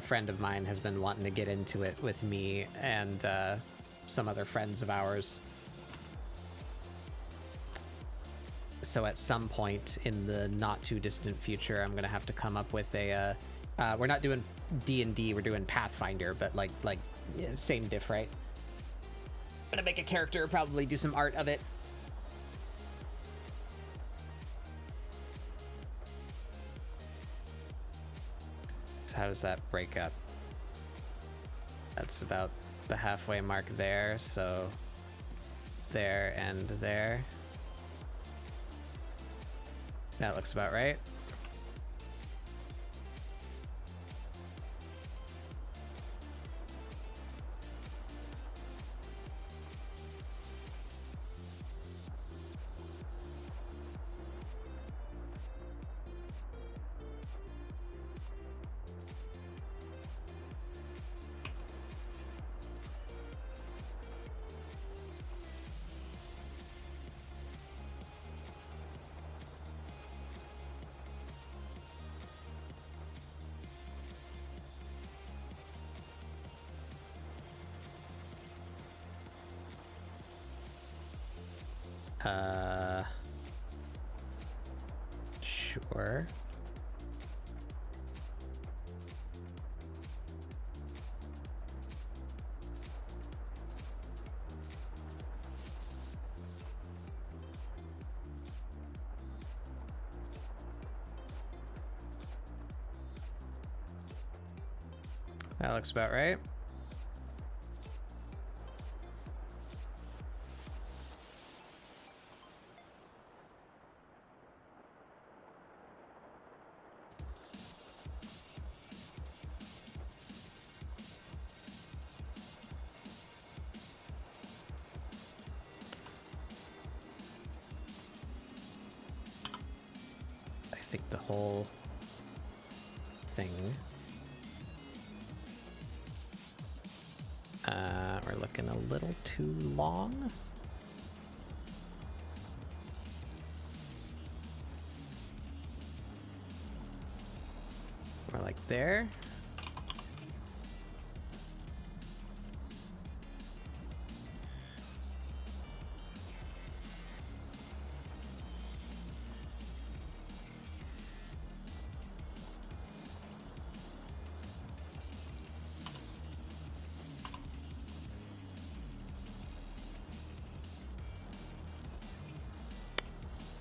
friend of mine has been wanting to get into it with me and some other friends of ours. So at some point in the not too distant future, I'm going to have to come up with a... we're not doing D&D, we're doing Pathfinder, but like yeah, same diff, right? I'm gonna make a character, probably do some art of it. So how does that break up? That's about the halfway mark there, so there and there. That looks about right. Sure. That looks about right. I think the whole thing. We're looking a little too long. More like there.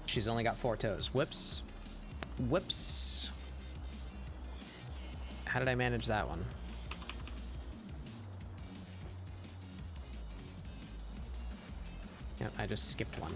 She's only got 4 toes. Whoops. Whoops. How did I manage that one? Yep, I just skipped one.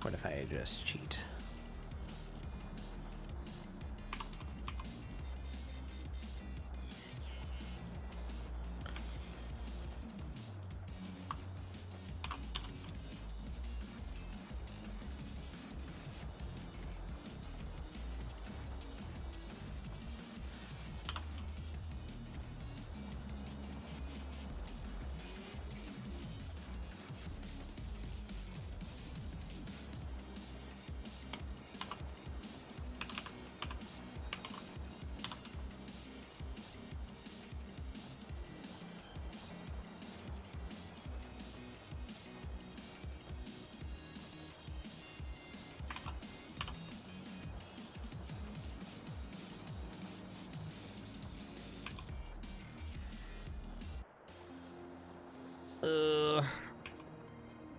What if I just cheat?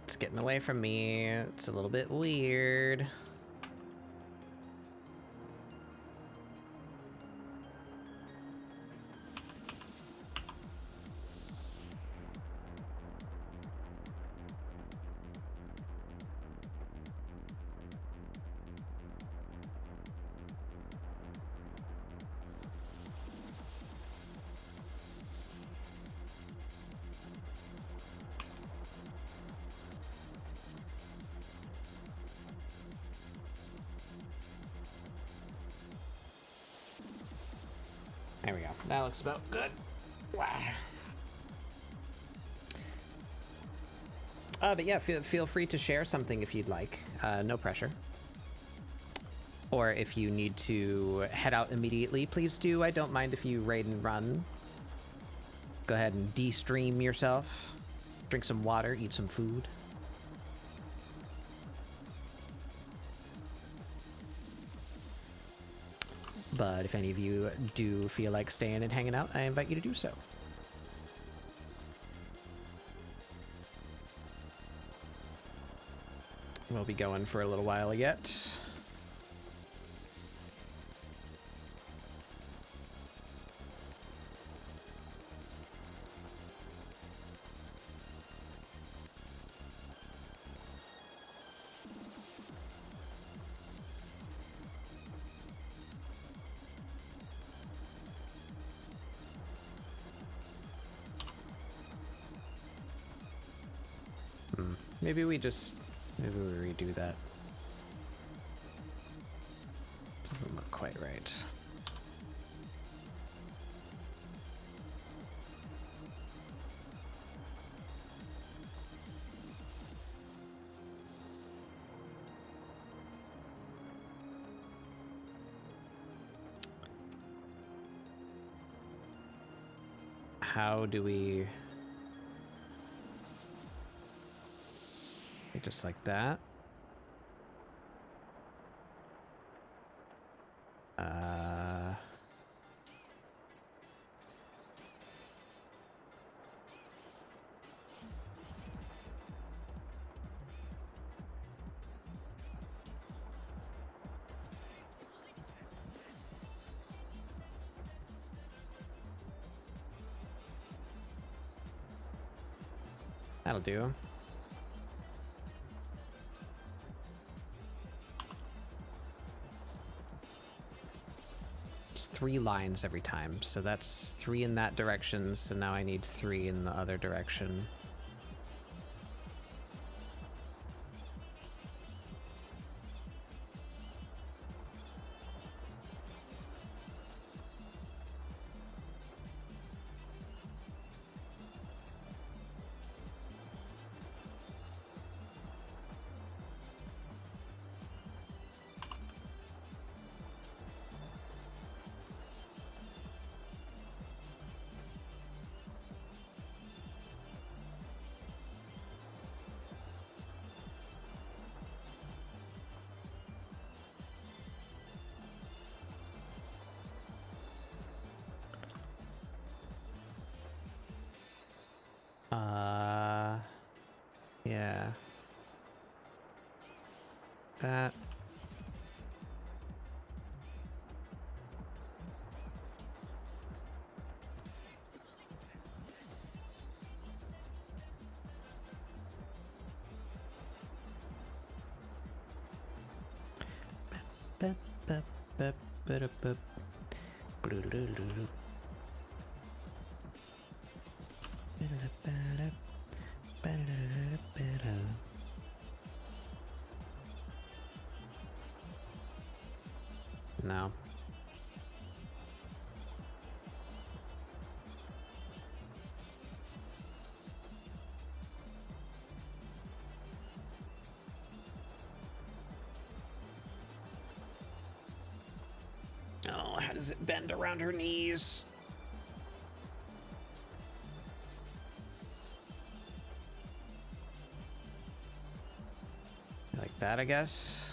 It's getting away from me. It's a little bit weird. There we go. That looks about good. Wow. But yeah, feel free to share something if you'd like. No pressure. Or if you need to head out immediately, please do. I don't mind if you raid and run. Go ahead and de-stream yourself. Drink some water, eat some food. But if any of you do feel like staying and hanging out, I invite you to do so. We'll be going for a little while yet. Maybe we redo that. Doesn't look quite right. How do we... just like that. That'll do. It's 3 lines every time, so that's 3 in that direction, so now I need 3 in the other direction. Yeah. That. No. Oh, how does it bend around her knees? Like that, I guess.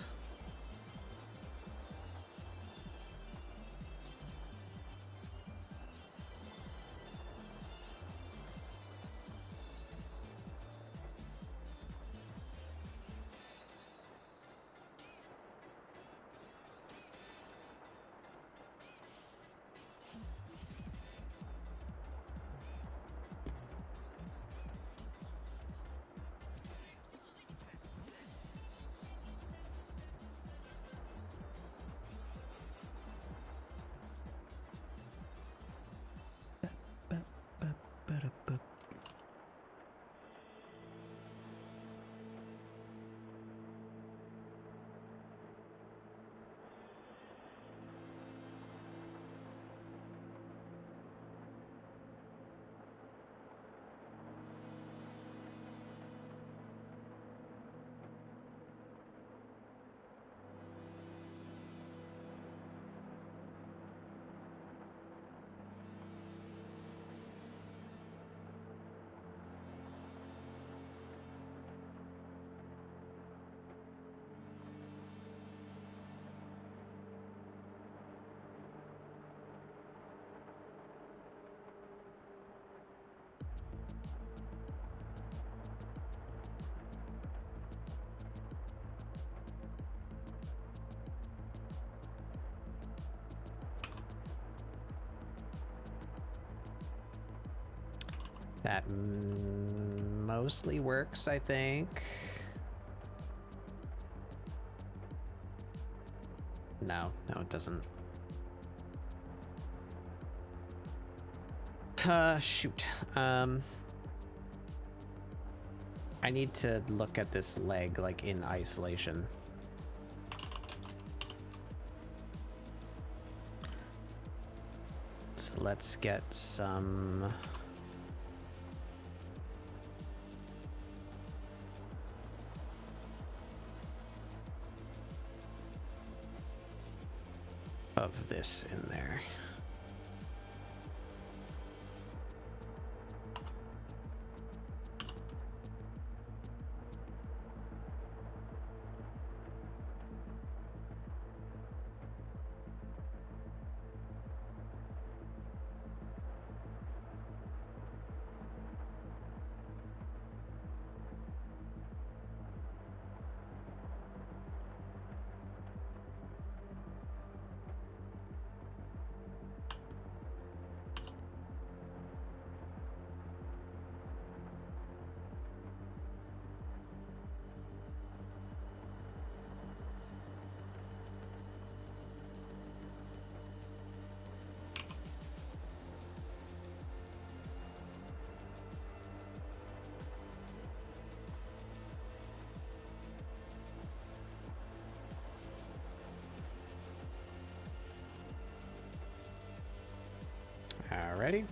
That mostly works, I think. No, it doesn't. Shoot. I need to look at this leg, like, in isolation. So let's get some... of this in there. Alrighty.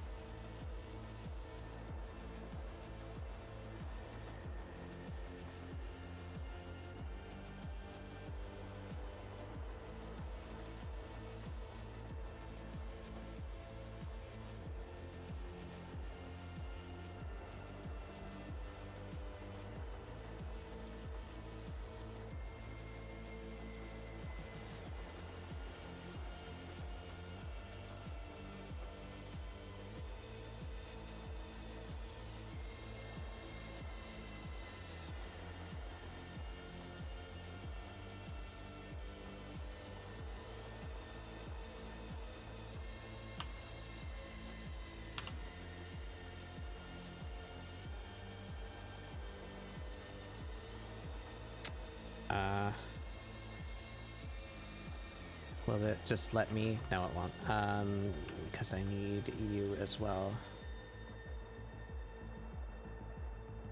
Will it just let me? No, it won't. Because I need you as well.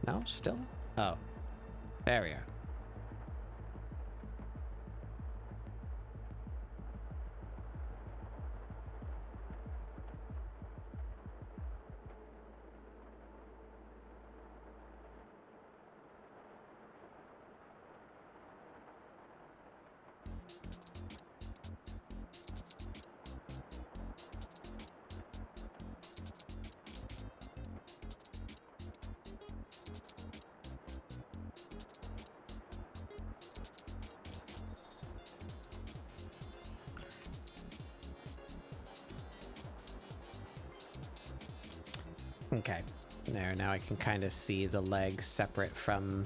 No, still? Oh. There we are. Okay, there, now I can kind of see the leg separate from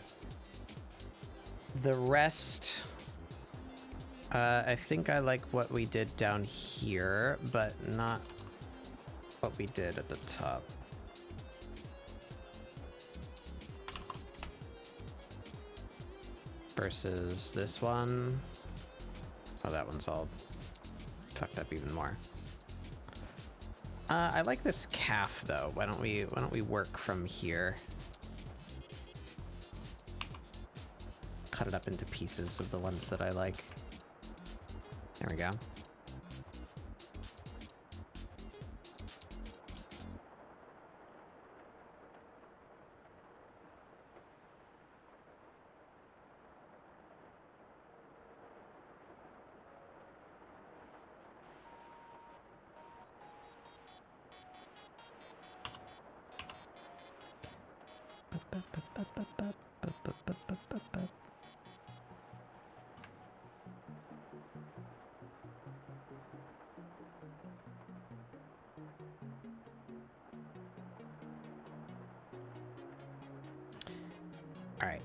the rest. I think I like what we did down here, but not what we did at the top. Versus this one. Oh, that one's all fucked up even more. I like this calf though. Why don't we work from here? Cut it up into pieces of the ones that I like. There we go. All right.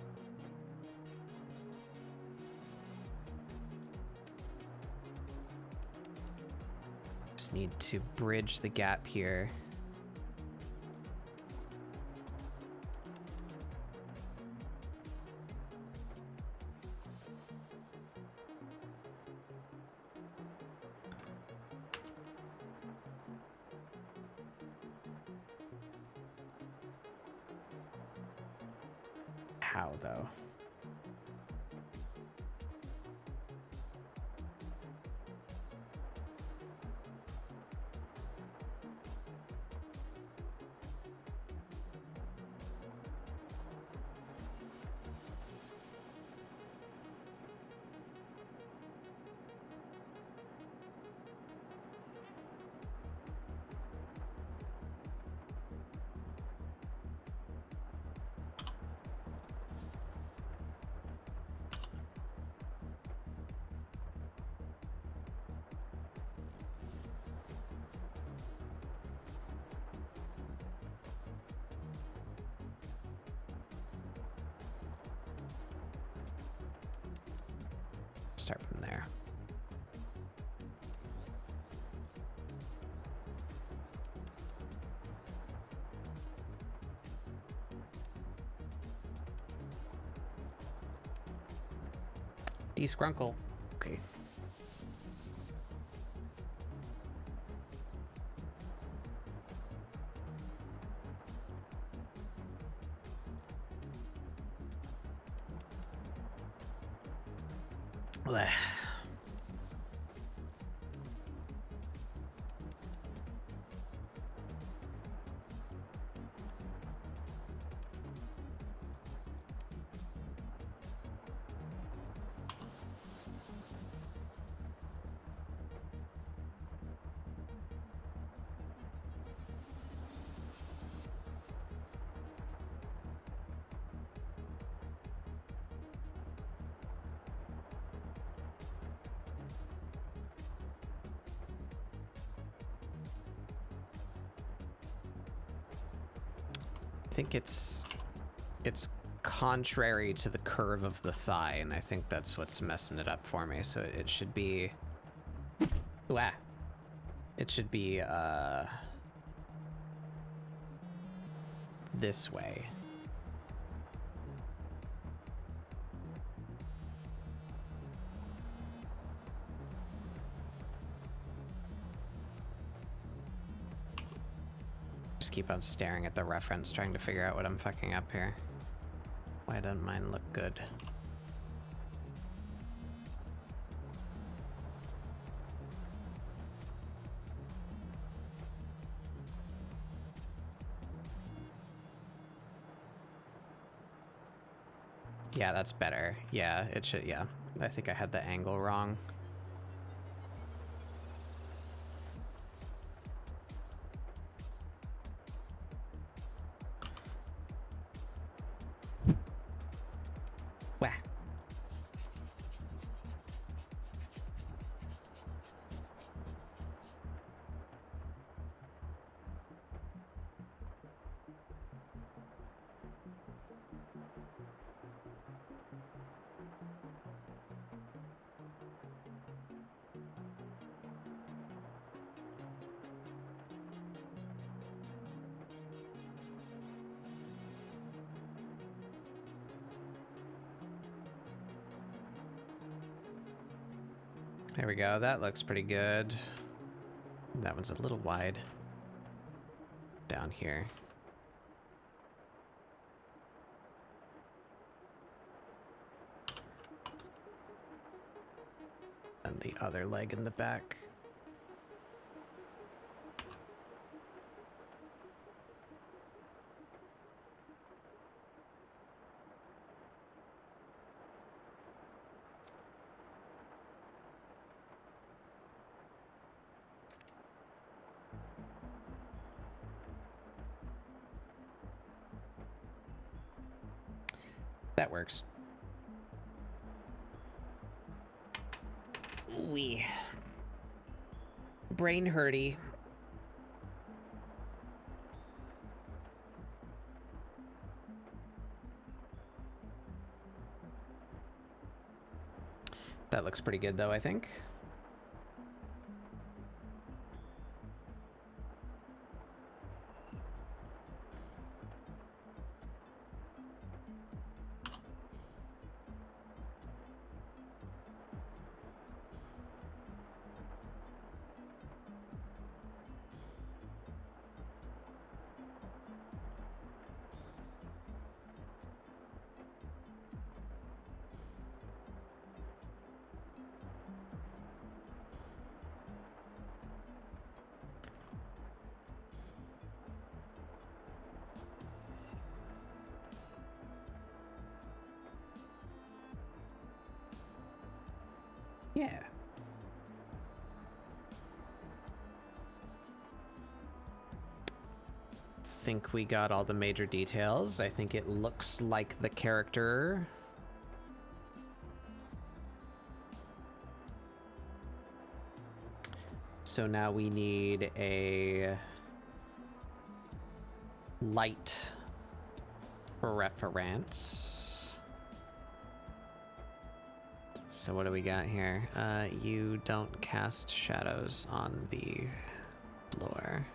Just need to bridge the gap here. how, though. Start from there. Descrunkle. Okay. Blech. I think it's contrary to the curve of the thigh, and I think that's what's messing it up for me. So it should be, wah, it should be this way. Just keep on staring at the reference, trying to figure out what I'm fucking up here. Why doesn't mine look good? Yeah, that's better. Yeah, it should, yeah. I think I had the angle wrong. Wah. There we go. That looks pretty good. That one's a little wide down here. And the other leg in the back. That works. Wee. Brain hurty. That looks pretty good though, I think. Yeah. Think we got all the major details. I think it looks like the character. So now we need a light reference. So what do we got here? You don't cast shadows on the floor.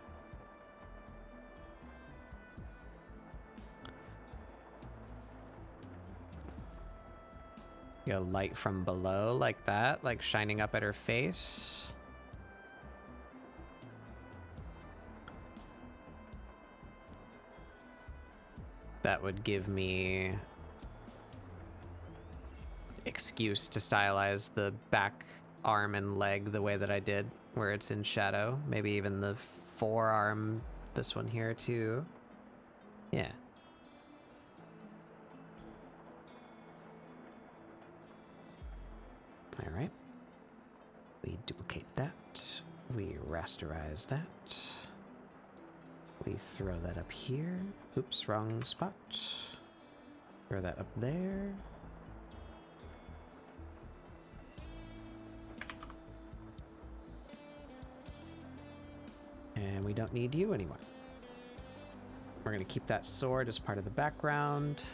Go light from below like that, like shining up at her face. That would give me excuse to stylize the back arm and leg the way that I did, where it's in shadow. Maybe even the forearm, this one here too. Yeah. All right. We duplicate that. We rasterize that. We throw that up here. Oops, wrong spot. Throw that up there. And we don't need you anymore. We're going to keep that sword as part of the background.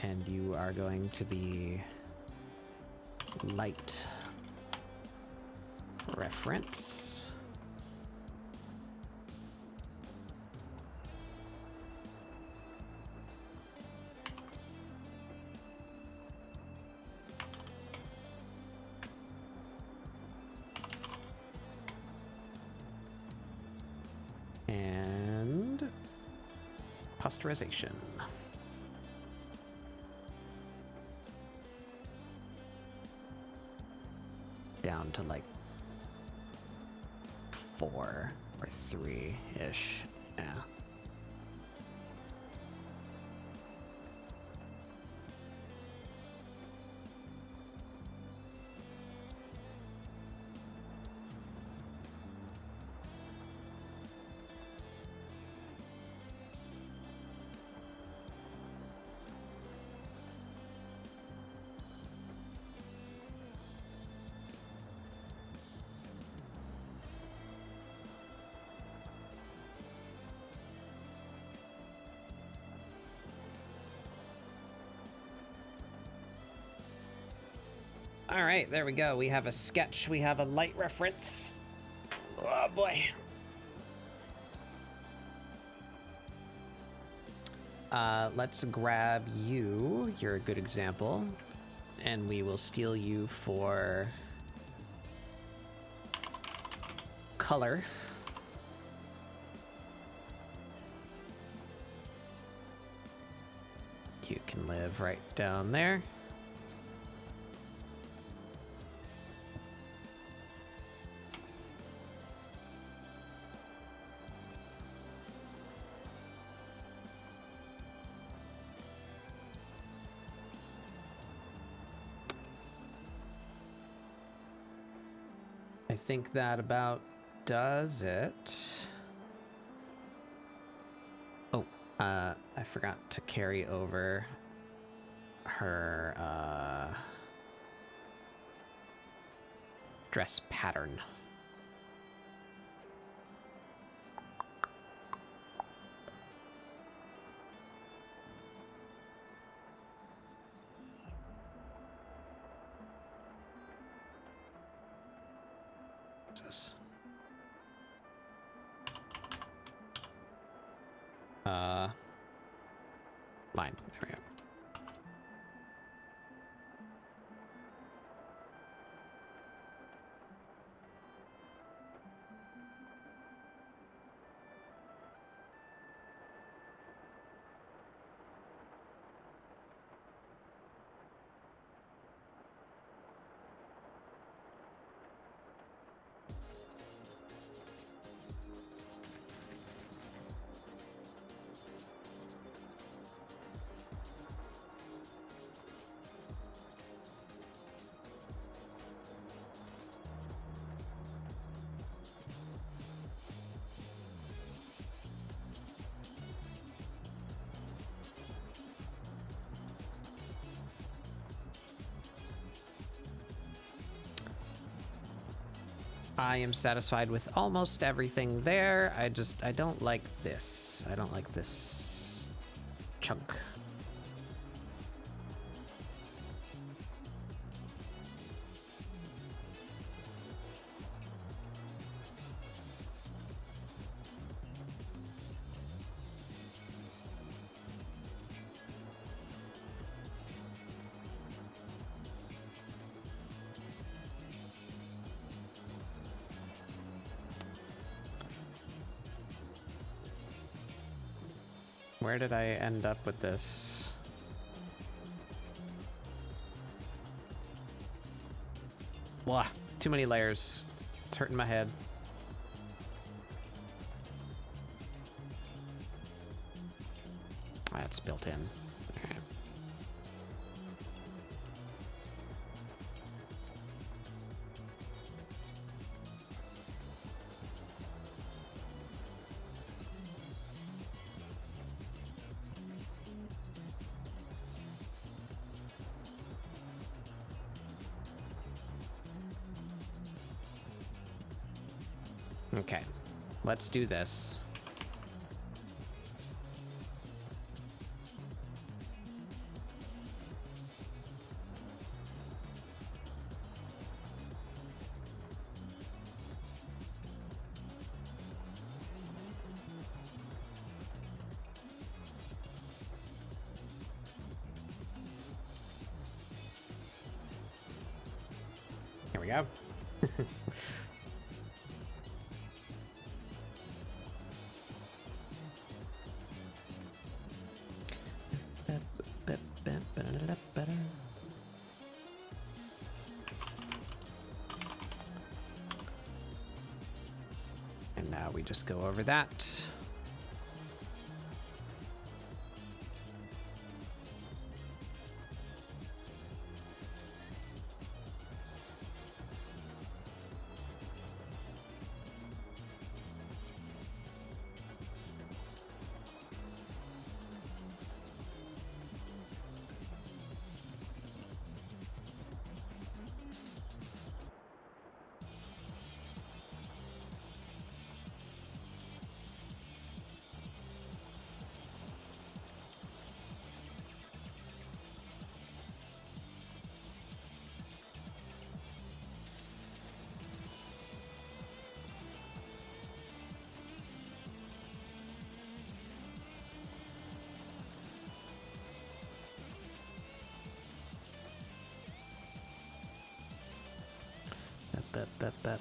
And you are going to be light reference. And posterization. Down to like 4 or 3-ish. Yeah. All right, there we go. We have a sketch. We have a light reference. Oh, boy. Let's grab you. You're a good example. And we will steal you for color. You can live right down there. I think that about does it. Oh, I forgot to carry over her dress pattern. Line. There we go. I am satisfied with almost everything there. I don't like this. I don't like this chunk. Where did I end up with this? Blah, too many layers. It's hurting my head. That's built in. Okay. Okay, let's do this. Here we go. And now we just go over that. That.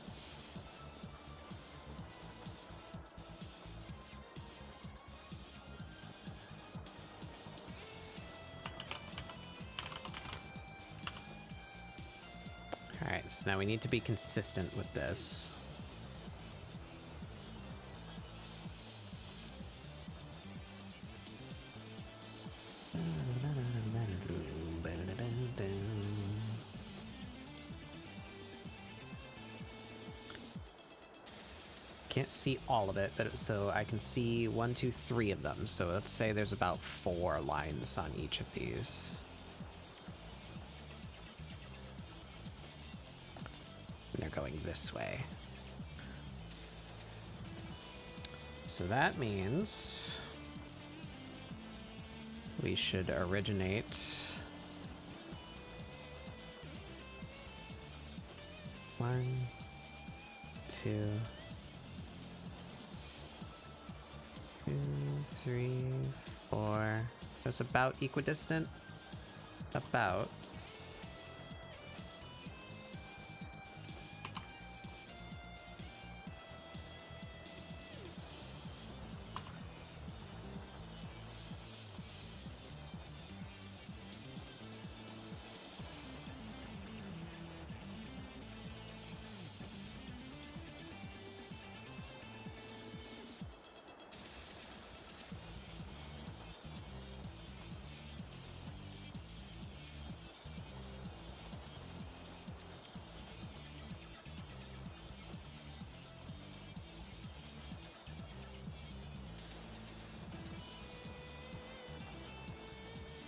All right, so now we need to be consistent with this. Can't see all of it, but so I can see 1, 2, 3 of them. So let's say there's about 4 lines on each of these. And they're going this way. So that means we should originate 1, 2, 2, 3, 4. So it's about equidistant. About.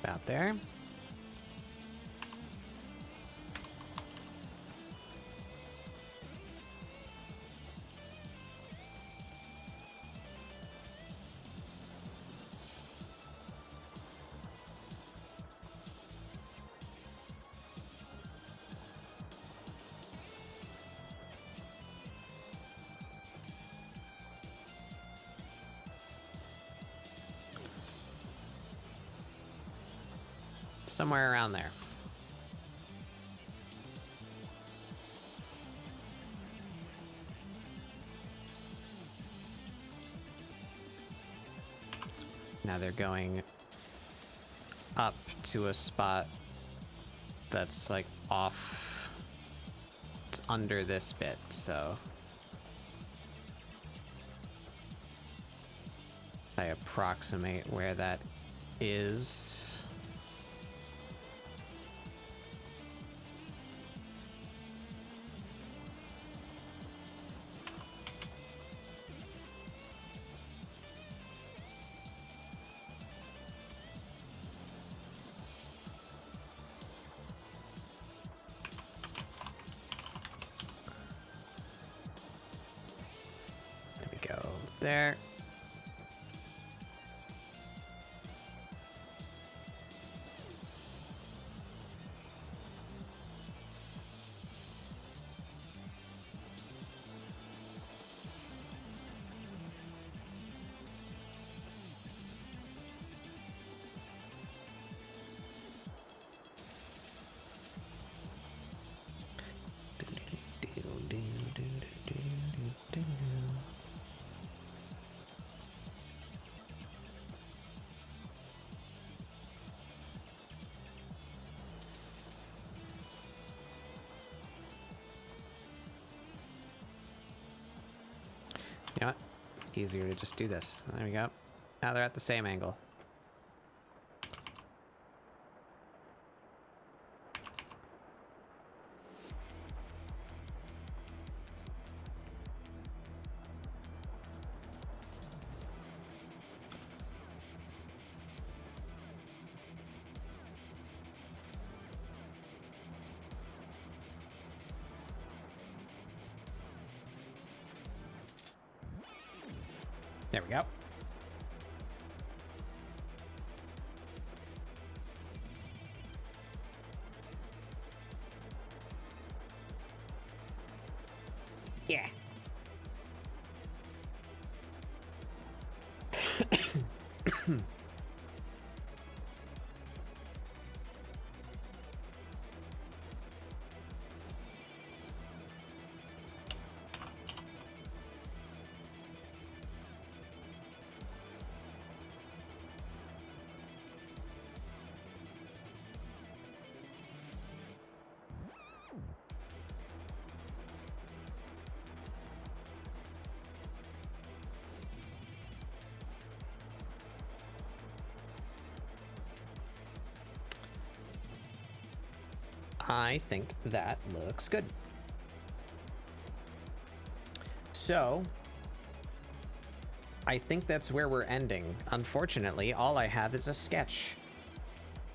About there. somewhere around there. Now they're going up to a spot that's like off. It's under this bit, so I approximate where that is. There. You know what? Easier to just do this. There we go. Now they're at the same angle. There we go. Yeah. I think that looks good. So, I think that's where we're ending. Unfortunately, all I have is a sketch.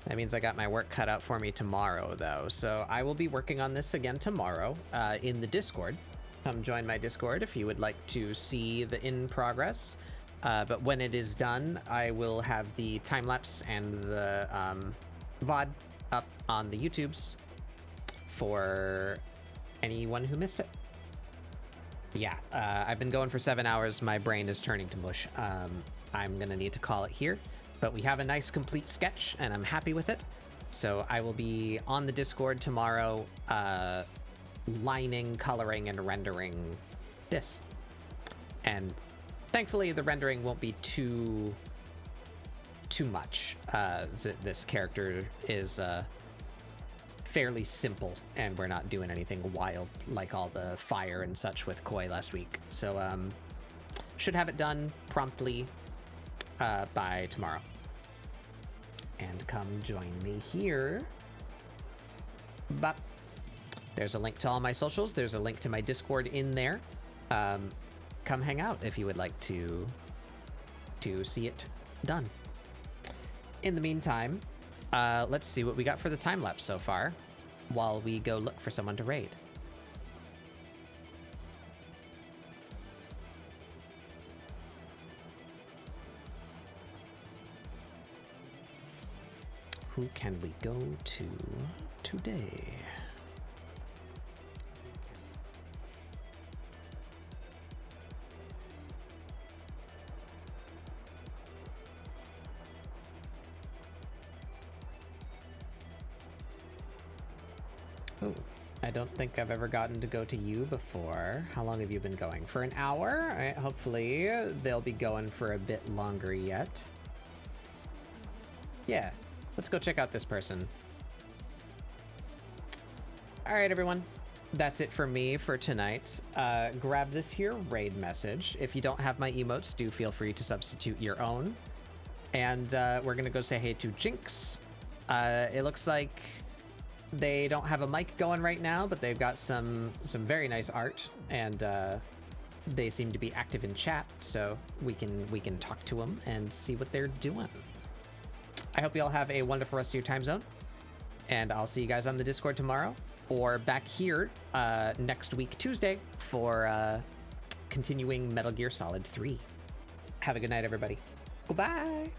That means I got my work cut out for me tomorrow, though. So I will be working on this again tomorrow in the Discord. Come join my Discord if you would like to see the in progress. But when it is done, I will have the time-lapse and the VOD up on the YouTubes for anyone who missed it. Yeah, I've been going for 7 hours. My brain is turning to mush. I'm gonna need to call it here, but we have a nice complete sketch and I'm happy with it. So I will be on the Discord tomorrow, lining, coloring, and rendering this. And thankfully the rendering won't be too much. This character is fairly simple, and we're not doing anything wild like all the fire and such with Koi last week. So should have it done promptly by tomorrow. And come join me here. But there's a link to all my socials. There's a link to my Discord in there. Come hang out if you would like to see it done. In the meantime, let's see what we got for the time lapse so far while we go look for someone to raid. Who can we go to today? Oh, I don't think I've ever gotten to go to you before. How long have you been going? For an hour? All right, hopefully they'll be going for a bit longer yet. Yeah, let's go check out this person. All right, everyone. That's it for me for tonight. Grab this here raid message. If you don't have my emotes, do feel free to substitute your own. And we're going to go say hey to Jinx. It looks like they don't have a mic going right now, but they've got some very nice art, and they seem to be active in chat, so we can talk to them and see what they're doing. I hope you all have a wonderful rest of your time zone, and I'll see you guys on the Discord tomorrow, or back here next week, Tuesday, for continuing Metal Gear Solid 3. Have a good night, everybody. Goodbye!